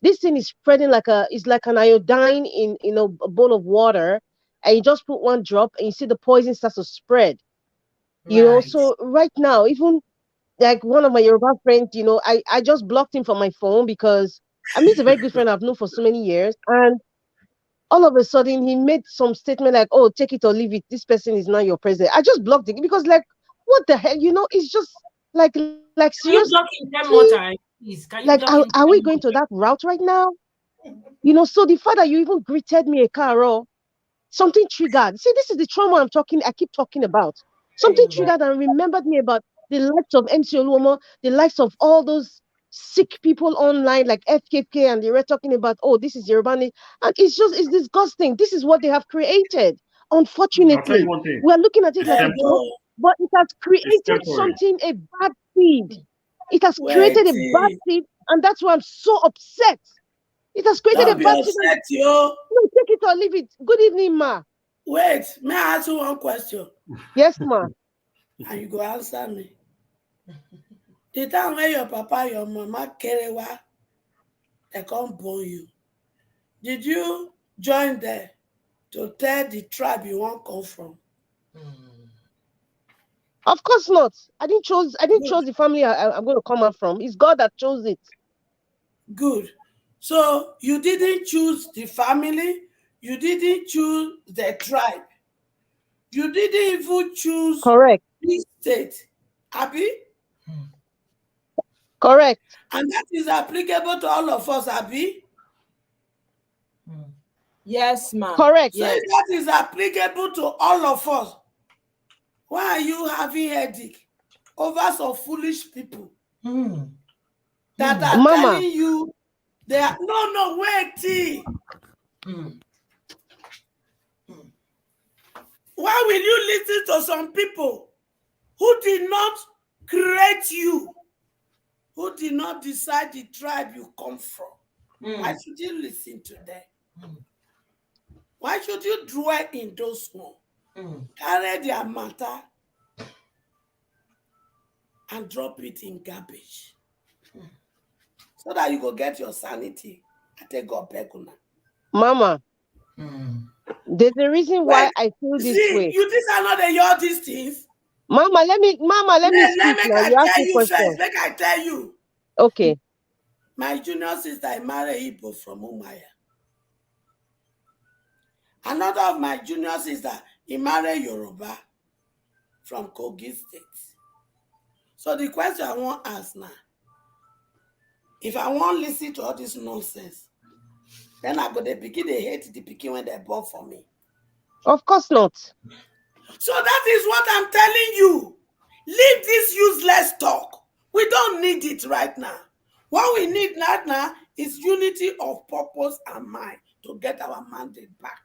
This thing is spreading it's like an iodine in a bowl of water, and you just put one drop and you see the poison starts to spread. So right now, even like one of my Yoruba friends, I just blocked him from my phone because I mean he's a very good friend I've known for so many years, and all of a sudden he made some statement like, "Oh, take it or leave it. This person is not your president." I just blocked it because, like, what the hell? It's just like Can you seriously, block him 10 more times, please? Can you like, block him are 10 we more going to that route right now? So the fact that you even greeted me a Caro, something triggered. See, this is the trauma I keep talking about. Something triggered and remembered me about the likes of MC Oluomo, the likes of all those sick people online like FKK, and they were talking about, oh, this is Yorubani. And it's disgusting. This is what they have created. I'll tell you Unfortunately, one thing. we're looking at it It's like a joke, temporary. but it has It's created temporary. something, a bad seed. It has created a bad seed, and that's why I'm so upset. It has created Don't a be bad seed. upset, yo. No, take it or leave it. Good evening, ma. Wait, may I ask you one question? Yes, ma. And you go answer me. The time when your papa, your mama Kerewa, they come born you. Did you join there to tell the tribe you want come from? Of course not. I didn't choose the family I'm going to come out from. It's God that chose it. Good. So you didn't choose the family, you didn't choose the tribe, you didn't even choose Correct. this state. Abi? Correct. And that is applicable to all of us, Abi? Yes, ma'am. Correct. So if that is applicable to all of us, why are you having headache over some foolish people that are Mama. telling you they are no wait? Why will you listen to some people who did not create you, who did not decide the tribe you come from? Why should you listen to them? Why should you dwell in those ones? Carry their matter and drop it in garbage so that you go get your sanity. I take God back on. Mama. There's a reason why I feel this way. These are not these things. Mama, let me speak now. You ask me first. Make I tell you. Okay. My junior sister, I married Igbo from Umaya. Another of my junior sister, he married Yoruba from Kogi State. So the question I want to ask now, if I want to listen to all this nonsense, Then I go, the pikin, they hate the pikin when they born for me. Of course not. So that is what I'm telling you. Leave this useless talk. We don't need it right now. What we need right now is unity of purpose and mind to get our mandate back.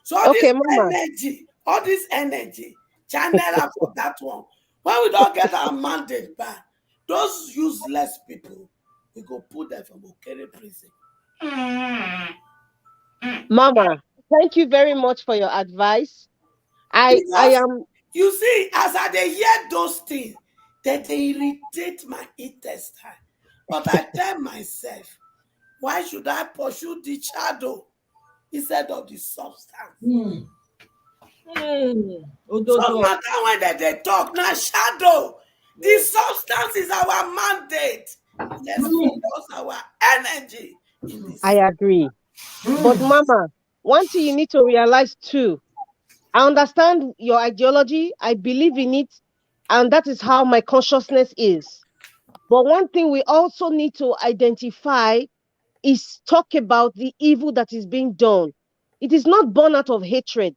So all Okay, Mama. this energy, channel up for that one. When we don't get our mandate back, those useless people, we go put them from Okere prison. Mama, thank you very much for your advice. I am. You see, as I dey hear those things, they irritate my intestine. But I tell myself, why should I pursue the shadow instead of the substance? So matter when they talk, now shadow. The substance is our mandate. Let's focus our energy in this. I agree. But Mama, one thing you need to realize too, I understand your ideology, I believe in it, and that is how my consciousness is. But one thing we also need to identify is talk about the evil that is being done. It is not born out of hatred.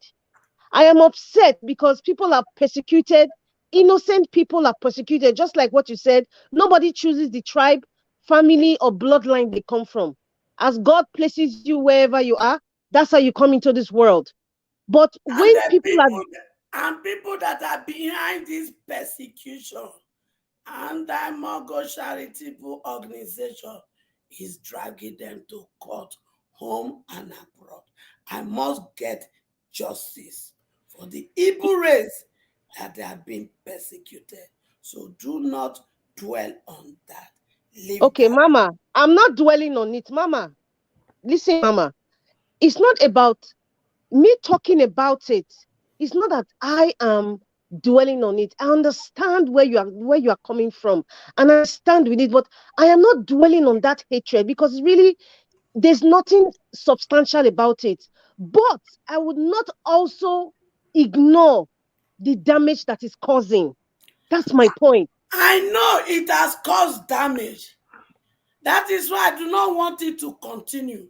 I am upset because people are persecuted. Innocent people are persecuted, just like what you said. Nobody chooses the tribe, family, or bloodline they come from. As God places you wherever you are, that's how you come into this world. But when people are people that are behind this persecution, and Mogo charitable organization is dragging them to court, home and abroad. I must get justice for the Igbo race that they have been persecuted. So do not dwell on that. Okay, Mama, I'm not dwelling on it. Mama, listen, Mama. It's not about me talking about it. It's not that I am dwelling on it. I understand where you are coming from, and I stand with it. But I am not dwelling on that hatred because really, there's nothing substantial about it. But I would not also ignore the damage that is causing. That's my point. I know it has caused damage. That is why I do not want it to continue.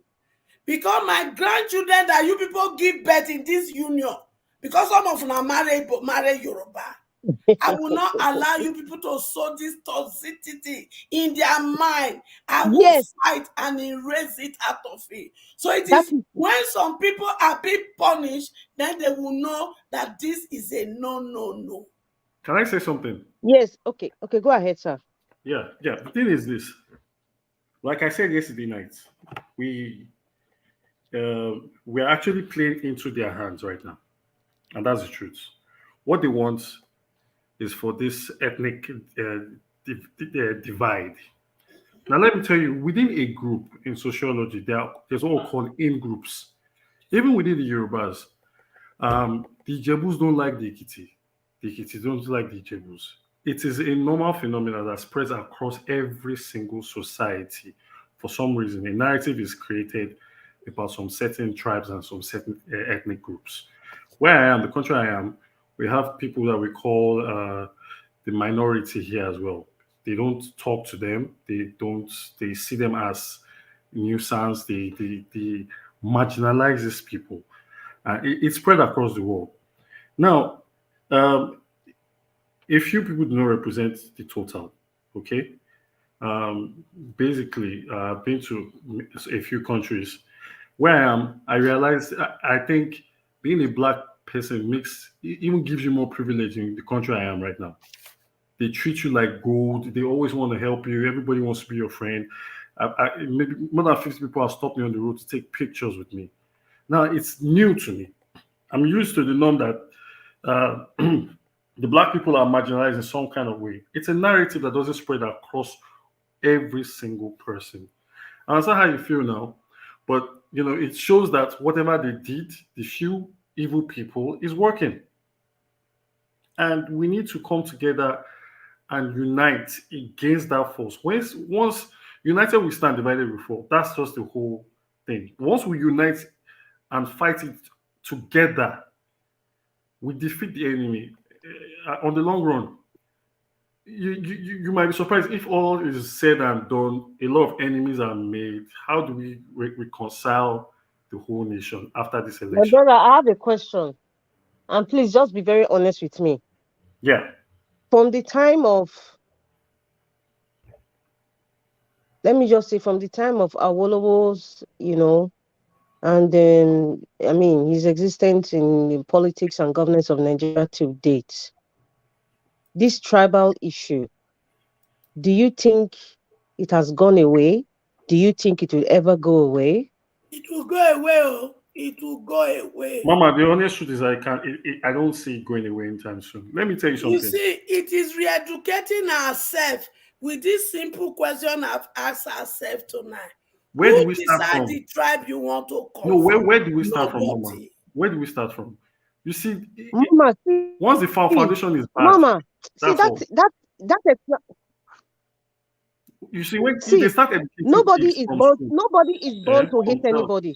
Because my grandchildren that you people give birth in this union, because some of them are married Yoruba, I will not allow you people to sow this toxicity in their mind. I will fight and erase it out of it. So it is when some people are being punished, then they will know that this is a no. Can I say something? Yes. Okay. Okay. Go ahead, sir. Yeah. The thing is this. Like I said yesterday night, we're actually playing into their hands right now, and that's the truth. What they want is for this ethnic divide. Now, let me tell you, within a group in sociology, there's what we call in-groups. Even within the Yorubas, the Jebus don't like the Ikiti. The Ikiti don't like the Jebus. It is a normal phenomenon that spreads across every single society. For some reason, a narrative is created about some certain tribes and some certain ethnic groups. Where I am, the country I am, we have people that we call the minority here as well. They don't talk to them. They see them as nuisance. They marginalize these people. It's spread across the world. Now, a few people do not represent the total, okay? Basically, I've been to a few countries. Where I am, I realized, I think being a black person even gives you more privilege in the country I am right now. They treat you like gold. They always want to help you. Everybody wants to be your friend. Maybe more than 50 people have stopped me on the road to take pictures with me. Now, it's new to me. I'm used to the norm that the black people are marginalized in some kind of way. It's a narrative that doesn't spread across every single person. I understand how you feel now, but it shows that whatever they did, the few evil people, is working. And we need to come together and unite against that force. Once united we stand, divided we fall. That's just the whole thing. Once we unite and fight it together, we defeat the enemy on the long run. you might be surprised if all is said and done, a lot of enemies are made. How do we reconcile the whole nation after this My election? brother, I have a question. And please just be very honest with me. Yeah. From the time of, let me just say, from the time of Awolowo's, and then, I mean, his existence in politics and governance of Nigeria to date, this tribal issue, do you think it has gone away? Do you think it will ever go away? It will go away. Oh. It will go away. Mama, the honest truth is I don't see it going away anytime soon. Let me tell you something. You see, it is re-educating ourselves with this simple question I've asked ourselves tonight. Where do Who we start decide from? the tribe you want to come No, from? where do we start from, Mama? Nobody. Where do we start from? You see, Mama, once the foundation is bad, Mama, see that's all. You see, when if they start educating nobody kids is from born. school, Nobody is born to from hate child, anybody.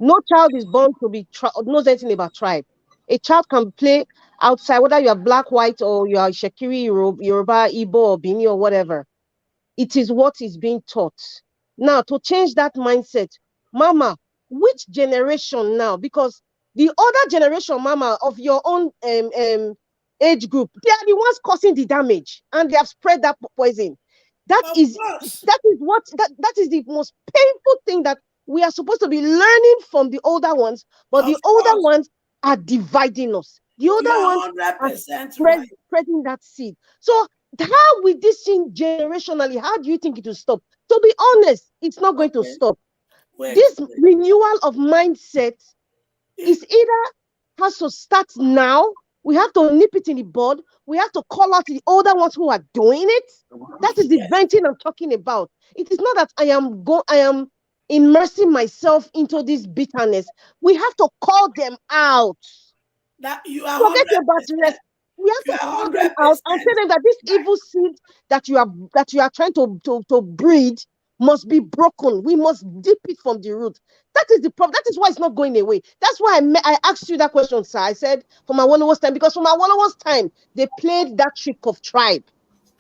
No child is born to be knows anything about tribe. A child can play outside, whether you are black, white, or you are Shekiri, Yoruba, Igbo, or Bini, or whatever. It is what is being taught. Now, to change that mindset, Mama, which generation now? Because the other generation, Mama, of your own age group, they are the ones causing the damage, and they have spread that poison. That is the most painful thing that we are supposed to be learning from the older ones, but the older ones are dividing us. The older ones are 100% right. spreading that seed. So how will this thing generationally, how do you think it will stop? To be honest, it's not going to stop. This renewal of mindset is either has to start now. We have to nip it in the bud. We have to call out the older ones who are doing it. That is the venting I'm talking about. It is not that I am immersing myself into this bitterness. We have to call them out. That you are Forget about the rest. We have to call them out and tell them that this evil seed that you are trying to breed must be broken. We must dip it from the root. That is the problem. That is why it's not going away. That's why I asked you that question, sir. I said from Awolowo's time, because from Awolowo's time, they played that trick of tribe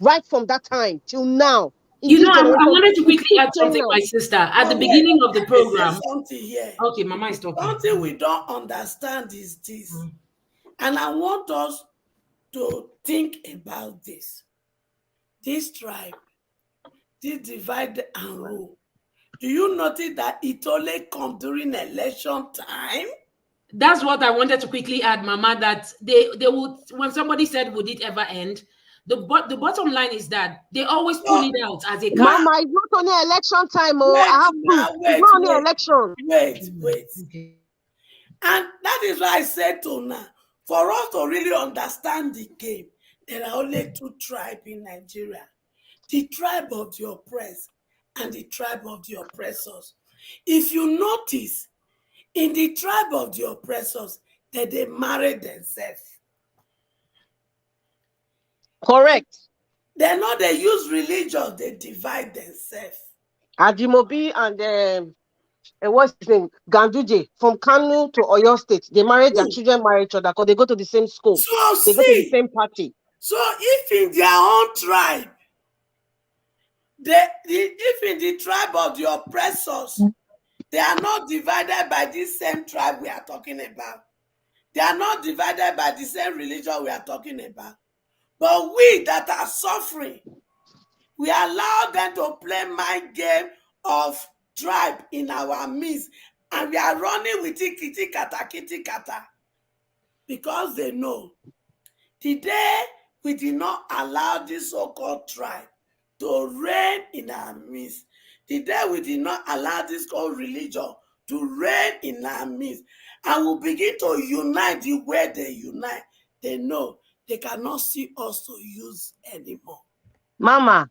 right from that time till now. I wanted to quickly add something, my sister. At the beginning of the program. Something here. Okay, Mama is talking. Something we don't understand is this. And I want us to think about this. This tribe, this divide and rule. Do you notice that it only comes during election time? That's what I wanted to quickly add, Mama, that they would, when somebody said, would it ever end? The bottom line is that they always pull it out as a card. Mama, it's not only election time. I have proof. It's not only election. Wait. And that is why I said to now, for us to really understand the game, there are only two tribes in Nigeria. The tribe of the oppressed and the tribe of the oppressors. If you notice, in the tribe of the oppressors, that they marry themselves. Correct. They use religion, they divide themselves. Ajimobi and what's his name? Ganduje from Kano to Oyo State. They married their children, marry each other because they go to the same school. They go to the same party. So if in their own tribe, if in the tribe of the oppressors, they are not divided by this same tribe we are talking about. They are not divided by the same religion we are talking about. But we that are suffering, we allow them to play mind game of tribe in our midst. And we are running with it, kitty kata. Because they know the day we did not allow this so-called tribe to reign in our midst, the day we did not allow this called religion to reign in our midst, and we begin to unite the way they unite, they know they cannot see us to use anymore. Mama.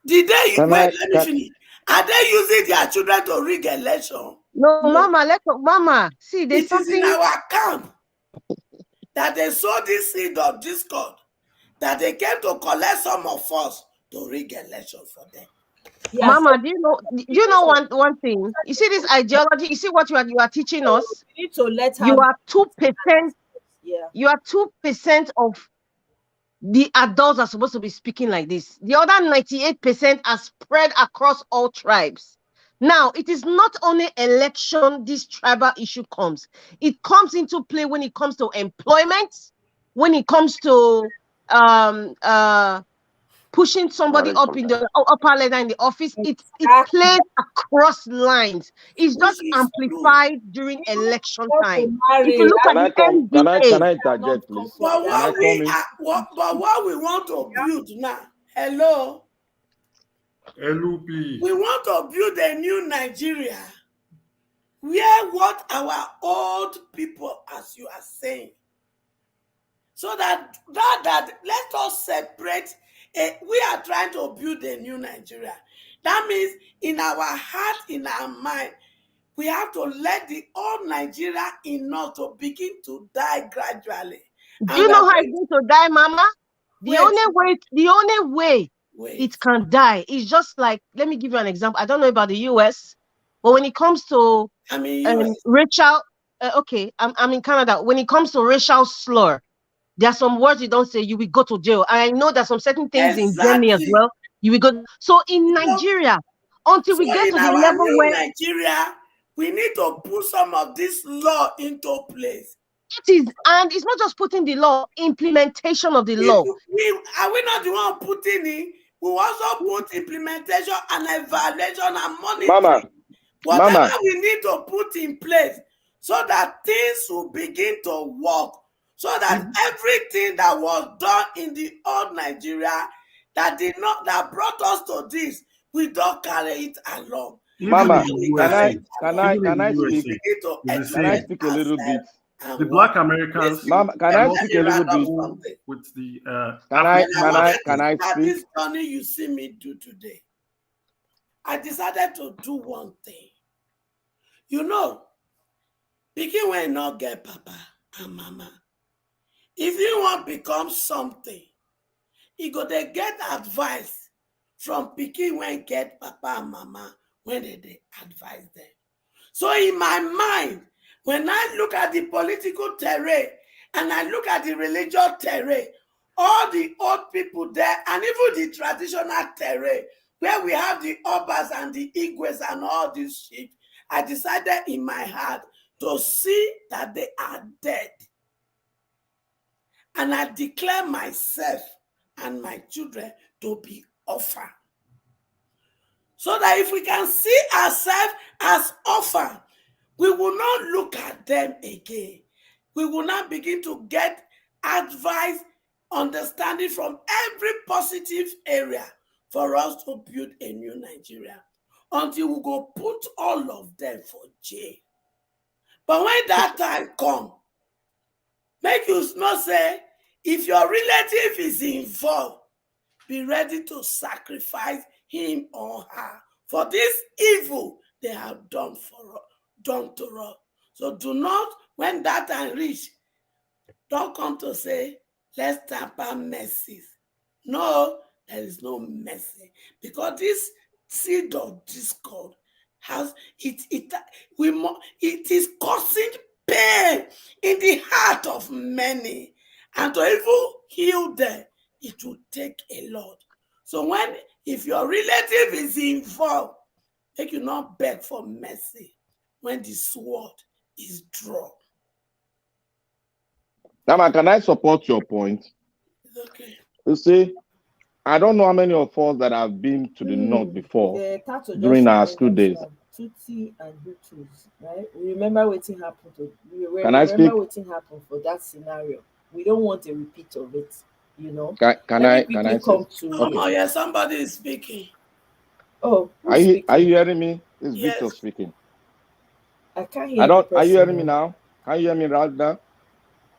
Let me finish. Are they using their children to rig election? No, Mama, see, there's something. It is in our camp that they saw this seed of discord, that they came to collect some of us to rig election for them. Yes. Mama, do you know one thing? You see this ideology, you see what you are teaching us? You need to let her. You are 2%. Yeah. You are 2% of the adults are supposed to be speaking like this. The other 98% are spread across all tribes. Now, it is not only election this tribal issue comes. It comes into play when it comes to employment, when it comes to pushing somebody up in the upper ladder in the office. It plays across lines. It's just amplified during election time. If you look at the Can NDA, I interject, please? But Can I come in? what we want to build now, hello, LUP. we want to build a new Nigeria where what our old people, as you are saying, so that let us separate. We are trying to build a new Nigeria. That means in our heart, in our mind, we have to let the old Nigeria enough to begin to die gradually. Do you know how it's going to die, Mama? The only way it can die is just like, let me give you an example. I don't know about the US, but when it comes to racial, okay, I'm in Canada. When it comes to racial slur, there are some words you don't say, you will go to jail. And I know there's some certain things in Germany as well. You will go. So in Nigeria, until we get to the level where Nigeria, we need to put some of this law into place. It is, and it's not just putting the law, implementation of the law. Are we not the one putting it? We also put implementation and evaluation and monitoring. Whatever we need to put in place so that things will begin to work. So that everything that was done in the old Nigeria that brought us to this, we don't carry it along. Mama, can I speak a little bit? The Black Americans. Mama, can I speak a little bit? With the can I speak? This journey you see me do today, I decided to do one thing. You know, pikin when not get papa and mama. If you want to become something, you go to get advice from pikin when get papa and mama when they advise them. So in my mind, when I look at the political terrain and I look at the religious terrain, all the old people there and even the traditional terrain where we have the Obas and the Igwes and all these shit, I decided in my heart to see that they are dead. And I declare myself and my children to be orphan. So that if we can see ourselves as orphan, we will not look at them again. We will not begin to get advice, understanding from every positive area for us to build a new Nigeria until we go put all of them for jail. But when that time comes, make you not say, if your relative is involved, be ready to sacrifice him or her for this evil they have done to us. So do not, when that time reach, don't come to say, let's tamper mercies. No, there is no mercy. Because this seed of discord it is causing pain in the heart of many. And to even heal them, it will take a lot. So if your relative is involved, make you not beg for mercy when the sword is drawn. Now, can I support your point? Okay. You see, I don't know how many of us that have been to the north before during our school days. Tutsi and Hutus, right? Remember what happened to. Remember what happened for that scenario. We don't want a repeat of it. You know. Can I come to? Oh yeah, somebody is speaking. Oh, are you hearing me? It's yes. Victor speaking. I can't hear you. Are you hearing me now? Can you hear me right now?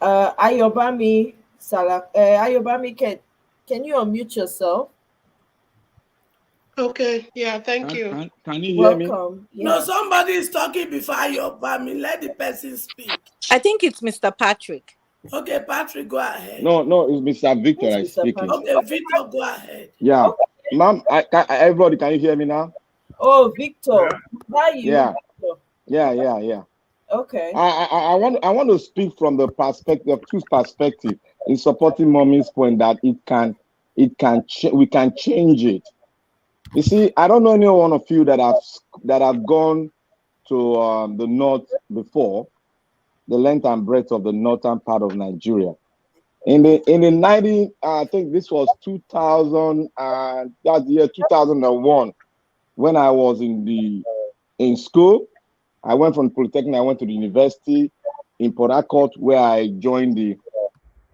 Ayobami Salah. Ayobami, can you unmute yourself? Okay. Yeah. Thank you. Can you hear me? Yeah. No, somebody is talking before Ayobami. Let the person speak. I think it's Mr. Patrick. Okay, Patrick, go ahead. No, it's Mr. Victor is speaking. Okay, Victor, go ahead. Yeah. Okay. Ma'am, everybody, can you hear me now? Oh, Victor. Yeah. Yeah. Okay. I want to speak from the perspective, two perspectives. in supporting mommy's point that we can change it. You see, I don't know any one of you that have gone to the north before, the length and breadth of the northern part of Nigeria. In the 90, I think this was 2000, that year 2001, when I was in school. I went from Polytechnic, I went to the university in Port Harcourt, where I joined the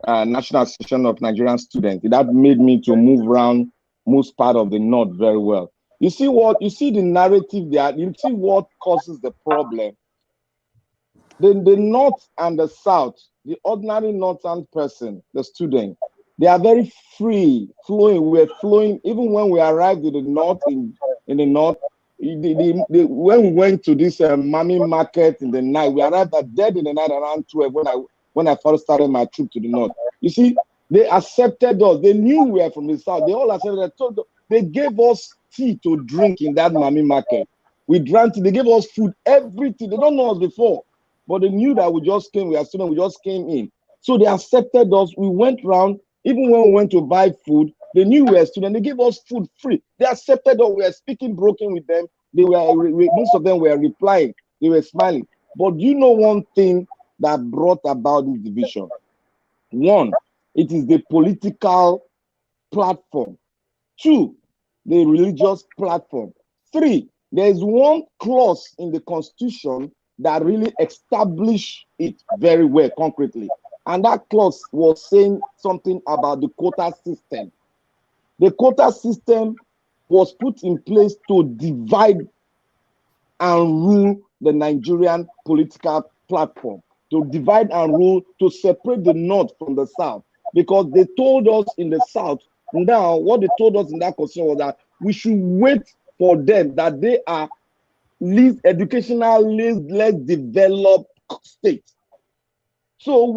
National Association of Nigerian Students. That made me to move around most part of the north very well. You see the narrative there, you see what causes the problem. The north and the south, the ordinary northern person, the student, they are very free, flowing. We're flowing, even when we arrived in the north, in the north, when we went to this Mami market in the night, we arrived at dead in the night around 12 when I first started my trip to the north. You see, they accepted us. They knew we were from the south. They all accepted us. They gave us tea to drink in that Mami market. We drank tea. They gave us food, everything. They don't know us before, but they knew that we just came. We are students. We just came in. So they accepted us. We went around. Even when we went to buy food, they knew we were students. They gave us food free. They accepted us. We were speaking broken with them. They were most of them were replying. They were smiling. But do you know one thing that brought about this division? One, it is the political platform. Two, the religious platform. Three, there is one clause in the Constitution that really established it very well, concretely. And that clause was saying something about the quota system. The quota system was put in place to divide and rule the Nigerian political platform, to divide and rule, to separate the north from the south. Because they told us in the south, now what they told us in that constitution was that we should wait for them, that they are least educationally less developed states. So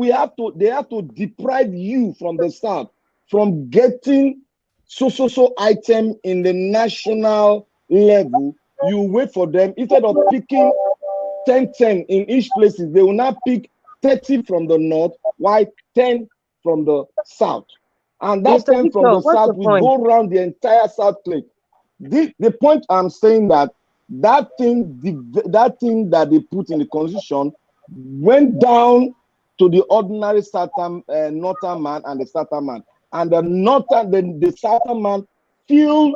they have to deprive you from the south from getting so item in the national level. You wait for them. Instead of picking 10 in each places, they will now pick 30 from the north, while 10 from the south. And that Mr. 10 Victor, from the what's south your will point? go around the entire south plate. The point I'm saying that thing that they put in the constitution went down to the ordinary northern man and the southern man. And the southern man feel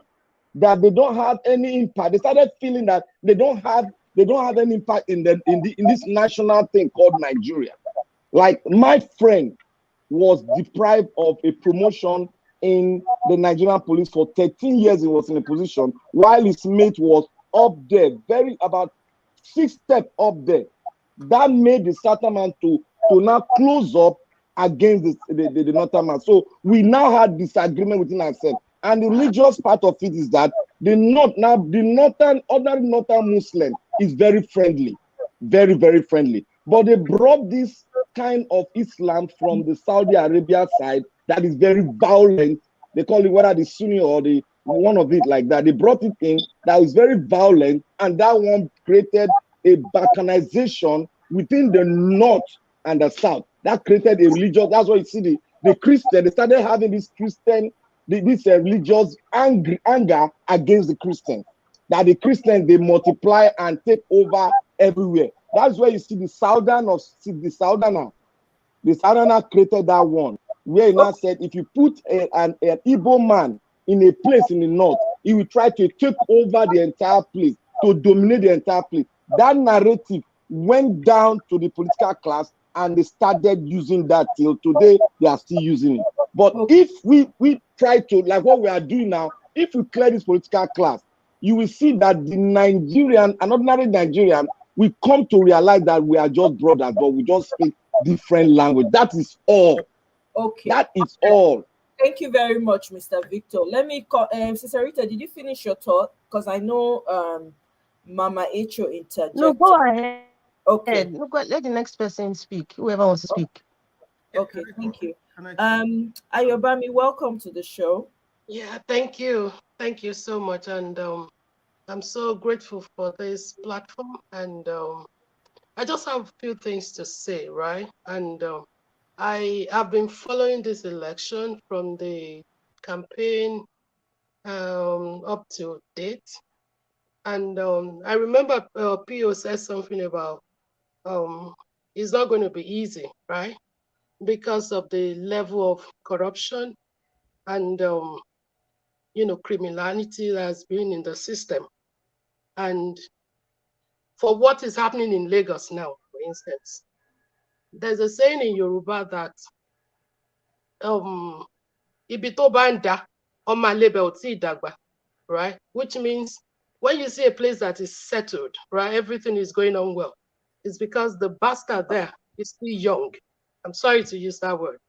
that they don't have any impact. They started feeling that they don't have any impact in this national thing called Nigeria. Like my friend was deprived of a promotion in the Nigerian police for 13 years. He was in a position while his mate was up there, about 6 steps up there. That made the southern man to now close up against the northern man. So we now had disagreement within ourselves. And the religious part of it is that ordinary northern Muslim is very friendly, very, very friendly. But they brought this kind of Islam from the Saudi Arabia side that is very violent. They call it whether the Sunni or the one of it like that. They brought it in that was very violent, and that one created a balkanization within the north and the south. That created a religious. That's why you see the Christian. They started having this religious anger against the Christians. That the Christians, they multiply and take over everywhere. That's where you see the southerner created that one, where he now said, if you put an Igbo man in a place in the north, he will try to take over the entire place, to dominate the entire place. That narrative went down to the political class, and they started using that till today. They are still using it. But if we try to, like what we are doing now, if we clear this political class, you will see that the Nigerian, an ordinary Nigerian, we come to realize that we are just brothers, but we just speak different language. That is all. Okay. That is all. Thank you very much, Mr. Victor. Let me call Sister Rita, did you finish your thought? Because I know Mama Echo interjected. No, go ahead. Okay. No, let the next person speak. Whoever wants to speak. Okay, thank you. Ayobami, welcome to the show. Yeah, thank you. Thank you so much. And I'm so grateful for this platform. And I just have a few things to say, right? And I have been following this election from the campaign up to date. And I remember PO said something about it's not going to be easy, right? Because of the level of corruption and criminality that has been in the system. And for what is happening in Lagos now, for instance, there's a saying in Yoruba that ibi tó bá ń dá, ọmọ àlebẹ̀ ò tíì dàgbà, right? Which means when you see a place that is settled, right, everything is going on well, it's because the bastard there is still young. I'm sorry to use that word,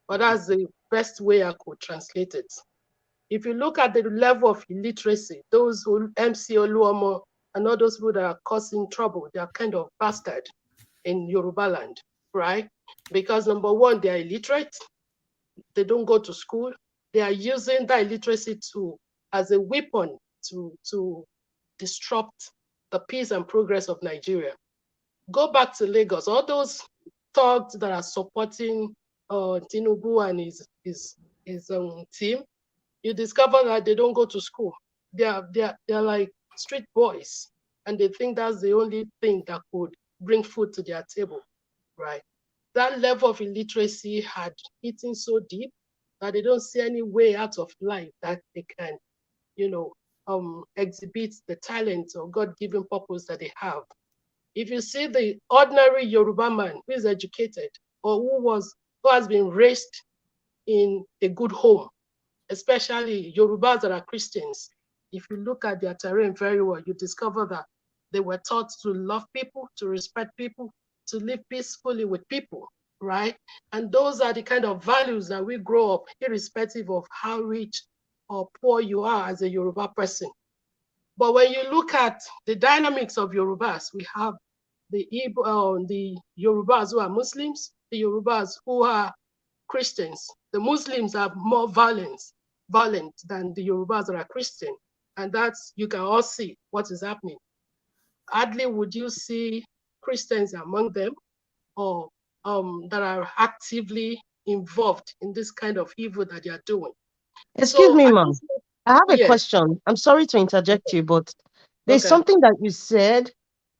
but that's the best way I could translate it. If you look at the level of illiteracy, those who MC Oluomo and all those people that are causing trouble, they are kind of bastard in Yoruba land, right? Because number one, they are illiterate, they don't go to school, they are using that illiteracy as a weapon to disrupt the peace and progress of Nigeria. Go back to Lagos, all those thugs that are supporting Tinubu and his team, you discover that they don't go to school. They're like street boys, and they think that's the only thing that could bring food to their table, right? That level of illiteracy had eaten so deep that they don't see any way out of life that they can, exhibit the talent or God-given purpose that they have. If you see the ordinary Yoruba man who is educated or who has been raised in a good home, especially Yorubas that are Christians, if you look at their terrain very well, you discover that they were taught to love people, to respect people, to live peacefully with people, right? And those are the kind of values that we grow up, irrespective of how rich or poor you are as a Yoruba person. But when you look at the dynamics of Yorubas, we have the Yorubas who are Muslims, the Yorubas who are Christians. The Muslims are more violent than the Yorubas that are Christian. And that's, you can all see what is happening. Hardly would you see Christians among them or that are actively involved in this kind of evil that they are doing. Excuse me, ma'am. I have a yes. question. I'm sorry to interject you, but there's Okay. something that you said,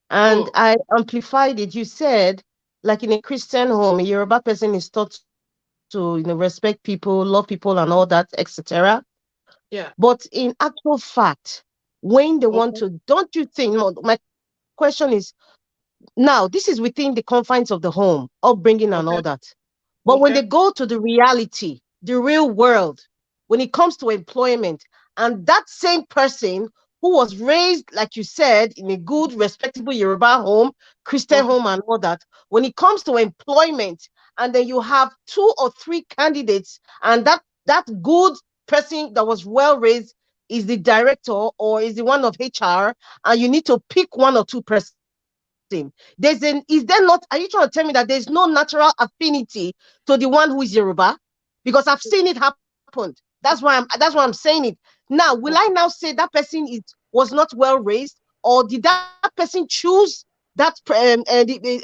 and I amplified it. You said, like in a Christian home, a Yoruba person is taught to respect people, love people, and all that, etc. Yeah. But in actual fact, when they want to, don't you think? No, my question is, now this is within the confines of the home, upbringing, and all that. But when they go to the reality, the real world, when it comes to employment, and that same person who was raised, like you said, in a good, respectable Yoruba home, Christian home, and all that, when it comes to employment, and then you have 2 or 3 candidates, and that good person that was well raised is the director or is the one of HR, and you need to pick 1 or 2 persons. Is there not, are you trying to tell me that there's no natural affinity to the one who is Yoruba? Because I've seen it happen. That's why I'm saying it. Now, will I now say that person was not well raised, or did that person choose that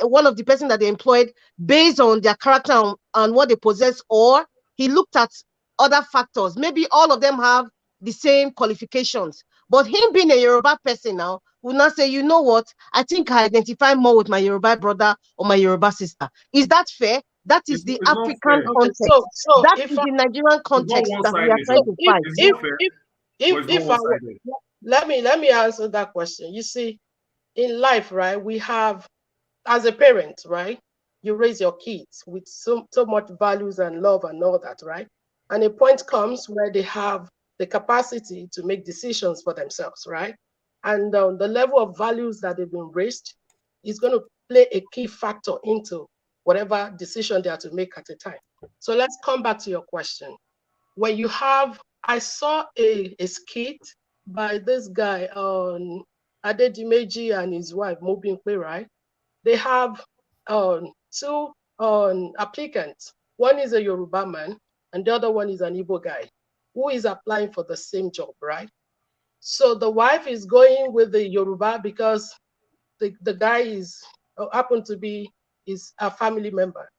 one of the person that they employed based on their character and what they possess, or he looked at other factors? Maybe all of them have the same qualifications, but him being a Yoruba person now will not say, you know what, I think I identify more with my Yoruba brother or my Yoruba sister. Is that fair? That is the African context. So that is the Nigerian context that we are trying to fight. Let me answer that question. You see, in life, right, we have, as a parent, right, you raise your kids with so much values and love and all that, right? And a point comes where they have the capacity to make decisions for themselves, right? And the level of values that they've been raised is going to play a key factor into whatever decision they are to make at a time. So let's come back to your question. When you have, I saw a skit by this guy on Adedimeji and his wife, Mobimpe, right? They have 2 applicants. One is a Yoruba man, and the other one is an Igbo guy who is applying for the same job, right? So the wife is going with the Yoruba because the guy happened to be a family member.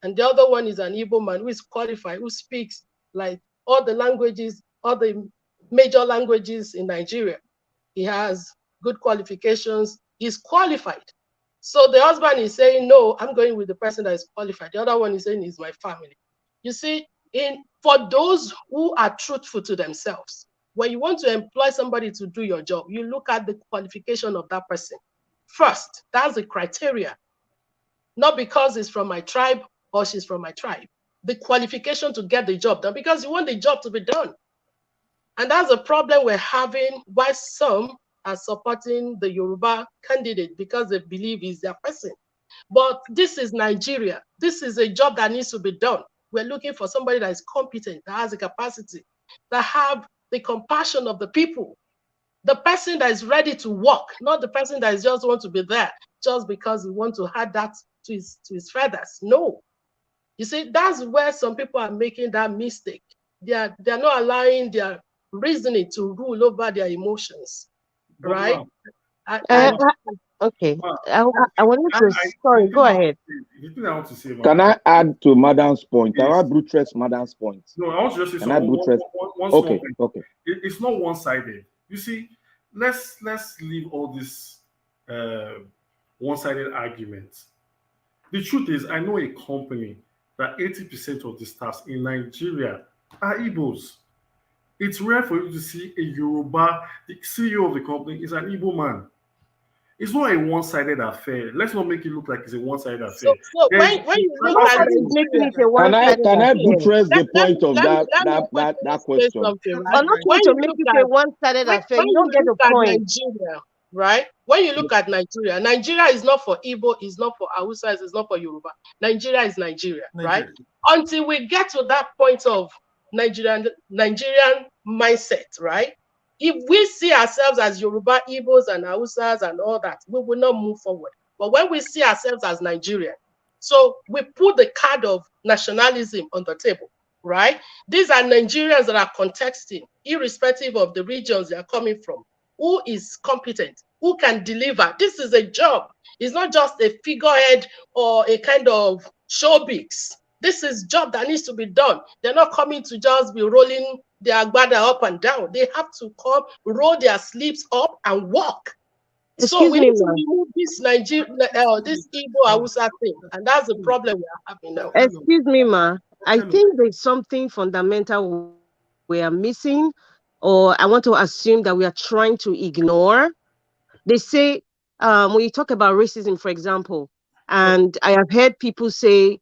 and the other one is an Igbo man who is qualified, who speaks like all the languages, all the major languages in Nigeria. He has good qualifications. He's qualified. So the husband is saying, no, I'm going with the person that is qualified. The other one is saying, is my family. You see, for those who are truthful to themselves, when you want to employ somebody to do your job, you look at the qualification of that person first. That's the criteria. Not because it's from my tribe or she's from my tribe. The qualification to get the job done, because you want the job to be done. And that's a problem we're having, why some are supporting the Yoruba candidate, because they believe he's their person. But this is Nigeria. This is a job that needs to be done. We're looking for somebody that is competent, that has the capacity, that have the compassion of the people. The person that is ready to work, not the person that is just want to be there just because he wants to add that to his feathers. No. You see, that's where some people are making that mistake. They're not allowing their reasoning to rule over their emotions, right? Okay. I wanted to. Sorry, go ahead. Can I add to Madam's point? Can I buttress Madam's point? No, I want to just say Can I buttress? one small Okay, thing. okay. It's not one-sided. You see, let's leave all this one-sided arguments. The truth is, I know a company that 80% of the staff in Nigeria are Igbos. It's rare for you to see a Yoruba, the CEO of the company is an Igbo man. It's not a one-sided affair. Let's not make it look like it's a one-sided affair. So when you look at making it a Can one-sided I affair. buttress the point of that question? I'm not going to make it a one-sided affair. You don't get the point. Nigeria, right? When you look at Nigeria, Nigeria is not for Igbo, it's not for Hausa, it's not for Yoruba. Nigeria is Nigeria, right? Until we get to that point of Nigerian mindset, right? If we see ourselves as Yoruba, Igbos, and Hausas and all that, we will not move forward. But when we see ourselves as Nigerian, so we put the card of nationalism on the table, right? These are Nigerians that are contesting, irrespective of the regions they are coming from. Who is competent? Who can deliver? This is a job. It's not just a figurehead or a kind of showbiz. This is job that needs to be done. They're not coming to just be rolling their agbada up and down. They have to come, roll their sleeves up and walk. So we need to remove this this Igbo Hausa thing, and that's the problem we are having now. Excuse me, ma. I think there's something fundamental we are missing, or I want to assume that we are trying to ignore. They say, when you talk about racism, for example, and I have heard people say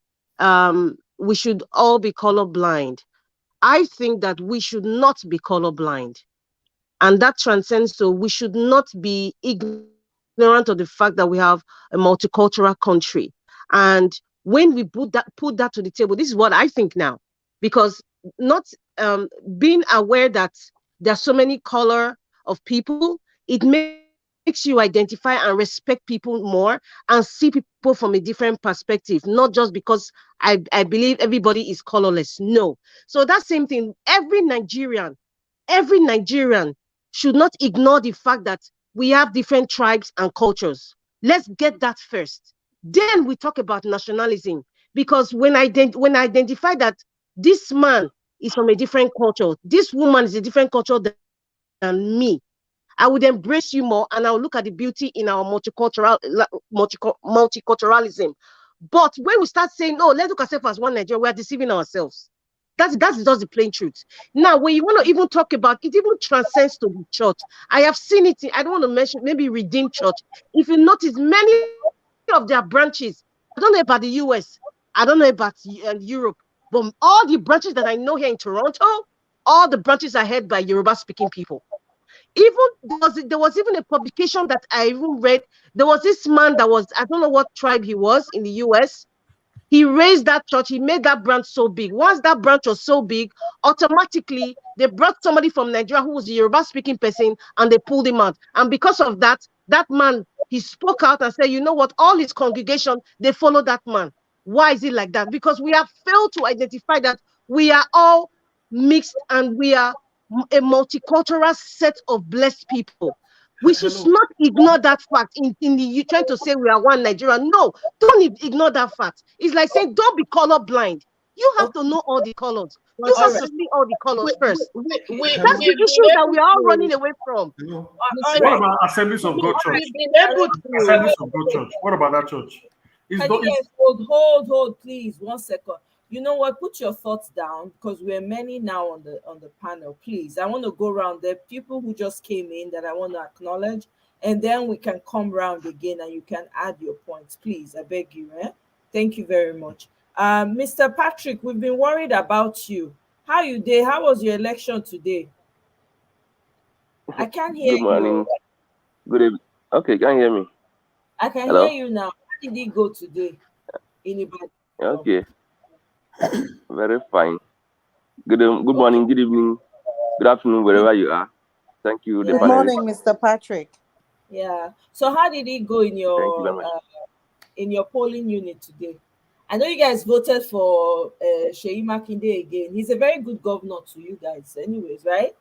we should all be colorblind. I think that we should not be colorblind. And that transcends to we should not be ignorant of the fact that we have a multicultural country. And when we put that to the table, this is what I think now, because not being aware that there are so many color of people, it makes you identify and respect people more and see people from a different perspective, not just because I believe everybody is colorless. No. So that same thing, every Nigerian should not ignore the fact that we have different tribes and cultures. Let's get that first. Then we talk about nationalism, because when I identify that this man is from a different culture, this woman is a different culture than me, I would embrace you more, and I'll look at the beauty in our multiculturalism. But when we start saying, "Oh, let's look at ourselves as one Nigeria," we are deceiving ourselves. That's just the plain truth. Now, when you want to even talk about it, even transcends to the church. I have seen it. I don't want to mention maybe Redeemed Church. If you notice, many of their branches, I don't know about the US, I don't know about Europe, but all the branches that I know here in Toronto, all the branches are headed by Yoruba-speaking people. Even there was even a publication that I even read. There was this man that was, I don't know what tribe he was in the US. He raised that church. He made that branch so big. Once that branch was so big, automatically they brought somebody from Nigeria who was a Yoruba-speaking person, and they pulled him out. And because of that, that man, he spoke out and said, you know what? All his congregation, they follow that man. Why is it like that? Because we have failed to identify that we are all mixed and we are a multicultural set of blessed people. We should not ignore that fact you trying to say we are one Nigeria. No, don't ignore that fact. It's like saying don't be color blind. You have to know all the colors. You All have right. to see all the colors first. We, That's we've the been issue that able we are all to, running away from. Hello. All What right. about Assemblies of God Church? we've been able to. Assemblies of God Church. What about that church? It's Can not. you guys hold, please, 1 second. You know what? Put your thoughts down because we're many now on the panel. Please, I want to go around. There are people who just came in that I want to acknowledge, and then we can come round again and you can add your points. Please, I beg you. Thank you very much. Mr. Patrick, we've been worried about you. How you did? How was your election today? I can't hear Good morning. you. Good evening. Okay, can you hear me? I can Hello? hear you now. How did it go today? In Ibadan? Okay. Very fine. Good morning, good evening, good afternoon, wherever you are. Thank you, the Good panelists. morning, Mr. Patrick. Yeah. So how did it go Thank you very much. in your polling unit today? I know you guys voted for Sheyi Makinde again. He's a very good governor to you guys, anyways, right?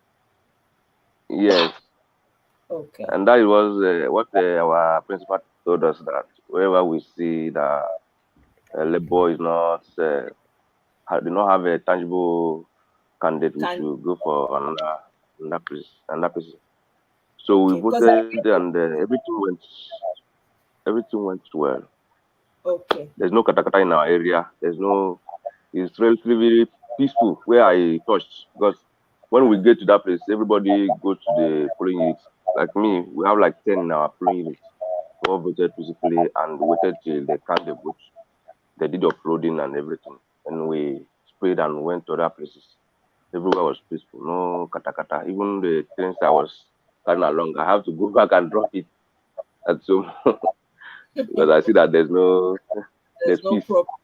Yes. Okay. And that was what our principal told us, that wherever we see that Labour is not, do not have a tangible candidate, we should go for another place. So we Okay, 'cause voted, and everything went well. Okay. There's no katakata in our area. It's relatively peaceful where I touched, because when we get to that place, everybody goes to the polling unit. Like me, we have like 10 in our polling unit. We all voted peacefully and waited till they count the votes. They did uploading and everything. And we sprayed and went to other places. Everywhere was peaceful, no katakata. Even the things I was carrying along, I have to go back and drop it. And so, because I see that there's no no peace. problem.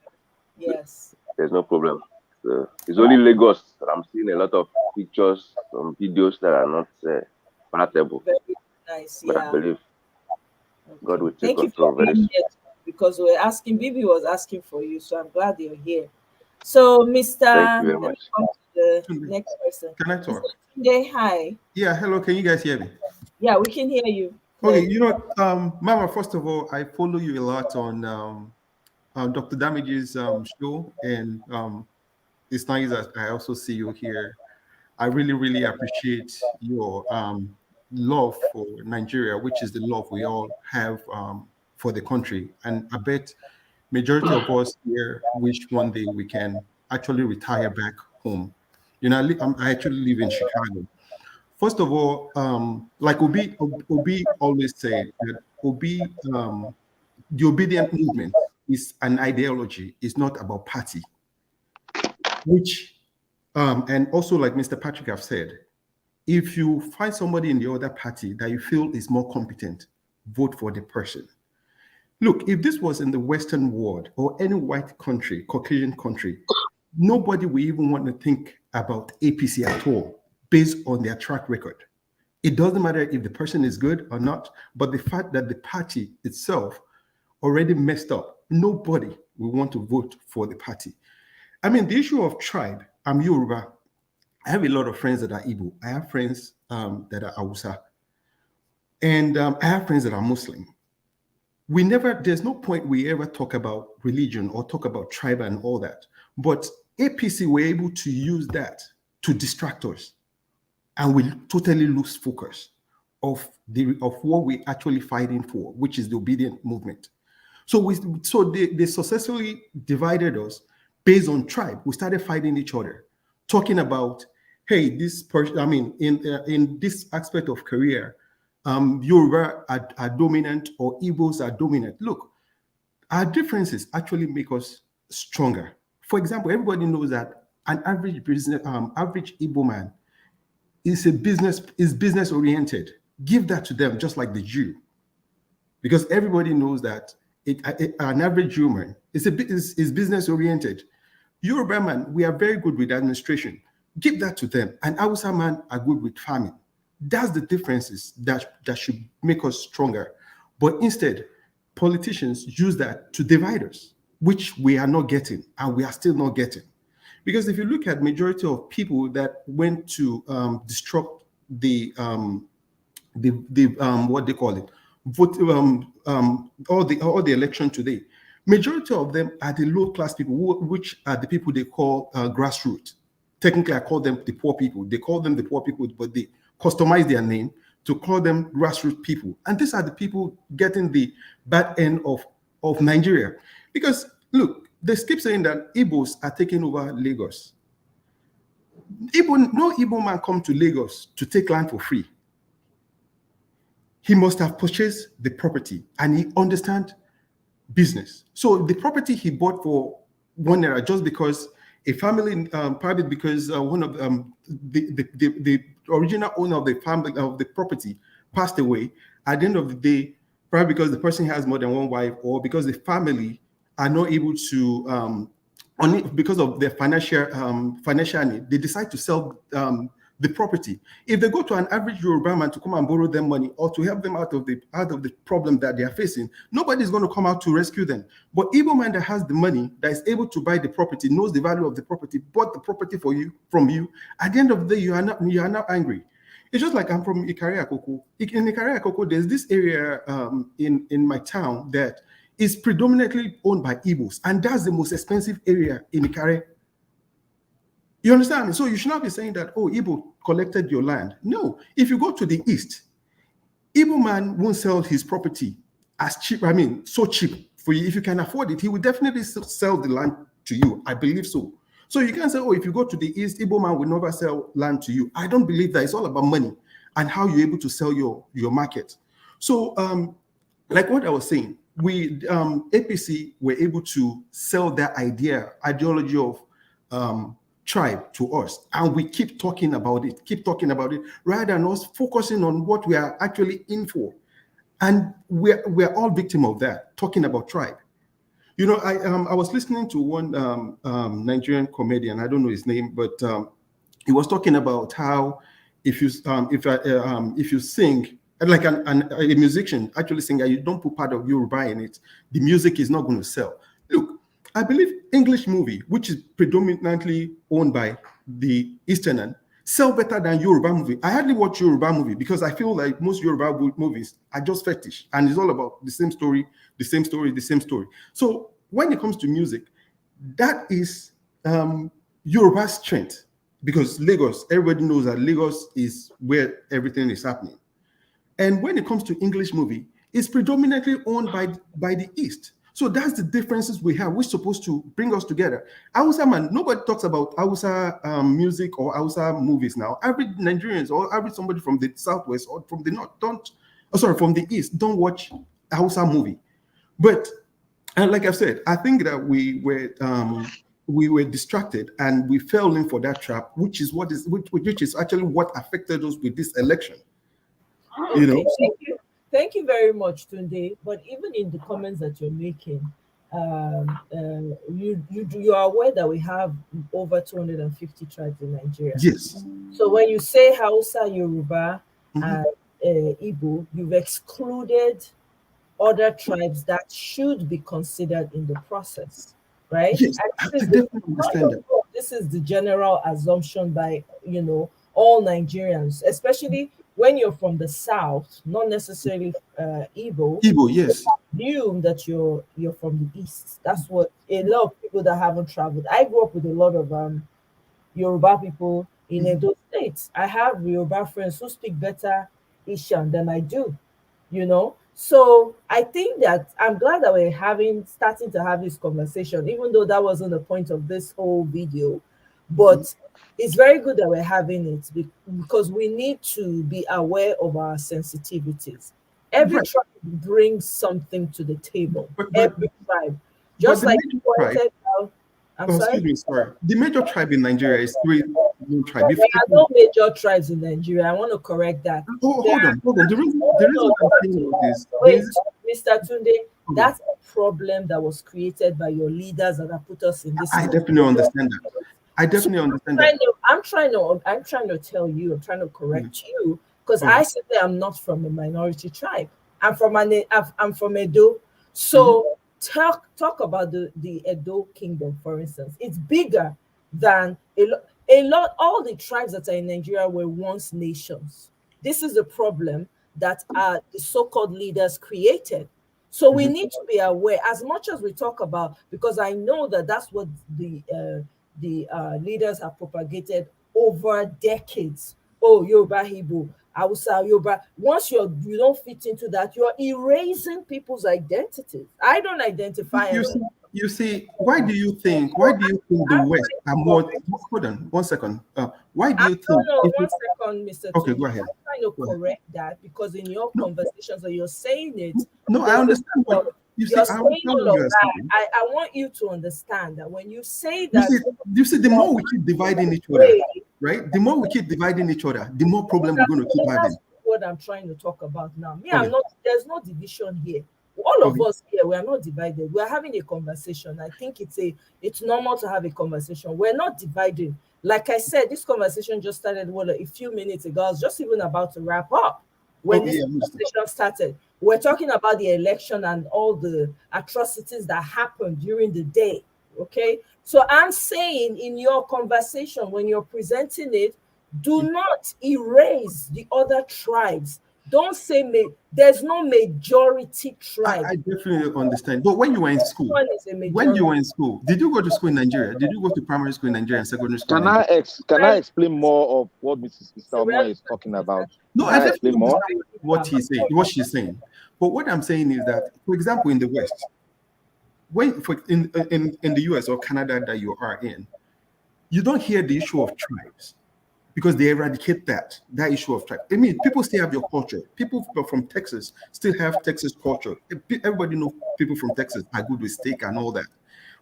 Yes. There's no problem. So it's only Lagos that I'm seeing a lot of pictures, some videos that are not palatable. Very nice, But yeah. I believe God will take Thank you control for very being soon. here because we're asking, Bibi was asking for you, so I'm glad you're here. So, Mr. Thank you very Let me much. come to the next person. Can I talk? Tunde, hi. Yeah, hello. Can you guys hear me? Yeah, we can hear you. Okay, you know, Mama, first of all, I follow you a lot on Dr. Damage's show, and it's nice that I also see you here. I really, really appreciate your love for Nigeria, which is the love we all have for the country. And I bet majority of us here wish one day we can actually retire back home. You know, I actually live in Chicago. First of all, like Obi always said, that the obedient movement is an ideology. It's not about party. Which, and also like Mr. Patrick have said, if you find somebody in the other party that you feel is more competent, vote for the person. Look, if this was in the Western world or any white country, Caucasian country, nobody will even want to think about APC at all based on their track record. It doesn't matter if the person is good or not, but the fact that the party itself already messed up, nobody will want to vote for the party. I mean, the issue of tribe, I'm Yoruba. I have a lot of friends that are Igbo. I have friends that are Hausa. And I have friends that are Muslim. There's no point we ever talk about religion or talk about tribe and all that. But APC were able to use that to distract us. And we totally lose focus of what we're actually fighting for, which is the obedient movement. So they successfully divided us based on tribe. We started fighting each other, talking about, hey, this person. I mean, in this aspect of career, Yoruba are dominant or Igbos are dominant. Look, our differences actually make us stronger. For example, everybody knows that an average Igbo man is business oriented. Give that to them, just like the Jew, because everybody knows that an average human is business oriented. Yoruba man, we are very good with administration. Give that to them. And Hausa man are good with farming. That's the differences that should make us stronger. But instead, politicians use that to divide us, which we are not getting, and we are still not getting. Because if you look at majority of people that went to disrupt the the what they call it, vote all the election today. Majority of them are the low class people, which are the people they call grassroots. Technically, I call them the poor people. They call them the poor people, but they customize their name to call them grassroots people. And these are the people getting the bad end of Nigeria. Because look, they keep saying that Igbos are taking over Lagos. No Igbo man come to Lagos to take land for free. He must have purchased the property and he understands business. So the property he bought for ₦1 just because a family, probably because one of the original owner of the family of the property passed away. At the end of the day, probably because the person has more than one wife, or because the family are not able to, only because of their financial need, they decide to sell the property. If they go to an average Yoruba man to come and borrow them money or to help them out of the problem that they are facing, nobody's going to come out to rescue them. But Igbo man that has the money, that is able to buy the property, knows the value of the property, bought the property from you. At the end of the day, you are not angry. It's just like I'm from Ikare Akoko. In Ikare Akoko, there's this area in my town that is predominantly owned by Igbos, and that's the most expensive area in Ikare. You understand? So you should not be saying that, oh, Igbo collected your land. No. If you go to the east, Igbo man won't sell his property as cheap, so cheap for you. If you can afford it, he will definitely sell the land to you. I believe so. So you can't say, oh, if you go to the east, Igbo man will never sell land to you. I don't believe that. It's all about money and how you're able to sell your market. So like what I was saying, we APC were able to sell that ideology of tribe to us, and we keep talking about it, rather than us focusing on what we are actually in for. And we're all victim of that, talking about tribe. You know, I was listening to one Nigerian comedian, I don't know his name, but he was talking about how if you sing, like a musician actually sing, and you don't put part of Yoruba in it, the music is not going to sell. Look, I believe English movie, which is predominantly owned by the Eastern, sell better than Yoruba movie. I hardly watch Yoruba movie because I feel like most Yoruba movies are just fetish, and it's all about the same story, the same story, the same story. So when it comes to music, that is Yoruba's strength, because Lagos, everybody knows that Lagos is where everything is happening. And when it comes to English movie, it's predominantly owned by the East. So that's the differences we have, which is supposed to bring us together. Hausa man, nobody talks about Hausa music or Hausa movies now. Average Nigerians or average somebody from the Southwest or from the North, from the East, don't watch Hausa movie. But, and like I've said, I think that we were distracted and we fell in for that trap, which is actually what affected us with this election. You know. Thank you very much, Tunde. But even in the comments that you're making, you are aware that we have over 250 tribes in Nigeria. Yes. So when you say Hausa, Yoruba, and Igbo, you've excluded other tribes that should be considered in the process, right? Yes, I definitely understand that. This is the general assumption by all Nigerians, especially when you're from the South, not necessarily Igbo. Igbo, yes. Assume that you're from the East. That's what a lot of people that haven't traveled. I grew up with a lot of Yoruba people in Edo State. I have Yoruba friends who speak better Ishan than I do, So I think that I'm glad that we're starting to have this conversation, even though that wasn't the point of this whole video. But it's very good that we're having it because we need to be aware of our sensitivities. Every tribe brings something to the table. Every tribe. Just like you pointed out. Excuse me, sorry. The major tribe in Nigeria is three tribes. There are no major tribes in Nigeria. I want to correct that. Hold on. The reason I'm saying this. Wait, Mr. Tunde, that's a problem that was created by your leaders that have put us in this. I definitely understand that. I'm trying to tell you, I'm trying to correct you, because I said that I'm not from a minority tribe. I'm from Edo. So talk about the Edo Kingdom, for instance. It's bigger than a lot. All the tribes that are in Nigeria were once nations. This is the problem, that the so-called leaders created. So we need to be aware, as much as we talk about, because I know that that's what the leaders have propagated over decades. Oh, Yoruba Igbo, Hausa, Yoruba. Once you don't fit into that, you're erasing people's identities. I don't identify You as see, why do you think the West are more? Hold on, 1 second. Why do you think? No, 1 second, Mr. Okay, Tunde. go ahead. I'm trying to correct that because in your conversations, or you're saying it. No, I there's a understand lot what of- you see. You're I saying understand all what of you are that. saying. I want you to understand that when you say You that, see, the more we keep dividing each other, right? The more we keep dividing each other, the more problem we're going to keep having. that's what I'm trying to talk about now. Me, Okay. I'm not. There's no division here. All of Okay. us here, we are not divided. We are having a conversation. I think it's normal to have a conversation. We're not dividing. Like I said, this conversation just started a few minutes ago. I was just even about to wrap up when Okay, this yeah, conversation started. We're talking about the election and all the atrocities that happened during the day. Okay, so I'm saying in your conversation when you're presenting it, do not erase the other tribes. Don't say there's no majority tribe. I definitely understand. But when you were in school, One is a majority. did you go to school in Nigeria? Did you go to primary school in Nigeria and secondary school in Can Nigeria? can I explain more of what Mrs. Salma is talking about? No, Can I I explain definitely more? understand what she's saying. But what I'm saying is that, for example, in the West, in the US or Canada that you are in, you don't hear the issue of tribes because they eradicate that issue of tribe. I mean, people still have your culture. People from Texas still have Texas culture. Everybody knows people from Texas are good with steak and all that.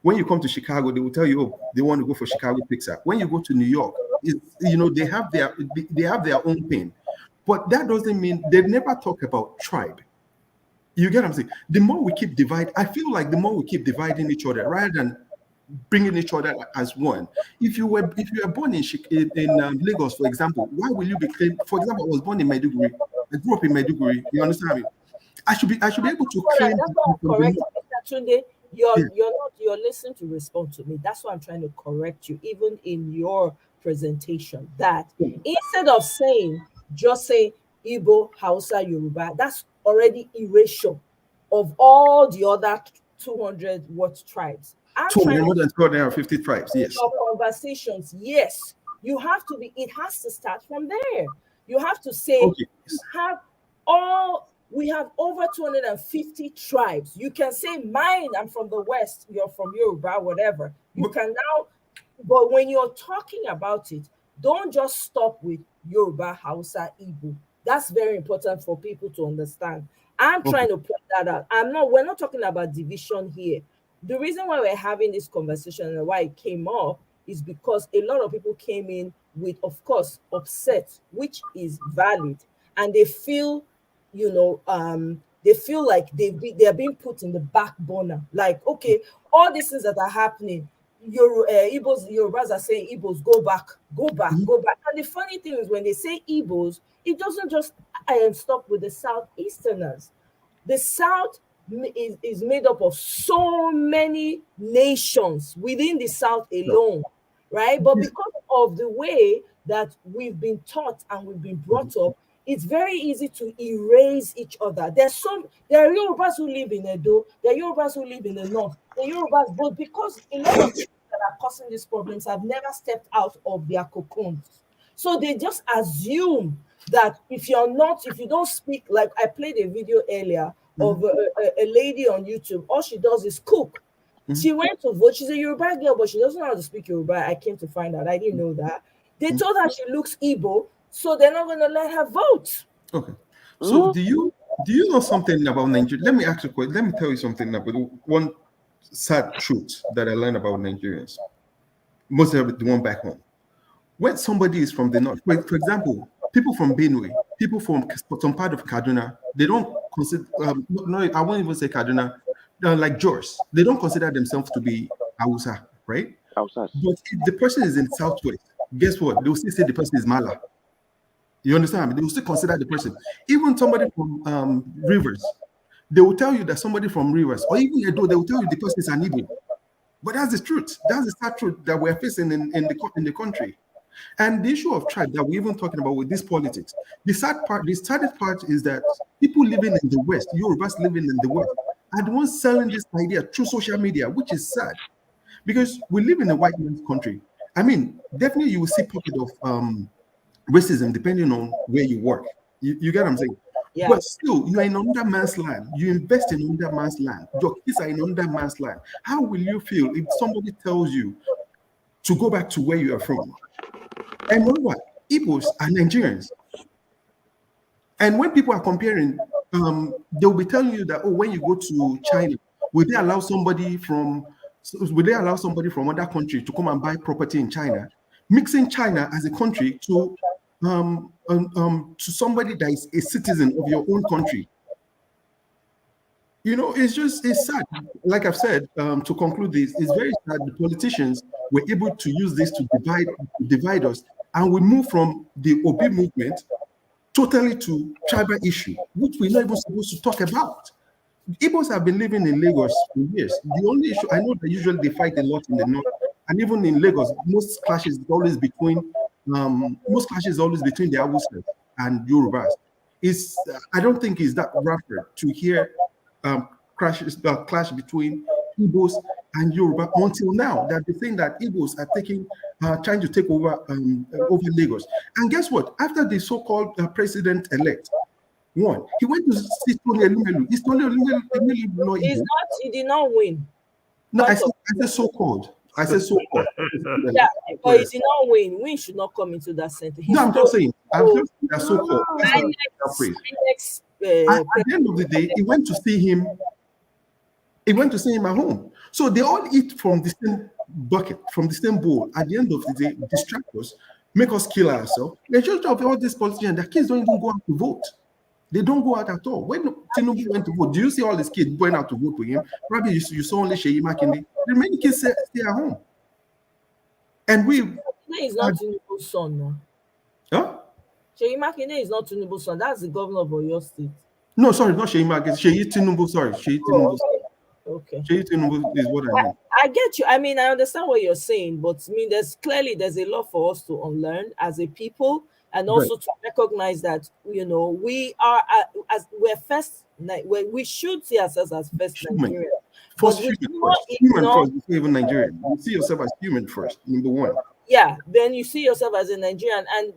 When you come to Chicago, they will tell you, oh, they want to go for Chicago pizza. When you go to New York, they have their own thing. But that doesn't mean they never talk about tribe. You get what I'm saying? The more we keep I feel like the more we keep dividing each other rather than bringing each other as one. If you were born in Lagos, for example, why will you be claimed? For example, I was born in Maiduguri. I grew up in Maiduguri. You understand me? I should be able to claim That's why I'm from the correcting north. Mr. Tunde. You're Yeah. you're listening to respond to me. That's why I'm trying to correct you, even in your presentation. That instead of just say Igbo, Hausa, Yoruba, that's already erasure of all the other 200 tribes. I'm trying More to than 250 tribes. Yes. your conversations. Yes, you have to be. It has to start from there. You have to say Okay. we have over 250 tribes. You can say mine, I'm from the West, you're from Yoruba, whatever. You can now, but when you're talking about it, don't just stop with Yoruba, Hausa, Igbo. That's very important for people to understand. I'm trying to point that out. We're not talking about division here. The reason why we're having this conversation and why it came up is because a lot of people came in with, of course, upset, which is valid, and they feel, they feel like they're being put in the back burner. Like, okay, all these things that are happening, Yorubas are saying Igbos go back, go back, go back. And the funny thing is when they say Igbos, it doesn't just stop with the Southeasterners. The South is made up of so many nations within the South alone, right? But because of the way that we've been taught and we've been brought up, it's very easy to erase each other. There are Yorubas who live in Edo, there are Yorubas who live in the north, there are Yorubas, but because a lot of people that are causing these problems have never stepped out of their cocoons. So they just assume that if you don't speak, like I played a video earlier of a lady on YouTube, all she does is cook. She went to vote. She's a Yoruba girl, but she doesn't know how to speak Yoruba. I came to find out. I didn't know that. They told her she looks Igbo, so they're not going to let her vote. Okay. So do you know something about Nigeria? Let me ask you a question. Let me tell you something about one sad truth that I learned about Nigerians. Most of the one back home. When somebody is from the north, for example, people from Benue, people from some part of Kaduna, they don't consider, no, I won't even say Kaduna, like Jos, they don't consider themselves to be Hausa, right? Hausa. But if the person is in Southwest, guess what? They will still say the person is Mala. You understand me? They will still consider the person. Even somebody from Rivers, they will tell you that somebody from Rivers, or even Edo, they will tell you the person is an Igbo. But that's the truth. That's the sad truth that we're facing in the country. And the issue of tribe that we're even talking about with this politics, the saddest part is that people living in the West, Yorubas living in the West, are the ones selling this idea through social media, which is sad because we live in a white man's country. I mean, definitely you will see pocket of racism depending on where you work. You get what I'm saying? Yeah. But still, you are in another man's land. You invest in another man's land. Your kids are in another man's land. How will you feel if somebody tells you to go back to where you are from? And know what? Igbos are Nigerians. And when people are comparing, they'll be telling you that, oh, when you go to China, will they allow somebody from other country to come and buy property in China? Mixing China as a country to somebody that is a citizen of your own country. You know, it's sad. Like I've said, to conclude this, it's very sad the politicians were able to use this to divide us, and we move from the Obi movement totally to tribal issue, which we're not even supposed to talk about. Igbos have been living in Lagos for years. The only issue, I know that usually they fight a lot in the north, and even in Lagos, most clashes is always between the Hausa and Yorubas. I don't think it's that rapid to hear clash between Igbos and Yoruba until now. That they think that Igbos are trying to take over Lagos. And guess what? After the so-called president-elect won, he went to see Tony Elumelu. Is Tony Elumelu not Igbo? He did not win. No, I said so-called. I said so-called. Yeah, but he did not win. Win should not come into that sentence. No, I'm just saying that so-called. That's not that phrase. At the end of the day, he went to see him. He went to see him at home. So they all eat from the same bucket, from the same bowl. At the end of the day, distract us, make us kill ourselves. The majority of all these politicians, their kids don't even go out to vote. They don't go out at all. When Tinubu went to vote, do you see all these kids going out to vote for him? Probably you saw only Sheyi Makinde. The many kids stay at home. And is not Tinubu's son now. Huh? Sheyi Makinde is not Tinubu's son. That's the governor of Oyo State. No, sorry, not Sheyi Makinde. Sheyi Tinubu, sorry. Sheyi Tinubu. Okay. Sheyi Tinubu is what I mean. I get you. I mean, I understand what you're saying, but I mean, there's a lot for us to unlearn as a people, and also to recognize that, you know, we are we should see ourselves as first Nigerian. First human first, before even Nigerian. You see yourself as human first, number one. Yeah, then you see yourself as a Nigerian, and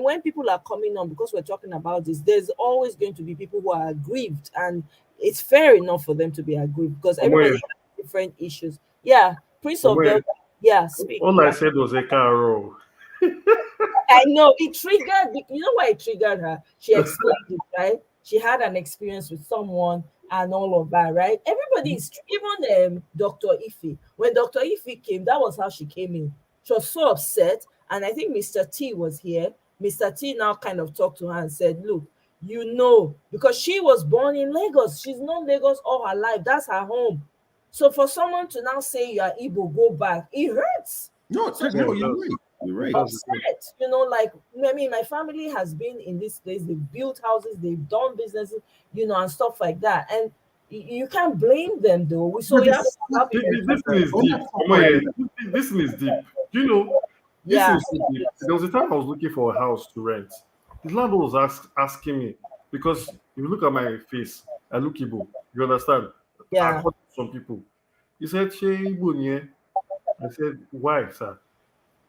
when people are coming on, because we're talking about this, there's always going to be people who are aggrieved, and it's fair enough for them to be aggrieved because everybody has different issues. Yeah, Prince of Belgium. Yeah, speak. All I said was a caro. I know it triggered. You know why it triggered her? She explained it, right? She had an experience with someone and all of that, right? Everybody is, even Dr. Ife. When Dr. Ife came, that was how she came in. She was so upset, and I think Mr. T was here. Mr. T now kind of talked to her and said, look, you know, because she was born in Lagos. She's known Lagos all her life. That's her home. So for someone to now say you are Igbo, go back, it hurts. No, you're right. You're right. Upset. You know, like, I mean, my family has been in this place. They've built houses, they've done businesses, you know, and stuff like that. And you can't blame them, though. This thing is deep. Do you know? This is deep. There was a time I was looking for a house to rent. The landlord was asking me, because if you look at my face, I look Igbo. You understand? Yeah. I caught some people. He said, Igbo. I said, why, sir?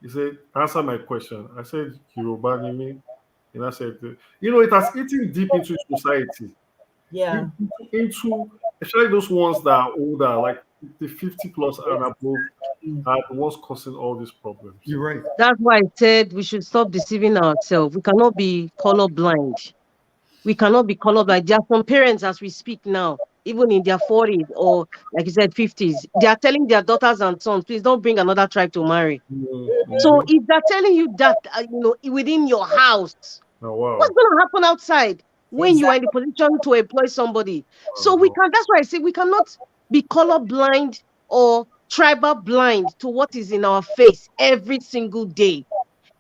He said, answer my question. I said, Yoruba me. And I said, you know, it has eaten deep into society. Yeah. Into, especially those ones that are older, like the 50 plus and above, are the ones causing all these problems. You're right. That's why I said we should stop deceiving ourselves. We cannot be colorblind. We cannot be colorblind. There are some parents, as we speak now, even in their 40s or, like you said, 50s, they are telling their daughters and sons, please don't bring another tribe to marry. Mm-hmm. So if they're telling you that, you know, within your house, what's going to happen outside when you are in the position to employ somebody? So that's why I say we cannot be colorblind or tribal blind to what is in our face every single day.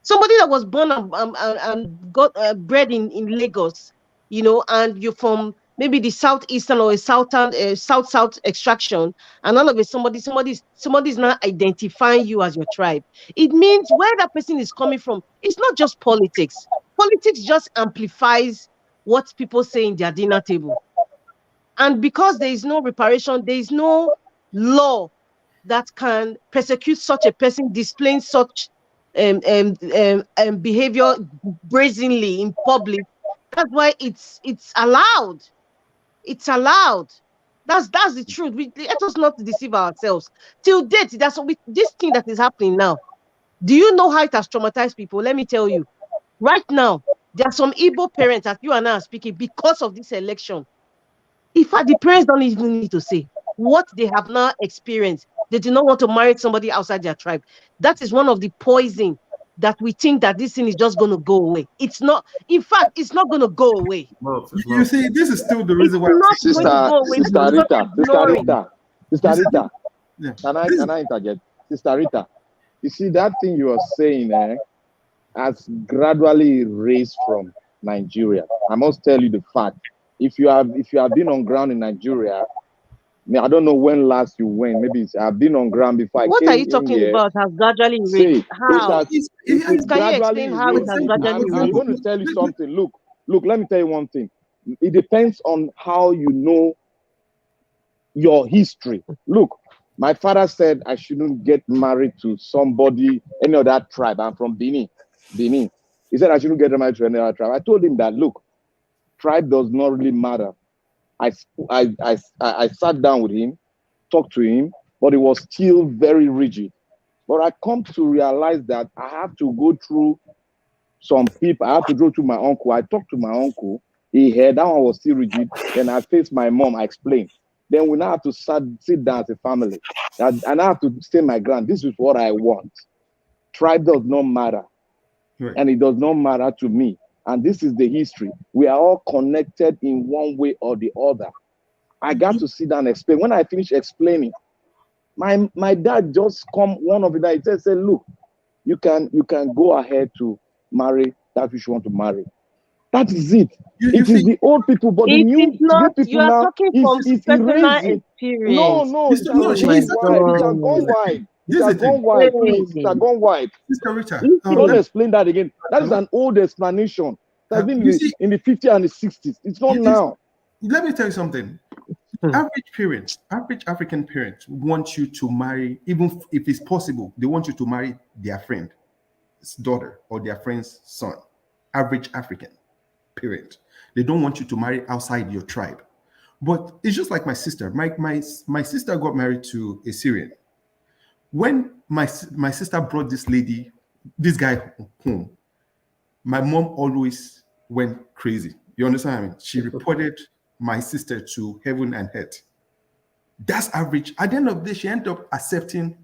Somebody that was born and got bred in Lagos, you know, and you're from maybe the southeastern or a southern south extraction, and all of a somebody's now identifying you as your tribe. It means where that person is coming from. It's not just politics. Politics just amplifies what people say in their dinner table. And because there is no reparation, there is no law that can persecute such a person displaying such behavior brazenly in public. That's why it's allowed. It's allowed. That's the truth. Let us not deceive ourselves. Till date, this thing that is happening now. Do you know how it has traumatized people? Let me tell you. Right now, there are some Igbo parents that you and I are speaking because of this election. In fact, the parents don't even need to say what they have now experienced. They do not want to marry somebody outside their tribe. That is one of the poison that we think that this thing is just going to go away. It's not. In fact, it's not going to go away. You see, this is still the reason why. Sister Rita, can I interject? Sister Rita, you see that thing you are saying has gradually raised from Nigeria. I must tell you the fact. If you have been on ground in Nigeria, I don't know when last you went. Maybe I've been on ground before. What are you talking about? Has gradually raised? How? Can you explain how it has gradually raised? I'm going to tell you something. Look. Let me tell you one thing. It depends on how you know your history. Look, my father said I shouldn't get married to somebody, any other tribe. I'm from Benin. He said I shouldn't get married to any other tribe. I told him that, look, tribe does not really matter. I sat down with him, talked to him, but he was still very rigid. But I come to realize that I have to go through some people. I have to go through my uncle. I talked to my uncle. He heard that one was still rigid. Then I faced my mom. I explained. Then we now have to sit down as a family. And I have to stay my ground. This is what I want. Tribe does not matter. Right. And it does not matter to me. And this is the history. We are all connected in one way or the other. I got to sit down and explain. When I finished explaining, my dad just one of the night said, look, you can go ahead to marry that which you want to marry. That is it. It is the old people, but the new people you are now talking from personal experience. No, it has gone wide. It has gone wide, please. It has gone wide. Sister Rita, don't explain that again. That is an old explanation. That's been in the 50s and the 60s. It's not now. Let me tell you something. Average African parents want you to marry, even if it's possible, they want you to marry their friend's daughter or their friend's son. Average African parent. They don't want you to marry outside your tribe. But it's just like my sister. My sister got married to a Syrian. When my sister brought this guy home, my mom always went crazy. You understand? I mean, she reported my sister to heaven and earth. That's average. At the end of the day, she ended up accepting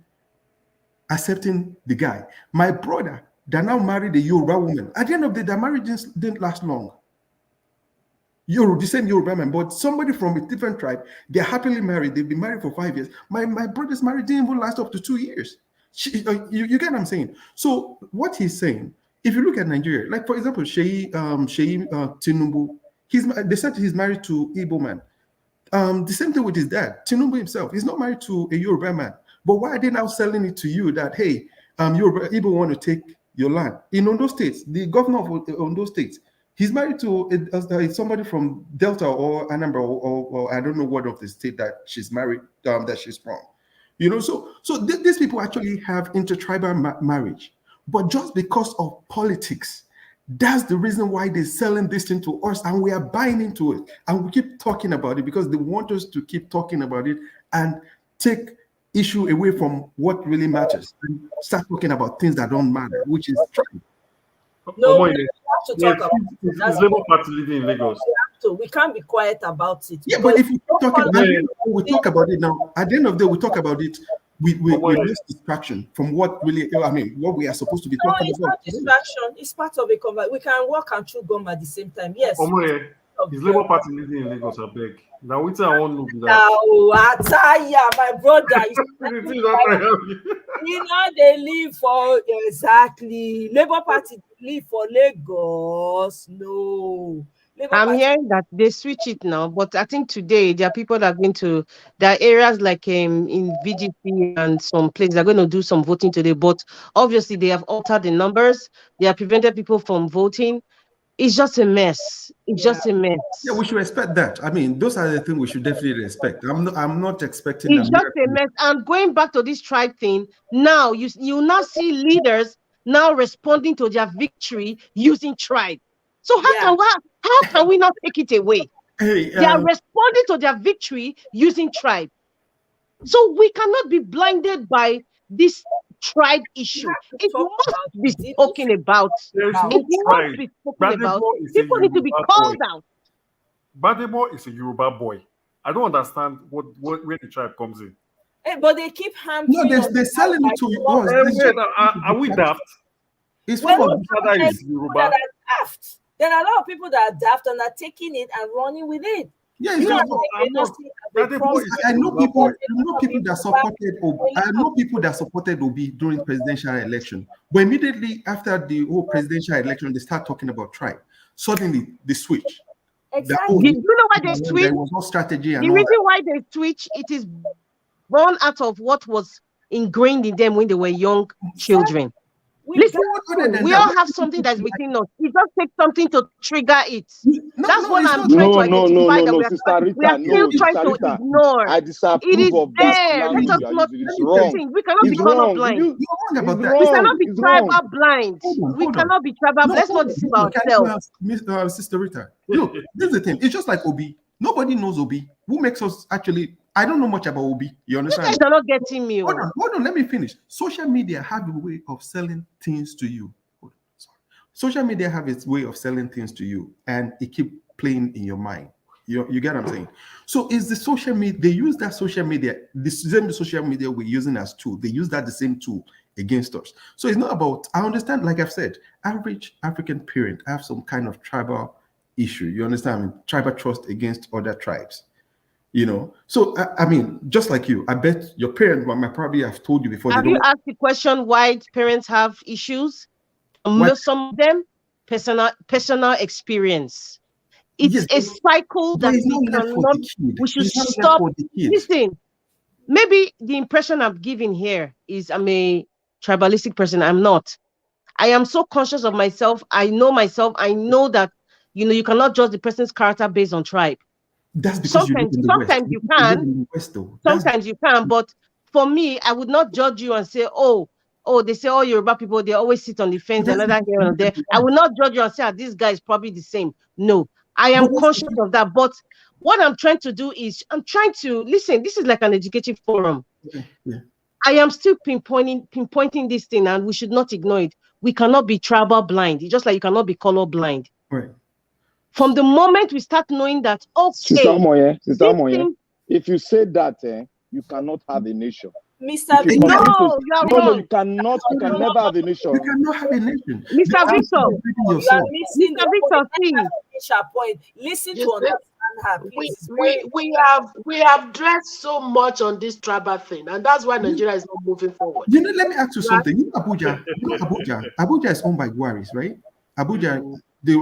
the guy. My brother that now married a Yoruba woman. At the end of the day, their marriage didn't last long. The same Yoruba man, but somebody from a different tribe, they're happily married. They've been married for 5 years. My brother's marriage didn't even last up to 2 years. You get what I'm saying? So what he's saying, if you look at Nigeria, like for example, Sheyi Tinubu, they said he's married to Igbo man. The same thing with his dad, Tinubu himself. He's not married to a Yoruba man. But why are they now selling it to you that, hey, Igbo want to take your land? In Ondo State, the governor of Ondo State, he's married to somebody from Delta or Anambra or I don't know what of the state that she's married, that she's from. You know, so these people actually have intertribal marriage. But just because of politics, that's the reason why they're selling this thing to us, and we are buying into it. And we keep talking about it because they want us to keep talking about it and take issue away from what really matters and start talking about things that don't matter, which is true. No, we have to talk about it. Is Labour Party living in Lagos? We can't be quiet about it. Yeah, but if we talk about it now, at the end of the day, we talk about it, we lose distraction from what really, what we are supposed to be talking about. It's not distraction. It's part of a conversation. We can walk and chew gum at the same time. Yes. Is Labour Party living in Lagos? I beg. Now, which I want to do that. Now, Ataya, my brother. They live for exactly. Labour Party live for Lagos. No. I'm hearing that they switch it now, but I think today there are people that are going to, there are areas like in VGC and some places are going to do some voting today, but obviously they have altered the numbers. They have prevented people from voting. It's just a mess. It's just a mess. Yeah, we should expect that. I mean, those are the things we should definitely expect. I'm not expecting It's a just a miracle. mess. And going back to this tribe thing, now you now see leaders now responding to their victory using tribe. So how can we not take it away? Hey, They are responding to their victory using tribe. So we cannot be blinded by this tribe issue. It must be spoken about. There is no It must tribe. be spoken about. Badebo is a People need to be Yoruba called boy. out. Badebo is a Yoruba boy. I don't understand where the tribe comes in. But they keep hampering. No, they're selling it to us. Are we daft? It's Well, full of father is people Yoruba. that are daft. There are a lot of people that are daft and are taking it and running with it. Yeah, You it's and just, I may not see it as a problem. I know people. That supported Obi. I know people that supported Obi during presidential election. But immediately after the whole presidential election, they start talking about tribe. Suddenly, they switch. Exactly. Do you know why they switch? There was no strategy and The all reason that. why they switch, it is born out of what was ingrained in them when they were young children. Listen, we all have something that's within us. It just takes something to trigger it. That's what I'm trying to identify that we are still trying to ignore. I It disapprove is of this there. Let language us you are not using. It's wrong. listen. We cannot be It's color wrong. blind. You're wrong about that. We cannot be It's wrong. tribal blind. We cannot be tribal. Let's not deceive ourselves. Sister Rita, look, this is the thing. It's just like Obi. Nobody knows Obi. Who makes us actually? I don't know much about Obi. You You understand? guys are not getting me. Hold on. Let me finish. Social media have a way of selling things to you. Social media have its way of selling things to you, and it keep playing in your mind. You get what I'm saying? So it's the social media. They use that social media, the same social media we're using as tool. They use that the same tool against us. So it's not about. I understand, like I've said, average African parent have some kind of tribal issue. You understand? I mean, tribal trust against other tribes. So I mean, just like you, I bet your parents might probably have told you before. Have you asked the question why parents have issues? Some of them personal experience. It's a cycle that we should stop. Listen, maybe the impression I'm giving here is I'm a tribalistic person. I'm not. I am so conscious of myself. I know myself. I know that you cannot judge the person's character based on tribe. That's because sometimes you can. Sometimes you can, but for me, I would not judge you and say, oh, they say all Yoruba people, they always sit on the fence, another here and there. I will not judge you and say, this guy is probably the same. No, I am conscious of that. But what I'm trying to do is, I'm trying to listen. This is like an educative forum. Yeah. I am still pinpointing this thing, and we should not ignore it. We cannot be tribal blind. It's just like you cannot be color blind. Right. From the moment we start knowing that, okay, Sister Moye, if you say that, you cannot have a nation. Mr. You No, you cannot. You can never have a nation. You cannot have a nation. Mr. Victor, you are missing Mr. Victor, finish her point. Listen to understand her, please. We have dressed so much on this tribal thing, and that's why Nigeria is not moving forward. Let me ask you something. Abuja is owned by Guaris, right? Abuja, the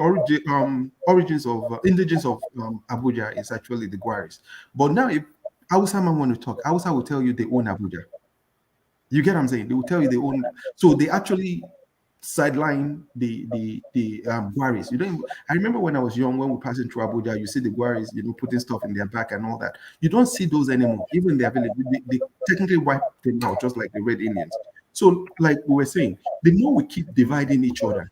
origins of indigens of Abuja is actually the Guaris. But now, if Hausa man want to talk, Hausa will tell you they own Abuja. You get what I'm saying? They will tell you they own. So they actually sideline the Guaris. I remember when I was young, when we're passing through Abuja, you see the Guaris, putting stuff in their back and all that. You don't see those anymore. Even their village, they technically wipe them out, just like the Red Indians. So, like we were saying, the more we keep dividing each other,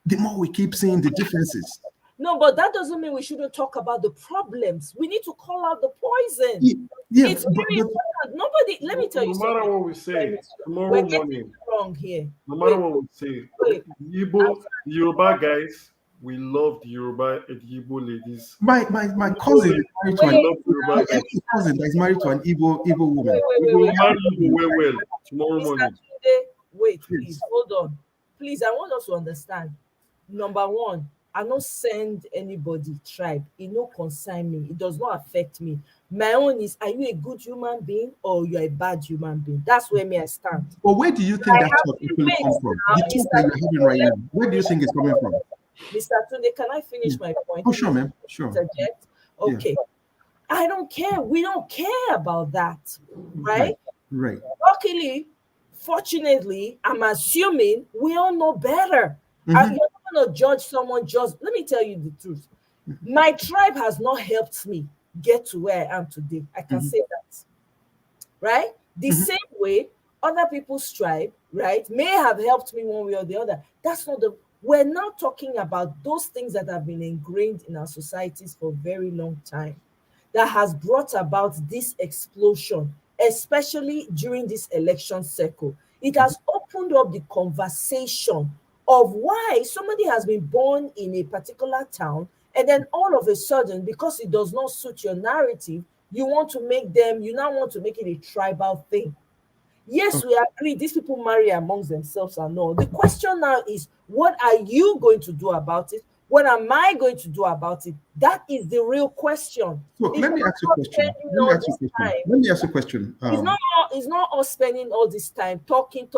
the more we keep seeing the differences. No, but that doesn't mean we shouldn't talk about the problems. We need to call out the poison. Yeah, it's very important. Nobody, let me tell you something. No matter what we say, tomorrow morning, wrong here. No matter what we say, the Yoruba guys, we love the Yoruba and Igbo ladies. My cousin is married to an cousin that is married to an Igbo woman. We will marry you well tomorrow morning. Wait, please, hold on. Please, I want us to understand. Number one, I don't send anybody tribe. It no concern me. It does not affect me. My own is, are you a good human being or you're a bad human being? That's where me I stand. But where do you think that talk come from? The talk that you're having right now, where do you think it's coming from? Mr. Tunde, can I finish my point? Oh, sure, ma'am. Sure. Interject? Yeah. Okay. I don't care. We don't care about that, right? Right. Luckily, fortunately, I'm assuming we all know better. Mhm. You're not going to judge someone just. Let me tell you the truth. My tribe has not helped me get to where I am today. I can say that, right? The same way other people's tribe, right, may have helped me one way or the other. That's not the. We're now talking about those things that have been ingrained in our societies for a very long time, that has brought about this explosion, especially during this election cycle. It has opened up the conversation of why somebody has been born in a particular town, and then all of a sudden, because it does not suit your narrative, you now want to make it a tribal thing. Yes, we agree these people marry amongst themselves and all. The question now is, what are you going to do about it? What am I going to do about it? That is the real question. So let me ask you a question. Let me ask you a question. It's not us spending all this time talking.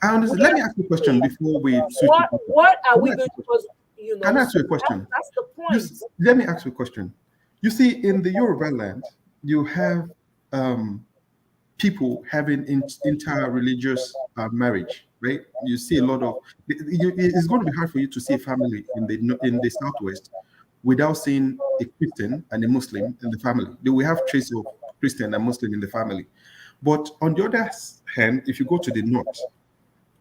I understand. Let me ask you a question before we switch. What are we going to do? Can I ask you a question? That's the point. Let me ask you a question. You see, in the Yoruba land, you have people having inter-religious marriage, right? You see a lot of. It's going to be hard for you to see a family in the Southwest without seeing a Christian and a Muslim in the family. We have trace of Christian and Muslim in the family. But on the other hand, if you go to the North,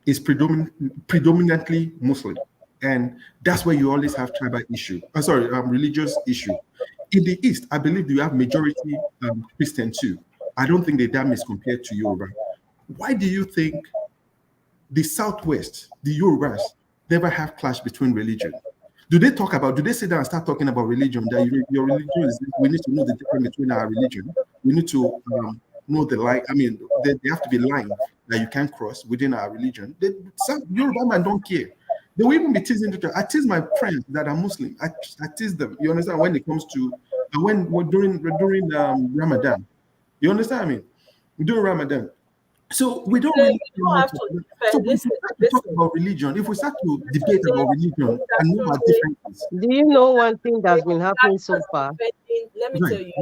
it's predominantly Muslim. And that's where you always have tribal issue. Religious issue. In the East, I believe you have majority Christian too. I don't think they're damaged compared to Yoruba. Why do you think the Southwest, the Yorubas, never have clash between religion? Do they sit down and start talking about religion? That your religion is, we need to know the difference between our religion. We need to know the line. I mean, they have to be line that you can't cross within our religion. Some Yoruba man don't care. They will even be teasing each other. I tease my friends that are Muslim. I tease them. You understand? When it comes to during Ramadan. You understand? I mean, during Ramadan. So we don't really have to so if we start to talk about religion, if we start to debate about religion and know our differences. Do you know one thing that's been happening so far? Let me tell you,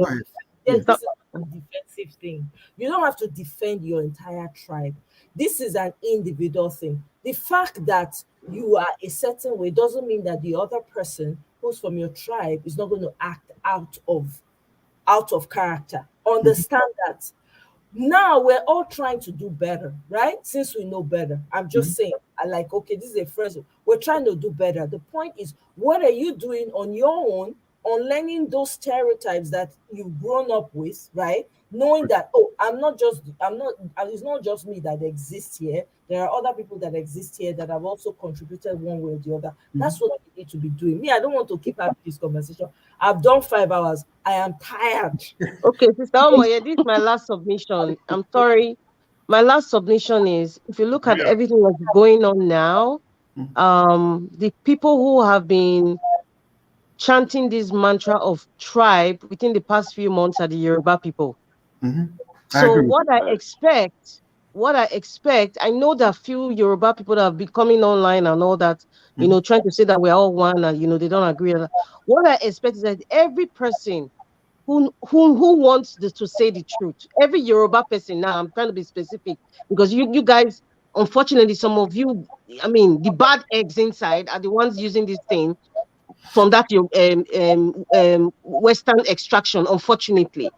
this is a defensive thing. You don't have to defend your entire tribe. This is an individual thing. The fact that you are a certain way doesn't mean that the other person who's from your tribe is not going to act out of character. Understand that. Now we're all trying to do better, right? Since we know better. I'm just saying, okay, this is a phrase. We're trying to do better. The point is, what are you doing on your own on learning those stereotypes that you've grown up with, right? Knowing that, it's not just me that exists here. There are other people that exist here that have also contributed one way or the other. That's what we need to be doing. Me, I don't want to keep having this conversation. I've done 5 hours. I am tired. Okay, Sister Omoye, this is my last submission. I'm sorry. My last submission is, if you look at everything that's going on now, the people who have been chanting this mantra of tribe within the past few months are the Yoruba people. So what I expect, I know that few Yoruba people that have been coming online and all that, trying to say that we're all one and, they don't agree. What I expect is that every person who wants to say the truth, every Yoruba person, now I'm trying to be specific, because you guys, unfortunately, some of you, I mean, the bad eggs inside are the ones using this thing from that Western extraction, unfortunately.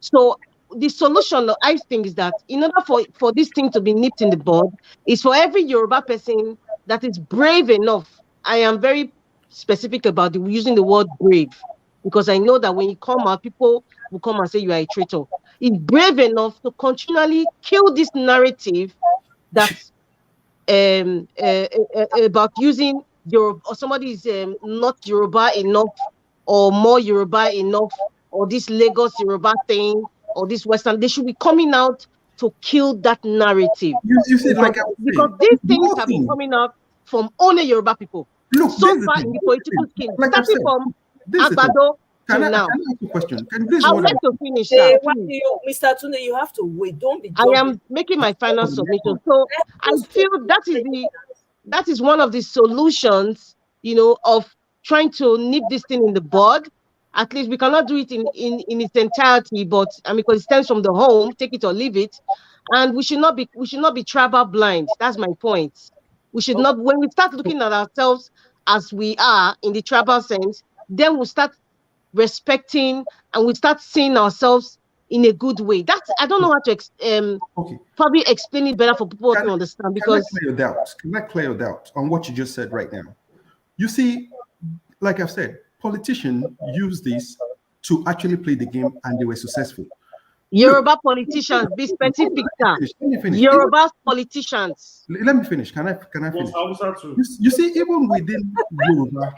So the solution, I think, is that in order for this thing to be nipped in the bud, is for every Yoruba person that is brave enough. I am very specific about using the word brave, because I know that when you come out, people will come and say you are a traitor. Is brave enough to continually kill this narrative that's about using Yoruba, or somebody is not Yoruba enough, or more Yoruba enough, or this Lagos Yoruba thing, or this Western. They should be coming out to kill that narrative. You see, because these things have been coming out from only Yoruba people. Look, so far in the political scheme, starting from Agbado till now. Can I ask you a question? I'll let you finish, Mr. Tunde, you have to wait. Don't be jumping. I am making my final submission. So I feel that is one of the solutions of trying to nip this thing in the bud. At least we cannot do it in its entirety, but I mean, because it stems from the home, take it or leave it. And we should not be tribal blind. That's my point. We should not, when we start looking at ourselves as we are in the tribal sense, then we'll start respecting and we start seeing ourselves in a good way. That's, I don't know how to probably explain it better for people to understand, because Can I clear your doubts on what you just said right now? You see, like I've said, politicians use this to actually play the game, and they were successful. Yoruba politicians, be specific, sir. Let me finish. Yoruba politicians. Let me finish. Can I finish? You see, even within Yoruba,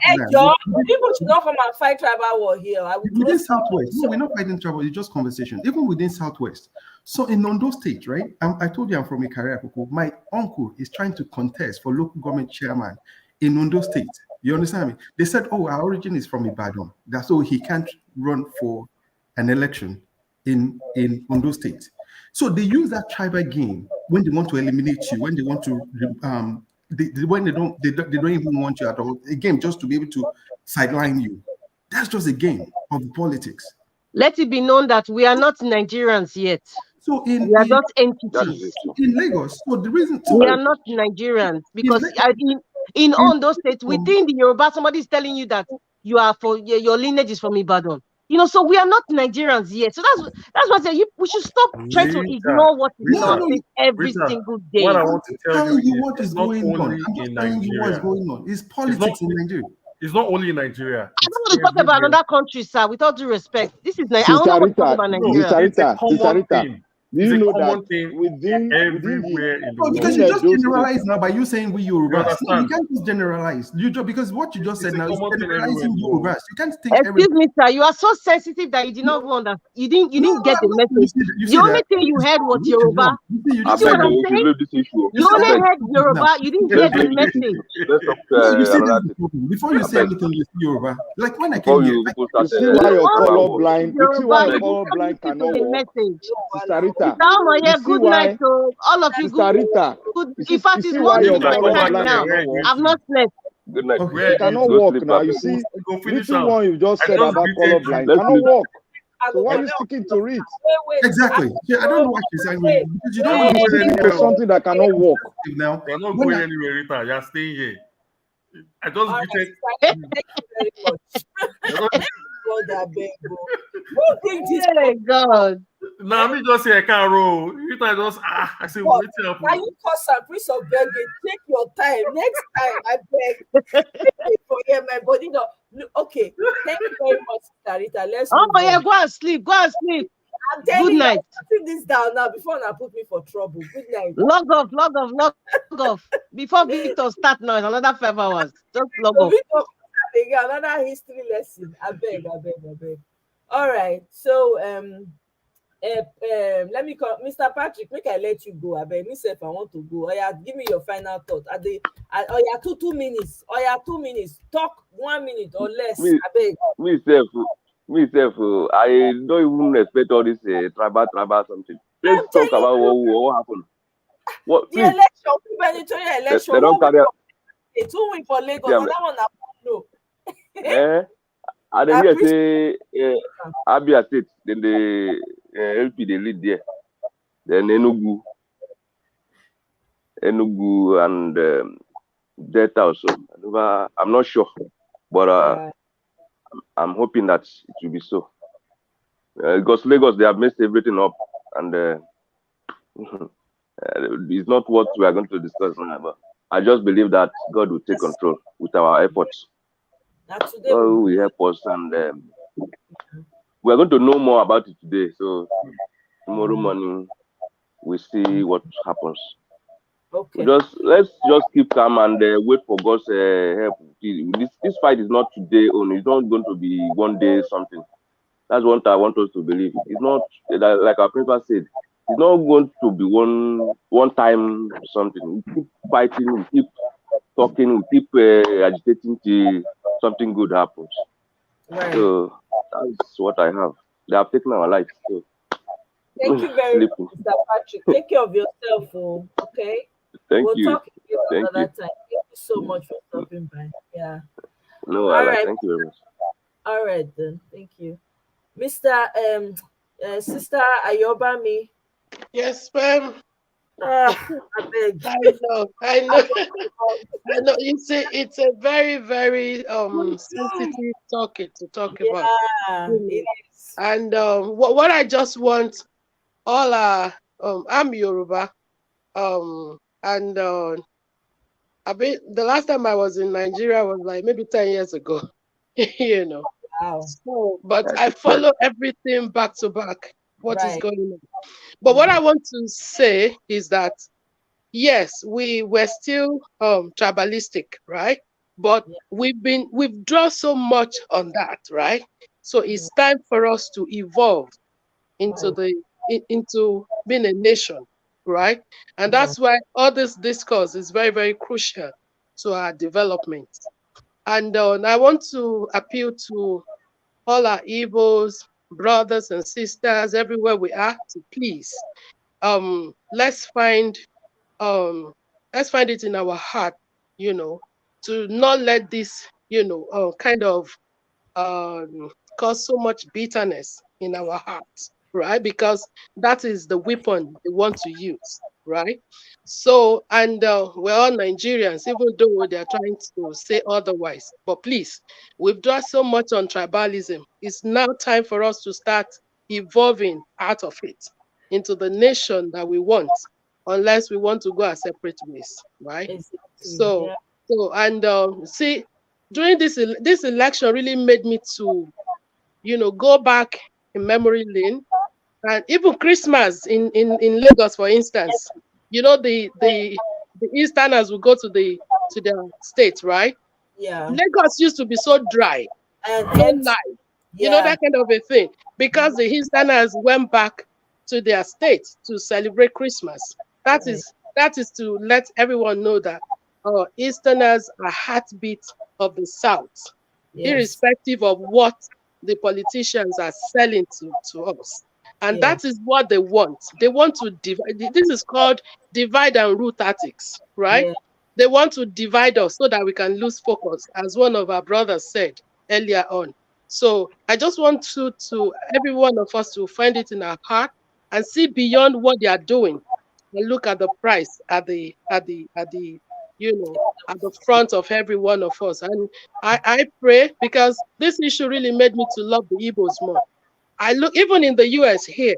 people should not come and fight tribal war here. Within Southwest, no, we're not fighting tribal. It's just conversation. Even within Southwest. So in Ondo State, right? I told you I'm from Ikare Akoko. My uncle is trying to contest for local government chairman in Ondo State. You understand me? They said, "Oh, our origin is from Ibadan. That's so he can't run for an election in Ondo State." So they use that tribal game when they want to eliminate you, when they want to when they don't even want you at all. A game just to be able to sideline you. That's just a game of politics. Let it be known that we are not Nigerians yet. So we are not entities in Lagos. So the reason we are not Nigerians, because in Ondo State, within the Yoruba, somebody is telling you that you are your lineage is from Ibadan. So we are not Nigerians yet. So that's what I say. We should stop trying to ignore what is on our face every single day. What I want to tell you what is going on. I'm just telling you what's going on. It's politics in Nigeria. It's not only in Nigeria. I don't want to talk about another country, sir. With all due respect, this is Nigeria. I don't want to talk about Nigeria. It's a common thing. Do you know that within everywhere in the world? Because you just generalize now by you saying we Yorubas. You You can't just generalize. Because what you just said now is generalizing Yorubas. You can't think Excuse me, sir. You are so sensitive that you did not understand. You didn't get the message. The only thing you heard was Yoruba. You see what I'm saying? You only heard Yoruba. You didn't get the message. Before you say anything, you see Yoruba. Like when I came here, you see why you're colorblind. You see why you're colorblind cannot work. Sister Rita, good night to all of you. Good. In fact, it's morning time now. I've not slept. Good night. It cannot work now. You see, little one you just said about colorblind cannot work. So why are you sticking to it? Exactly. Yeah, I don't know what she's saying because you don't want to stick to something that cannot work. Now you're not going anywhere, Rita. You're staying here. I just greeted. Thank you very much. Who think this? Oh God. Now me just say I can't roll. Rita just I say wait till now you cause a priest of begging. Take your time. Next time I beg. For my body. No. Okay. Thank you very much, Sister Rita. Let's go and sleep. Go and sleep. Good night. Put this down now before I put me for trouble. Good night. Log off. Before Victor start now, it's another 5 hours. Just log off. Another history lesson. I beg. All right. So let me call Mr. Patrick. Make I let you go. I beg myself. I want to go. Give me your final thought. 2 minutes. 2 minutes. Talk 1 minute or less. I beg. Myself, I don't even expect all this tribal something. Let's talk about what happened. The election, gubernatorial election. They don't carry out. It's 2 weeks for Lagos. Yeah, that one no. I didn't hear say Abia State, then the LP they lead there. Then Enugu and Delta also. I'm not sure, but I'm hoping that it will be so. Because Lagos, they have messed everything up, and it's not what we are going to discuss now. But I just believe that God will take control with our efforts. God will help us, and we are going to know more about it today. So tomorrow morning, we see what happens. Okay. Let's just keep calm and wait for God's help. This fight is not today only. It's not going to be one day something. That's what I want us to believe. It's not like our principal said. It's not going to be one time something. We keep fighting. We keep talking. We keep agitating till something good happens. Right. So that's what I have. They have taken our lives. So. Thank you very much, Mr. Patrick. Take care of yourself. Okay. Thank you. Talk you Thank another you. time. Thank you so much for stopping by. Yeah. No, All Allah. right. Thank you very much. All right then. Thank you. Mr. Sister Ayobami. Yes, ma'am. I beg. I know, I know, I know. It's a very, very sensitive topic to talk about. Yeah, You it know. is. And what I just want all I'm Yoruba, and I mean the last time I was in Nigeria was like maybe 10 years ago, you know. Wow. So, but That's I a fact. follow everything back to back. What is Right. going on? But what I want to say is that yes, we were still tribalistic, right? But Yeah. we've drawn so much on that, right? So it's time for us to evolve into Right. into being a nation, right? And Yeah. that's why all this discourse is very, very crucial to our development. And I want to appeal to all our Igbos, brothers and sisters, everywhere we are, to please, um, let's find um, let's find it in our heart, you know, to not let this, kind of um, cause so much bitterness in our hearts, right? Because that is the weapon they want to use, right? So, and we're all Nigerians, even though they're trying to say otherwise. But please, we've done so much on tribalism. It's now time for us to start evolving out of it into the nation that we want, unless we want to go our separate ways, right? Exactly. So, Yeah. and see, during this election really made me to go back in memory lane. And even Christmas in Lagos, for instance, the easterners will go to their state, right? Yeah. Lagos used to be so dry, And no lie, yeah. that kind of a thing, because the easterners went back to their state to celebrate Christmas. that Right. is that is to let everyone know that easterners are heartbeat of the south, Yes. irrespective of what the politicians are selling to us. And Yeah. that is what they want. They want to divide. This is called divide and rule tactics, right? Yeah. They want to divide us so that we can lose focus, as one of our brothers said earlier on. So I just want every one of us to find it in our heart and see beyond what they are doing and look at the price at the front of every one of us. And I pray, because this issue really made me to love the Igbos more. I look even in the US here,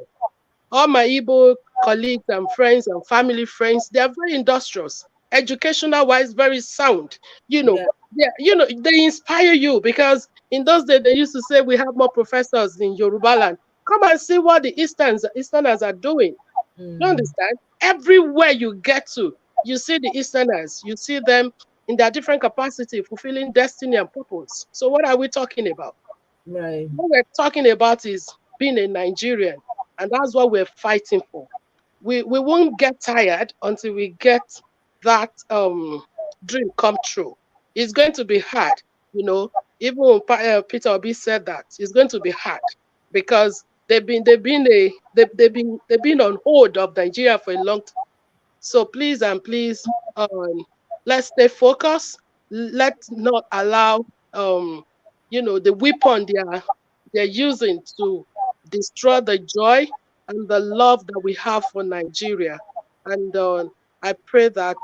all my Igbo colleagues and friends and family friends, they are very industrious, educational wise, very sound. Yeah. They inspire you, because in those days they used to say we have more professors in Yoruba land. Come and see what the Easterners are doing. You Mm. understand? Everywhere you get to, you see the Easterners, you see them in their different capacity, fulfilling destiny and purpose. So what are we talking about? Right. What we're talking about is being a Nigerian, and that's what we're fighting for. We won't get tired until we get that dream come true. It's going to be hard, you know. Even when Peter Obi said that it's going to be hard, because they've been on hold of Nigeria for a long time. So please and please, let's stay focused. Let's not allow the weapon they're using to destroy the joy and the love that we have for Nigeria. And I pray that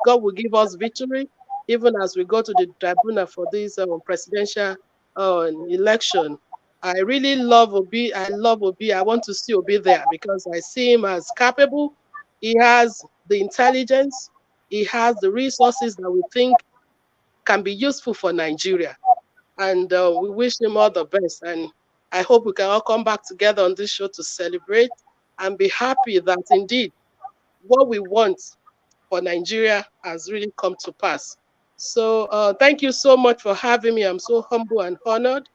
God will give us victory, even as we go to the tribunal for this presidential election. I really love Obi. I love Obi. I want to see Obi there, because I see him as capable. He has the intelligence. He has the resources that we think can be useful for Nigeria. And we wish him all the best. And I hope we can all come back together on this show to celebrate and be happy that indeed what we want for Nigeria has really come to pass. So thank you so much for having me. I'm so humble and honored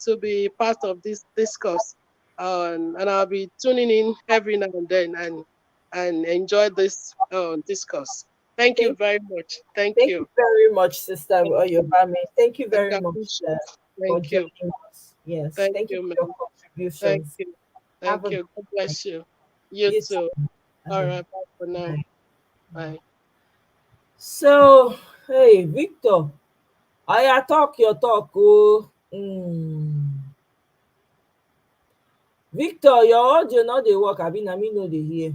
to be part of this discourse. And I'll be tuning in every now and then and enjoy this discourse. Thank you Thank very much. Thank Thank you. you very much, Sister Thank you. Oyobami. Thank you I very much appreciate. for Thank you. joining us. Yes. Thank Thank you you, for your ma'am. Thank contributions. you. Have Thank a you. good God night. bless you. You You too. too. All Bye. right. Bye for now. Bye. Bye. So, hey, Victor, I talk your talk. Oh. Victor, your audio no dey work. Abi na me no dey hear.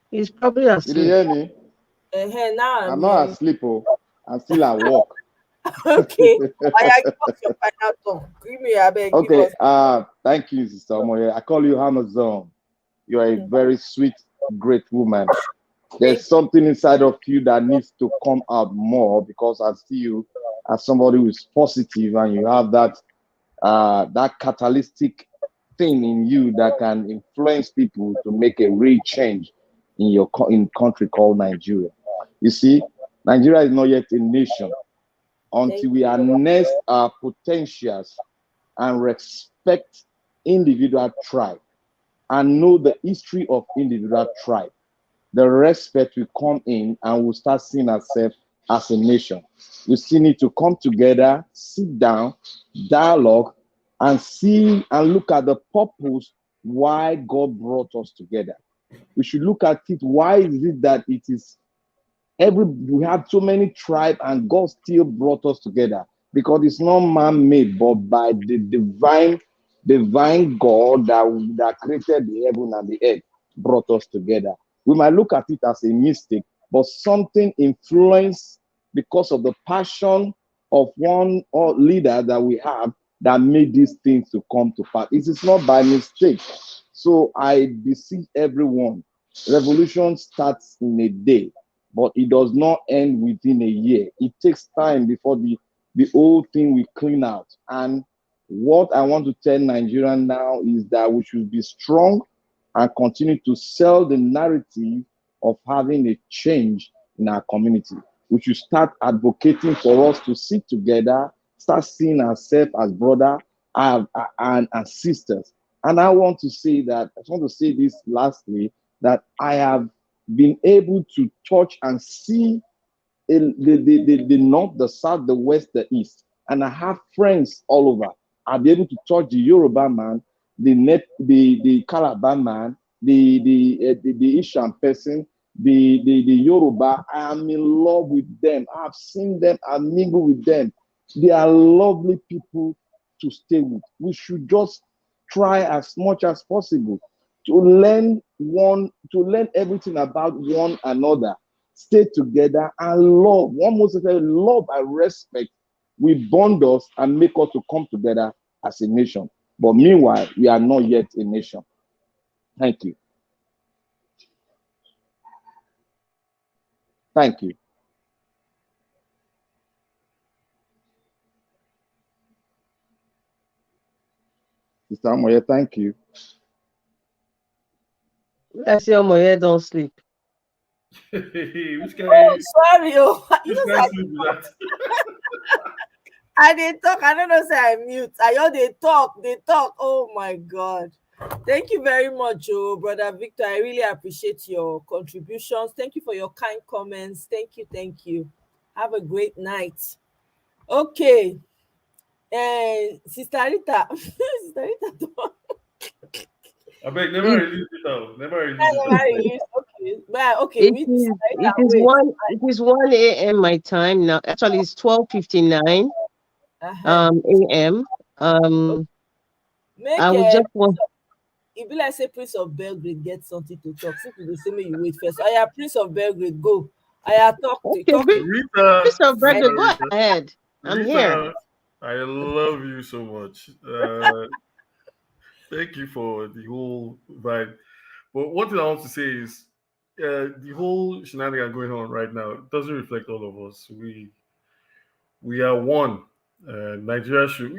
He's probably You dey asleep. hear me? Now I'm I'm not hearing. asleep, oh. I'm still at work. Okay. I give us your final talk. Give me a beg. Give Okay. us. Thank you, Sister Omoye. I call you Amazon. You are a very sweet, great woman. There's something inside of you that needs to come out more because I see you as somebody who is positive and you have that catalytic thing in you that can influence people to make a real change in your country called Nigeria. You see, Nigeria is not yet a nation until we harness our potentials and respect individual tribe and know the history of individual tribe. The respect will come in and we'll start seeing ourselves as a nation. We still need to come together, sit down, dialogue, and see and look at the purpose why God brought us together. We should look at it. Why is it that it is we have so many tribes and God still brought us together? Because it's not man-made, but by the divine God that created the heaven and the earth brought us together. We might look at it as a mistake, but something influenced because of the passion of one or leader that we have that made these things to come to pass. It is not by mistake. So I beseech everyone, revolution starts in a day, but it does not end within a year. It takes time before the whole thing will clean out. And what I want to tell Nigerians now is that we should be strong and continue to sell the narrative of having a change in our community. We should start advocating for us to sit together, start seeing ourselves as brothers and sisters. And I want to say this lastly, that I have been able to touch and see the north, the south, the west, the east. And I have friends all over. I'll be able to touch the Yoruba man, the Calabar man, the Ishan person, the Yoruba. I am in love with them. I've seen them, I mingle with them. They are lovely people to stay with. We should just try as much as possible to learn everything about one another, stay together, and love. One most especially love and respect will bond us and make us to come together as a nation. But meanwhile, we are not yet a nation. Thank you. Thank you. Sister Amoye, thank you. I see Omoye don't sleep. Which guy? Oh, sorry. Oh, Which guy sleep with that? I did talk. I don't know. Say I mute. I all they talk. They talk. Oh my God. Thank you very much, oh, Brother Victor. I really appreciate your contributions. Thank you for your kind comments. Thank you. Thank you. Have a great night. Okay. Sister Rita. Sister Rita. I beg, never release it out. Never release it out. Okay. Well, okay. It is 1 a.m. my time now. Actually, it's 12:59 a.m. Make I would just want. It be like say Prince of Belgrade get something to talk. Simply the same way you wait first. I Prince of Belgrade, go. I talk. Okay, Talk. Rita, Prince of Belgrade, go Rita, ahead. I'm here. I love you so much. Thank you for the whole vibe. But one thing I want to say is the whole shenanigan going on right now doesn't reflect all of us. We are one. Nigeria should.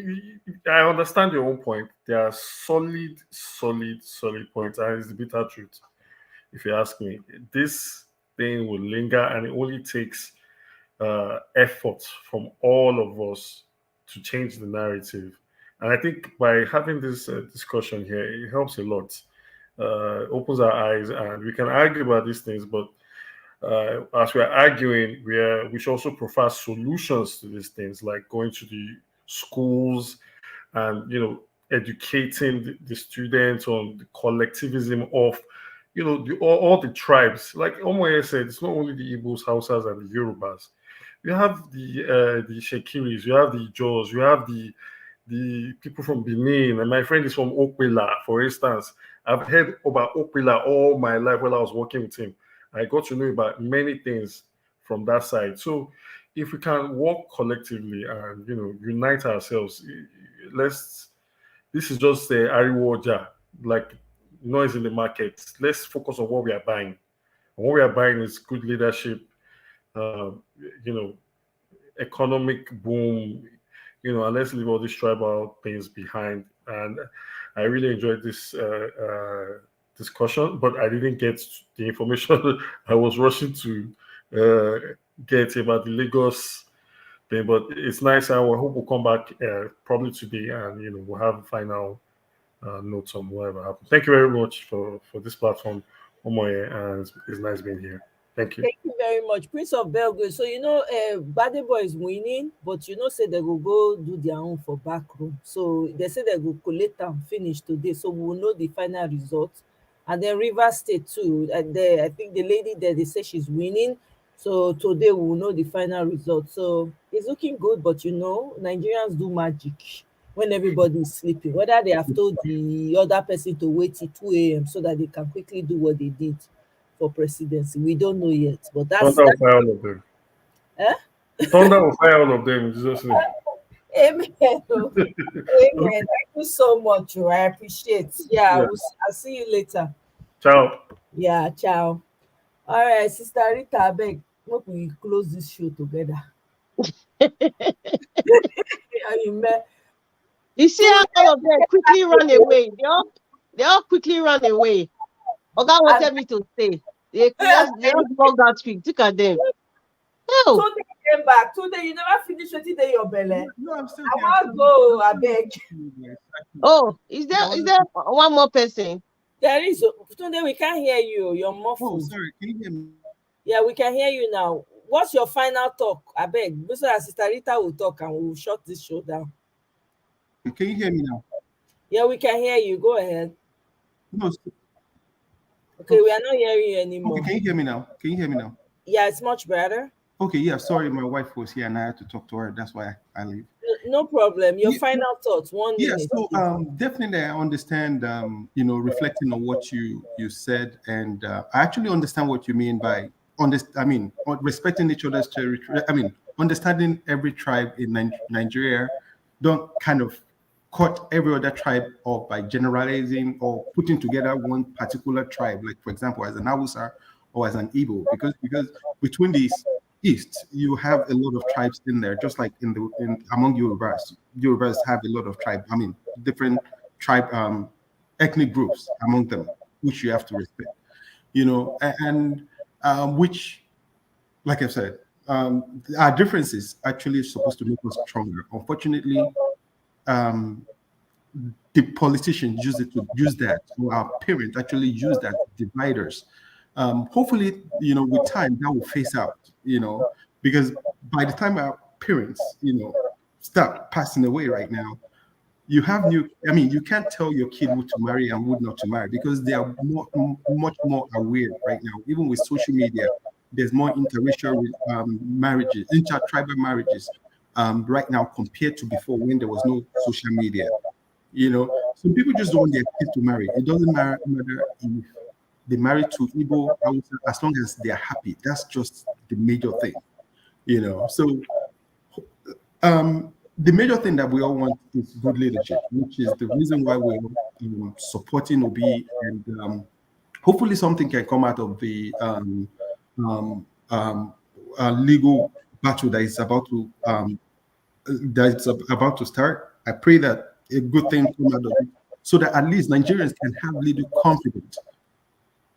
I understand your own point. There are solid points, and it's the bitter truth. If you ask me, this thing will linger, and it only takes effort from all of us to change the narrative. And I think by having this discussion here, it helps a lot. Opens our eyes, and we can argue about these things, but as we are arguing, we should also provide solutions to these things, like going to the schools and educating the students on the collectivism of all the tribes. Like Omoye said, it's not only the Igbos, Hausas, and the Yorubas. You have the Shekiris, you have the Jaws, you have the people from Benin, and my friend is from Okwila, for instance. I've heard about Okwila all my life while I was working with him. I got to know about many things from that side. So if we can work collectively and unite ourselves, let's. This is just a Ariwoja, like noise in the market. Let's focus on what we are buying. And what we are buying is good leadership, uh, you know, economic boom, and let's leave all these tribal things behind. And I really enjoyed this discussion, but I didn't get the information I was rushing to get about the Lagos thing. But it's nice. I hope we'll come back probably today, and we'll have final notes on whatever happened. Thank you very much for this platform, Omoye, and it's nice being here. Thank you. Thank you very much, Prince of Belgrade. So Badebo is winning, but say they will go do their own for back room. So they say they will collect and finish today. So we will know the final result. And then River State too. And I think the lady there, they say she's winning. So today we will know the final result. So it's looking good, but Nigerians do magic when everybody is sleeping. Whether they have told the other person to wait till 2 a.m. so that they can quickly do what they did for presidency. We don't know yet, but Thunder will fire all of them. Eh? Thunder will fire all of them in Jesus' name. Amen. Amen. Thank you so much. I appreciate. Yeah. I'll see you later. Ciao. Yeah, ciao. All right, Sister Rita, I beg, hope we close this show together. You see how all of them quickly run away. They all quickly run away. Oga wanted me to stay. They just log that tweet. Look at them. No. Today came back. Today you never finished waiting in your belly. No, I'm still here. I want to go, I beg. Oh, is there one more person? There is. Today we can't hear you. You're muffled. Oh, sorry. Can you hear me? Yeah, we can hear you now. What's your final talk? I beg. So Sister Rita will talk and we'll shut this show down. Can you hear me now? Yeah, we can hear you. Go ahead. No. Okay, we are not hearing you anymore. Okay, can you hear me now? Can you hear me now? Yeah, it's much better. Okay, yeah, sorry, my wife was here and I had to talk to her. That's why I leave. No problem. Your final thoughts, 1 minute. Yeah, so definitely I understand, reflecting on what you said, and I actually understand what you mean by respecting each other's territory. Understanding every tribe in Nigeria. Don't kind of cut every other tribe off by generalizing or putting together one particular tribe, like for example, as an Hausa or as an Igbo, because between these East, you have a lot of tribes in there, just like among Yorubas. Yorubas have a lot of tribes. Different tribe ethnic groups among them, which you have to respect. And which, like I said, our differences actually supposed to make us stronger. Unfortunately, the politicians use that, or our parents actually use that to divide us. Hopefully, with time that will phase out, because by the time our parents, start passing away right now, you have you can't tell your kid who to marry and who not to marry because they are much more aware right now. Even with social media, there's more interracial marriages, intertribal marriages right now compared to before when there was no social media. So people just don't want their kids to marry. It doesn't matter if they marry to Igbo, as long as they are happy. That's just the major thing, So the major thing that we all want is good leadership, which is the reason why we're supporting Obi, and hopefully something can come out of the legal battle that is about to start. I pray that a good thing come out of it, so that at least Nigerians can have little confidence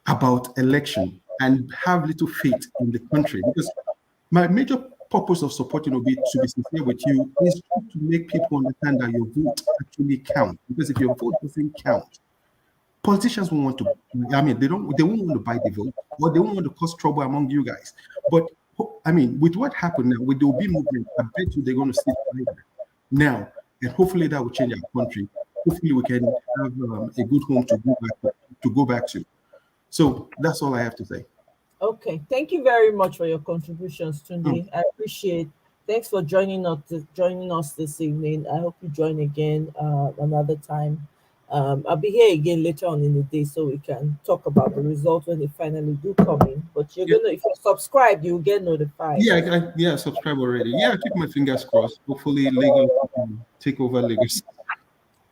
about election and have little faith in the country. Because my major purpose of supporting Obi, to be sincere with you, is to make people understand that your vote actually counts. Because if your vote doesn't count, politicians won't want to. They won't want to buy the vote, or they won't want to cause trouble among you guys. But with what happened now with the Obi movement, I bet you they're going to sit together now, and hopefully that will change our country. Hopefully we can have a good home to go back to. So that's all I have to say. Okay, thank you very much for your contributions, Oh, Tunde. I appreciate. Thanks for joining us this evening. I hope you join again another time. I'll be here again later on in the day so we can talk about the results when they finally do come in. But yeah, if you're subscribed, you'll get notified. yeah, subscribe already. Yeah, I keep my fingers crossed. Hopefully, Lagos can take over Lagos.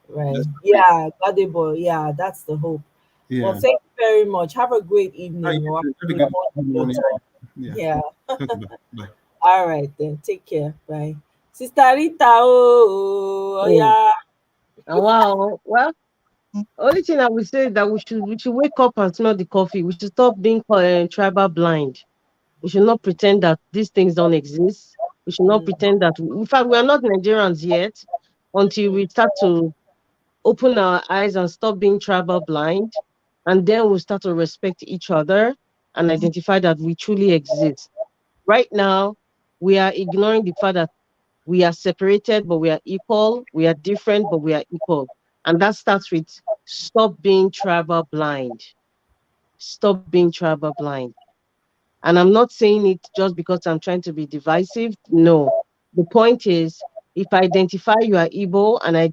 Right. That's great. Yeah, Gbadebo. Yeah, that's the hope. Well, Yeah. thank you very much. Have a great All right, evening you or too. Have a good good morning, your morning. time. Yeah. Yeah. Okay, bye. Bye. All right then. Take care. Bye. Sister Rita. Oh Oh, yeah. wow. Well, only thing I would say is that we should wake up and smell the coffee. We should stop being tribal blind. We should not pretend that these things don't exist. We should not Mm, pretend that, in fact, we are not Nigerians yet until we start to open our eyes and stop being tribal blind. And then we'll start to respect each other and identify that we truly exist. Right now, we are ignoring the fact that we are separated, but we are equal. We are different, but we are equal. And that starts with stop being tribal blind. Stop being tribal blind. And I'm not saying it just because I'm trying to be divisive. No. The point is, if I identify you are Igbo and I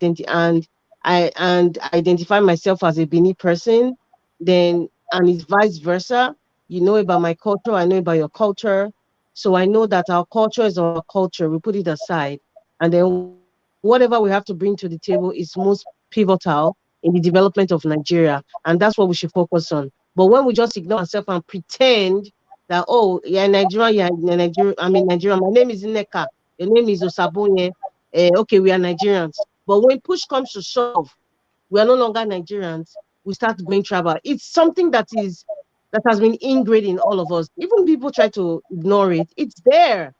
identify myself as a Bini person, then and it's vice versa. You know about my culture, I know about your culture. So I know that our culture is our culture. We put it aside. And then whatever we have to bring to the table is most pivotal in the development of Nigeria. And that's what we should focus on. But when we just ignore ourselves and pretend that, oh, yeah, Nigerian, yeah, Nigerian, I mean Nigerian, my name is Nneka, your name is Osabonye, okay, we are Nigerians. But when push comes to shove, we are no longer Nigerians, we start going tribal. It's something that has been ingrained in all of us. Even people try to ignore it. It's there.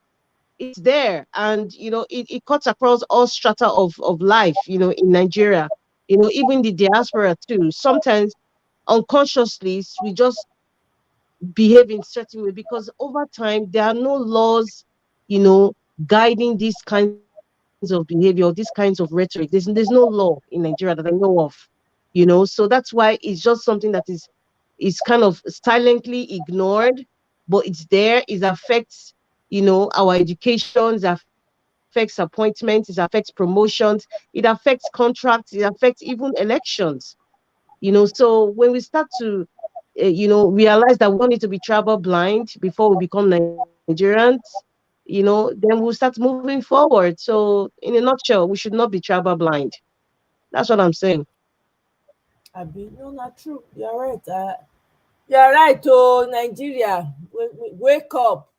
It's there. And it cuts across all strata of life, in Nigeria. Even the diaspora too. Sometimes unconsciously we just behave in certain way because over time there are no laws, you know, guiding these kinds of behavior, these kinds of rhetoric. There's no law in Nigeria that I know of, so that's why it's just something that is kind of silently ignored, but it's there. It affects, our educations, affects appointments, it affects promotions, it affects contracts, it affects even elections. So when we start to realize that we don't need to be travel blind before we become Nigerians, then we'll start moving forward. So in a nutshell, we should not be travel blind. That's what I'm saying. Abi, no, not true. You're right. You're right. Oh, Nigeria, wake up,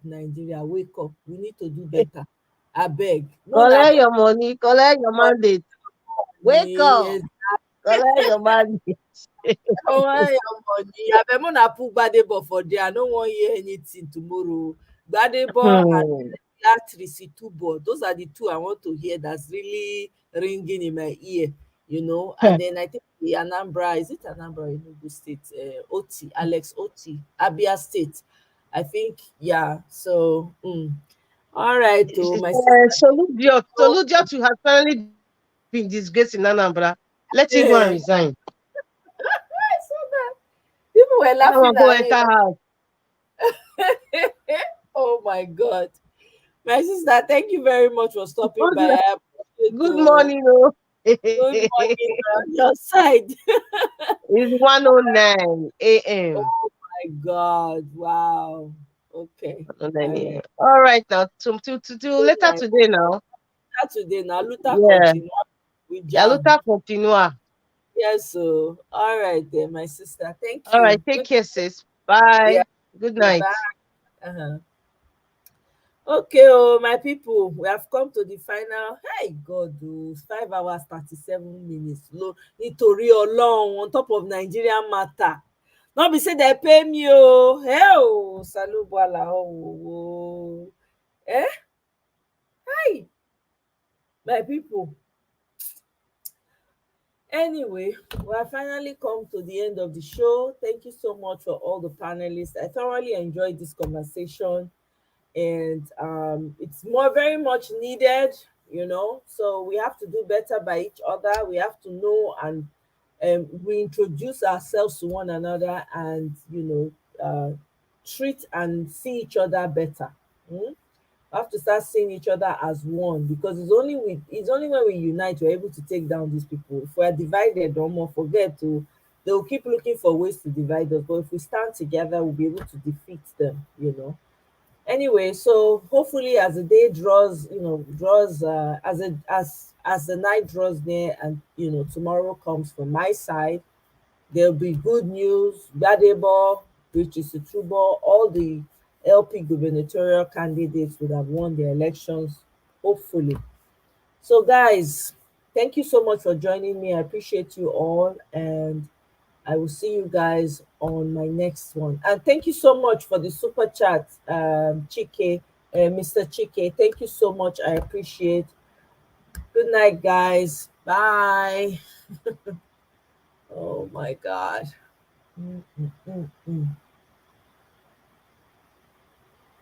Nigeria, wake up. We need to do better. I beg. No, na Collect your money, collect your mandate. Wake up, money. collect your mandate. Collect your money. Abeg, make una put Gbadebo for there. I no wan hear anything tomorrow. Gbadebo and Hmm. Latrisi Tubo. Those are the two I want to hear that's really ringing in my ear. And then I think the Anambra, is it Anambra or Enugu State? Oti, Alex Oti, Abia State. I think, yeah. So, all right, oh, my sister. So, Soludiot to has finally been disgraced in Anambra. Let him go and resign. I saw that. People were Now laughing go at enter me. house. Oh my God. My sister, thank you very much for stopping Good, by. I appreciate good you. morning, oh. Good morning It's on your side. 1:09 a.m. Oh my God. Wow. Okay. 1:09 All right. a.m. All right, now to Good later night. today now. Saturday now. Luther Yeah, continue with yeah. jam. Luta continua. Yes, so all right then, my sister. Thank All right, you. take Good. care, sis. Yeah. Bye. Good night. Bye. Uh-huh. Okay, oh my people, we have come to the final. Hey God, 5 hours 37 minutes. Nítorí Ọlọ́run on top of Nigerian matter. No be say they pay me oh. Hey oh, Salubwala oh. Eh? Hi, my people. Anyway, we have finally come to the end of the show. Thank you so much for all the panelists. I thoroughly enjoyed this conversation, and it's very much needed. So we have to do better by each other. We have to know and we introduce ourselves to one another and treat and see each other better. We have to start seeing each other as one, because it's only when we unite we're able to take down these people. If we're divided, or more forget to they'll keep looking for ways to divide us. But if we stand together, we'll be able to defeat them. Anyway, so hopefully as the day draws as the night draws near, and tomorrow comes from my side, there'll be good news. Gbadebo, which is Itubo, all the LP gubernatorial candidates would have won their elections, hopefully. So guys, thank you so much for joining me. I appreciate you all, and I will see you guys on my next one. And thank you so much for the super chat, Chike, Mr. Chike. Thank you so much. I appreciate. Good night, guys. Bye. Oh my God. Mm, mm, mm, mm.